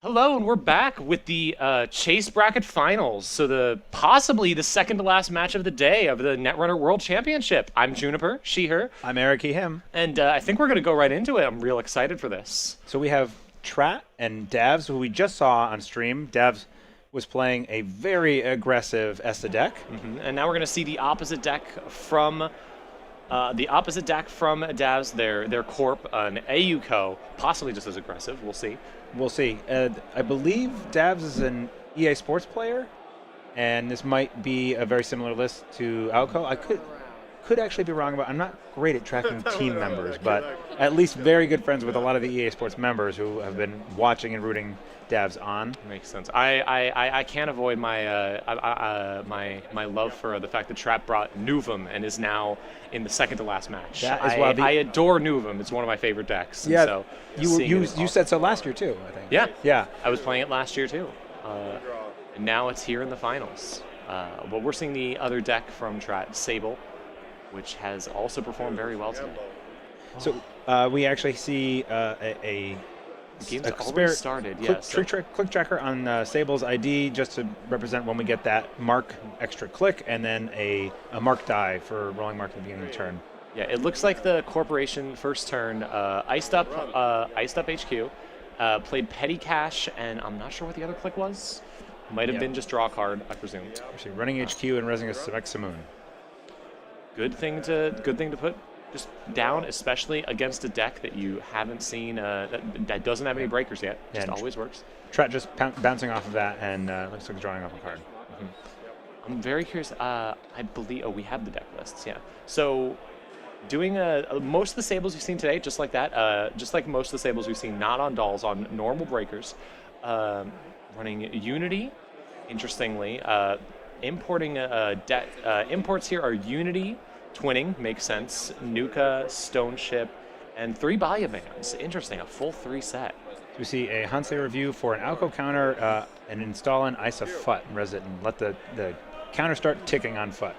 Hello, and we're back with the Chase Bracket Finals. So possibly the second to last match of the day of the Netrunner World Championship. I'm Juniper, she, her. I'm Eric, he, him. And I think we're going to go right into it. I'm real excited for this. So we have Trat and Davs, who we just saw on stream. Davs was playing a very aggressive Esta deck. And now we're going to see the opposite deck from Davs, their Corp, an AUCO, possibly just as aggressive. We'll see. We'll see. I believe Davs is an EA Sports player, and this might be a very similar list to Alco. I could actually be wrong about. I'm not great at tracking team members, but at least very good friends with a lot of the EA Sports members who have been watching and rooting Davs on. Makes sense. I can't avoid my my love for the fact that Trap brought Nuvum and is now in the second to last match. That is why I adore Nuvum. It's one of my favorite decks. And Yeah, so you said so last year too, I think. Yeah. I was playing it last year too. And now it's here in the finals. But we're seeing the other deck from Trat, Sable, which has also performed very well today. So we actually see a game's already started. Click tracker on Sable's ID just to represent when we get that mark extra click, and then a mark die for rolling mark at the beginning of the turn. Yeah, it looks like the corporation first turn iced up HQ, played Petty Cash, and I'm not sure what the other click was. Might have been just draw a card, I presume. Actually, running HQ and resing a Simoon. Good thing to put just down, especially against a deck that you haven't seen that doesn't have any breakers yet. Just always works. Trat just bouncing off of that and looks like drawing off a card. I'm very curious. I believe we have the deck lists. Yeah. So doing most of the Sables we've seen today, just like that, just like most of the Sables we've seen, not on dolls, on normal breakers, running Unity. Interestingly, importing imports here are Unity. Twinning makes sense. Nuka, Stone Ship, and 3 Baya Bands. Interesting, a full 3 set. We see a Hansei review for an Alco counter and install an Isa Fut and res it and let the counter start ticking on Fut.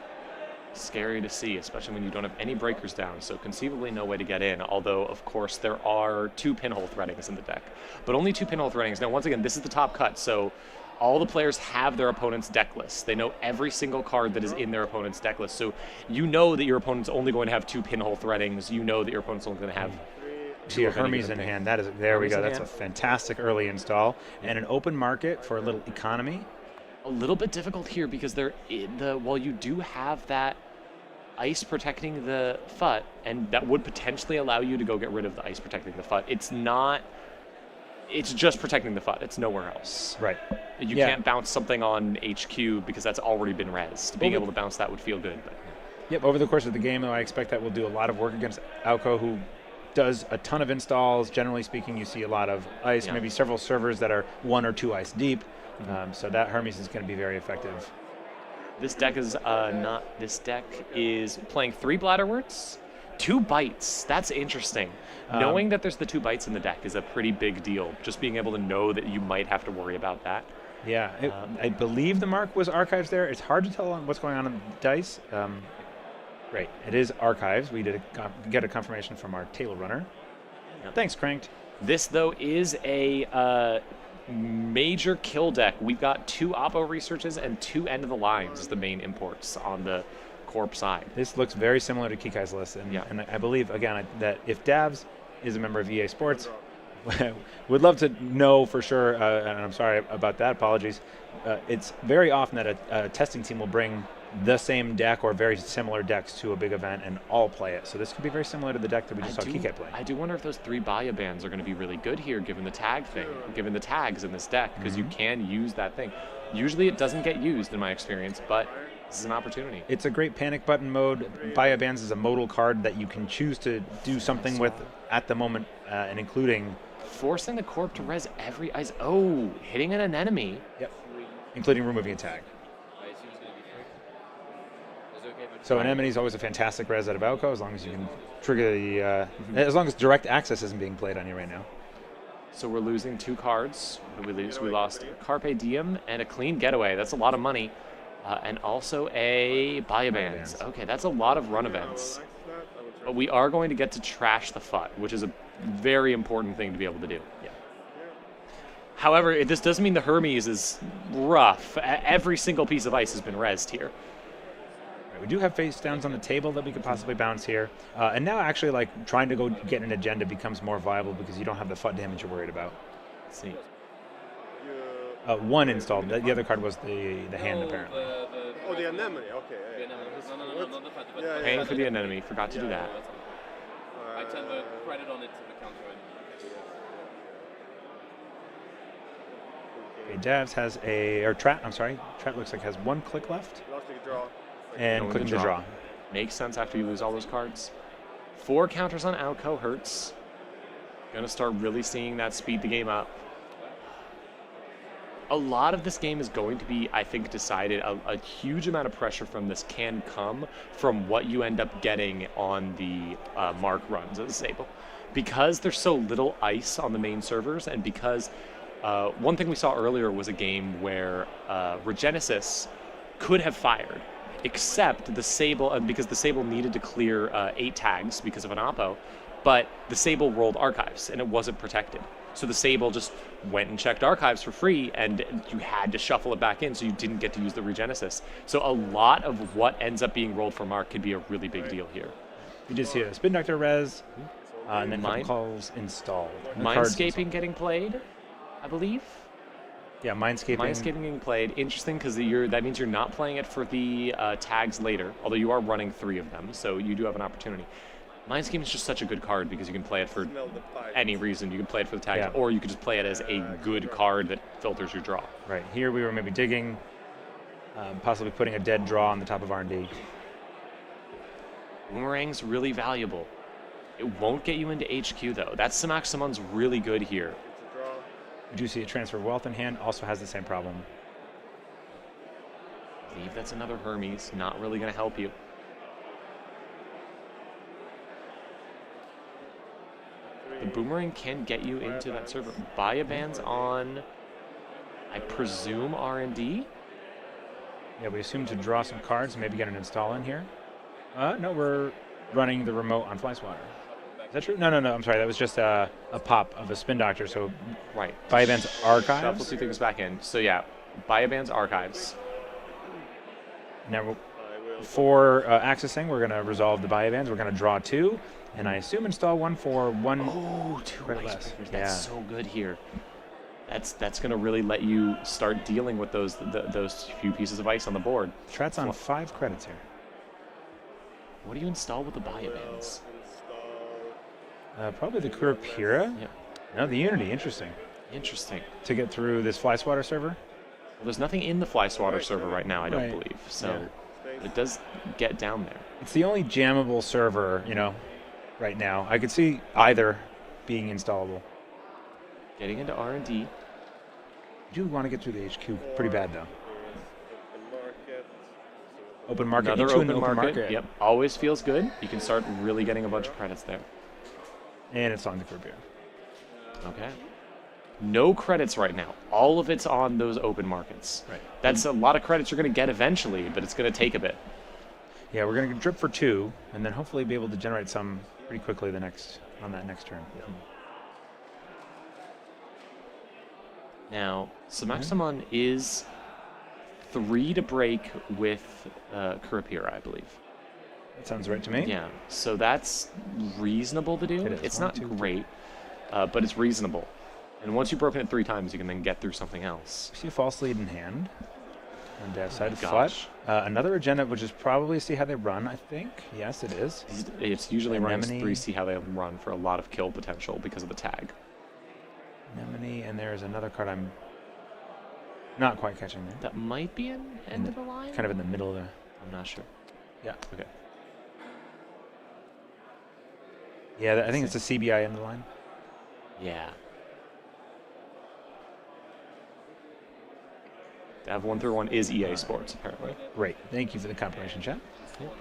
Scary to see, especially when you don't have any breakers down, so conceivably no way to get in, although, of course, there are 2 pinhole threadings in the deck. But only 2 pinhole threadings. Now, once again, this is the top cut, so all the players have their opponent's deck list. They know every single card that is in their opponent's deck list. So you know that your opponent's only going to have 2 pinhole threadings. You know that your opponent's only going to have See a Hermes in hand. That is, there we go. That's a fantastic early install. And an open market for a little economy. A little bit difficult here because while you do have that ice protecting the FUT, and that would potentially allow you to go get rid of the ice protecting the FUT, it's just protecting the FUT. It's nowhere else. Right. You can't bounce something on HQ because that's already been rezzed. Being able to bounce that would feel good. But. Yep, over the course of the game, though, I expect that we'll do a lot of work against Alco, who does a ton of installs. Generally speaking, you see a lot of ice, maybe several servers that are 1 or 2 ice deep. So that Hermes is going to be very effective. This deck is This deck is playing 3 Bladderworts, 2 bites. That's interesting. Knowing that there's the 2 bites in the deck is a pretty big deal. Just being able to know that you might have to worry about that. Yeah, I believe the mark was archives there. It's hard to tell what's going on in the dice. Great, it is archives. We did get a confirmation from our table runner. Thanks, Cranked. This, though, is a major kill deck. We've got 2 Oppo researches and 2 end of the lines as the main imports on the Corp side. This looks very similar to Kikai's list, and I believe, again, that if Davs is a member of EA Sports, would love to know for sure, and I'm sorry about that, apologies. It's very often that a testing team will bring the same deck or very similar decks to a big event and all play it. So this could be very similar to the deck that we just saw Kikai play. I do wonder if those 3 Baya bands are going to be really good here, given the tag thing, given the tags in this deck, because you can use that thing. Usually it doesn't get used in my experience, but this is an opportunity. It's a great panic button mode. Baya bands is a modal card that you can choose to do something with at the moment, and including forcing the Corp to res every ice. Oh, hitting an enemy. Yep. Including removing a tag. So Anemone is always a fantastic res out of Alco, as long as you can trigger the, as long as direct access isn't being played on you right now. So we're losing 2 cards. We lost Carpe Diem and a clean getaway. That's a lot of money. And also a Biobands. Okay, that's a lot of run events. But we are going to get to trash the FUT, which is a very important thing to be able to do. Yeah. However, this does mean the Hermes is rough. Every single piece of ice has been rezzed here. Right, we do have face downs on the table that we could possibly bounce here. And now actually like trying to go get an agenda becomes more viable because you don't have the FUT damage you're worried about. Let's see. One installed. The other card was the hand apparently. Oh, the anemone. Okay. No, not the fact, but Paying for the anemone. Forgot to do that. I turn the credit on it to the counter. Okay, Davs has Trat looks like has one click left. And Going clicking to to draw. Makes sense after you lose all those cards. 4 counters on Alco hurts. Gonna start really seeing that speed the game up. A lot of this game is going to be, I think, decided. A huge amount of pressure from this can come from what you end up getting on the mark runs as a Sable. Because there's so little ice on the main servers, and because one thing we saw earlier was a game where Regenesis could have fired, except the Sable, because the Sable needed to clear 8 tags because of an Oppo, but the Sable rolled archives, and it wasn't protected. So the Sable just went and checked archives for free, and you had to shuffle it back in, so you didn't get to use the Regenesis. So a lot of what ends up being rolled for Mark could be a really big deal here. You just see a Spin Doctor res, and then calls installed. Mindscaping getting played, I believe. Yeah, Mindscaping. Mindscaping getting played. Interesting, because that means you're not playing it for the tags later, although you are running 3 of them, so you do have an opportunity. Mindscape is just such a good card because you can play it for any reason. You can play it for the tags, or you could just play it as a good card that filters your draw. Right. Here we were maybe digging, possibly putting a dead draw on the top of R&D. Boomerang's really valuable. It won't get you into HQ, though. That Samaxamon's really good here. We do see a Transfer Wealth in hand, also has the same problem. I believe that's another Hermes. Not really going to help you. The Boomerang can get you into that server. Biobands on, I presume, R&D? Yeah, we assume to draw some cards, maybe get an install in here. No, we're running the remote on Flyswatter. Is that true? No, I'm sorry. That was just a pop of a Spin Doctor, so right. Biobands Archives. Shuffle 2 things back in. So yeah, Biobands Archives. Now, for accessing, we're going to resolve the Biobands. We're going to draw 2. And I assume install 1 for 1. Oh, 2 credit less. That's so good here. That's going to really let you start dealing with those few pieces of ice on the board. Trat's on 5 credits here. What do you install with the Biobands? Probably the Kurapira. Yeah. No, the Unity. Interesting. Interesting. To get through this Flyswatter server? Well, there's nothing in the Flyswatter server right now, I don't believe. So it does get down there. It's the only jammable server, right now. I could see either being installable. Getting into R&D. You do want to get through the HQ pretty bad, though. Open market. Another open market. Yep. Always feels good. You can start really getting a bunch of credits there. And it's on the Kurapira. Okay. No credits right now. All of it's on those open markets. Right. That's a lot of credits you're going to get eventually, but it's going to take a bit. Yeah, we're going to drip for 2, and then hopefully be able to generate some pretty quickly on that next turn. Yeah. Now, Samaxamon is 3 to break with Kurapira, I believe. That sounds right to me. Yeah, so that's reasonable to do. It's not great, but it's reasonable. And once you've broken it 3 times, you can then get through something else. See a false lead in hand. On Dev side of gosh. Another agenda, which is probably see how they run, I think. Yes, it is. It's usually running Anemone. 3, see how they run for a lot of kill potential because of the tag. Anemone, and there's another card I'm not quite catching there. That might be an end of the line? Kind of in the middle of the... I'm not sure. Yeah. Okay. Yeah, I think it's a CBI in the line. Yeah. To have 1-1 is EA Sports, apparently. Great. Thank you for the confirmation, chat. Yep.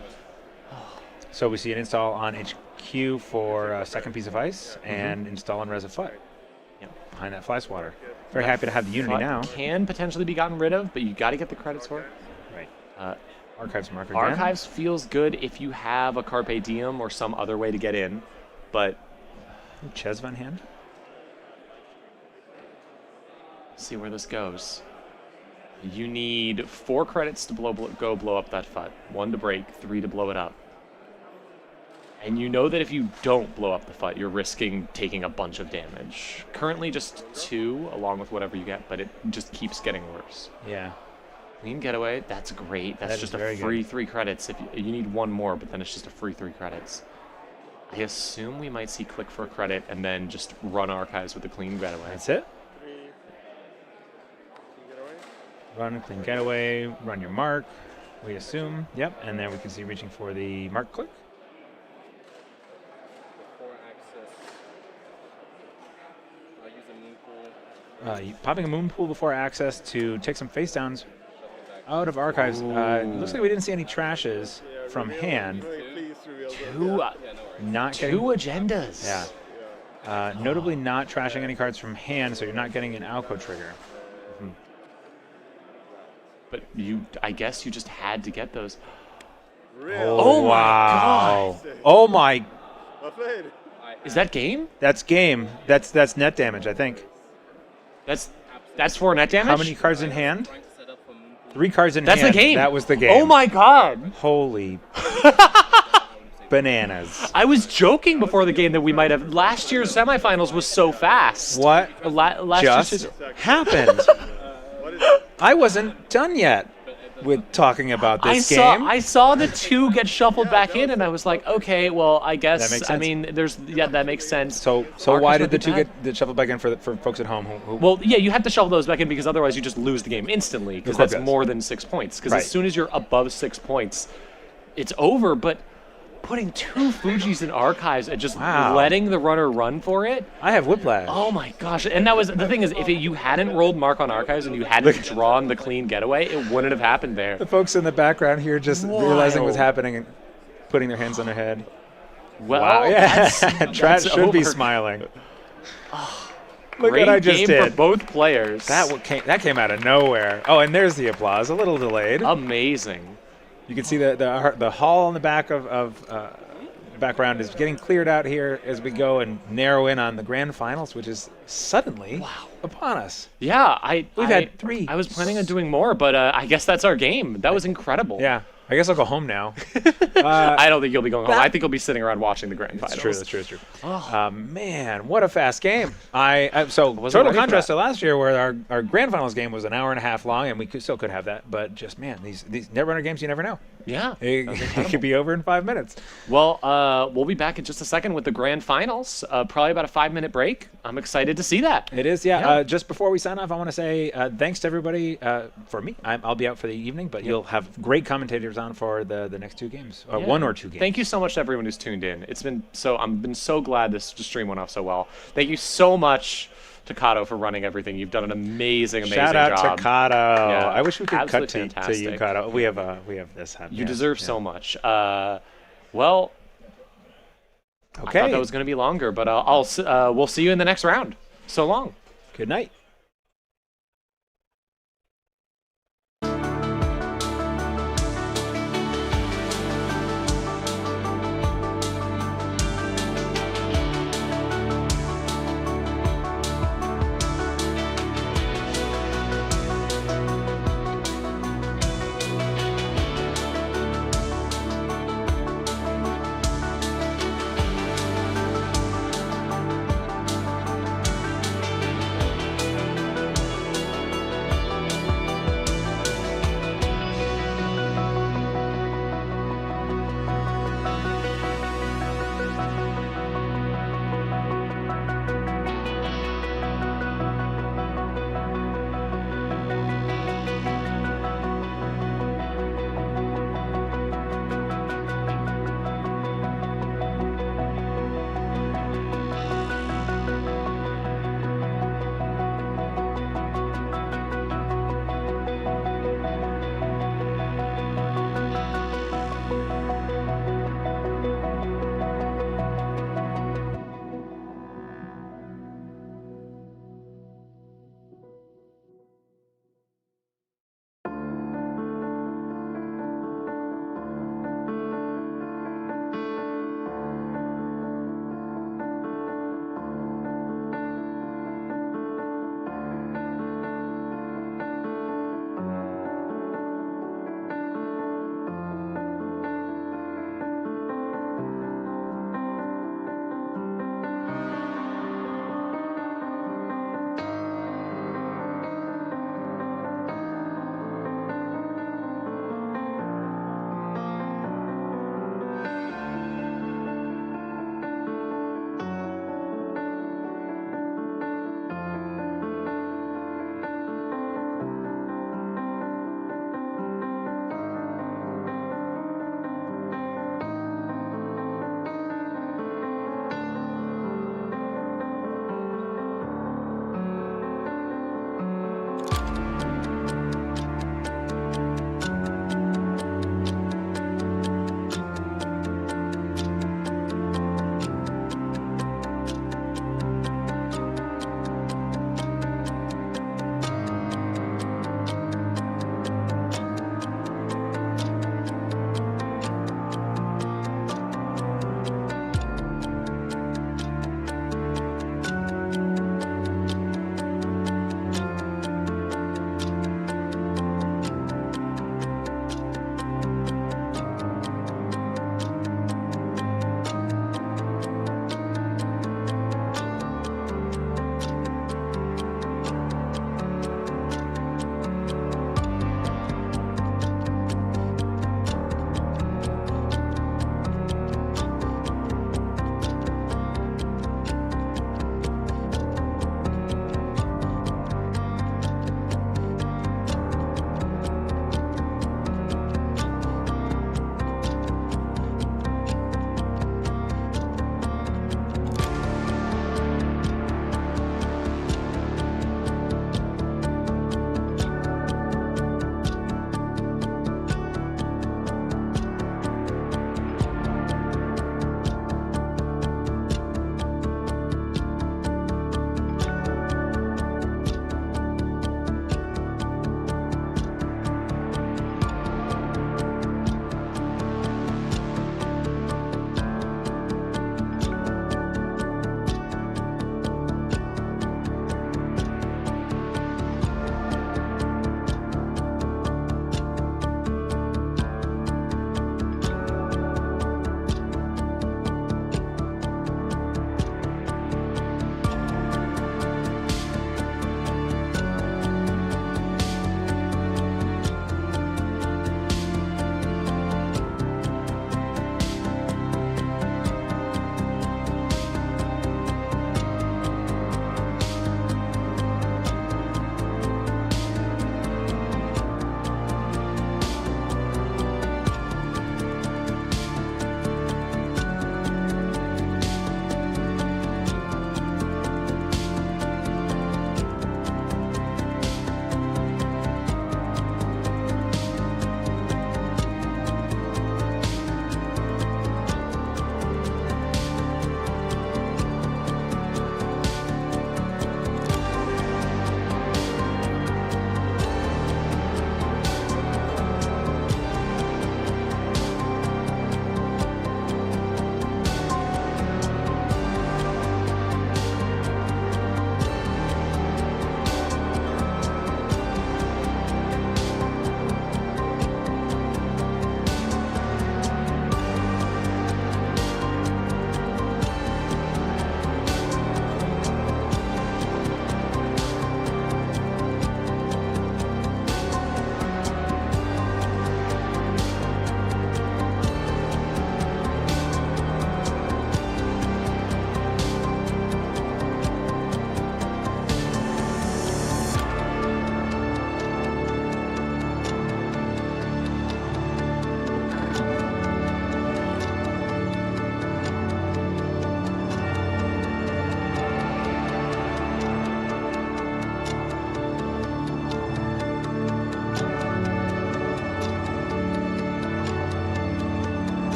So we see an install on HQ for a second piece of ice and install on Res of FUT. Yep. Behind that Flyswatter. Very happy to have the Unity FUT now. Can potentially be gotten rid of, but you got to get the credits for it. Right. Archives marker again. Archives feels good if you have a Carpe Diem or some other way to get in, but Chesva in hand. see where this goes. You need 4 credits to go blow up that FUT. 1 to break, 3 to blow it up. And you know that if you don't blow up the FUT, you're risking taking a bunch of damage. Currently just 2, along with whatever you get, but it just keeps getting worse. Yeah. Clean getaway, that's great. That's That just is a very free good. 3 credits. If you need 1 more, but then it's just a free 3 credits. I assume we might see click for a credit and then just run archives with a clean getaway. That's it. Run, clean getaway, run your mark, we assume. Yep, and then we can see reaching for the mark click. Before access, I'll use a moon pool. Popping a moon pool before access to take some face downs out of archives. Looks like we didn't see any trashes from hand. Not Two getting, agendas. yeah. Notably not trashing any cards from hand, so you're not getting an Alco trigger. But I guess you just had to get those. Oh, my wow. Oh my, Is that game? that's game. That's net damage, I think. That's 4 net damage? How many cards in hand? 3 cards in That's hand. the game. That was the game. Oh my god. Holy bananas. I was joking before the game that we might have. Last year's semifinals was so fast. What Last just year's happened? I wasn't done yet with talking about this game. I saw the 2 get shuffled back in, and I was like, okay, well, I guess. That makes I sense. mean, that makes sense. So Archives why did might the be 2 bad. get shuffled back in for folks at home? Who Well, yeah, you have to shuffle those back in because otherwise you just lose the game instantly because Of course that's it does. more than 6 points. Because Right. as soon as you're above 6 points, it's over. But putting 2 Fujis in archives and just Wow. letting the runner run for it. I have whiplash. Oh my gosh! And that was the thing is, if you hadn't rolled mark on archives and you hadn't drawn the clean getaway, it wouldn't have happened there. The folks in the background here just realizing what's Wild. happening and putting their hands on their head. Well, Wow, yeah. that's Trent should be over. smiling. Look Great what I just game did. for both players. That came out of nowhere. Oh, and there's the applause, a little delayed. Amazing. You can see the hall in the back of background is getting cleared out here as we go and narrow in on the grand finals, which is suddenly upon us. Yeah, We've had 3. I was planning on doing more, but I guess that's our game. That was incredible. Yeah, I guess I'll go home now. I don't think you'll be going home. I think you'll be sitting around watching the grand finals. That's true. Man, what a fast game. So wasn't total ready for contrast that. to last year where our grand finals game was an hour and a half long, and we still could have that. But just, man, these Netrunner games, you never know. Yeah. It could be over in 5 minutes. Well, we'll be back in just a second with the grand finals. Probably about a 5-minute break. I'm excited to see that. It is, yeah. Yeah. Just before we sign off, I want to say thanks to everybody for me. I'll be out for the evening, but you'll have great commentators on for the next 2 games, or Yeah. 1 or 2 games. Thank you so much to everyone who's tuned in. I've been so glad this stream went off so well. Thank you so much to Kato for running everything. You've done an amazing Shout out job. to Kato. Yeah, I wish we could cut absolutely to fantastic. you, Kato. We have this. You deserve so much. Well, Okay. I thought that was going to be longer, but we'll see you in the next round. So long. Good night.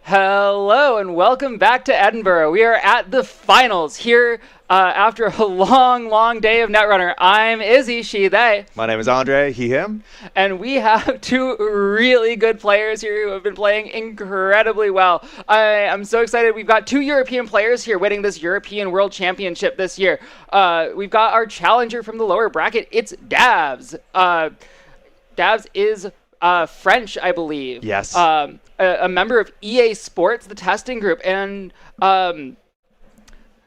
Hello and welcome back to Edinburgh. We are at the finals here after a long day of Netrunner. I'm Izzy, she, they. My name is Andre, he, him. And we have two really good players here who have been playing incredibly well. I am so excited. We've got two European players here winning this European World Championship this year. We've got our challenger from the lower bracket. It's Davs. Davs is French, I believe. Yes. A member of EA Sports, the testing group, and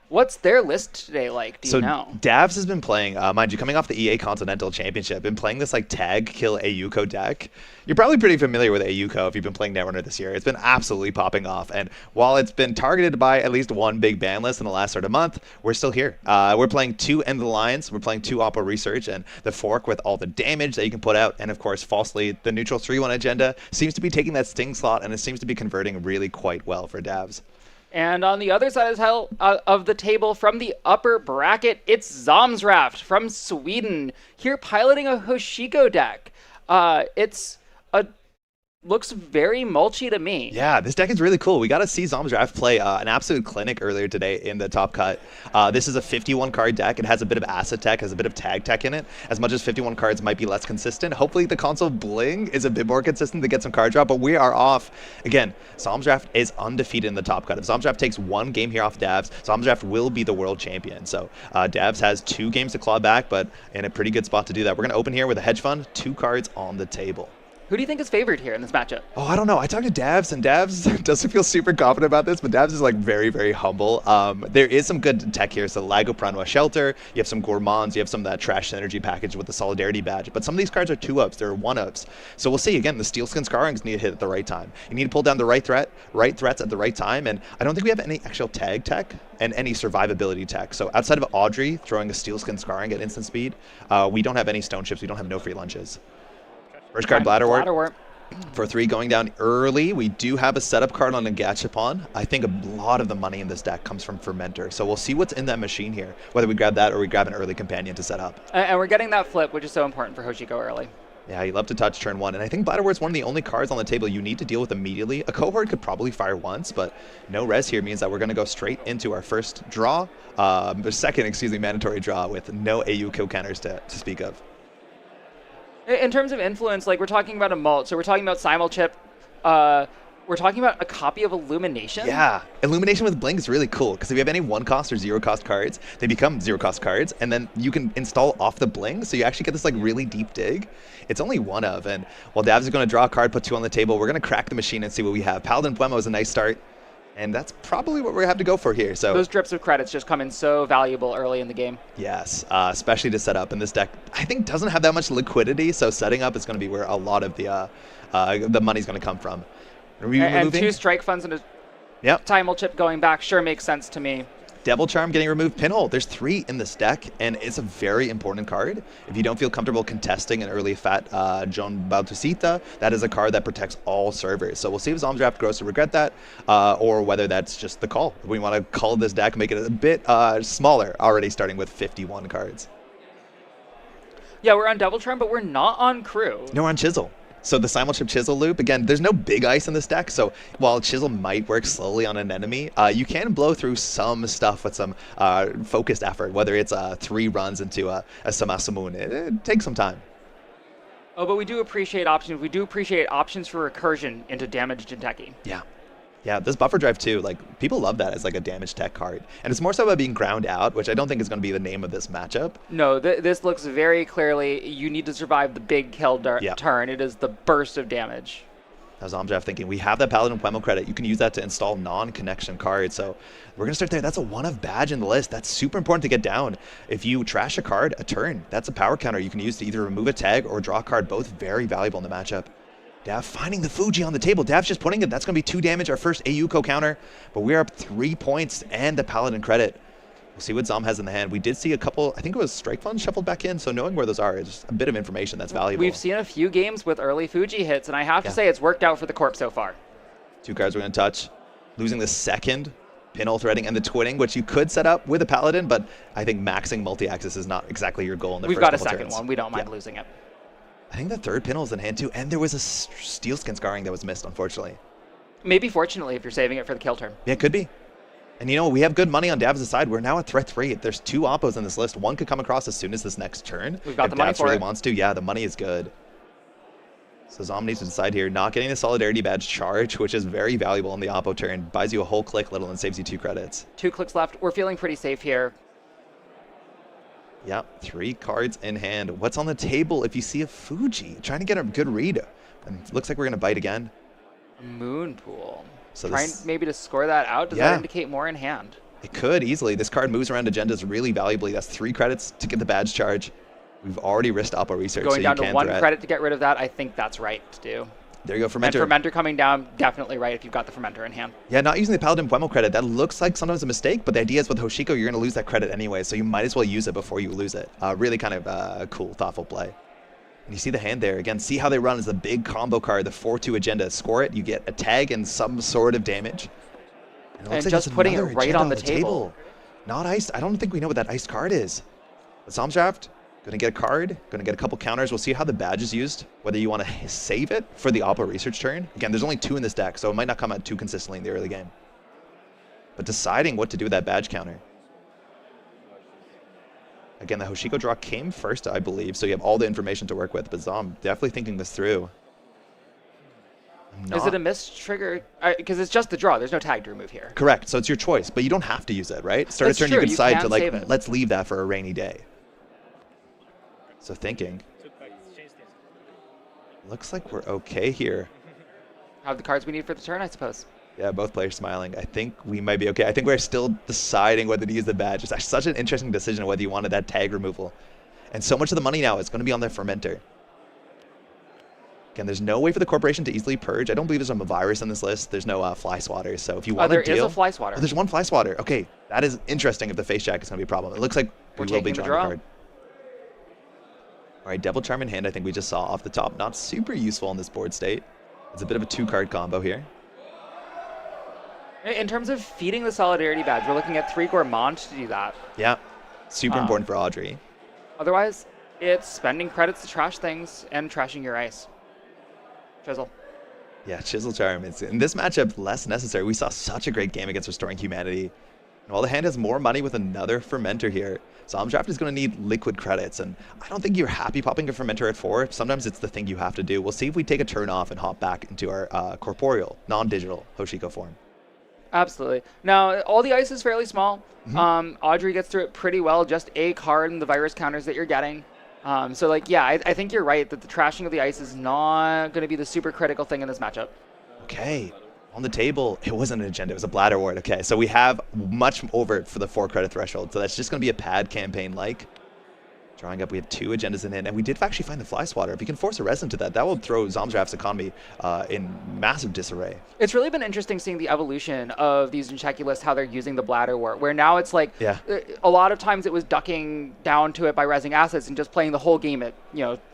what's their list today like? Do you know? Davs has been playing, mind you, coming off the EA Continental Championship, been playing this like tag kill AUKO deck. You're probably pretty familiar with AUKO if you've been playing Netrunner this year. It's been absolutely popping off, and while it's been targeted by at least one big ban list in the last month, we're still here. We're playing 2 End of the Lines, we're playing 2 Oppo Research, and the fork with all the damage that you can put out, and of course, falsely, the neutral 3-1 agenda seems to be taking that Sting slot, and it seems to be converting really quite well for Davs. And on the other side of the table, from the upper bracket, it's Zomsraft from Sweden, here piloting a Hoshiko deck. Looks very mulchy to me. Yeah, this deck is really cool. We got to see Zomsraft play an absolute clinic earlier today in the top cut. This is a 51 card deck. It has a bit of asset tech, has a bit of tag tech in it. As much as 51 cards might be less consistent, hopefully the console bling is a bit more consistent to get some card drop, but we are off. Again, Zomsraft is undefeated in the top cut. If Zomsraft takes one game here off Davs, Zomsraft will be the world champion. So Davs has 2 games to claw back, but in a pretty good spot to do that. We're going to open here with a hedge fund, 2 cards on the table. Who do you think is favored here in this matchup? Oh, I don't know. I talked to Davs, and Davs doesn't feel super confident about this, but Davs is like very humble. There is some good tech here. So Lago Pranwa Shelter, you have some Gourmands, you have some of that Trash Synergy package with the Solidarity Badge, but some of these cards are 2-ups, they're 1-ups. So we'll see. Again, the Steelskin Scarrings need to hit at the right time. You need to pull down the right threats at the right time, and I don't think we have any actual tag tech and any survivability tech. So outside of Audrey throwing a Steelskin Scarring at instant speed, we don't have any stone chips, we don't have no free lunches. First card, Bladderwort. For 3 going down early, we do have a setup card on a Gachapon. I think a lot of the money in this deck comes from Fermenter. So we'll see what's in that machine here, whether we grab that or we grab an early companion to set up. And we're getting that flip, which is so important for Hoshiko early. Yeah, you love to touch turn 1. And I think Bladderwort's one of the only cards on the table you need to deal with immediately. A cohort could probably fire once, but no res here means that we're going to go straight into our first draw. The second, mandatory draw with no AU kill counters to speak of. In terms of influence, like we're talking about a mult, so we're talking about Simulchip. We're talking about a copy of Illumination. Yeah, Illumination with Blink is really cool because if you have any 1-cost or 0-cost cards, they become 0-cost cards, and then you can install off the Blink, so you actually get this like really deep dig. It's only 1 of, and while Davs is going to draw a card, put 2 on the table, we're going to crack the machine and see what we have. Paladin Puemo is a nice start, and that's probably what we have to go for here. So those drips of credits just come in so valuable early in the game. Yes, especially to set up. And this deck, I think, doesn't have that much liquidity, so setting up is going to be where a lot of the money's going to come from. And 2 strike funds and a Simulchip going back sure makes sense to me. Devil Charm getting removed, Pinhole. There's 3 in this deck, and it's a very important card. If you don't feel comfortable contesting an early fat John Bautusita, that is a card that protects all servers. So we'll see if Zomsraft grows to regret that, or whether that's just the call. We want to call this deck, make it a bit smaller, already starting with 51 cards. Yeah, we're on Devil Charm, but we're not on Crew. No, we're on Chisel. So the Simulchip Chisel loop, again, there's no big ice in this deck, so while Chisel might work slowly on an enemy, you can blow through some stuff with some focused effort, whether it's 3 runs into a Samasamun. It takes some time. Oh, but we do appreciate options. We do appreciate options for recursion into damaged Jinteki. Yeah. Yeah, this buffer drive too, like people love that as like a damage tech card. And it's more so about being ground out, which I don't think is going to be the name of this matchup. No, this looks very clearly, you need to survive the big kill turn. It is the burst of damage. That was Zomsraft thinking, we have that Paladin Puemo credit. You can use that to install non-connection cards. So we're going to start there. That's a 1-of badge in the list. That's super important to get down. If you trash a card a turn, that's a power counter you can use to either remove a tag or draw a card, both very valuable in the matchup. Dav finding the Fuji on the table. Dav's just putting it. That's going to be 2 damage, our first AUKO counter. But we're up 3 points and the Paladin credit. We'll see what Zom has in the hand. We did see a couple, I think it was strike funds shuffled back in, so knowing where those are is a bit of information that's valuable. We've seen a few games with early Fuji hits, and I have to say it's worked out for the Corp so far. 2 cards we're going to touch. Losing the second pinhole threading and the twinning, which you could set up with a Paladin, but I think maxing multi-axis is not exactly your goal in the We've first got a couple second turns. one. We don't mind losing it. I think the third pinhole is in hand too, and there was a Steelskin Scarring that was missed, unfortunately. Maybe fortunately if you're saving it for the kill turn. Yeah, it could be. And you know, we have good money on Dav's side. We're now at threat 3. There's 2 oppos in this list. One could come across as soon as this next turn. We've got if the money Davs for really it. wants to. Yeah, the money is good. So Zom needs to decide here. Not getting the Solidarity Badge charge, which is very valuable on the oppo turn. Buys you a whole click little and saves you 2 credits. 2 clicks left. We're feeling pretty safe here. Yep, 3 cards in hand. What's on the table if you see a Fuji? Trying to get a good read. And it looks like we're going to bite again. Moonpool. So Trying this, maybe to score that out. Does Yeah. that indicate more in hand? it could easily. This card moves around agendas really valuably. That's 3 credits to get the badge charge. We've already risked oppo research. Going so down you to can 1 threat. credit to get rid of that, I think that's right to do. There you go, And Fermenter. Fermenter coming down, definitely right if you've got the Fermenter in hand. Yeah, not using the Paladin Puemo credit. That looks like sometimes a mistake, but the idea is with Hoshiko, you're going to lose that credit anyway, so you might as well use it before you lose it. Really kind of cool, thoughtful play. And you see the hand there. Again, see how they run as a big combo card, the 4-2 agenda. Score it, you get a tag and some sort of damage. And, it looks And like just there's putting it another right agenda on the table. Not iced. I don't think we know what that iced card is. But Psalms Draft, going to get a card, going to get a couple counters. We'll see how the badge is used, whether you want to save it for the oppo research turn. Again, there's only 2 in this deck, so it might not come out too consistently in the early game. But deciding what to do with that badge counter. Again, the Hoshiko draw came first, I believe, so you have all the information to work with. But Zom, definitely thinking this through. Is it a missed trigger? Because it's just the draw. There's no tag to remove here. Correct, so it's your choice, but you don't have to use it, right? Start That's a turn, true, you can you decide can to, like, save it. let's leave that for a rainy day. So thinking. Looks like we're okay here. Have the cards we need for the turn, I suppose. Yeah, both players smiling. I think we might be okay. I think we're still deciding whether to use the badge. It's actually such an interesting decision whether you wanted that tag removal. And so much of the money now is going to be on the Fermenter. Again, there's no way for the corporation to easily purge. I don't believe there's a virus on this list. There's no fly swatters. So if you want to There deal... is a fly swatter. Oh, there's 1 fly swatter. Okay, that is interesting if the face jack is going to be a problem. It looks like We're we will be taking the drawing a draw. card. All right, Devil Charm in hand, I think we just saw off the top. Not super useful in this board state. It's a bit of a 2-card combo here. In terms of feeding the Solidarity Badge, we're looking at 3 Gourmand to do that. Yeah, super important for Audrey. Otherwise, it's spending credits to trash things and trashing your ice. Chisel. Yeah, Chisel Charm. It's in this matchup less necessary. We saw such a great game against Restoring Humanity. And while the hand has more money with another Fermenter here, Psalms Draft is going to need liquid credits. And I don't think you're happy popping a Fermenter at 4. Sometimes it's the thing you have to do. We'll see if we take a turn off and hop back into our corporeal, non-digital Hoshiko form. Absolutely. Now, all the ice is fairly small. Audrey gets through it pretty well. Just a card and the virus counters that you're getting. So, like, yeah, I think you're right that the trashing of the ice is not going to be the super critical thing in this matchup. Okay, on the table, it wasn't an agenda, it was a bladder ward. Okay, so we have much over for the 4 credit threshold. So that's just going to be a pad campaign like. Drawing up, we have 2 agendas in hand, and we did actually find the fly swatter. If you can force a res into that, that will throw Zomdraft's economy in massive disarray. It's really been interesting seeing the evolution of these Ncheki lists, how they're using the bladder wart, where now it's like, a lot of times it was ducking down to it by resing assets and just playing the whole game at,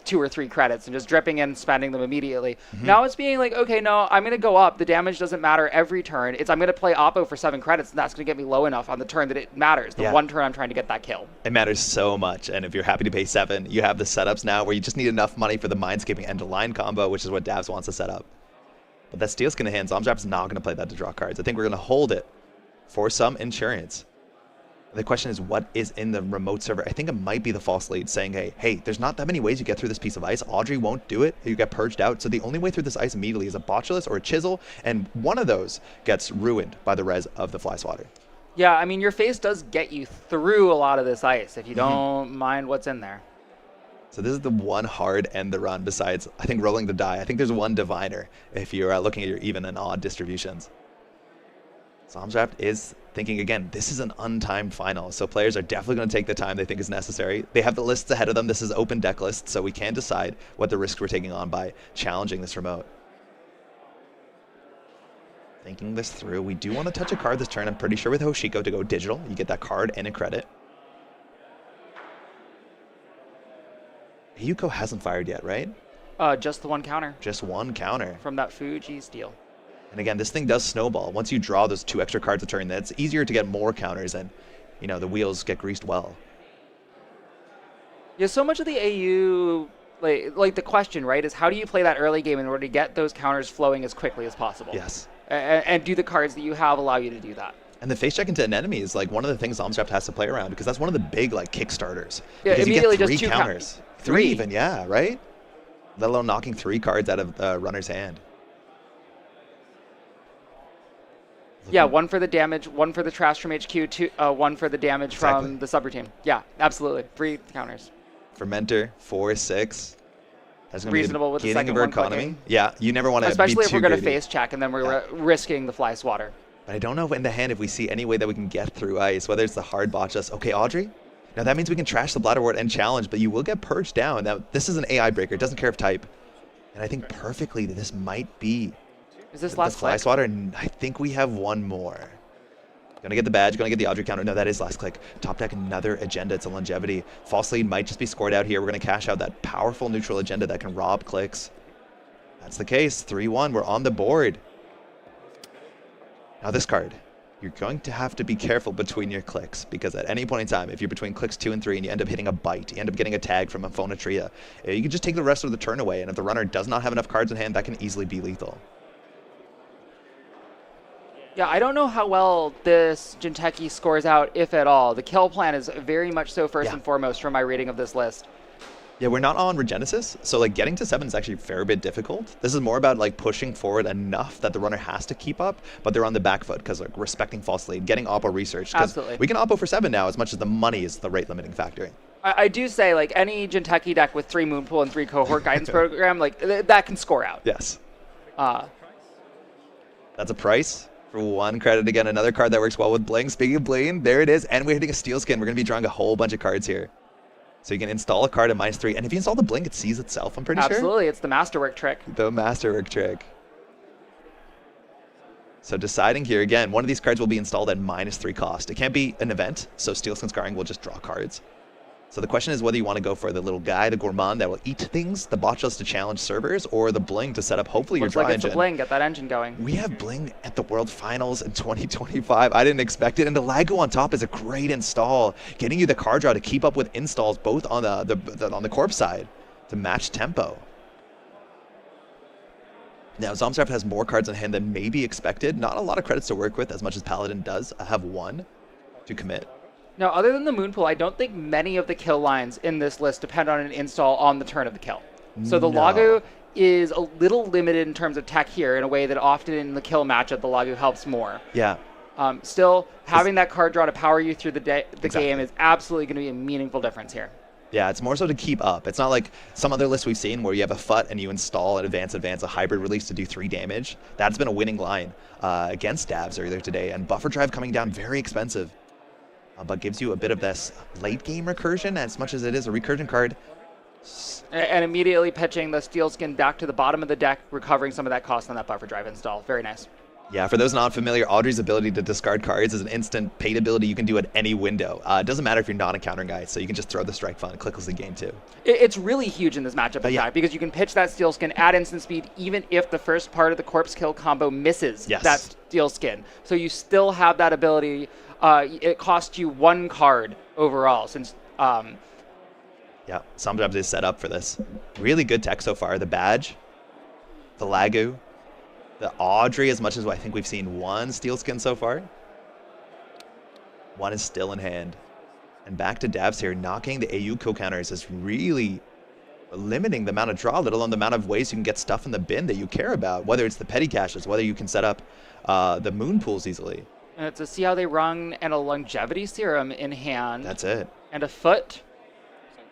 2 or 3 credits and just dripping in, spending them immediately. Now it's being like, okay, no, I'm going to go up. The damage doesn't matter every turn. I'm going to play Oppo for 7 credits, and that's going to get me low enough on the turn that it matters. The one turn I'm trying to get that kill. It matters so much, and if you're happy to pay 7, you have the setups now where you just need enough money for the Mindscaping end-of-line combo, which is what Davs wants to set up. But that Steel Skin in hand, Zomdraft's not going to play that to draw cards. I think we're going to hold it for some insurance. The question is, what is in the remote server? I think it might be the false lead saying, hey, there's not that many ways you get through this piece of ice. Audrey won't do it. You get purged out. So the only way through this ice immediately is a Botulus or a Chisel, and one of those gets ruined by the res of the Fly Swatter. Yeah, I mean, your face does get you through a lot of this ice if you don't mind what's in there. So this is the one hard end the run besides, I think, rolling the die. I think there's one diviner if you're looking at your even and odd distributions. Zomdraft is thinking, again, this is an untimed final, so players are definitely going to take the time they think is necessary. They have the lists ahead of them. This is open deck list, so we can decide what the risks we're taking on by challenging this remote. Thinking this through, we do want to touch a card this turn. I'm pretty sure with Hoshiko to go digital, you get that card and a credit. Yuko hasn't fired yet, right? Just the one counter. Just one counter. From that Fuji steal. And again, this thing does snowball. Once you draw those 2 extra cards a turn, then it's easier to get more counters and, the wheels get greased well. Yeah, so much of the AU, like the question, right, is how do you play that early game in order to get those counters flowing as quickly as possible? Yes. and do the cards that you have allow you to do that. And the face check into an enemy is like one of the things Zomstraft has to play around, because that's one of the big like kickstarters. Yeah, because immediately you get 3 just 2 counters. 3 even, yeah, right? Let alone knocking 3 cards out of the runner's hand. Yeah, 1 for the damage, 1 for the trash from HQ, 1 for the damage from the subroutine. Yeah, absolutely. 3 counters. Fermenter, 4, 6. That's gonna Reasonable be with the beginning second of our one economy. clicking. Yeah, you never want to Especially if we're going to face check and then we're risking the fly swatter. But I don't know in the hand if we see any way that we can get through ice, whether it's the hard botch us. Okay, Audrey. Now that means we can trash the Bladder Wart and challenge, but you will get purged down. Now this is an AI breaker. It doesn't care of type. And I think perfectly that this might be Is this the last fly click? swatter. And I think we have one more. Gonna get the badge, gonna get the Audrey counter. No, that is last click. Top deck, another agenda. It's a longevity. False lead might just be scored out here. We're gonna cash out that powerful neutral agenda that can rob clicks. That's the case. 3-1. We're on the board. Now this card. You're going to have to be careful between your clicks, because at any point in time, if you're between clicks 2 and 3 and you end up hitting a bite, you end up getting a tag from a Phonatria, you can just take the rest of the turn away, and if the runner does not have enough cards in hand, that can easily be lethal. Yeah, I don't know how well this Jinteki scores out, if at all. The kill plan is very much so first and foremost from my reading of this list. Yeah, we're not on Regenesis, so like getting to 7 is actually a fair bit difficult. This is more about like pushing forward enough that the runner has to keep up, but they're on the back foot because like respecting false lead, getting oppo research. Absolutely. We can oppo for 7 now as much as the money is the rate limiting factor. I do say, like, any Jinteki deck with 3 Moonpool and 3 Cohort Guidance Program, like, that can score out. Yes. That's a price for 1 credit. Again, another card that works well with Bling. Speaking of Bling, there it is. And we're hitting a Steel Skin. We're going to be drawing a whole bunch of cards here. So you can install a card at -3. And if you install the Blink, it sees itself, I'm pretty sure. Absolutely. It's the Masterwork trick. The Masterwork trick. So deciding here, again, one of these cards will be installed at -3 cost. It can't be an event, so Steel Skin Scarring will just draw cards. So the question is whether you want to go for the little guy, the gourmand that will eat things, the botchos to challenge servers, or the Bling to set up hopefully Looks your draw like it's engine. the Bling. Get that engine going. We have Bling at the World Finals in 2025. I didn't expect it. And the Lago on top is a great install, getting you the card draw to keep up with installs both on the corpse side to match tempo. Now, Zomstraft has more cards in hand than maybe expected. Not a lot of credits to work with as much as Paladin does. I have 1 to commit. Now, other than the Moonpool, I don't think many of the kill lines in this list depend on an install on the turn of the kill. So the Lago is a little limited in terms of tech here in a way that often in the kill matchup, the Lago helps more. Yeah. Still, having that card draw to power you through the game is absolutely going to be a meaningful difference here. Yeah, it's more so to keep up. It's not like some other lists we've seen where you have a FUT and you install an advance, a hybrid release to do 3 damage. That's been a winning line against Davs earlier today. And Buffer Drive coming down very expensive, but gives you a bit of this late game recursion as much as it is a recursion card. And immediately pitching the Steel Skin back to the bottom of the deck, recovering some of that cost on that Buffer Drive install. Very nice. Yeah, for those not familiar, Audrey's ability to discard cards is an instant paid ability you can do at any window. It doesn't matter if you're not a countering guy, so you can just throw the Strike Fund. Clickless in game 2. It's really huge in this matchup, in fact, because you can pitch that Steel Skin at instant speed even if the first part of the Corpse Kill combo misses that Steel Skin. So you still have that ability. It costs you 1 card overall since... Yeah, Zomstraft is set up for this. Really good tech so far. The Badge, the Lagu, the Audrey, as much as I think we've seen 1 Steel Skin so far. 1 is still in hand. And back to Davs here, knocking the AU co-counters is really limiting the amount of draw, let alone the amount of ways you can get stuff in the bin that you care about, whether it's the petty caches, whether you can set up the moon pools easily. And it's a See How They Run and a Longevity Serum in hand. That's it. And a Foot,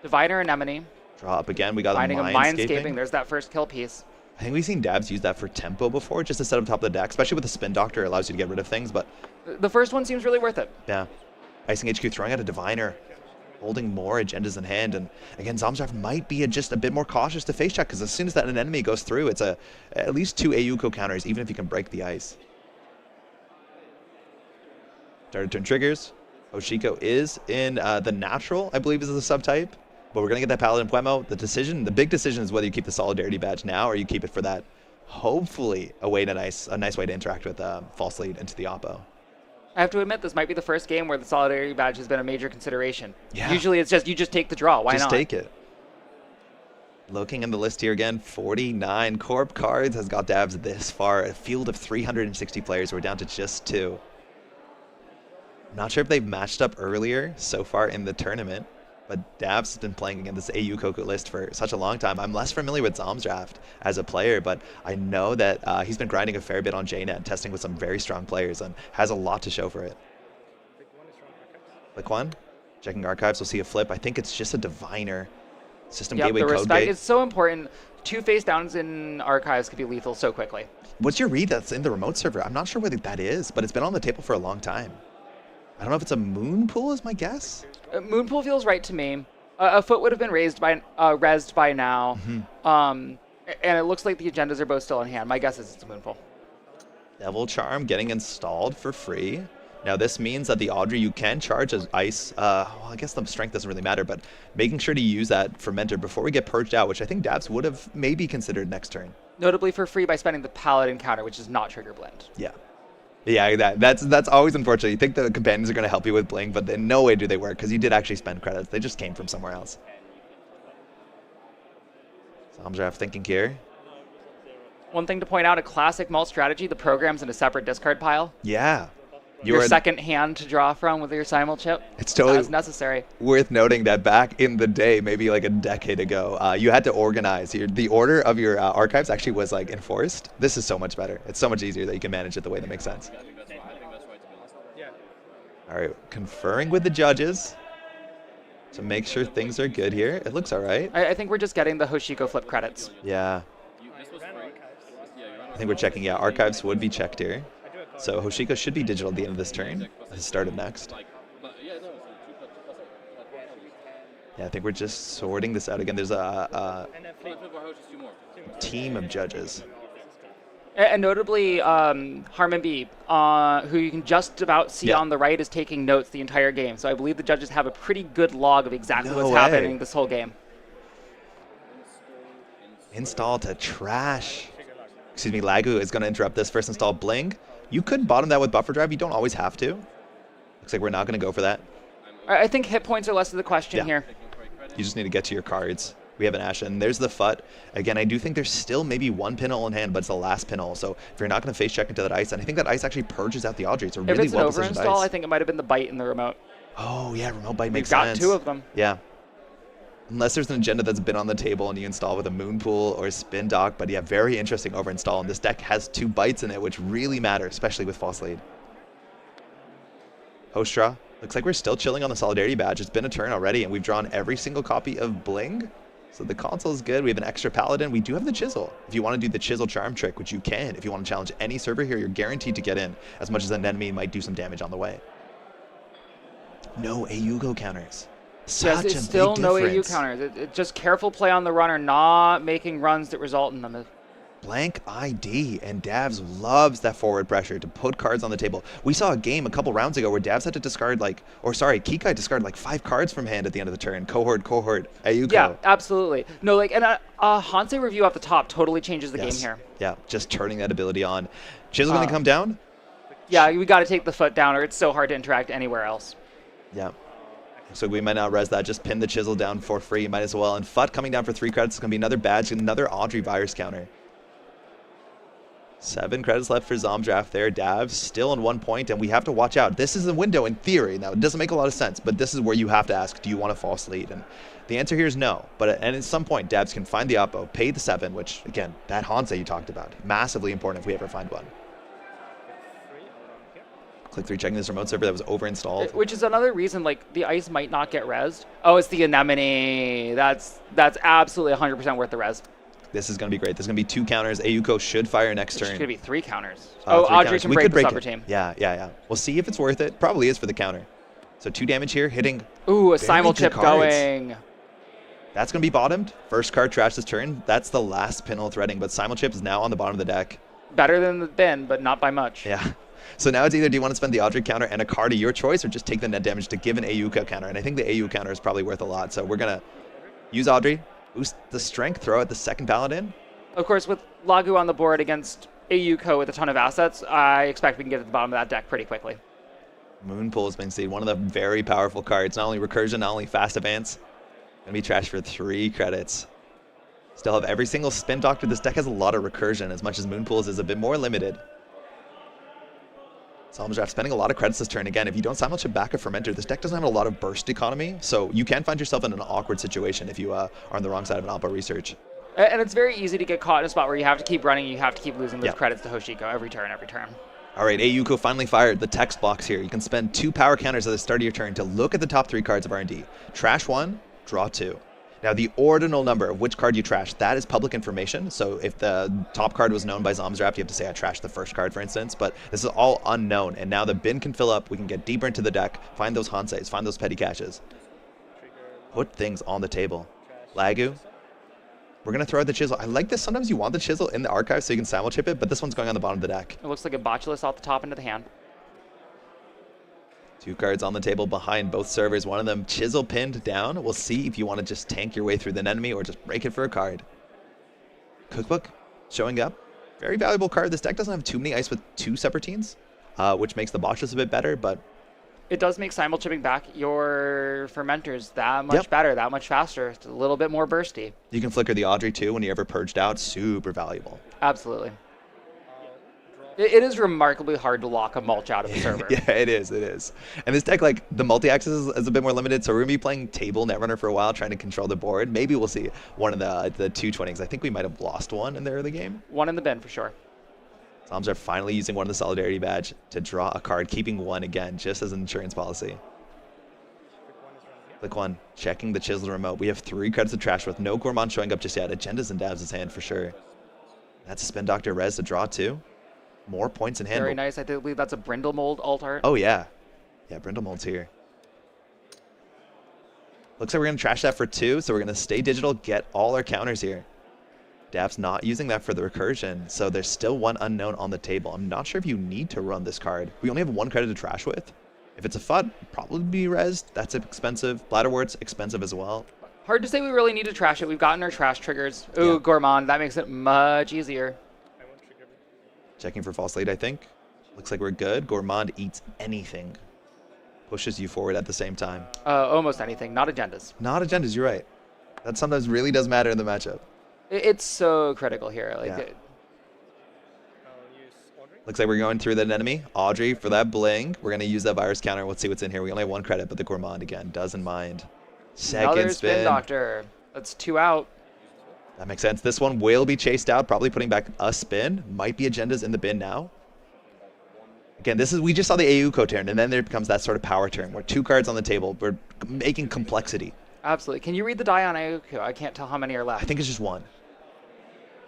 Diviner Anemone. Draw up again. We got finding a Mindscaping. There's that first kill piece. I think we've seen Davs use that for tempo before, just to set up top of the deck, especially with the Spin Doctor. It allows you to get rid of things, but... The first one seems really worth it. Yeah. Icing HQ throwing out a Diviner, holding more agendas in hand, and again, Zomstraft might be just a bit more cautious to face check, because as soon as that an enemy goes through, it's at least 2 AU co-counters, even if you can break the ice. Started turn triggers. Oshiko is in the natural, I believe is the subtype. But we're going to get that Paladin Puemo. The big decision is whether you keep the Solidarity Badge now or you keep it for that, hopefully, a nice way to interact with False Lead into the Oppo. I have to admit, this might be the first game where the Solidarity Badge has been a major consideration. Yeah. Usually it's just, you just take the draw. Why not? Just take it. Looking in the list here again, 49 Corp cards has got Dabs this far. A field of 360 players. We're down to just 2. Not sure if they've matched up earlier so far in the tournament, but Dabs has been playing against this AU Coco list for such a long time. I'm less familiar with Zomdraft as a player, but I know that he's been grinding a fair bit on JNet, testing with some very strong players, and has a lot to show for it. Click 1. Checking archives, we'll see a flip. I think it's just a Diviner. System Gateway the Code respect Gate. is so important. 2 face downs in archives could be lethal so quickly. What's your read that's in the remote server? I'm not sure what that is, but it's been on the table for a long time. I don't know if it's a moon pool is my guess. Moonpool feels right to me. A foot would have been rezzed by now. And it looks like the agendas are both still in hand. My guess is it's a Moonpool. Devil Charm getting installed for free. Now this means that the Audrey you can charge as ice. Well, I guess the strength doesn't really matter, but making sure to use that fermenter before we get purged out, which I think Dabs would have maybe considered next turn. Notably for free by spending the Paladin counter, which is not trigger blend. Yeah. Yeah, that's always unfortunate. You think the companions are going to help you with Bling, but in no way do they work, because you did actually spend credits. They just came from somewhere else. Zomdraft thinking here. One thing to point out, a classic malt strategy, the program's in a separate discard pile. Yeah. Your second hand to draw from with your simul chip. It's totally as necessary. Worth noting that back in the day, maybe like a decade ago, you had to organize. The order of your archives actually was like enforced. This is so much better. It's so much easier that you can manage it the way that makes sense. All right, conferring with the judges to make sure things are good here. It looks all right. I think we're just getting the Hoshiko flip credits. Yeah. I think we're checking. Yeah, archives would be checked here. So Hoshiko should be digital at the end of this turn. It started next. Yeah, I think we're just sorting this out again. There's a team of judges. And notably, Harmon B, who you can just about see on the right, is taking notes the entire game. So I believe the judges have a pretty good log of exactly what's happening this whole game. Install to trash. Excuse me, Lagu is going to interrupt this. First install Bling. You could bottom that with buffer drive. You don't always have to. Looks like we're not going to go for that. I think hit points are less of the question here. You just need to get to your cards. We have an Ashen. And there's the FUT. Again, I do think there's still maybe one pinhole in hand, but it's the last pinhole. So if you're not going to face check into that ice, and I think that ice actually purges out the Audrey. It's a really well positioned ice. If it's an overinstall, I think it might have been the bite in the remote. Oh, yeah, remote bite makes sense. We've got 2 of them. Yeah. Unless there's an agenda that's been on the table and you install with a moon pool or a spin dock. But yeah, very interesting overinstall. And this deck has 2 bites in it, which really matter, especially with false lead. Host draw. Looks like we're still chilling on the Solidarity Badge. It's been a turn already, and we've drawn every single copy of Bling. So the console is good. We have an extra Paladin. We do have the Chisel. If you want to do the Chisel Charm trick, which you can, if you want to challenge any server here, you're guaranteed to get in, as much as an enemy might do some damage on the way. No AUGO counters. Yes, it's still no AU counters. It's just careful play on the runner, not making runs that result in them. Blank ID, and Davs loves that forward pressure to put cards on the table. We saw a game a couple rounds ago where Davs had to discard Kikai discarded like 5 cards from hand at the end of the turn. Cohort, AUGO. Yeah, absolutely. No, like, and a Hansei review off the top totally changes the game here. Yeah, just turning that ability on. Chisel going to come down? Yeah, we got to take the foot down, or it's so hard to interact anywhere else. Yeah. So we might not res that. Just pin the Chisel down for free. Might as well. And FUT coming down for 3 credits. It's going to be another badge, another Audrey virus counter. 7 credits left for Zomdraft there. Davs still on 1 point, and we have to watch out. This is a window in theory. Now, it doesn't make a lot of sense, but this is where you have to ask, do you want a false lead? And the answer here is no. And at some point, Davs can find the oppo, pay the 7, which, again, that Hansei you talked about. Massively important if we ever find one. Click 3 checking this remote server that was over-installed. Which is another reason, like, the ice might not get rezzed. Oh, it's the anemone. That's absolutely 100% worth the res. This is going to be great. There's going to be 2 counters. AUGO should fire next turn. It's going to be 3 counters. Audrey can break the upper team. Yeah. We'll see if it's worth it. Probably is for the counter. So 2 damage here, hitting. Ooh, a simul chip going. That's going to be bottomed. First card trash this turn. That's the last pinhole threading, but simul chip is now on the bottom of the deck. Better than the bin, but not by much. Yeah. So now it's either do you want to spend the Audrey counter and a card of your choice, or just take the net damage to give an AUGO counter. And I think the AU counter is probably worth a lot. So we're going to use Audrey, boost the strength, throw out the second Paladin. Of course, with Lagu on the board against AUGO with a ton of assets, I expect we can get to the bottom of that deck pretty quickly. Moonpool has been seen. One of the very powerful cards. Not only recursion, not only fast advance. Going to be trash for 3 credits. Still have every single spin doctor. This deck has a lot of recursion, as much as Moonpools is a bit more limited. Zamdraft spending a lot of credits this turn. Again, if you don't simulchip back a Fermenter, this deck doesn't have a lot of burst economy, so you can find yourself in an awkward situation if you are on the wrong side of an Oppo research. And it's very easy to get caught in a spot where you have to keep running, you have to keep losing those credits to Hoshiko every turn, every turn. All right, Ayuko finally fired the text box here. You can spend 2 power counters at the start of your turn to look at the top 3 cards of R&D. Trash 1, draw 2. Now, the ordinal number of which card you trash, that is public information. So if the top card was known by Zamdraft, you have to say, I trashed the first card, for instance. But this is all unknown. And now the bin can fill up. We can get deeper into the deck, find those Hanseis, find those petty caches. Put things on the table. Lagu. We're going to throw out the Chisel. I like this. Sometimes you want the Chisel in the archive so you can simulchip it, but this one's going on the bottom of the deck. It looks like a Botulus off the top into the hand. 2 cards on the table behind both servers. One of them Chisel pinned down. We'll see if you want to just tank your way through the enemy or just break it for a card. Cookbook showing up. Very valuable card. This deck doesn't have too many ice with 2 Separtines, which makes the Botchus a bit better, but it does make simulchipping back your Fermenters that much better, that much faster. It's a little bit more bursty. You can flicker the Audrey too when you're ever purged out. Super valuable. Absolutely. It is remarkably hard to lock a mulch out of the server. Yeah, it is. It is. And this deck, like, the multi-axis is a bit more limited, so we're going to be playing table Netrunner for a while, trying to control the board. Maybe we'll see one of the 220s. I think we might have lost one in the early game. One in the bin, for sure. Toms are finally using one of the Solidarity Badge to draw a card, keeping 1 again, just as an insurance policy. Click 1, checking the Chisel remote. We have 3 credits of trash with no Gourmand showing up just yet. Agendas in Davs' hand for sure. That's a Spin Doctor Res to draw 2. More points in hand. Very nice. I believe that's a Brindle Mold alt art. Oh, yeah. Yeah, Brindle Mold's here. Looks like we're going to trash that for 2, so we're going to stay digital, get all our counters here. Dav's not using that for the recursion, so there's still 1 unknown on the table. I'm not sure if you need to run this card. We only have 1 credit to trash with. If it's a FUD, probably be rezzed. That's expensive. Bladderwort's expensive as well. Hard to say we really need to trash it. We've gotten our trash triggers. Ooh, Yeah. Gourmand. That makes it much easier. Checking for false lead, I think. Looks like we're good. Gourmand eats anything. Pushes you forward at the same time. Almost anything. Not agendas. Not agendas, you're right. That sometimes really does matter in the matchup. It's so critical here. Like, Yeah. Looks like we're going through that enemy. Audrey for that bling. We're going to use that virus counter. Let's see what's in here. We only have 1 credit, but the Gourmand again doesn't mind. Second another spin. spin doctor. That's 2 out. That makes sense. This one will be chased out, probably putting back a spin. Might be agendas in the bin now. Again, we just saw the Ayuko turn, and then there becomes that sort of power turn where 2 cards on the table. We're making complexity. Absolutely. Can you read the die on Ayuko? I can't tell how many are left. I think it's just 1.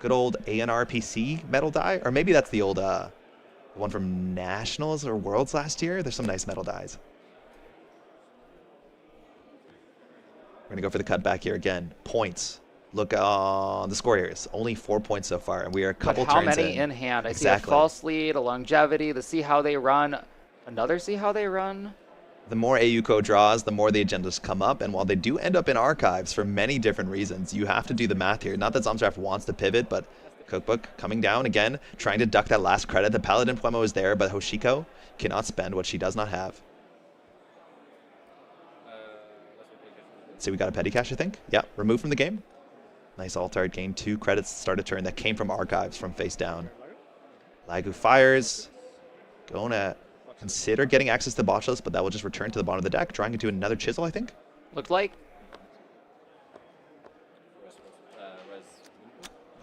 Good old ANRPC metal die, or maybe that's the old one from Nationals or Worlds last year. There's some nice metal dies. We're gonna go for the cutback here again. Points. Look on the score here. It's only 4 points so far, and we are a couple But how turns many in hand? I Exactly. see a false lead, a longevity, the see how they run, another see how they run. The more Ayuko draws, the more the agendas come up, and while they do end up in archives for many different reasons, you have to do the math here. Not that Zamdraft wants to pivot, but Cookbook coming down again, trying to duck that last credit. The Paladin Puemo is there, but Hoshiko cannot spend what she does not have. So we got a petty cache, I think. Yeah, removed from the game. Nice alt art, gained 2 credits to start a turn that came from archives from face down. Lagu fires. Gonna consider getting access to Botchless, but that will just return to the bottom of the deck, trying to do another Chisel, I think. Looked like.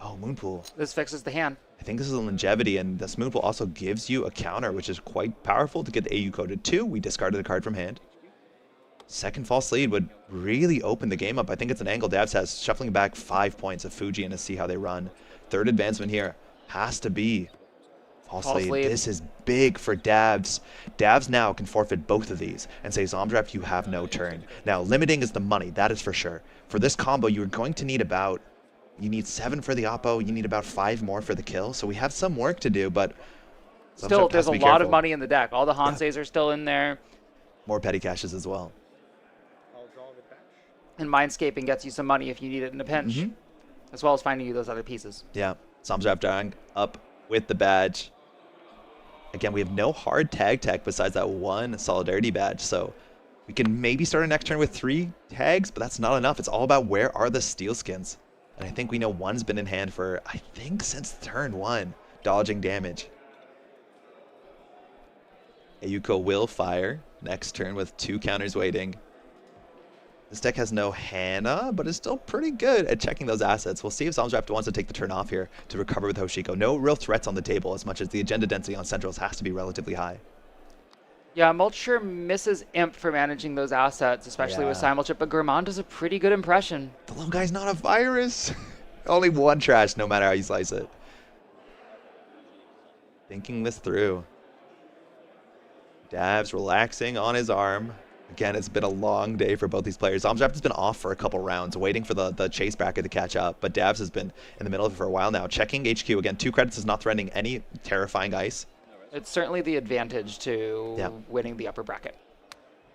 Oh, Moonpool. This fixes the hand. I think this is a longevity, and this Moonpool also gives you a counter, which is quite powerful to get the AU coded 2. We discarded the card from hand. Second false lead would really open the game up. I think it's an angle Davs has, shuffling back 5 points of Fuji and to see how they run. Third advancement here has to be false lead. This is big for Davs. Davs now can forfeit both of these and say, Zamdraft, you have no turn. Now, limiting is the money, that is for sure. For this combo, you're going to need you need 7 for the Oppo, you need about 5 more for the kill. So we have some work to do, but still, there's a lot of money in the deck. All the Hanseis are still in there. More petty caches as well. And Mindscaping gets you some money if you need it in a pinch, as well as finding you those other pieces. Yeah, Zamdraft dying up with the badge. Again, we have no hard tag tech besides that 1 Solidarity badge, so we can maybe start our next turn with 3 tags, but that's not enough. It's all about where are the steel skins. And I think we know one's been in hand for, I think, since turn 1, dodging damage. Ayuko will fire next turn with 2 counters waiting. This deck has no Hana, but is still pretty good at checking those assets. We'll see if Zamdraft wants to take the turn off here to recover with Hoshiko. No real threats on the table, as much as the agenda density on Centrals has to be relatively high. Yeah, Mulcher misses Imp for managing those assets, especially with Simulchip, but Gourmand does a pretty good impression. The little guy's not a virus. Only 1 trash, no matter how you slice it. Thinking this through. Dav's relaxing on his arm. Again, it's been a long day for both these players. Zamdraft has been off for a couple rounds, waiting for the chase bracket to catch up, but Davs has been in the middle of it for a while now. Checking HQ again, 2 credits is not threatening any terrifying ice. It's certainly the advantage to winning the upper bracket.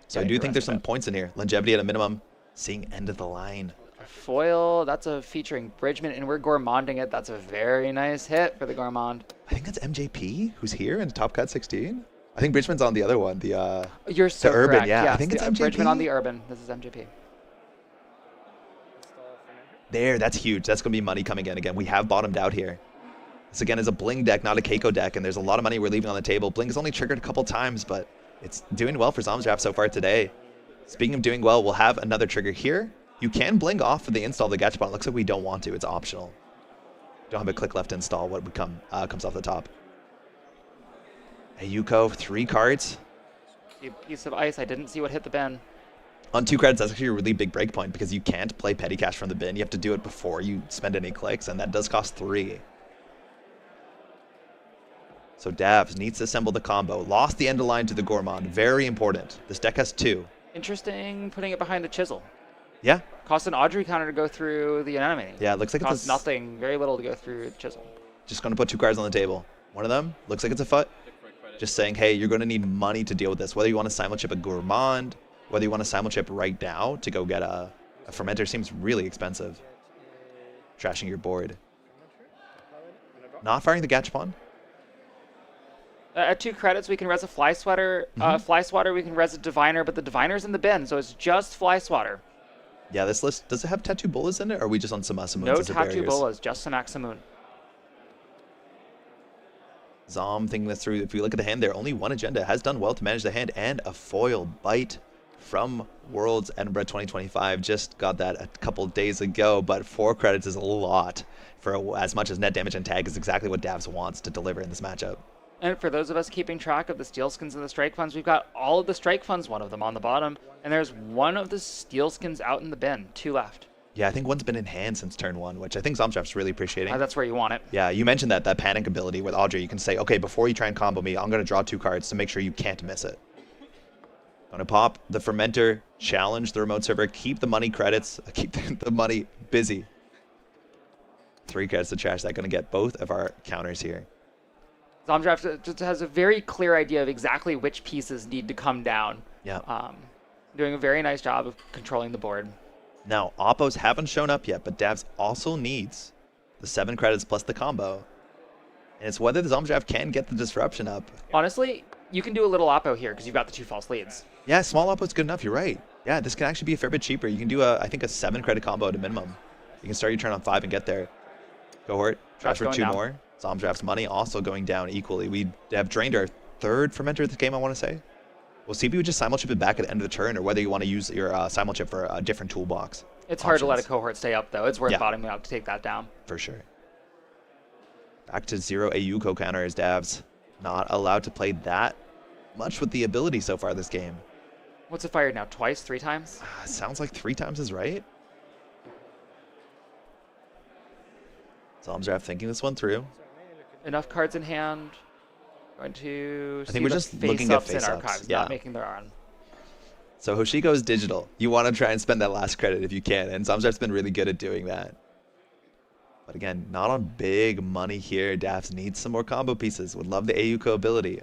So I do think there's some points in here. Longevity at a minimum. Seeing end of the line. Foil, that's a featuring Bridgman, and we're Gourmanding it. That's a very nice hit for the Gourmand. I think that's MJP, who's here in Top Cut 16. I think Bridgman's on the other one. You're so the Urban, correct. yeah. Yes, I think it's MJP. Bridgman on the Urban. This is MJP. There, that's huge. That's going to be money coming in again. We have bottomed out here. This again is a Bling deck, not a Keiko deck, and there's a lot of money we're leaving on the table. Bling has only triggered a couple times, but it's doing well for Zamdraft so far today. Speaking of doing well, we'll have another trigger here. You can Bling off for the install of the Gachapon. It looks like we don't want to. It's optional. Don't have a click left to install what would comes off the top. Ayuko, 3 cards. Piece of ice. I didn't see what hit the bin. On 2 credits, that's actually a really big break point because you can't play petty cash from the bin. You have to do it before you spend any clicks, and that does cost 3. So Davs needs to assemble the combo. Lost the end of line to the Gourmand. Very important. This deck has 2. Interesting putting it behind the chisel. Yeah. Cost an Audrey counter to go through the animating. Yeah, it looks like Cost nothing, very little to go through the chisel. Just going to put 2 cards on the table. One of them looks like it's a foot. Just saying, hey, you're going to need money to deal with this. Whether you want to simulchip a Gourmand, whether you want to simulchip right now to go get a fermenter seems really expensive. Trashing your board. Not firing the Gachapon. At 2 credits, we can res a Fly Swatter. Fly Swatter, we can res a Diviner, but the Diviner's in the bin, so it's just Fly Swatter. Yeah, this list, does it have Tattoo Bolas in it, or are we just on some Asamoons? No Tattoo Bolas, just some Axamoon. Zom thinking this through. If you look at the hand there, only 1 agenda. Has done well to manage the hand, and a foil bite from Worlds Edinburgh 2025. Just got that a couple days ago, but 4 credits is a lot for as much as net damage and tag is exactly what Davs wants to deliver in this matchup. And for those of us keeping track of the Steel Skins and the Strike Funds, we've got all of the Strike Funds, one of them on the bottom, and there's 1 of the Steel Skins out in the bin, 2 left. Yeah, I think 1's been in hand since turn 1, which I think Zamdraft's really appreciating. That's where you want it. Yeah, you mentioned that panic ability with Audrey. You can say, okay, before you try and combo me, I'm going to draw 2 cards to make sure you can't miss it. Going to pop the Fermenter, challenge the remote server, keep the money credits, keep the money busy. 3 credits to trash that. Going to get both of our counters here. Zamdraft just has a very clear idea of exactly which pieces need to come down. Yeah. Doing a very nice job of controlling the board. Now, Oppos haven't shown up yet, but Davs also needs the 7 credits plus the combo. And it's whether the Zamdraft can get the disruption up. Honestly, you can do a little Oppo here because you've got the 2 false leads. Yeah, small Oppo's good enough. You're right. Yeah, this can actually be a fair bit cheaper. You can do, I think, a 7 credit combo at a minimum. You can start your turn on 5 and get there. Cohort, trash for 2 down. more. Zamdraft's money also going down equally. We have drained our 3rd fermenter of the game, I want to say. We'll see if you would just simulchip it back at the end of the turn, or whether you want to use your simulchip for a different toolbox. It's hard to let a cohort stay up, though. It's worth bottoming out to take that down. For sure. Back to 0 Ayuko counter as Davs not allowed to play that much with the ability so far this game. What's it fired now? Twice? 3 times? Sounds like 3 times is right. Zamdraft thinking this one through. Enough cards in hand. Going to I think we're just looking at face-ups. in archives, not making their own. So Hoshiko is digital. You want to try and spend that last credit if you can, and Zamdraft's been really good at doing that. But again, not on big money here. Davs needs some more combo pieces. Would love the Ayuko ability.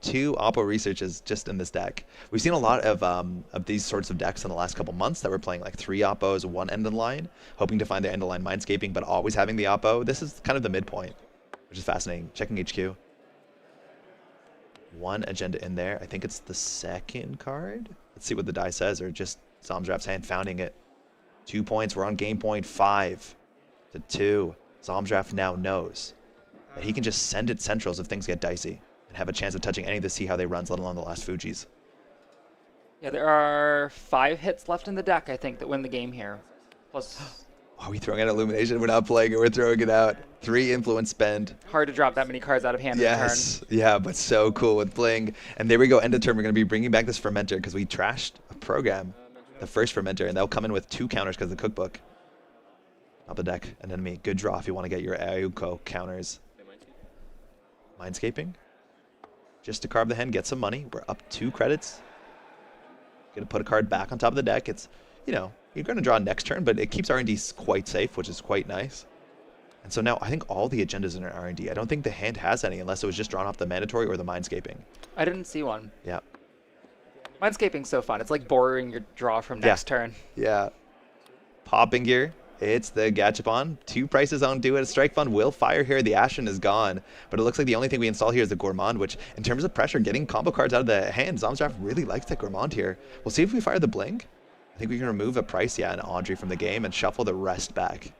2 Oppo researches just in this deck. We've seen a lot of these sorts of decks in the last couple months that were playing like 3 Oppos, 1 end of line, hoping to find their end of line mindscaping, but always having the Oppo. This is kind of the midpoint, which is fascinating. Checking HQ. 1 agenda in there. I think it's the 2nd card. Let's see what the die says, or just Zamdraft's hand founding it. 2 points. We're on game point 5. to 2. Zomdraft now knows that he can just send it centrals if things get dicey and have a chance of touching any of the see how they runs, let alone the last Fujis. Yeah, there are 5 hits left in the deck, I think, that win the game here. Plus, Are we throwing out Illumination? We're not playing it. We're throwing it out. 3 influence spend. hard to drop that many cards out of hand in Yes. Yeah, but so cool with Bling. And there we go. End of turn. We're going to be bringing back this Fermenter because we trashed a program, the first Fermenter, and they'll come in with 2 counters because of the cookbook. Top the deck. An enemy. Good draw if you want to get your Ayuko counters. Mindscaping. Just to carve the hand, get some money. We're up 2 credits. Going to put a card back on top of the deck. It's, you know, you're going to draw next turn, but it keeps R&D quite safe, which is quite nice. And so now I think all the agendas in R&D. I don't think the hand has any unless it was just drawn off the mandatory or the Mindscaping. I didn't see one. Yeah. Mindscaping's so fun. It's like borrowing your draw from next turn. Yeah. Popping here. It's the Gachapon. 2 prices don't do it. Strike Fund will fire here. The Ashen is gone. But it looks like the only thing we install here is the Gourmand, which in terms of pressure, getting combo cards out of the hand, Zomdraft really likes that Gourmand here. We'll see if we fire the Blink. I think we can remove a price, yeah, and Audrey from the game and shuffle the rest back.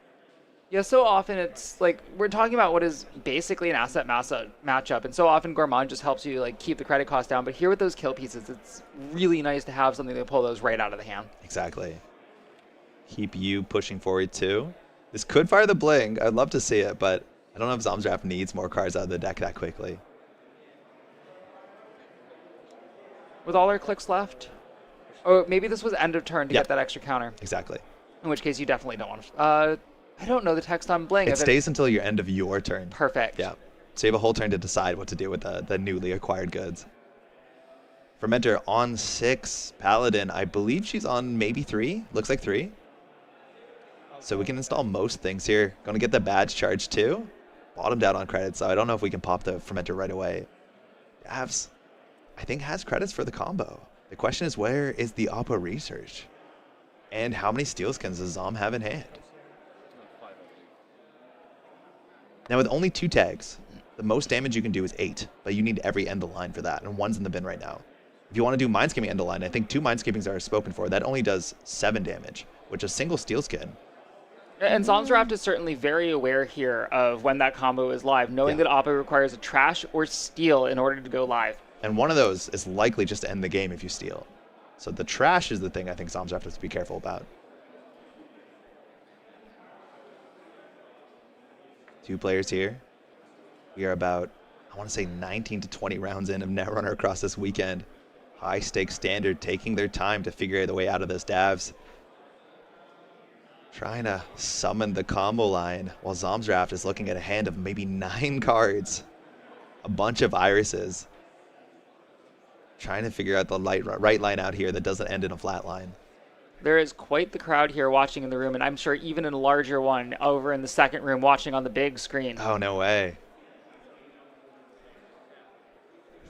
Yeah, so often it's like we're talking about what is basically an asset matchup, and so often Gourmand just helps you like keep the credit cost down. But here with those kill pieces, it's really nice to have something to pull those right out of the hand. Exactly. Keep you pushing forward too. This could fire the Bling. I'd love to see it, but I don't know if Zomdraft needs more cards out of the deck that quickly. With all our clicks left, oh, maybe this was end of turn to Yep. get that extra counter. Exactly. In which case, you definitely don't want to. I don't know the text on Bling. It If stays until your end of your turn. Perfect. Yeah. So you have a whole turn to decide what to do with the newly acquired goods. Fermenter on 6. Paladin, I believe she's on maybe 3. Looks like 3. So we can install most things here. Going to get the badge charge too. Bottomed out on credits, so I don't know if we can pop the Fermenter right away. Avs, I think, has credits for the combo. The question is, where is the Oppo research? And how many steel skins does Zom have in hand? Now with only 2 tags, the most damage you can do is 8, but you need every end of line for that, and 1's in the bin right now. If you want to do Mindscaping end of line, I think 2 Mindscapings are spoken for. That only does 7 damage, which a single steel skin. And Zomdraft is certainly very aware here of when that combo is live, knowing that Oppo requires a trash or steal in order to go live. And one of those is likely just to end the game if you steal. So the trash is the thing I think Zomdraft has to be careful about. 2 players here. We are about, I want to say 19 to 20 rounds in of Netrunner across this weekend. High stakes standard, taking their time to figure the way out of this Davs. Trying to summon the combo line while Zomdraft is looking at a hand of maybe 9 cards. A bunch of irises. Trying to figure out the right line out here that doesn't end in a flat line. There is quite the crowd here watching in the room, and I'm sure even in a larger one over in the second room watching on the big screen. Oh, no way.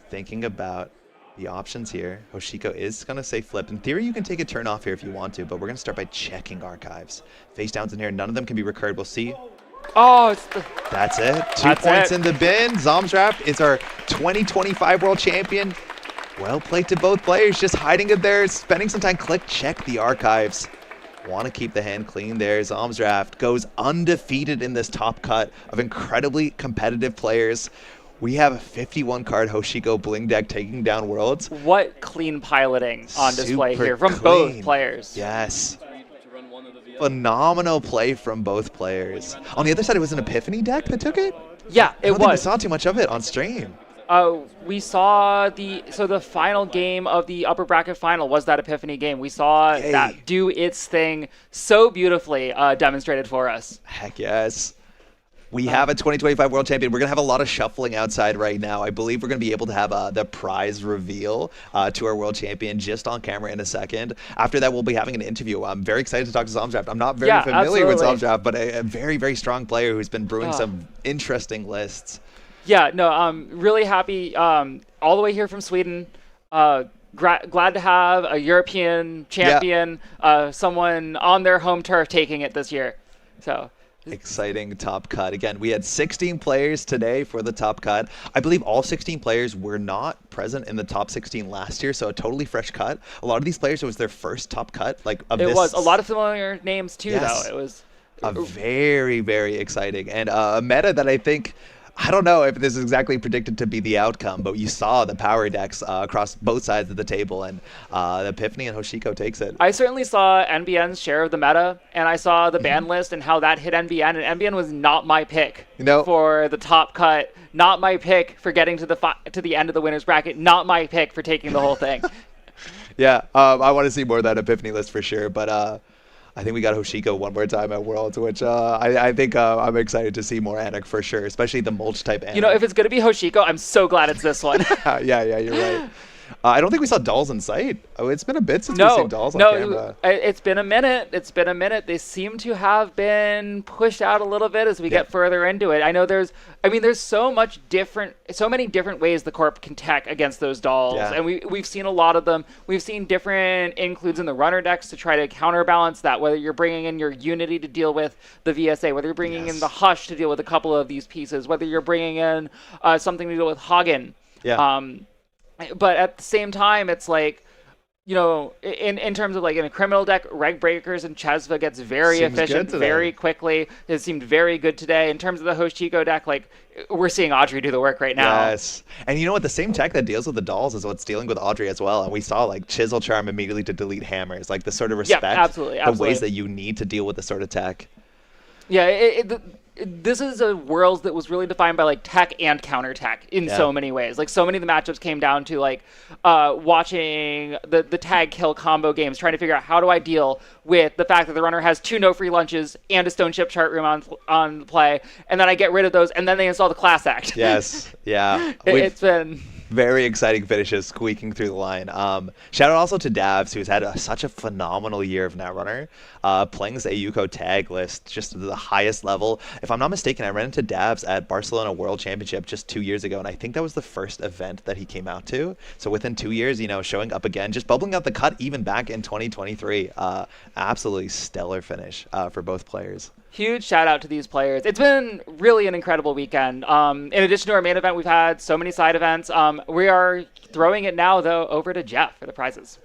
Thinking about the options here. Hoshiko is going to say flip. In theory, you can take a turn off here if you want to, but we're going to start by checking archives. Face downs in here. None of them can be recurred. We'll see. Oh, it's the... That's it. 2 That's points it. in the bin. Zomdraft is our 2025 world champion. Well played to both players. Just hiding it there, spending some time. Click, check the archives. Want to keep the hand clean there. Zomdraft goes undefeated in this top cut of incredibly competitive players. We have a 51 card Hoshiko Bling deck taking down Worlds. What clean piloting on display Super here from clean. both players. Yes. Phenomenal play from both players. On the other side, it was an Epiphany deck that took it? Yeah, I it don't think we was. saw too much of it on stream. We saw the final game of the upper bracket final was that Epiphany game. We saw that do its thing so beautifully demonstrated for us. Heck yes. We have a 2025 world champion. We're going to have a lot of shuffling outside right now. I believe we're going to be able to have the prize reveal to our world champion just on camera in a second. After that, we'll be having an interview. I'm very excited to talk to Zomdraft. I'm not very familiar with Zomdraft, but a very, very strong player who's been brewing some interesting lists. Yeah, no, I'm really happy. All the way here from Sweden. Glad to have a European champion, someone on their home turf taking it this year. So exciting top cut. Again, we had 16 players today for the top cut. I believe all 16 players were not present in the top 16 last year, so a totally fresh cut. A lot of these players, it was their first top cut. Like of it this. was a lot of familiar names too, though. It Very, very exciting. And a meta that I think, I don't know if this is exactly predicted to be the outcome, but you saw the power decks across both sides of the table, and the Epiphany and Hoshiko takes it. I certainly saw NBN's share of the meta, and I saw the ban list and how that hit NBN, and NBN was not my pick for the top cut, not my pick for getting to the end of the winner's bracket, not my pick for taking the whole thing. Yeah, I want to see more of that Epiphany list for sure, but I think we got Hoshiko one more time at Worlds, which I think I'm excited to see more Anik for sure, especially the mulch type Anik. You know, if it's going to be Hoshiko, I'm so glad it's this one. Yeah, you're right. I don't think we saw dolls in sight. Oh, it's been a bit since we've seen dolls on camera. It's been a minute. It's been a minute. They seem to have been pushed out a little bit as we get further into it. I know there's so many different ways the Corp can tech against those dolls, and we've seen a lot of them. We've seen different includes in the runner decks to try to counterbalance that, whether you're bringing in your Unity to deal with the VSA, whether you're bringing in the Hush to deal with a couple of these pieces, whether you're bringing in something to deal with Hagen. But at the same time, it's like, you know, in terms of like in a criminal deck, Reg Breakers and Chesva gets very efficient very quickly. It seemed very good today. In terms of the Hoshiko deck, like we're seeing Audrey do the work right now. Yes. And you know what? The same tech that deals with the dolls is what's dealing with Audrey as well. And we saw like Chisel Charm immediately to delete hammers, like the sort of respect, absolutely. The ways that you need to deal with this sort of tech. Yeah, this is a world that was really defined by like tech and counter tech in so many ways. Like so many of the matchups came down to like watching the tag kill combo games, trying to figure out how do I deal with the fact that the runner has 2 no free lunches and a stone chip chart room on play, and then I get rid of those, and then they install the class act. Yes, yeah. It's been very exciting finishes squeaking through the line. Shout out also to Davs, who's had such a phenomenal year of Netrunner, playing this AUCO tag list just to the highest level. If I'm not mistaken, I ran into Davs at Barcelona World Championship just 2 years ago, and I think that was the first event that he came out to. So within 2 years, you know, showing up again, just bubbling out the cut even back in 2023. Absolutely stellar finish for both players. Huge shout out to these players. It's been really an incredible weekend. In addition to our main event, we've had so many side events. We are throwing it now, though, over to Jeff for the prizes.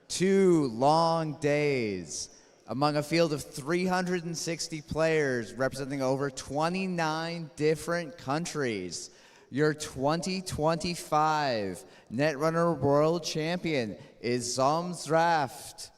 2 long days among a field of 360 players representing over 29 different countries. Your 2025 Netrunner World Champion is Zomdraft.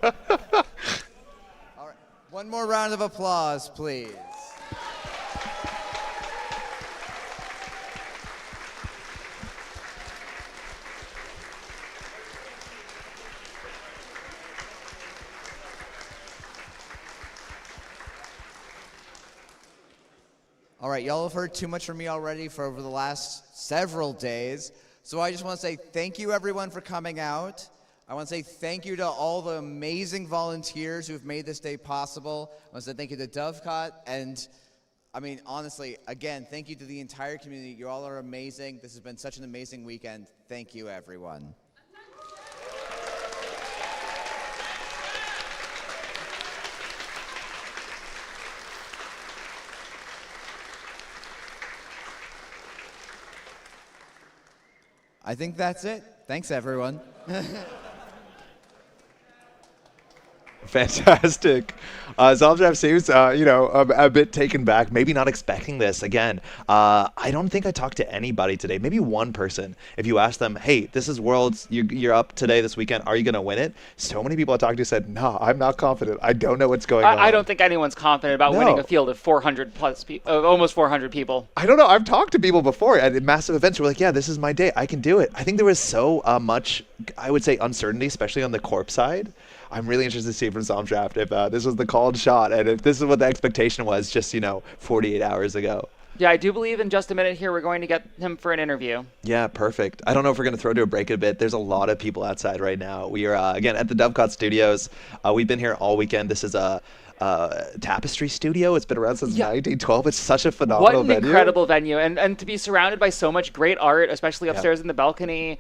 All right, one more round of applause, please. All right, y'all have heard too much from me already for over the last several days, so I just want to say thank you, everyone, for coming out. I want to say thank you to all the amazing volunteers who have made this day possible. I want to say thank you to Dovecot, and I mean, honestly, again, thank you to the entire community. You all are amazing. This has been such an amazing weekend. Thank you, everyone. I think that's it. Thanks, everyone. Fantastic. Zomdraft seems, a bit taken back, maybe not expecting this. Again, I don't think I talked to anybody today, maybe one person. If you ask them, hey, this is Worlds, you're up today this weekend, are you going to win it? So many people I talked to said, no, I'm not confident. I don't know what's going on. I don't think anyone's confident about winning a field of 400 plus people, almost 400 people. I don't know. I've talked to people before at massive events who were like, yeah, this is my day. I can do it. I think there was so much, I would say, uncertainty, especially on the corp side. I'm really interested to see from Zomdraft if this was the called shot and if this is what the expectation was just, 48 hours ago. Yeah, I do believe in just a minute here we're going to get him for an interview. Yeah, perfect. I don't know if we're going to throw to a break in a bit. There's a lot of people outside right now. We are, again, at the Dovecot Studios. We've been here all weekend. This is a Tapestry Studio. It's been around since 1912. It's such a phenomenal What an venue. incredible venue. And to be surrounded by so much great art, especially upstairs in the balcony,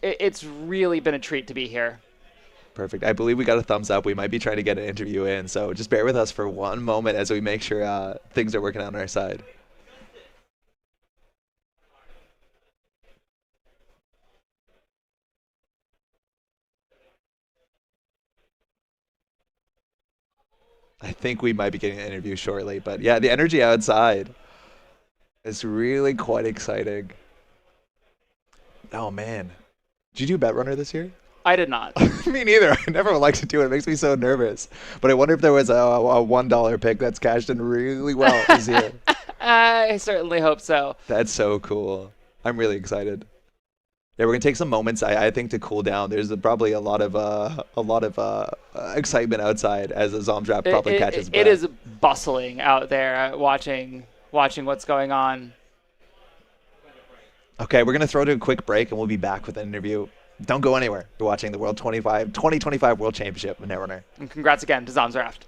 it's really been a treat to be here. Perfect. I believe we got a thumbs up. We might be trying to get an interview in, so just bear with us for one moment as we make sure things are working out on our side. I think we might be getting an interview shortly, but yeah, the energy outside is really quite exciting. Oh man. Did you do Bet Runner this year? I did not. Me neither. I never like to do it. It makes me so nervous. But I wonder if there was a $1 pick that's cashed in really well this year. I certainly hope so. That's so cool. I'm really excited. Yeah, we're gonna take some moments, I think, to cool down. There's probably a lot of excitement outside as the Zomdraft probably catches breath. It is bustling out there, watching what's going on. Okay, we're gonna throw to a quick break, and we'll be back with an interview. Don't go anywhere. You're watching the 2025 World Championship with Netrunner. And congrats again to Zomdraft.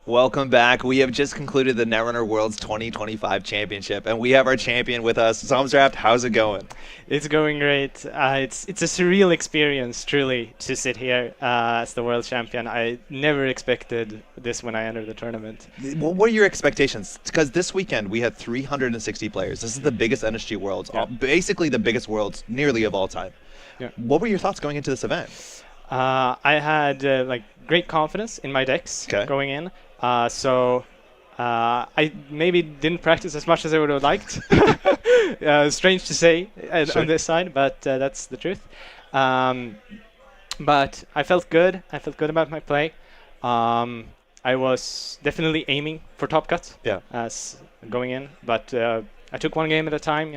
Welcome back. We have just concluded the Netrunner World's 2025 Championship, and we have our champion with us. Zomdraft, how's it going? It's going great. It's a surreal experience, truly, to sit here as the world champion. I never expected this when I entered the tournament. What were your expectations? Because this weekend we had 360 players. This is the biggest NSG Worlds, basically the biggest Worlds nearly of all time. Yeah. What were your thoughts going into this event? I had great confidence in my decks going in. So I maybe didn't practice as much as I would have liked. Strange to say on this side, but that's the truth. But I felt good. I felt good about my play. I was definitely aiming for top cut as going in, but I took one game at a time.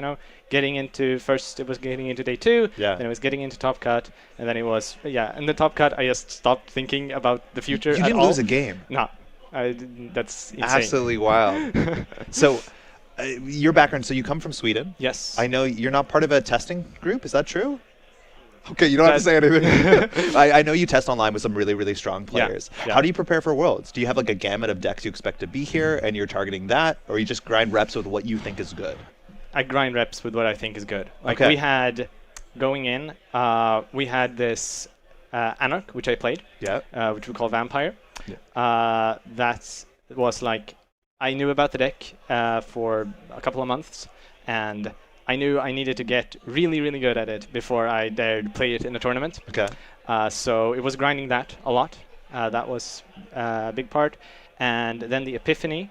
Getting into first, it was getting into day 2. Yeah. Then it was getting into Top Cut, and then it was in the Top Cut. I just stopped thinking about the future. You didn't lose a game. No, that's insane. Absolutely wild. So, your background. So you come from Sweden. Yes. I know you're not part of a testing group. Is that true? Okay, you don't have to say anything. I know you test online with some really, really strong players. Yeah. How do you prepare for Worlds? Do you have like a gamut of decks you expect to be here and you're targeting that? Or you just grind reps with what you think is good? I grind reps with what I think is good. Like Okay. we had, going in, we had this Anarch, which I played, which we call Vampire. Yeah. That was like, I knew about the deck for a couple of months, and I knew I needed to get really, really good at it before I dared play it in a tournament. Okay. So it was grinding that a lot. That was a big part. And then the Epiphany,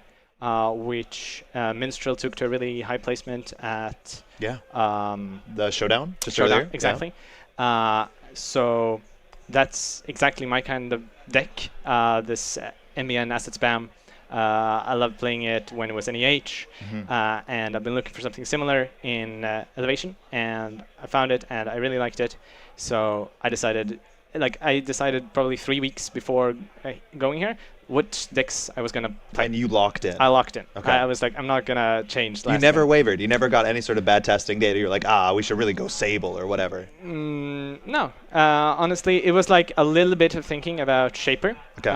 which Minstrel took to a really high placement at... the Showdown? Just Showdown, earlier? exactly. So that's exactly my kind of deck, this MBN Asset Spam. I loved playing it when it was NEH, and I've been looking for something similar in Elevation, and I found it, and I really liked it. So I decided probably 3 weeks before going here which decks I was going to play. And you locked in? I locked in. Okay. I was like, I'm not going to change. You never wavered? You never got any sort of bad testing data? You're like, we should really go Sable or whatever? No. Honestly, it was like a little bit of thinking about Shaper. Okay.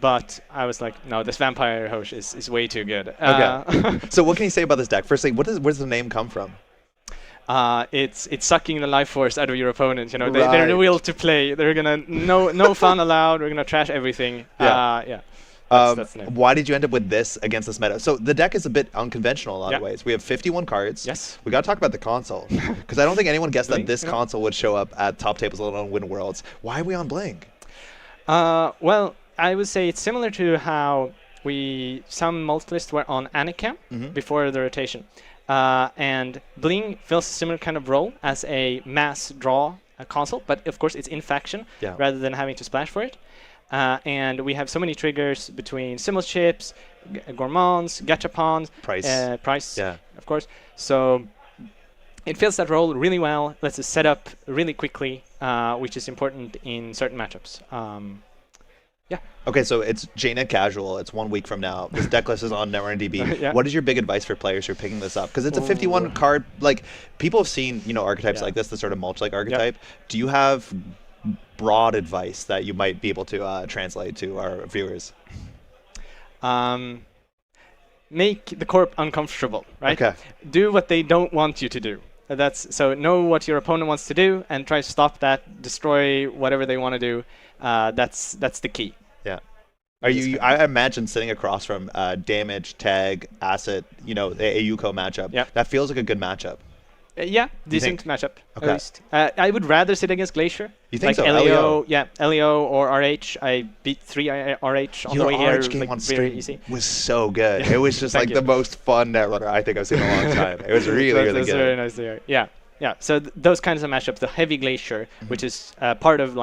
But I was like, no, this Vampire Hosh is way too good. Okay. So what can you say about this deck? Firstly, where does the name come from? It's sucking the life force out of your opponent. They're the will to play. They're gonna no fun allowed. We're gonna trash everything. That's the name. Why did you end up with this against this meta? So the deck is a bit unconventional in a lot of ways. We have 51 cards. Yes. We got to talk about the console because I don't think anyone guessed that this console would show up at top tables, let alone win Worlds. Why are we on Bling? Well, I would say it's similar to how some multilists were on Anika before the rotation. And Bling fills a similar kind of role as a mass draw console, but of course it's in faction rather than having to splash for it. And we have so many triggers between Simul chips, gourmands, gachapons, price, of course. So it fills that role really well, lets us set up really quickly, which is important in certain matchups. Okay, so it's JNet Casual. It's 1 week from now. This deck list is on NetRunnerDB. What is your big advice for players who are picking this up? Because it's a 51 card. Like, people have seen archetypes like this, the sort of mulch-like archetype. Do you have broad advice that you might be able to translate to our viewers? Make the corp uncomfortable, right? Okay. Do what they don't want you to do. So know what your opponent wants to do and try to stop that, destroy whatever they want to do. That's the key. Yeah. I imagine sitting across from damage, tag, asset, the AUCO matchup. Yeah. That feels like a good matchup. Decent matchup. Okay. At least. I would rather sit against Glacier. You think like so? LEO, LEO or RH. I beat 3 RH on the way here. RH game on very stream easy. was so good. It was just like the most fun Netrunner I think I've seen in a long time. It was really, really good. That's very nice to hear. Yeah. So those kinds of matchups, the heavy Glacier, which is part of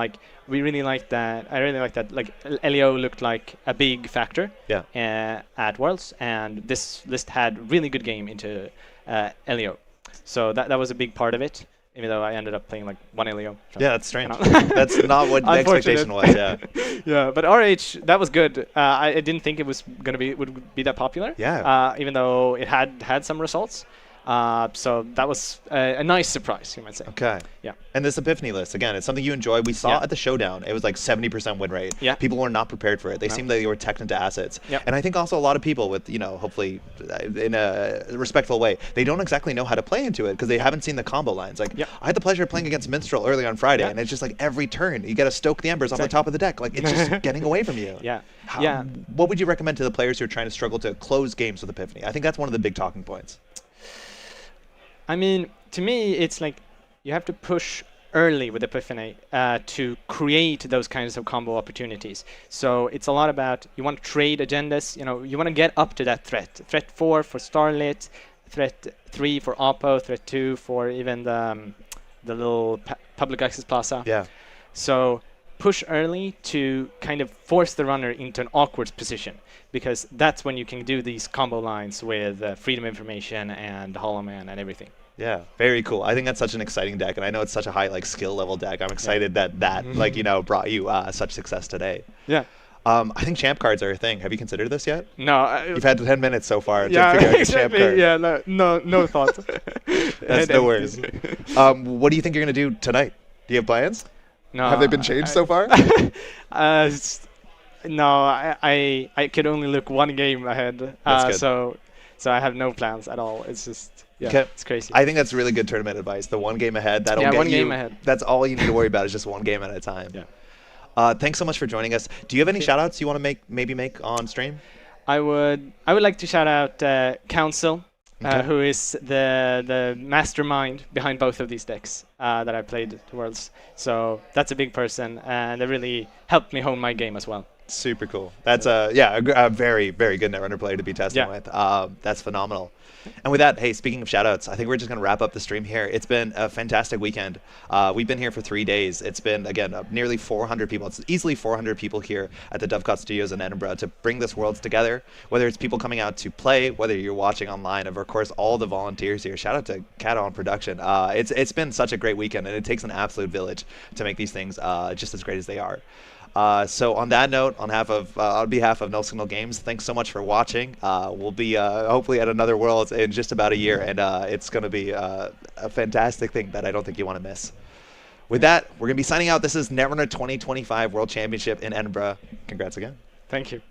we really like that. I really like that. Like LEO looked like a big factor. At Worlds, and this list had really good game into LEO. So that was a big part of it, even though I ended up playing like one LEO. So, yeah, that's strange. That's not what the expectation was. Yeah, but RH, that was good. I didn't think it was would be that popular. Yeah. Even though it had some results. So that was a nice surprise, you might say. Okay. Yeah. And this Epiphany list, again, it's something you enjoy. We saw at the Showdown, it was like 70% win rate. Yeah. People were not prepared for it. They seemed like they were teched into assets. Yep. And I think also a lot of people with, hopefully in a respectful way, they don't exactly know how to play into it because they haven't seen the combo lines. Like, I had the pleasure of playing against Minstrel early on Friday, and it's just like every turn, you got to stoke the embers on the top of the deck. Like, it's just getting away from you. Yeah. What would you recommend to the players who are trying to struggle to close games with Epiphany? I think that's one of the big talking points. I mean, to me, it's like you have to push early with Epiphany to create those kinds of combo opportunities. So it's a lot about you want to trade agendas. You want to get up to that threat. Threat 4 for Starlit, threat 3 for Oppo, threat 2 for even the little public access plaza. Yeah. So push early to kind of force the runner into an awkward position, because that's when you can do these combo lines with Freedom Information and Hollow Man and everything. Yeah, very cool. I think that's such an exciting deck, and I know it's such a high skill level deck. I'm excited that brought you such success today. Yeah. I think champ cards are a thing. Have you considered this yet? No. You've had 10 minutes so far to yeah, figure out your exactly. champ card. Yeah, no thought. That's no worries. What do you think you're going to do tonight? Do you have plans? No. Have they been changed so far? No, I could only look one game ahead. That's good. So I have no plans at all. It's just it's crazy. I think that's really good tournament advice. The one game ahead, that'll get one you. game ahead. That's all you need to worry about is just one game at a time. Yeah. Thanks so much for joining us. Do you have any shout-outs you want to make on stream? I would like to shout out Council, who is the mastermind behind both of these decks that I played at Worlds. So that's a big person, and they really helped me hone my game as well. Super cool. That's a very, very good Netrunner player to be testing with. That's phenomenal. And with that, hey, speaking of shoutouts, I think we're just going to wrap up the stream here. It's been a fantastic weekend. We've been here for 3 days. It's been, again, nearly 400 people. It's easily 400 people here at the Dovecot Studios in Edinburgh to bring this Worlds together, whether it's people coming out to play, whether you're watching online, and of course, all the volunteers here. Shout out to Cat on production. It's been such a great weekend, and it takes an absolute village to make these things just as great as they are. So on that note, on behalf of No Signal Games, thanks so much for watching. We'll be hopefully at another Worlds in just about a year, and it's going to be a fantastic thing that I don't think you want to miss. With that, we're going to be signing out. This is Netrunner 2025 World Championship in Edinburgh. Congrats again. Thank you.